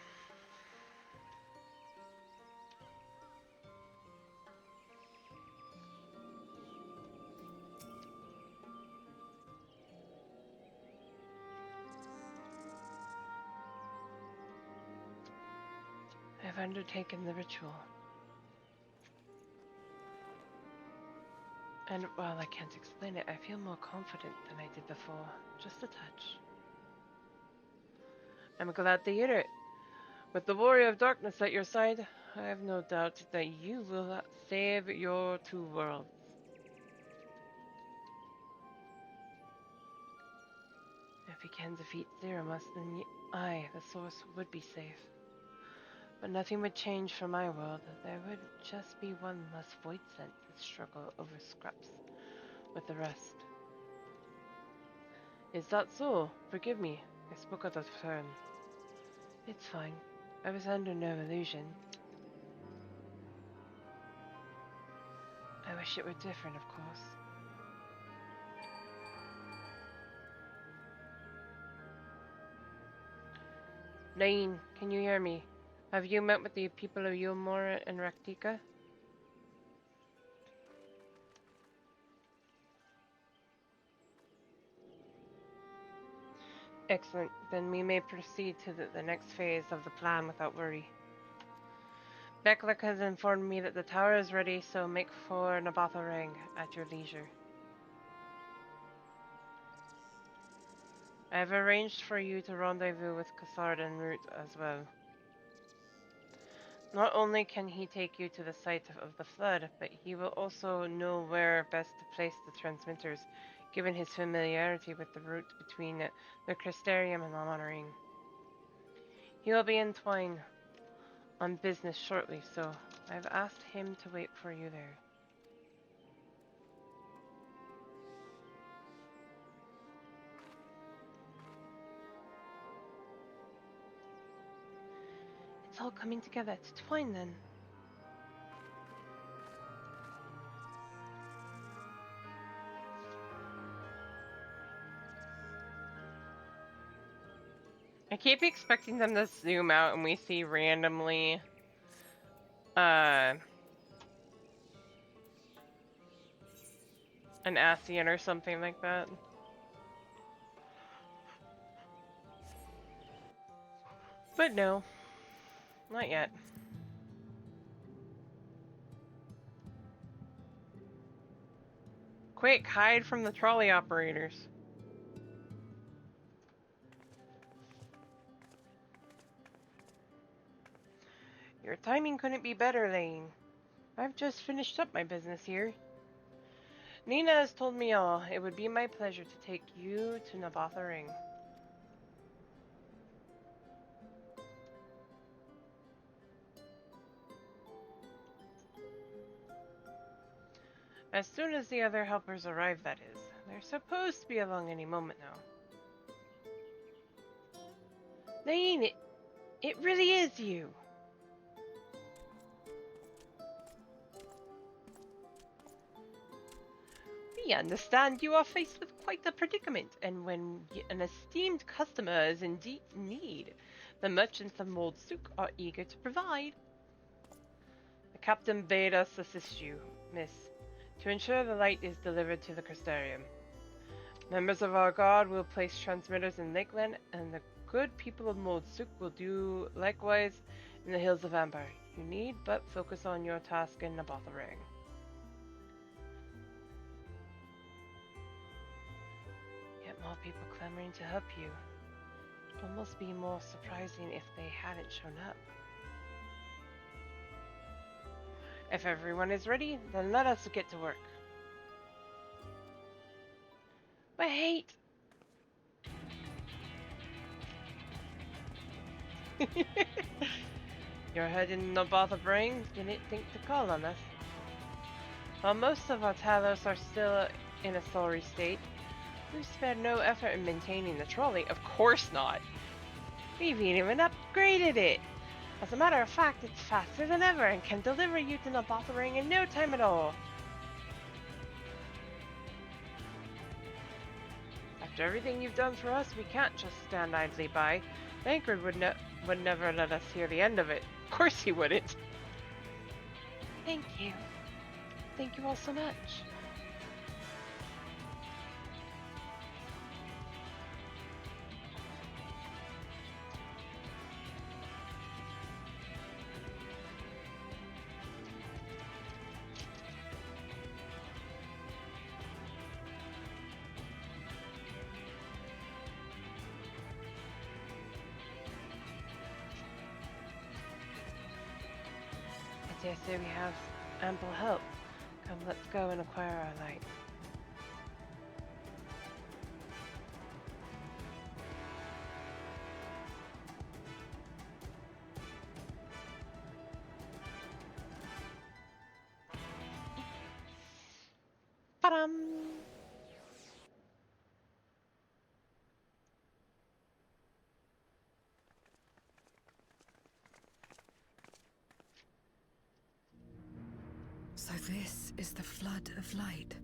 I've undertaken the ritual. And while I can't explain it, I feel more confident than I did before. Just a touch. I'm glad to hear it. With the Warrior of Darkness at your side, I have no doubt that you will save your two worlds. If we can defeat Theramus, then I, the Source, would be safe. But nothing would change for my world. There would just be one less void sent to struggle over scraps with the rest. Is that so? Forgive me. I spoke out of turn. It's fine. I was under no illusion. I wish it were different, of course. Nain, can you hear me? Have you met with the people of Yulmora and Raktika? Excellent. Then we may proceed to the next phase of the plan without worry. Beklik has informed me that the tower is ready, so make for Nabatha Rang at your leisure. I have arranged for you to rendezvous with Cassard en route as well. Not only can he take you to the site of the flood, but he will also know where best to place the transmitters, given his familiarity with the route between the Crystarium and Amonring. He will be in Twine on business shortly, so I've asked him to wait for you there. It's all coming together to Twine then. I keep expecting them to zoom out and we see randomly an Ascian or something like that. But no, not yet. Quick, hide from the trolley operators. Your timing couldn't be better, Lane. I've just finished up my business here. Nina has told me all. It would be my pleasure to take you to Nabatha Ring. As soon as the other helpers arrive, that is. They're supposed to be along any moment now. Lane, it really is you. We understand you are faced with quite a predicament, and when an esteemed customer is in deep need, the merchants of Mold Souk are eager to provide. The captain bade us assist you, miss, to ensure the light is delivered to the Crystarium. Members of our guard will place transmitters in Lakeland, and the good people of Mold Souk will do likewise in the Hills of Amber. You need but focus on your task in Nabatha Ring. More people clamoring to help you. It'd almost be more surprising if they hadn't shown up. If everyone is ready, then let us get to work. Wait! You're heading to Nabatha Ring? Didn't think to call on us. While most of our Talos are still in a sorry state, we've spared no effort in maintaining the trolley. Of course not. We've even upgraded it. As a matter of fact, it's faster than ever and can deliver you to Nabatha Ring in no time at all. A After everything you've done for us, we can't just stand idly by. Thancred would never let us hear the end of it. Of course he wouldn't. Thank you. Thank you all so much. I dare say we have ample help. Come, let's go and acquire our light. Ba-dum! So this is the flood of light.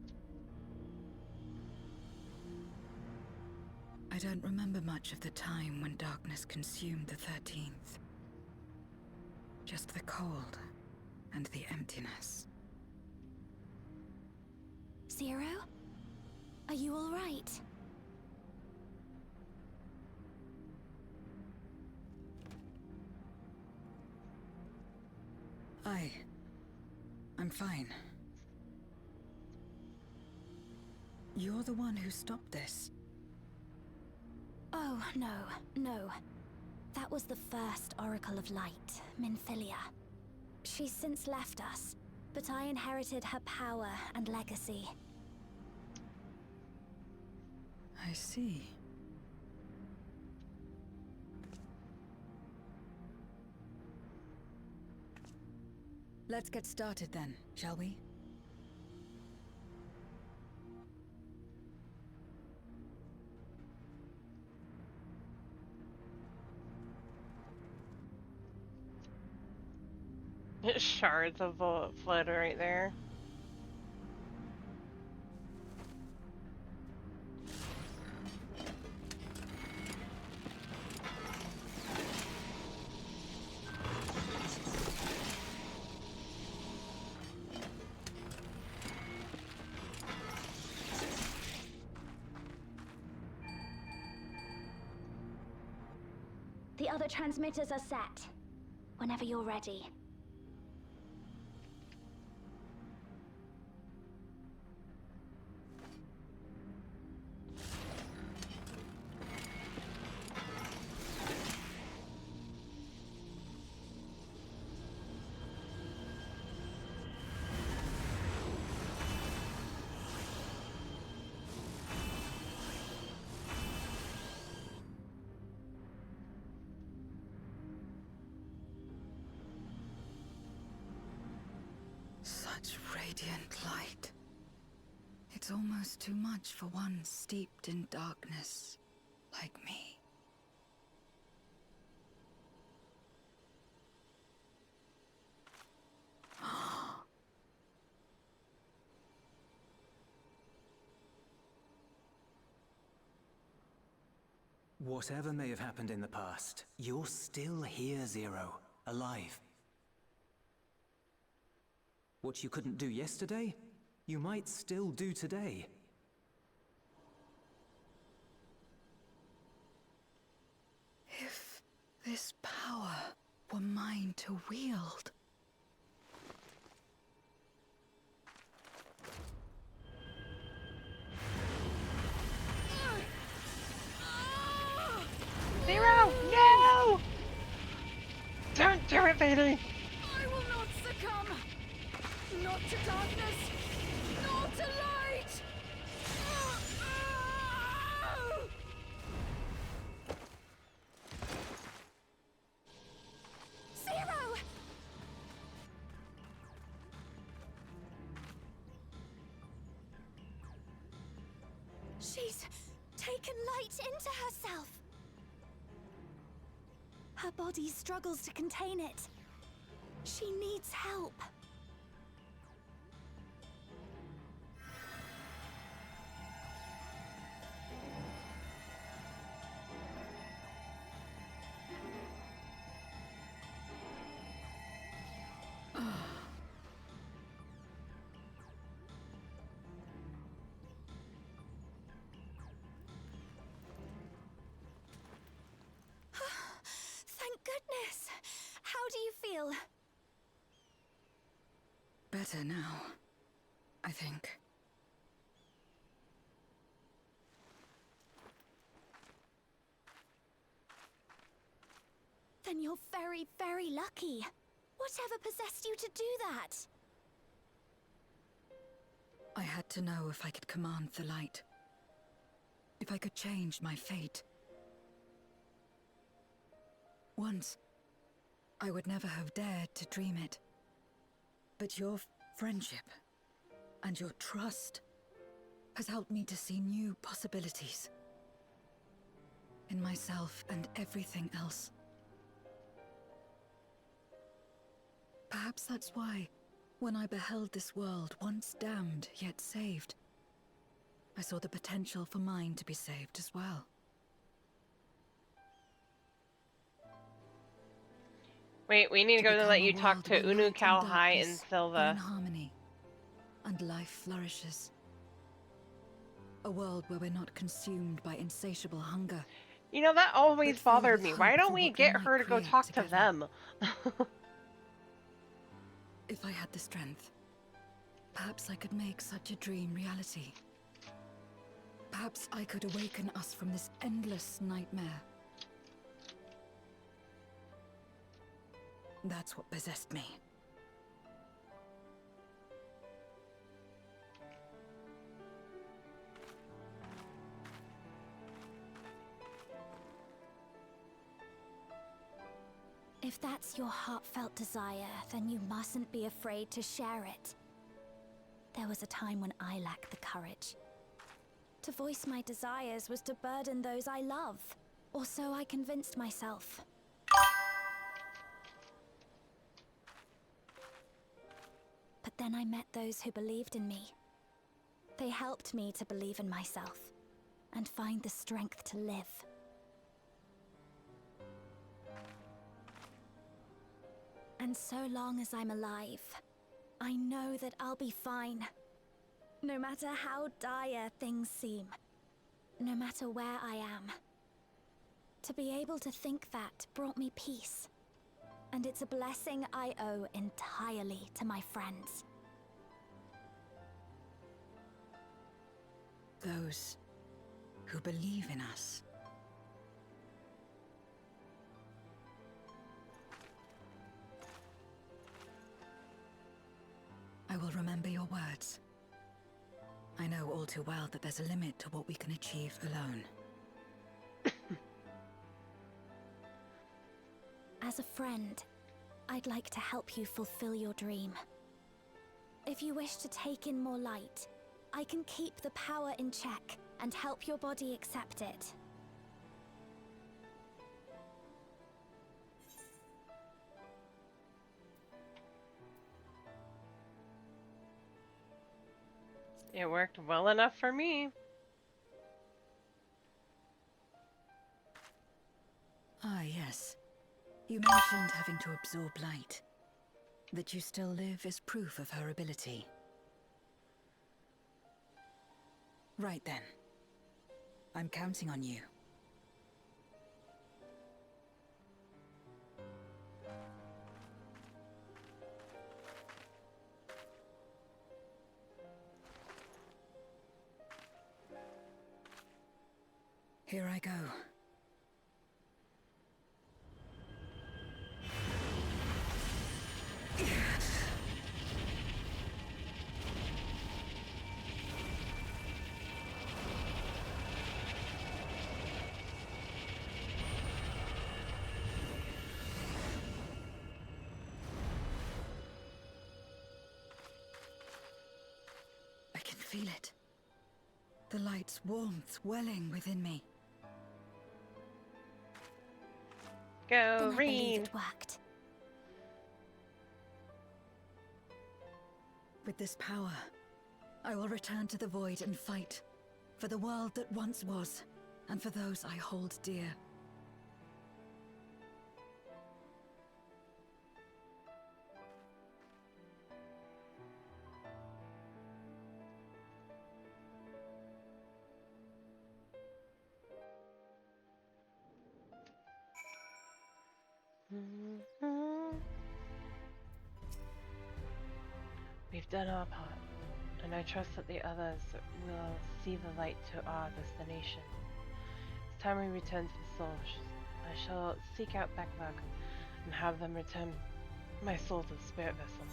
I don't remember much of the time when darkness consumed the 13th. Just the cold and the emptiness. Zero? Are you all right? I'm fine. You're the one who stopped this. Oh, no. That was the first Oracle of Light, Minfilia. She's since left us, but I inherited her power and legacy. I see. Let's get started then, shall we? Shards of flood right there. The other transmitters are set. Whenever you're ready. Such radiant light. It's almost too much for one steeped in darkness like me. Whatever may have happened in the past, you're still here, Zero, alive. What you couldn't do yesterday, you might still do today. If this power were mine to wield. Zero! No! Don't do it, baby! I will not succumb! Not to darkness! Not to light! Zero! She's taken light into herself. Her body struggles to contain it. She needs help. Thank goodness! How do you feel? Better now, I think. Then you're very, very lucky. Whatever possessed you to do that? I had to know if I could command the light. If I could change my fate. Once, I would never have dared to dream it. But your friendship and your trust has helped me to see new possibilities. In myself and everything else. Perhaps that's why, when I beheld this world once damned yet saved, I saw the potential for mine to be saved as well. Wait, we need to go to let you talk to Unu Kalhai and In Silva. harmony, and life flourishes. A world where we're not consumed by insatiable hunger. You know, that always bothered me. Why don't for we what get we her to might go create talk to together. them? If I had the strength, perhaps I could make such a dream reality. Perhaps I could awaken us from this endless nightmare. That's what possessed me. If that's your heartfelt desire, then you mustn't be afraid to share it. There was a time when I lacked the courage. To voice my desires was to burden those I love, or so I convinced myself. But then I met those who believed in me. They helped me to believe in myself, and find the strength to live. And so long as I'm alive, I know that I'll be fine. No matter how dire things seem, no matter where I am. To be able to think that brought me peace. And it's a blessing I owe entirely to my friends. Those who believe in us. I will remember your words. I know all too well that there's a limit to what we can achieve alone. As a friend, I'd like to help you fulfill your dream. If you wish to take in more light, I can keep the power in check and help your body accept it. It worked well enough for me. Ah, yes. You mentioned having to absorb light. That you still live is proof of her ability. Right then. I'm counting on you. Here I go. I can feel it. The light's warmth welling within me. Go, Then I believe Reen. it worked. With this power, I will return to the Void and fight for the world that once was, and for those I hold dear. We've done our part, and I trust that the others will see the light to our destination. It's time we return to the source. I shall seek out Backlog and have them return my soul to the spirit vessel.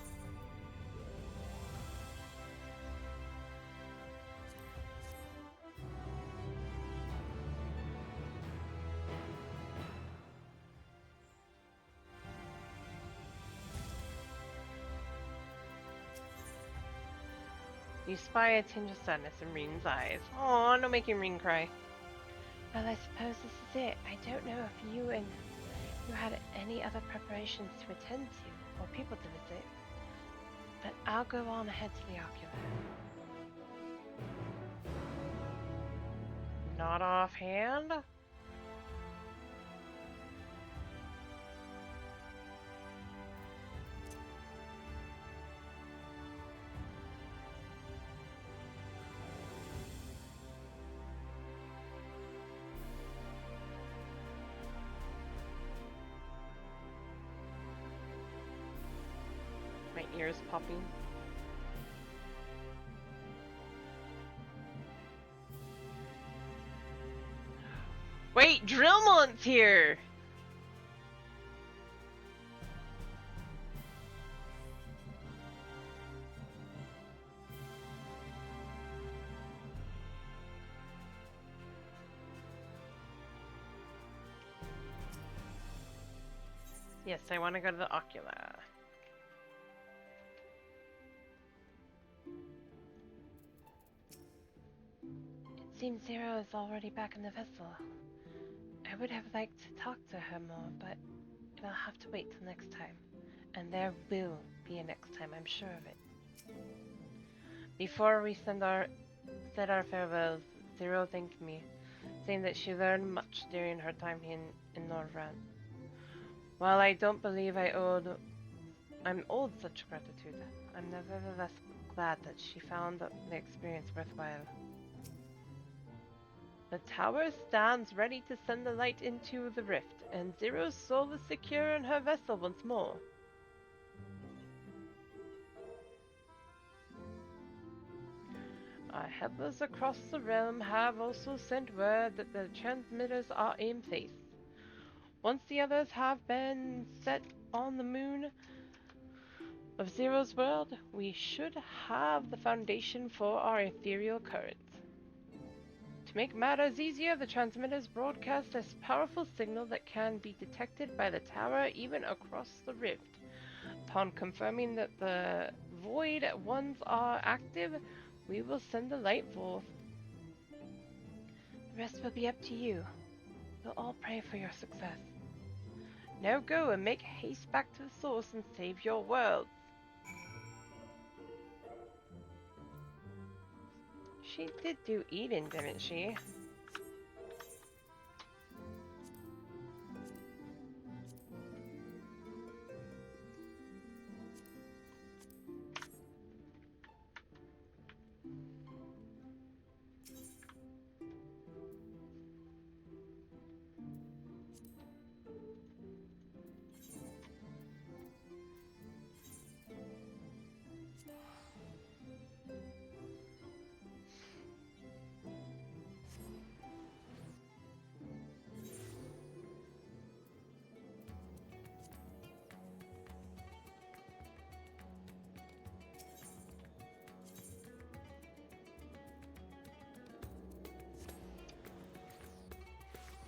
You spy a tinge of sadness in Reen's eyes. Aw, don't make Reen cry. Well, I suppose this is it. I don't know if you had any other preparations to attend to, or people to visit. But I'll go on ahead to the ocular. Not offhand? My ears popping. Wait, Drillmont's here! Yes, I want to go to the ocular. It seems Zero is already back in the vessel. I would have liked to talk to her more, but it'll have to wait till next time. And there will be a next time, I'm sure of it. Before we said our farewells, Zero thanked me, saying that she learned much during her time in Norvrand. While I don't believe I'm owed such gratitude, I'm nevertheless glad that she found the experience worthwhile. The tower stands ready to send the light into the rift, and Zero's soul is secure in her vessel once more. Our helpers across the realm have also sent word that the transmitters are in place. Once the others have been set on the moon of Zero's world, we should have the foundation for our ethereal current. To make matters easier, the transmitters broadcast a powerful signal that can be detected by the tower even across the rift. Upon confirming that the void ones are active, we will send the light forth. The rest will be up to you. We'll all pray for your success. Now go and make haste back to the source and save your world. She did do Eden, didn't she?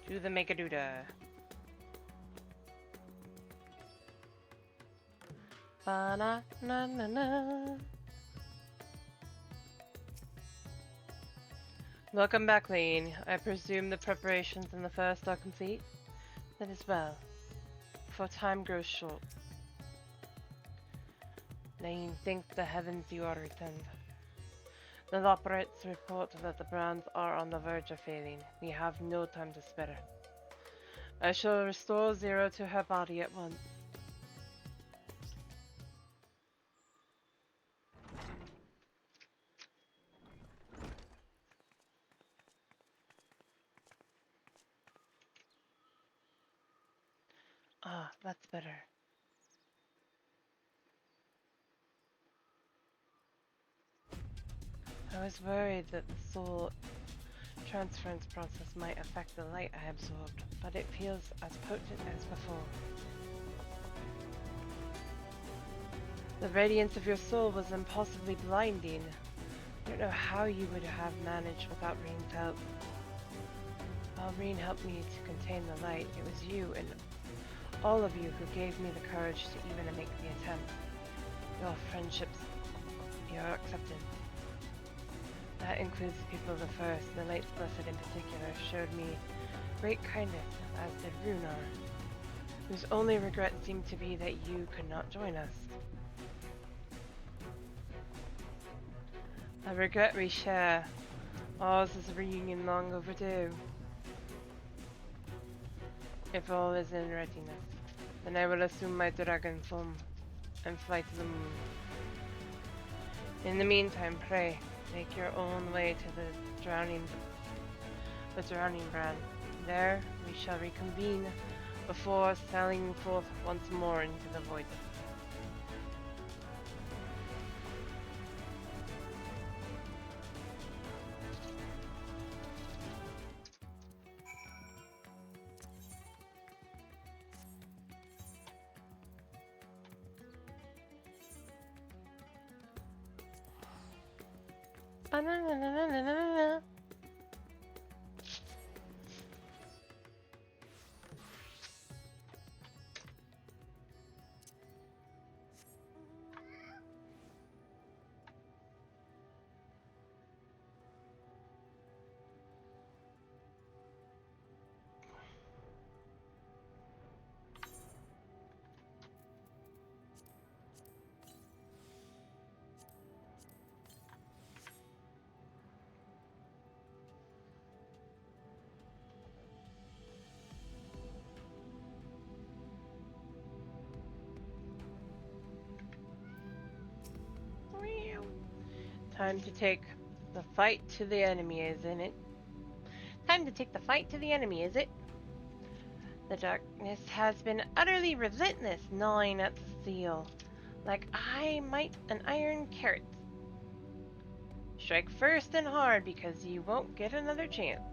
Do the Megaduda. Ba-na-na-na-na. Welcome back, Lane. I presume the preparations in the first are complete? That is well, for time grows short. Lane, thank the heavens you are returned. The Loporits report that the brands are on the verge of failing. We have no time to spare. I shall restore Zero to her body at once. Ah, That's better. I was worried that the soul transference process might affect the light I absorbed, but it feels as potent as before. The radiance of your soul was impossibly blinding. I don't know how you would have managed without Reen's help. While Reen helped me to contain the light, it was you and all of you who gave me the courage to even make the attempt. Your friendships, your acceptance. That includes the people of the First, the Light Blessed in particular, showed me great kindness, as did Runar, whose only regret seemed to be that you could not join us. A regret we share. Ours is a reunion long overdue. If all is in readiness, then I will assume my dragon form and fly to the moon. In the meantime, pray, make your own way to the drowning brand. There we shall reconvene before sailing forth once more into the void. Ba-na-na-na-na-na-na. Time to take the fight to the enemy, isn't it? Time to take the fight to the enemy, is it? The darkness has been utterly relentless, gnawing at the steel, like I might an iron carrot. Strike first and hard, because you won't get another chance.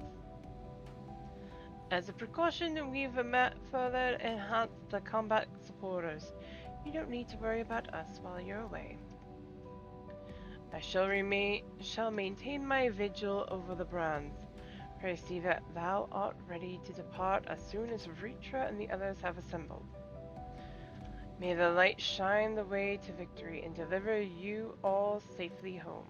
As a precaution, we've further enhanced the combat supporters. You don't need to worry about us while you're away. I shall maintain my vigil over the brands. Pray see that thou art ready to depart as soon as Vritra and the others have assembled. May the light shine the way to victory and deliver you all safely home.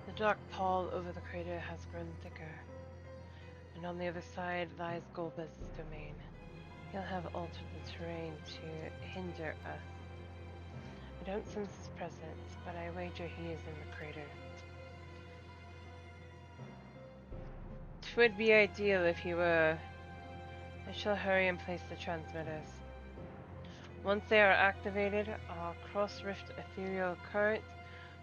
The dark pall over the crater has grown thicker, and on the other side lies Golbez's domain. He'll have altered the terrain to hinder us. I don't sense his presence, but I wager he is in the crater. 'Twould be ideal if he were. I shall hurry and place the transmitters. Once they are activated, our cross-rift ethereal current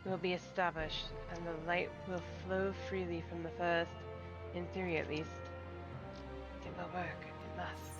will be established, and the light will flow freely from the First, in theory at least. It will work, it must.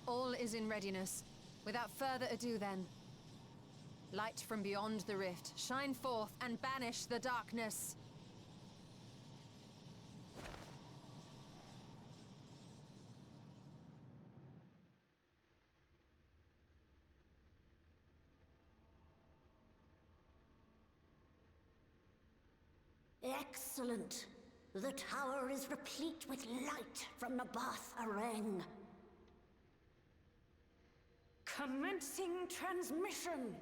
All is in readiness. Without further ado then. Light from beyond the rift, shine forth and banish the darkness. Excellent. The tower is replete with light from the Bath Areng. Commencing transmission.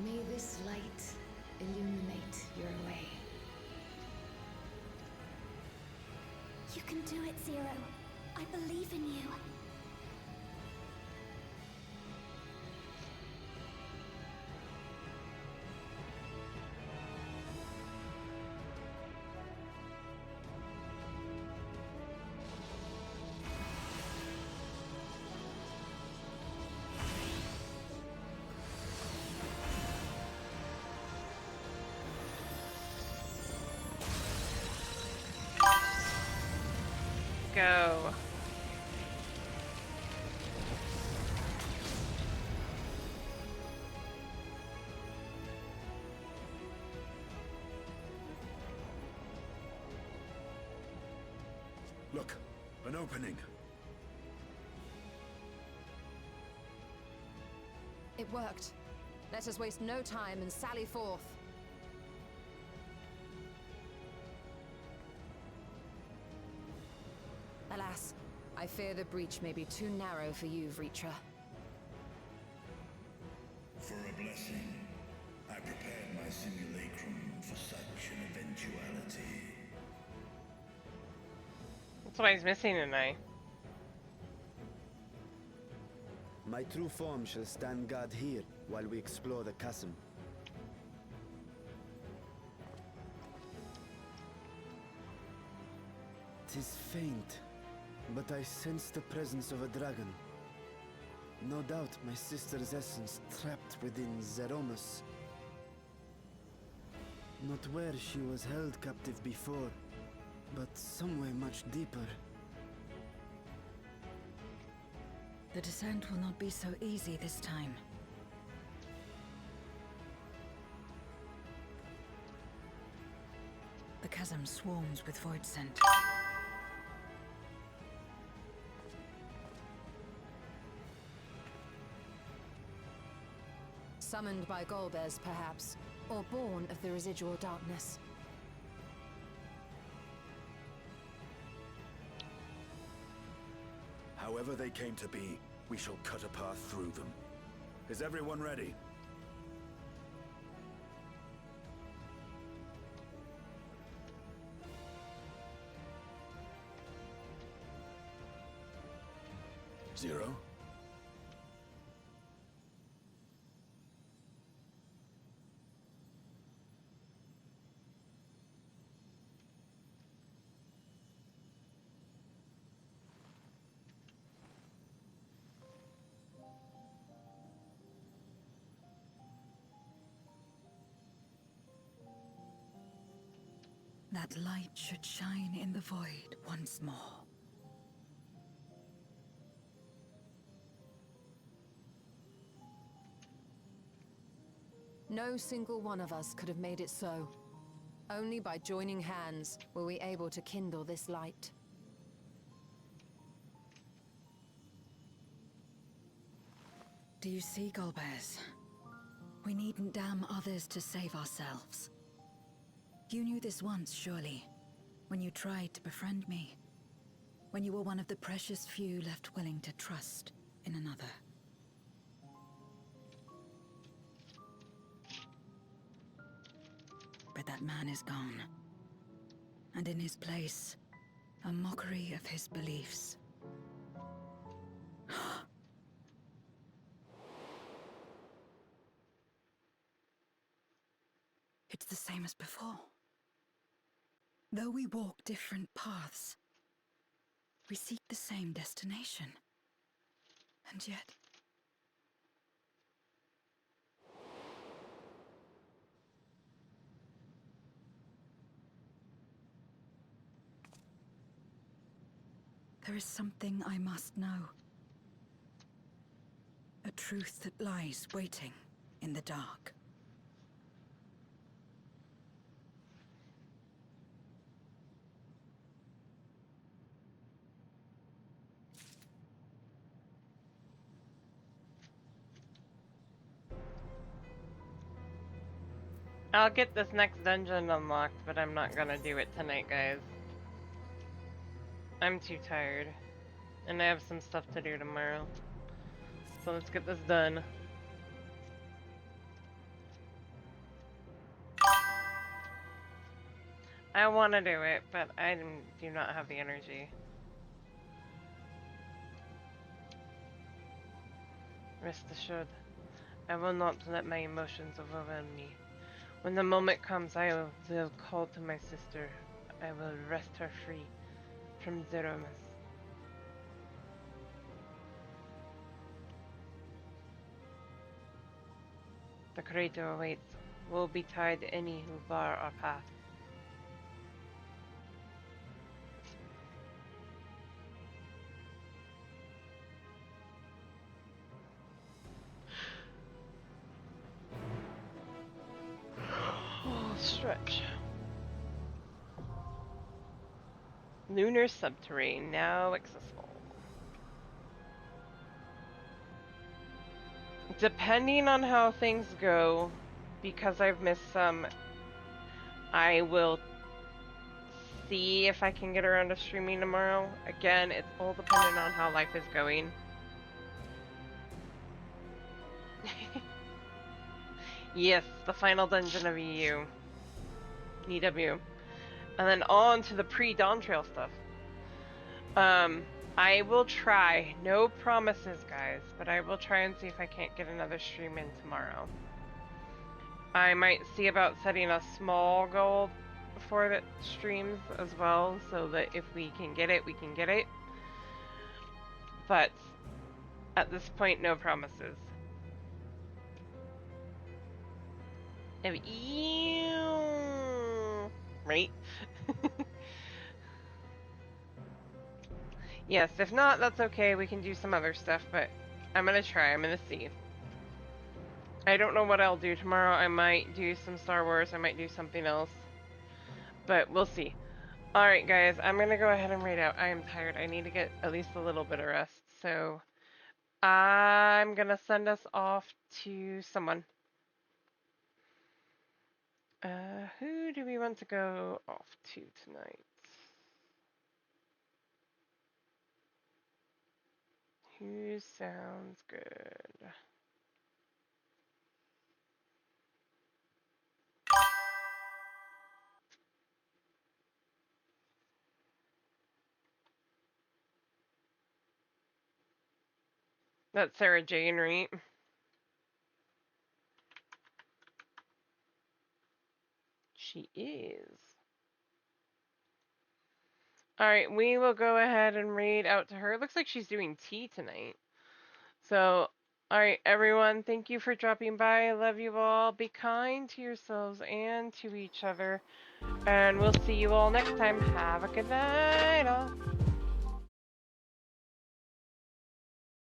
May this light illuminate your way. You can do it, Zero. I believe in you. Go. Look, an opening. It worked. Let us waste no time and sally forth. Alas, I fear the breach may be too narrow for you, Vritra. For a blessing, I prepared my simulacrum for such an eventuality. That's why he's missing an eye. My true form shall stand guard here while we explore the chasm. Tis faint, but I sense the presence of a dragon. No doubt my sister's essence trapped within Zeromus. Not where she was held captive before, but somewhere much deeper. The descent will not be so easy this time. The chasm swarms with void scent. Summoned by Golbez, perhaps, or born of the residual darkness. However they came to be, we shall cut a path through them. Is everyone ready? Zero? That light should shine in the void once more. No single one of us could have made it so. Only by joining hands were we able to kindle this light. Do you see, Golbez? We needn't damn others to save ourselves. You knew this once, surely, when you tried to befriend me. when you were one of the precious few left willing to trust in another. But that man is gone. And in his place, a mockery of his beliefs. It's the same as before. Though we walk different paths, we seek the same destination. And yet... there is something I must know. A truth that lies waiting in the dark. I'll get this next dungeon unlocked, but I'm not gonna do it tonight, guys. I'm too tired. And I have some stuff to do tomorrow. So let's get this done. I want to do it, but I do not have the energy. Rest assured, I will not let my emotions overwhelm me. When the moment comes, I will call to my sister. I will wrest her free from Zeromus. The crater awaits. Woe betide any who bar our path. Oh, stretch. Lunar subterrane now accessible. Depending on how things go, because I've missed some, I will see if I can get around to streaming tomorrow. Again, it's all dependent on how life is going. Yes, the final dungeon of EU. EW. And then on to the pre-Dawn Trail stuff. I will try. No promises, guys, but I will try and see if I can't get another stream in tomorrow. I might see about setting a small goal for the streams as well, so that if we can get it, we can get it. But at this point, no promises. Right? Yes, if not, that's okay. We can do some other stuff, but I'm gonna try. I'm gonna see. I don't know what I'll do tomorrow. I might do some Star Wars. I might do something else. But we'll see. Alright, guys. I'm gonna go ahead and raid out. I am tired. I need to get at least a little bit of rest. So, I'm gonna send us off to someone. Who do we want to go off to tonight? Who sounds good? That's Sarah Jane, right? She is. Alright, we will go ahead and raid out to her. It looks like she's doing tea tonight. So, alright, everyone, thank you for dropping by. I love you all. Be kind to yourselves and to each other. And we'll see you all next time. Have a good night, all.